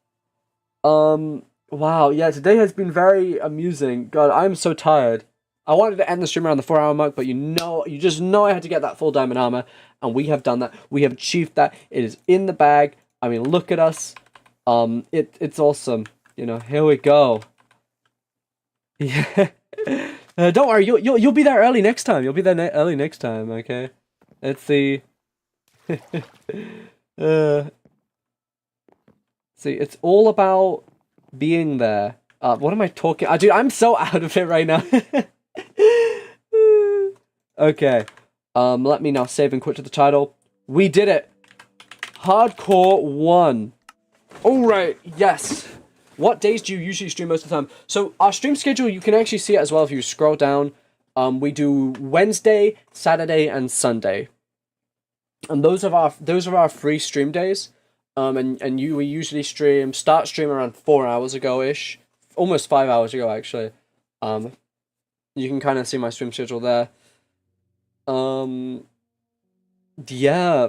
Wow, yeah, today has been very amusing. God, I'm so tired. I wanted to end the stream around the 4-hour mark, but you just know I had to get that full diamond armor. And we have done that. We have achieved that. It is in the bag. I mean, look at us. It's awesome. You know, here we go. Yeah. Don't worry, you'll be there early next time. You'll be there early next time, okay? It's the... See, it's all about being there. What am I talking... Dude, I'm so out of it right now. Okay. Let me now save and quit to the title. We did it! Hardcore 1. Alright, yes. What days do you usually stream most of the time? So, our stream schedule, you can actually see it as well if you scroll down. We do Wednesday, Saturday, and Sunday. And those are our free stream days. We usually start stream around 4 hours ago-ish. Almost 5 hours ago, actually. You can kind of see my stream schedule there. Yeah.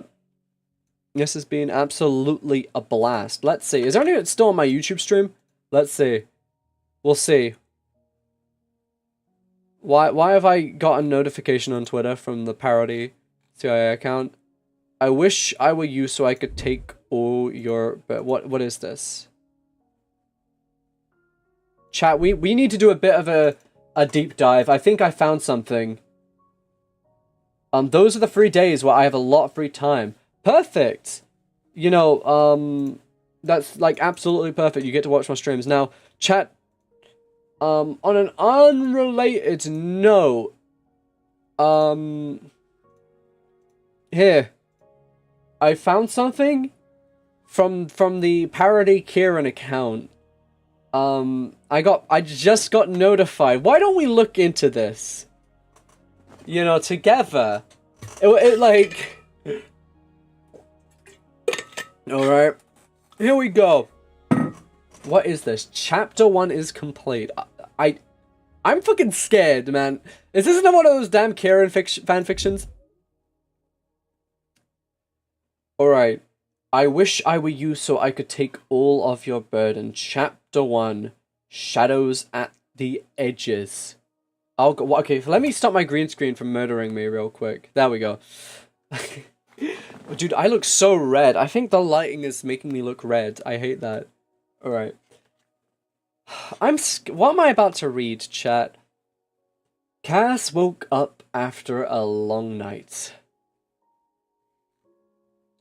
This has been absolutely a blast. Let's see. Is there anyone that's still on my YouTube stream? Let's see. We'll see. Why have I got a notification on Twitter from the parody CIA account? I wish I were you so I could take all your... But what is this? Chat, we need to do a bit of a deep dive. I think I found something. Those are the 3 days where I have a lot of free time. Perfect! You know, that's, like, absolutely perfect. You get to watch my streams. Now, chat, on an unrelated note, here, I found something from the Parody Kieran account. I just got notified. Why don't we look into this? You know, together. It like... Alright. Here we go. What is this? Chapter 1 is complete. I'm fucking scared, man. Is this not one of those damn Kieran fan fictions? Alright. I wish I were you so I could take all of your burden. Chapter 1. Shadows at the edges. I'll go. Okay, let me stop my green screen from murdering me real quick. There we go. Dude, I look so red. I think the lighting is making me look red. I hate that. Alright. What am I about to read, chat? Cass woke up after a long night.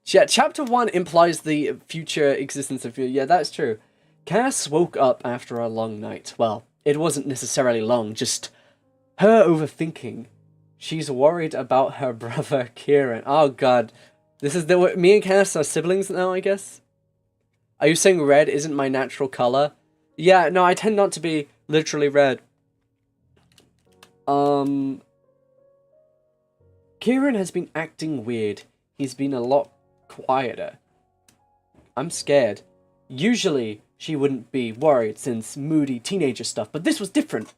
Yeah, chapter 1 implies the future existence of... Yeah, that's true. Cass woke up after a long night. Well, it wasn't necessarily long, just her overthinking. She's worried about her brother, Kieran. Oh, God. This is me and Cass are siblings now, I guess? Are you saying red isn't my natural color? Yeah, no, I tend not to be literally red. Kieran has been acting weird. He's been a lot quieter. I'm scared. Usually, she wouldn't be worried since moody teenager stuff, but this was different.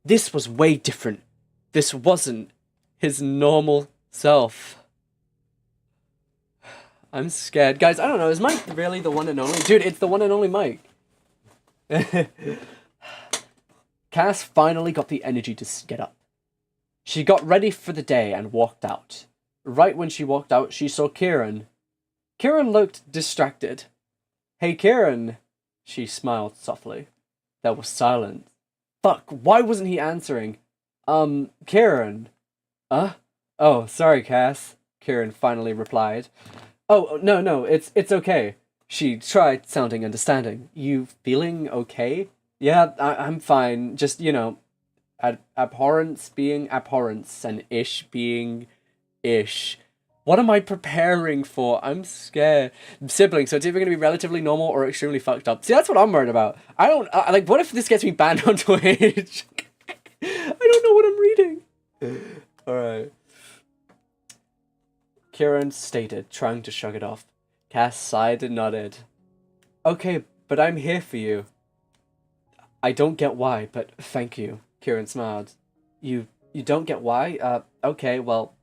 This was way different. This wasn't his normal self. I'm scared. Guys, I don't know, is Mike really the one and only? Dude, it's the one and only Mike. Cass finally got the energy to get up. She got ready for the day and walked out. Right when she walked out, she saw Kieran. Kieran looked distracted. "Hey, Kieran," she smiled softly. There was silence. Fuck, why wasn't he answering? Kieran. Oh, sorry, Cass, Kieran finally replied. "Oh, no, it's okay." She tried sounding understanding. "You feeling okay?" "Yeah, I'm fine. Just, abhorrence being abhorrence and ish being ish. What am I preparing for? I'm scared." "Siblings, so it's either going to be relatively normal or extremely fucked up." See, that's what I'm worried about. I don't, what if this gets me banned on Twitch? I don't know what I'm reading. Alright. Kieran stated, trying to shrug it off. Cass sighed and nodded. "Okay, but I'm here for you." "I don't get why, but thank you," Kieran smiled. You don't get why? Okay, well,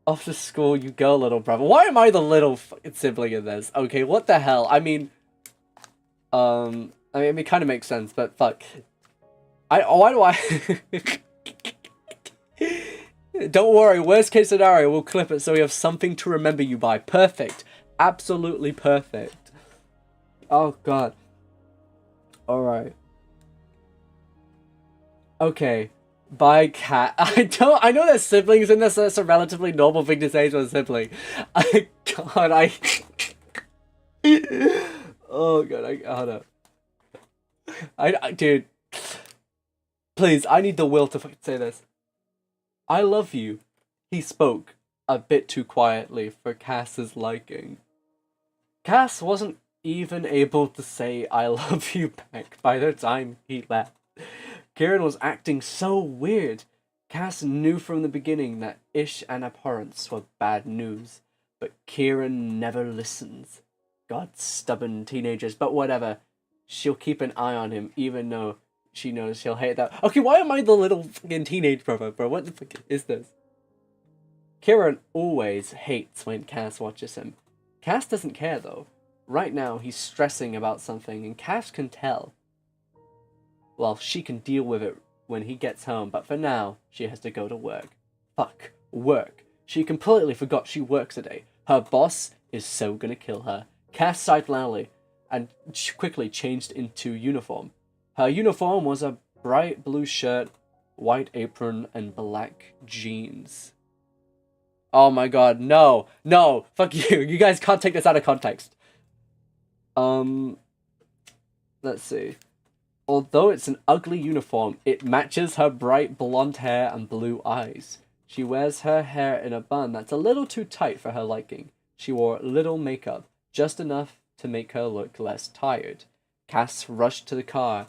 off to school you go, little brother." Why am I the little fucking sibling in this? Okay, what the hell? I mean, it kind of makes sense, but fuck. Why do I... Don't worry, worst case scenario, we'll clip it so we have something to remember you by. Perfect. Absolutely perfect. Oh, God. Alright. Okay. Bye, cat. I know there's siblings in this, so it's a relatively normal thing to say to a sibling. God, oh, God, hold up. Dude. Please, I need the will to fucking say this. "I love you," he spoke, a bit too quietly for Cass's liking. Cass wasn't even able to say "I love you" back by the time he left. Kieran was acting so weird. Cass knew from the beginning that ish and abhorrence were bad news, but Kieran never listens. God, stubborn teenagers, but whatever. She'll keep an eye on him, even though she knows he'll hate that. Okay, why am I the little fucking teenage brother, bro? What the fuck is this? Kieran always hates when Cass watches him. Cass doesn't care, though. Right now, he's stressing about something, and Cass can tell. Well, she can deal with it when he gets home, but for now, she has to go to work. Fuck, work. She completely forgot she works today. Her boss is so gonna kill her. Cass sighed loudly, and quickly changed into uniform. Her uniform was a bright blue shirt, white apron, and black jeans. Oh my god, no, fuck you. You guys can't take this out of context. Let's see. Although it's an ugly uniform, it matches her bright blonde hair and blue eyes. She wears her hair in a bun that's a little too tight for her liking. She wore little makeup, just enough to make her look less tired. Cass rushed to the car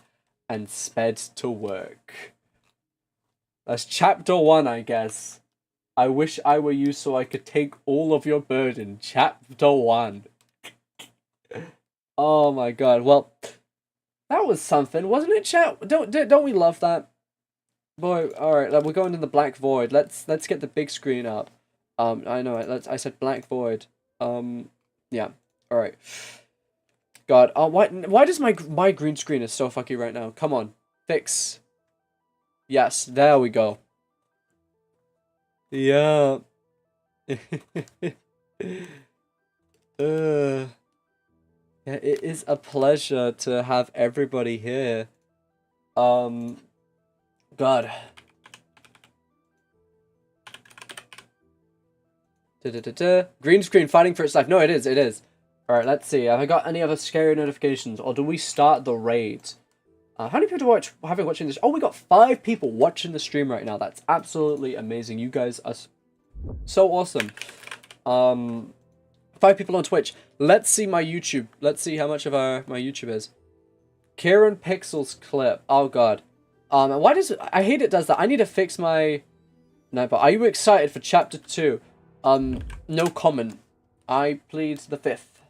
and sped to work. That's chapter 1, I guess. I wish I were you so I could take all of your burden. Chapter 1. Oh my god. Well, that was something, wasn't it, chat? Don't we love that? Boy, alright, we're going to the black void. Let's get the big screen up. I know it. I said black void. Yeah. Alright. God, why does my green screen is so fucky right now? Come on. Fix. Yes, there we go. Yeah. Yeah, it is a pleasure to have everybody here. God. Green screen fighting for its life. No, it is. Alright, let's see. Have I got any other scary notifications? Or do we start the raid? How many people have been watching this? Oh, we got 5 people watching the stream right now. That's absolutely amazing. You guys are so awesome. 5 people on Twitch. Let's see my YouTube. Let's see how much of my YouTube is. Kieran Pixel's clip. Oh god. Why does it... I hate it does that. I need to fix my... No, but are you excited for chapter 2? No comment. I plead the 5th.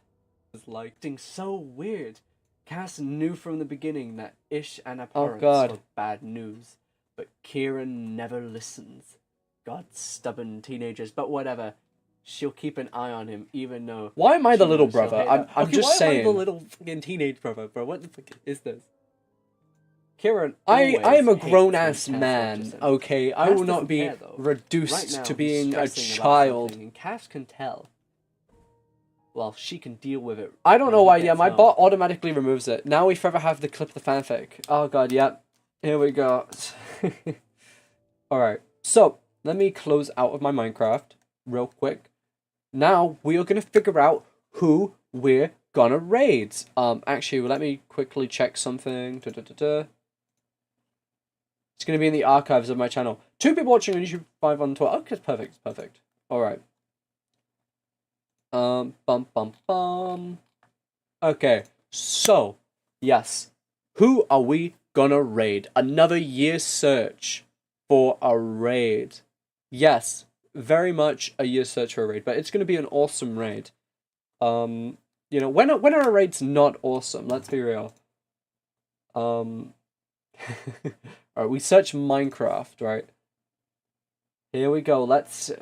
It's like acting so weird. Cass knew from the beginning that ish and abhorrence were bad news, but Kieran never listens. God, stubborn teenagers, but whatever. She'll keep an eye on him, even though. Why am I the little brother? I'm just saying. Why am I the little fucking teenage brother, bro? What the fuck is this? Kieran, I am a grown ass man. Okay, I will not be reduced to being a child. And Cass can tell. Well, she can deal with it. I don't know why. Yeah, my bot automatically removes it. Now we forever have the clip the fanfic. Oh god, yep. Here we go. All right. So let me close out of my Minecraft real quick. Now we are gonna figure out who we're gonna raid. Actually, let me quickly check something. It's gonna be in the archives of my channel. 2 people watching on YouTube, 5 on Twitter. Okay, perfect, perfect. All right. Okay, so yes, who are we gonna raid? Another year search for a raid. Yes. Very much a year search for a raid, but it's going to be an awesome raid. You know, when are our raids not awesome? Let's be real. Alright, we search Minecraft, right? Here we go.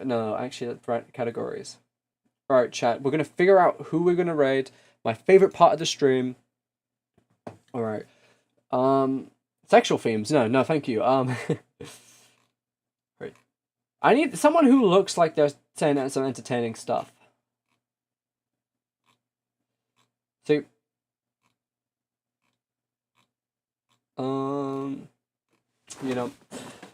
No, actually, let's write categories. Alright, chat. We're going to figure out who we're going to raid. My favorite part of the stream. Alright. Sexual themes. No, thank you. I need someone who looks like they're saying some entertaining stuff. See, you know,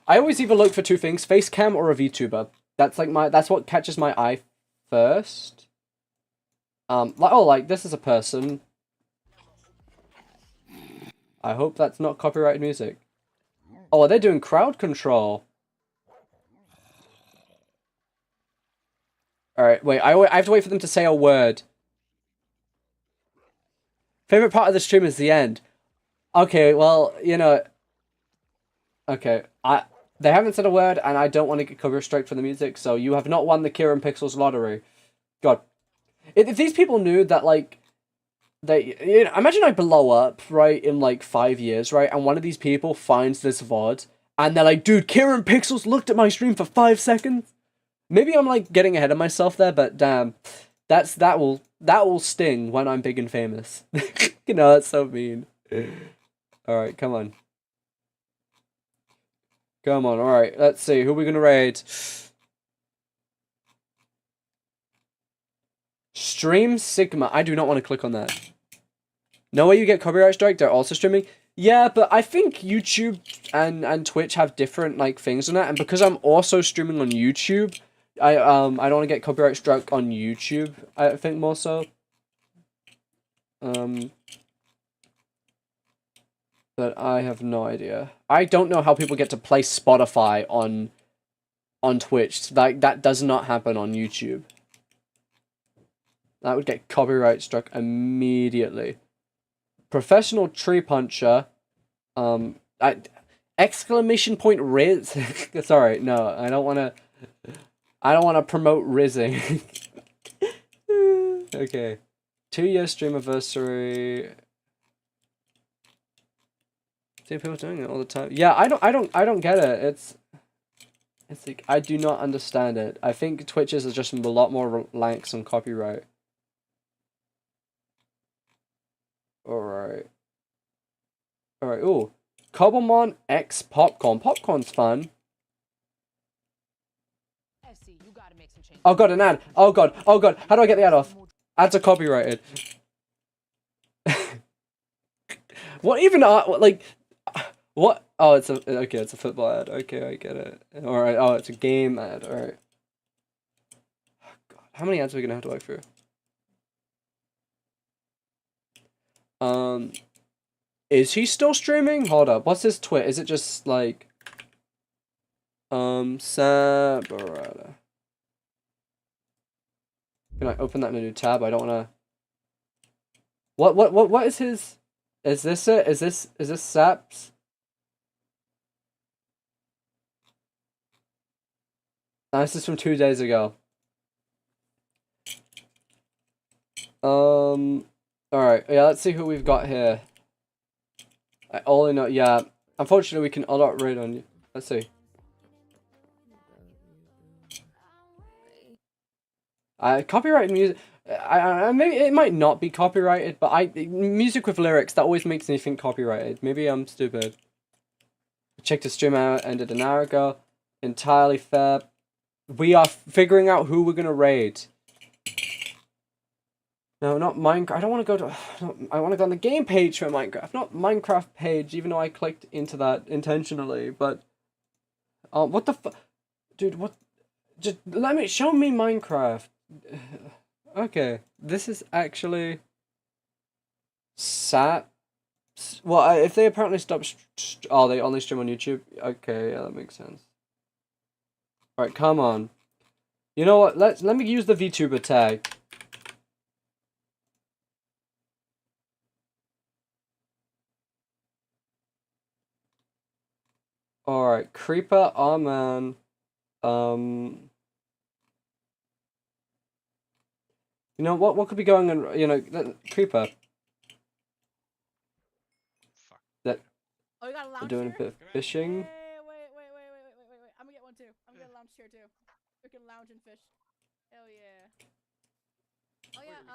I always either look for 2 things: face cam or a VTuber. That's what catches my eye first. Like this is a person. I hope that's not copyrighted music. Oh, are they doing crowd control? Alright, wait, I have to wait for them to say a word. Favorite part of the stream is the end. Okay, well, you know... Okay, they haven't said a word, and I don't want to get copyright strike for the music, so you have not won the Kieran Pixels lottery. God. If these people knew that, like... You know, imagine I blow up, right, in, like, 5 years, right, and one of these people finds this VOD, and they're like, dude, Kieran Pixels looked at my stream for 5 seconds? Maybe I'm like getting ahead of myself there, but damn, that will sting when I'm big and famous. You know, that's so mean. All right, come on. Come on, all right, let's see, who are we gonna raid? Stream Sigma, I do not want to click on that. No way you get copyright strike, they're also streaming? Yeah, but I think YouTube and Twitch have different, like, things on that, and because I'm also streaming on YouTube, I don't want to get copyright struck on YouTube, I think more so. But I have no idea. I don't know how people get to play Spotify on Twitch. Like, that does not happen on YouTube. That would get copyright struck immediately. Professional tree puncher. Exclamation point Riz. Sorry, no, I don't want to promote rizzing. Okay. 2-year stream anniversary. See people doing it all the time. Yeah, I don't get it. It's like I do not understand it. I think Twitches are just a lot more lax on copyright. Alright. Alright, ooh. Cobblemon X Popcorn. Popcorn's fun. Oh god, an ad. Oh god, oh god. How do I get the ad off? Ads are copyrighted. What even are, like, what? Oh, it's a football ad. Okay, I get it. Alright, oh, it's a game ad. Alright. Oh, god, how many ads are we gonna have to work through? Is he still streaming? Hold up. What's his twit? Is it just like Sabarada? Can I open that in a new tab? I don't wanna. What is his? Is this it? Is this Saps? No, this is from 2 days ago. Alright, yeah, let's see who we've got here. I only know, yeah. Unfortunately, we can not raid on you. Let's see. Copyrighted music. Maybe it might not be copyrighted, but music with lyrics that always makes me think copyrighted. Maybe I'm stupid. I checked the stream out, ended an hour ago. Entirely fair. We are figuring out who we're gonna raid. No, not Minecraft. I don't want to go to. I want to go on the game page for Minecraft, not Minecraft page. Even though I clicked into that intentionally, but what the dude? What? Just show me Minecraft. Okay, this is actually sad. Well, if they apparently stopped. Oh, they only stream on YouTube. Okay, yeah, that makes sense. All right, come on. You know what? Let me use the VTuber tag. Alright, Creeper, oh man. You know what could be going on, you know, Creeper. Fuck. That Oh, you got a lounge doing a chair? bit of fishing. Wait. I'm gonna get one too. I'm gonna get a lounge chair too. Freaking lounge and fish. Hell yeah. Oh yeah, so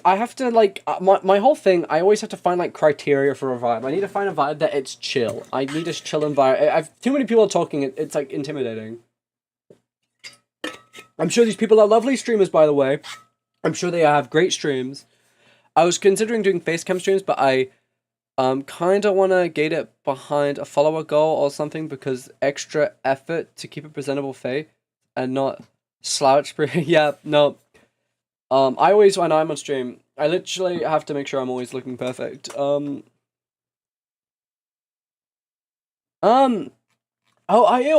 I have to like my whole thing. I always have to find like criteria for a vibe. I need to find a vibe that it's chill. I need a chill environment. I've too many people talking. It's like intimidating. I'm sure these people are lovely streamers, by the way. I'm sure they have great streams. I was considering doing facecam streams, but I kind of want to gate it behind a follower goal or something because extra effort to keep a presentable face and not slouch. Yeah, no. I always, when I'm on stream, I literally have to make sure I'm always looking perfect. It'll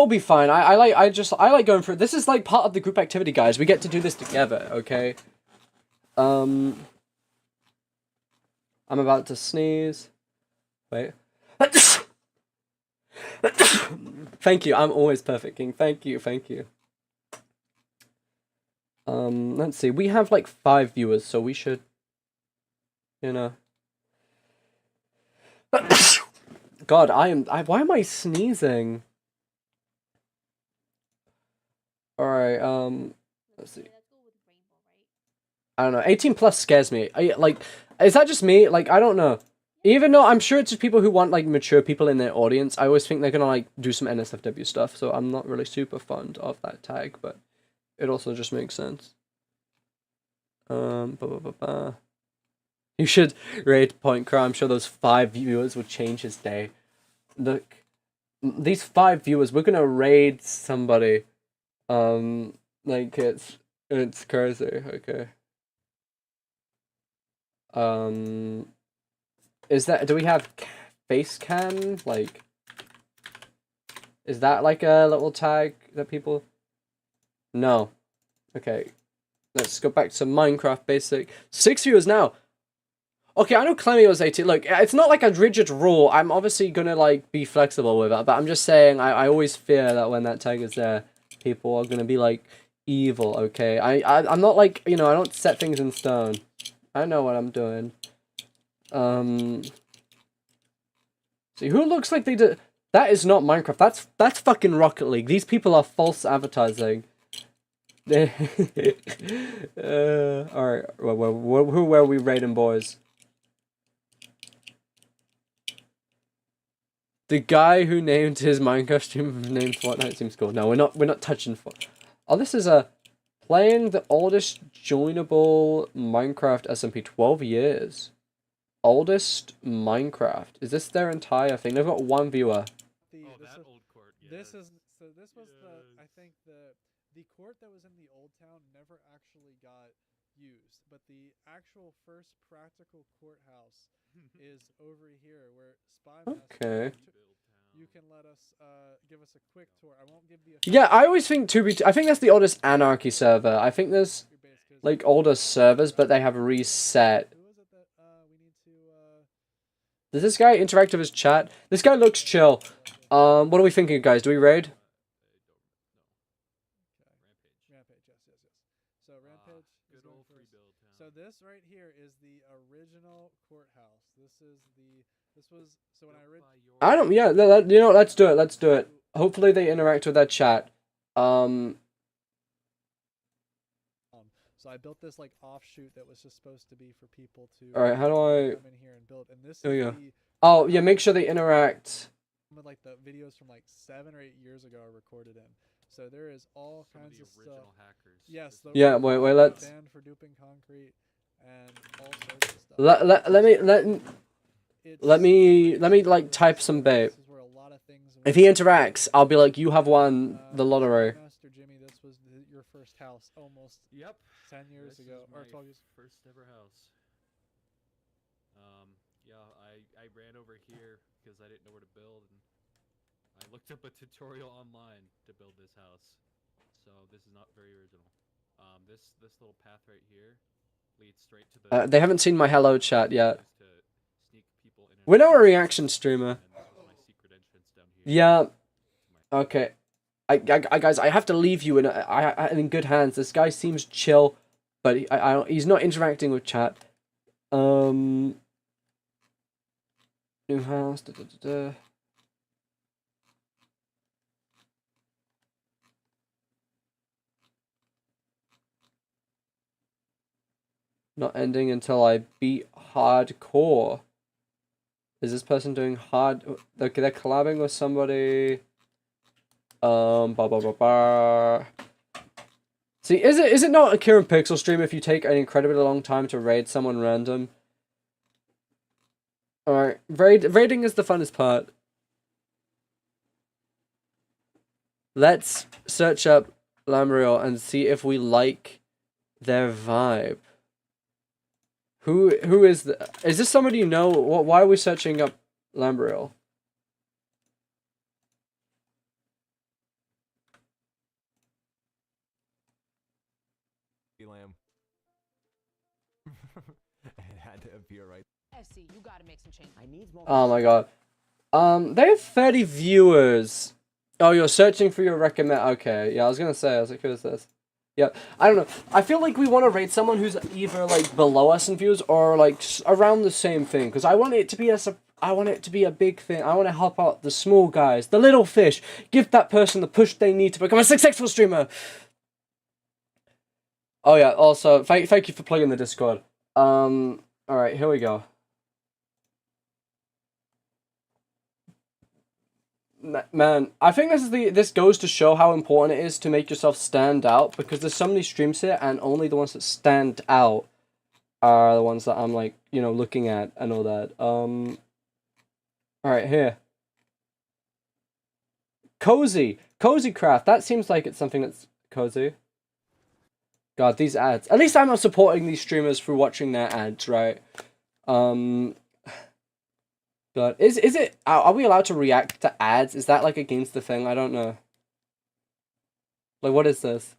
be fine. I like going for it. This is like part of the group activity, guys. We get to do this together, okay? I'm about to sneeze. Wait. Thank you. I'm always perfect, King. Thank you. Let's see. We have like 5 viewers, so we should, you know. God, why am I sneezing? Alright, let's see. I don't know. 18 plus scares me. Is that just me? Like, I don't know. Even though I'm sure it's just people who want, like, mature people in their audience, I always think they're gonna, like, do some NSFW stuff, so I'm not really super fond of that tag, but it also just makes sense. You should rate Point Crow. I'm sure those 5 viewers would change his day. Look, these 5 viewers, we're gonna raid somebody. Like, it's crazy, okay. Do we have face cam? Like, is that like a little tag that people... No. Okay. Let's go back to Minecraft basic. 6 viewers now! Okay, I know Clemmy was 18. Look, it's not like a rigid rule. I'm obviously gonna, like, be flexible with it, but I'm just saying, I always fear that when that tag is there, people are gonna be, like, evil, okay? I'm not, like, you know, I don't set things in stone. I know what I'm doing. See, who looks like they did... That is not Minecraft. That's fucking Rocket League. These people are false advertising. Alright, who were we raiding, boys? The guy who named his Minecraft stream named Fortnite seems cool. No, we're not touching Fortnite. Oh, this is playing the oldest joinable Minecraft SMP 12 years. Oldest Minecraft. Is this their entire thing? They've got 1 viewer. Old court. Yeah. This was I think the court that was in the old town never actually got used, but the actual first practical courthouse is over here where Spy Master. Okay. You can let us give us a quick tour. I won't give the Yeah, I always think I think that's the oldest Anarchy server. I think there's like older servers, but they have reset. Who is it that we need to Does this guy interact with his chat? This guy looks chill. What are we thinking, guys? Do we raid? Rampage, yes. So Rampage is going first. So this right here is the original courthouse. So when I read... you know, let's do it. Hopefully they interact with their chat. So I built this like offshoot that was just supposed to be for people to All right, how do I? come in here and build. And this There we is go. the Oh yeah, make sure they interact. some of like the videos from like 7 or 8 years ago are recorded in. So there is all Some kinds of of the stuff. original hackers. Yes. The Yeah, original wait, hackers let's- banned for duping concrete and all sorts of stuff. Let me like type some bait. This is where a lot of things If he interacts, I'll be like, you have won the lottery. Master Jimmy, this was your first house almost Yep. 10 years This ago is or my 12 years. first ever house. Yeah, I ran over here because I didn't know where to build, and I looked up a tutorial online to build this house. So this is not very original. This little path right here leads straight to the. They haven't seen my hello chat yet. Just to sneak people in and We're out. now a reaction streamer. And this was my secret entrance down here. Yeah. to my- Okay. I guys, I have to leave you in good hands. This guy seems chill, but he's not interacting with chat. New house. Da, da, da, da. Not ending until I beat hardcore. Is this person doing hard? Okay, they're collabing with somebody. See, is it not a Kieran Pixel stream if you take an incredibly long time to raid someone random? Alright, raiding is the funnest part. Let's search up Lamriel and see if we like their vibe. Who is is this somebody you know? Why are we searching up Lamriel? Lamb. It had to appear right. SC, you gotta make some change. I need more. Oh my god. They have 30 viewers. Oh, you're searching for your recommend. Okay, yeah, I was gonna say, I was like, who is this? Yeah, I don't know. I feel like we want to rate someone who's either like below us in views or like around the same thing, because I want it to be a big thing. I want to help out the small guys, the little fish. Give that person the push they need to become a successful streamer. Oh yeah. Also, thank you for plugging the Discord. All right, here we go. Man, I think this goes to show how important it is to make yourself stand out, because there's so many streams here and only the ones that stand out are the ones that I'm like, you know, looking at and all that. All right, here. Cozy craft. That seems like it's something that's cozy. God, these ads. At least I'm not supporting these streamers through watching their ads, right? But is it? Are we allowed to react to ads? Is that like against the thing? I don't know. Like, what is this?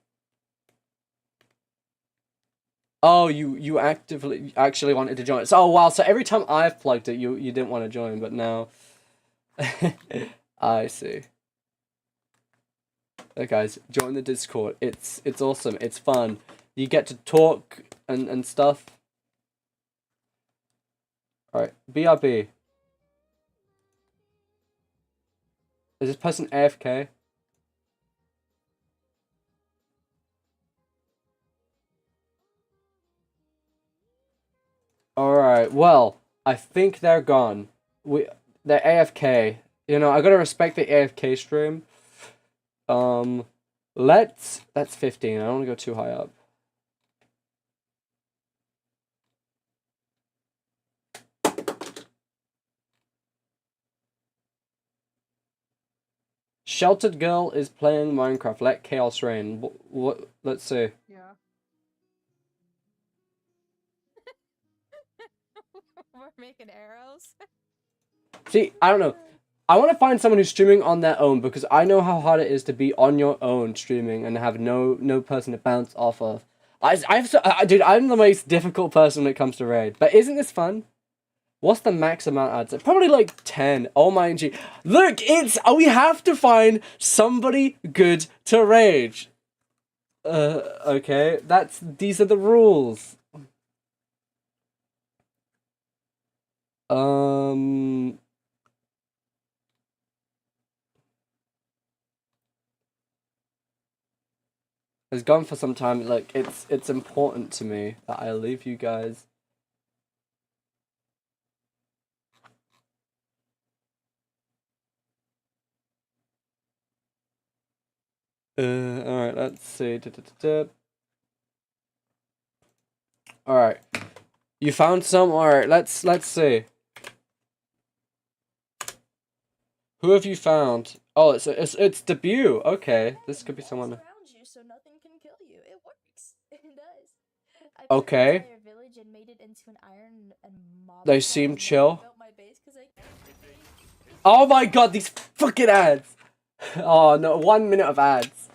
Oh, you actually wanted to join. So, oh wow. So every time I've plugged it, you didn't want to join, but now. I see. Hey guys, join the Discord. It's awesome. It's fun. You get to talk and stuff. All right, BRB. Is this person AFK? Alright, well, I think they're gone. They're AFK. You know, I gotta respect the AFK stream. That's 15. I don't wanna go too high up. Sheltered girl is playing Minecraft. Let chaos reign. What? Let's see. Yeah. We're making arrows. See, I don't know. I want to find someone who's streaming on their own, because I know how hard it is to be on your own streaming and have no person to bounce off of. Dude, I'm the most difficult person when it comes to raid. But isn't this fun? What's the max amount I'd say? Probably like 10. Oh my G. Look, we have to find somebody good to rage. Okay. These are the rules. is gone for some time. Like, it's important to me that I leave you guys. Alright, let's see. Alright. You found some? Alright, let's see. Who have you found? Oh, it's debut. Okay, this could be someone. Around you, so nothing can kill you. It works. It does. I built Okay. an entire village and made it into an iron and mob They farm, seem and then I chill. built my base 'cause Oh my god, these fucking ads! Oh no, 1 minute of ads.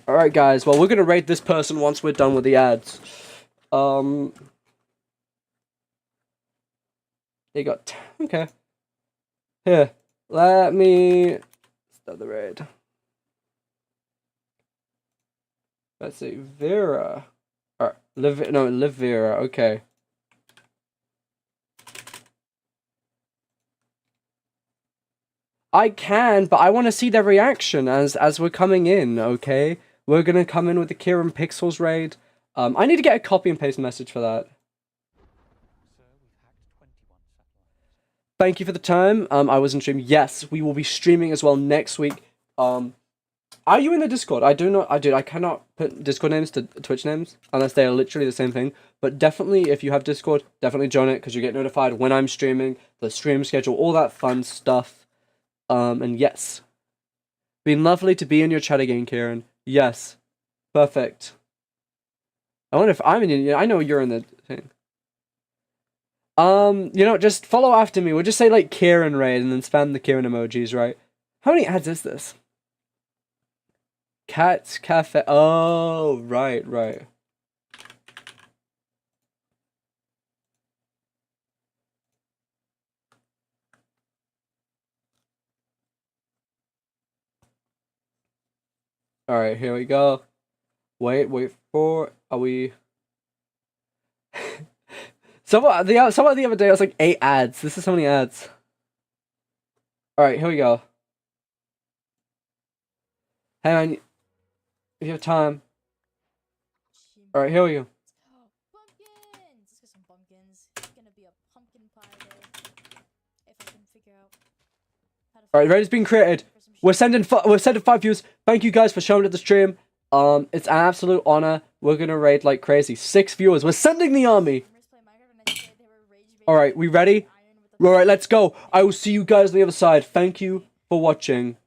Alright guys, well we're gonna rate this person once we're done with the ads. They got okay. Here, let me start the raid. Let's see, Vera. Alright, live Vera, okay. I can, but I want to see their reaction as we're coming in, okay? We're gonna come in with the Kieran Pixels raid. I need to get a copy and paste message for that. Thank you for the time. I was in stream. Yes, we will be streaming as well next week. Are you in the Discord? I cannot put Discord names to Twitch names unless they are literally the same thing. But definitely, if you have Discord, definitely join it because you get notified when I'm streaming, the stream schedule, all that fun stuff. And yes. Been lovely to be in your chat again, Kieran. Yes. Perfect. I wonder if I'm in your... I know you're in the thing. Just follow after me. We'll just say, like, Kieran raid and then spam the Kieran emojis, right? How many ads is this? Cats Cafe... Oh, right. Alright, here we go. Wait for... Are we... Someone the other day, I was like, 8 ads. This is how many ads. Alright, here we go. Hey man, if you have time. Alright, here we go. pumpkins. Let's get some pumpkins. It's gonna be a pumpkin pie day. If I can figure out how to. Alright, raid's been created. We're sending 5 views. Thank you guys for showing up the stream. It's an absolute honor. We're gonna raid like crazy. 6 viewers. We're sending the army. Alright, we ready? Alright, let's go. I will see you guys on the other side. Thank you for watching.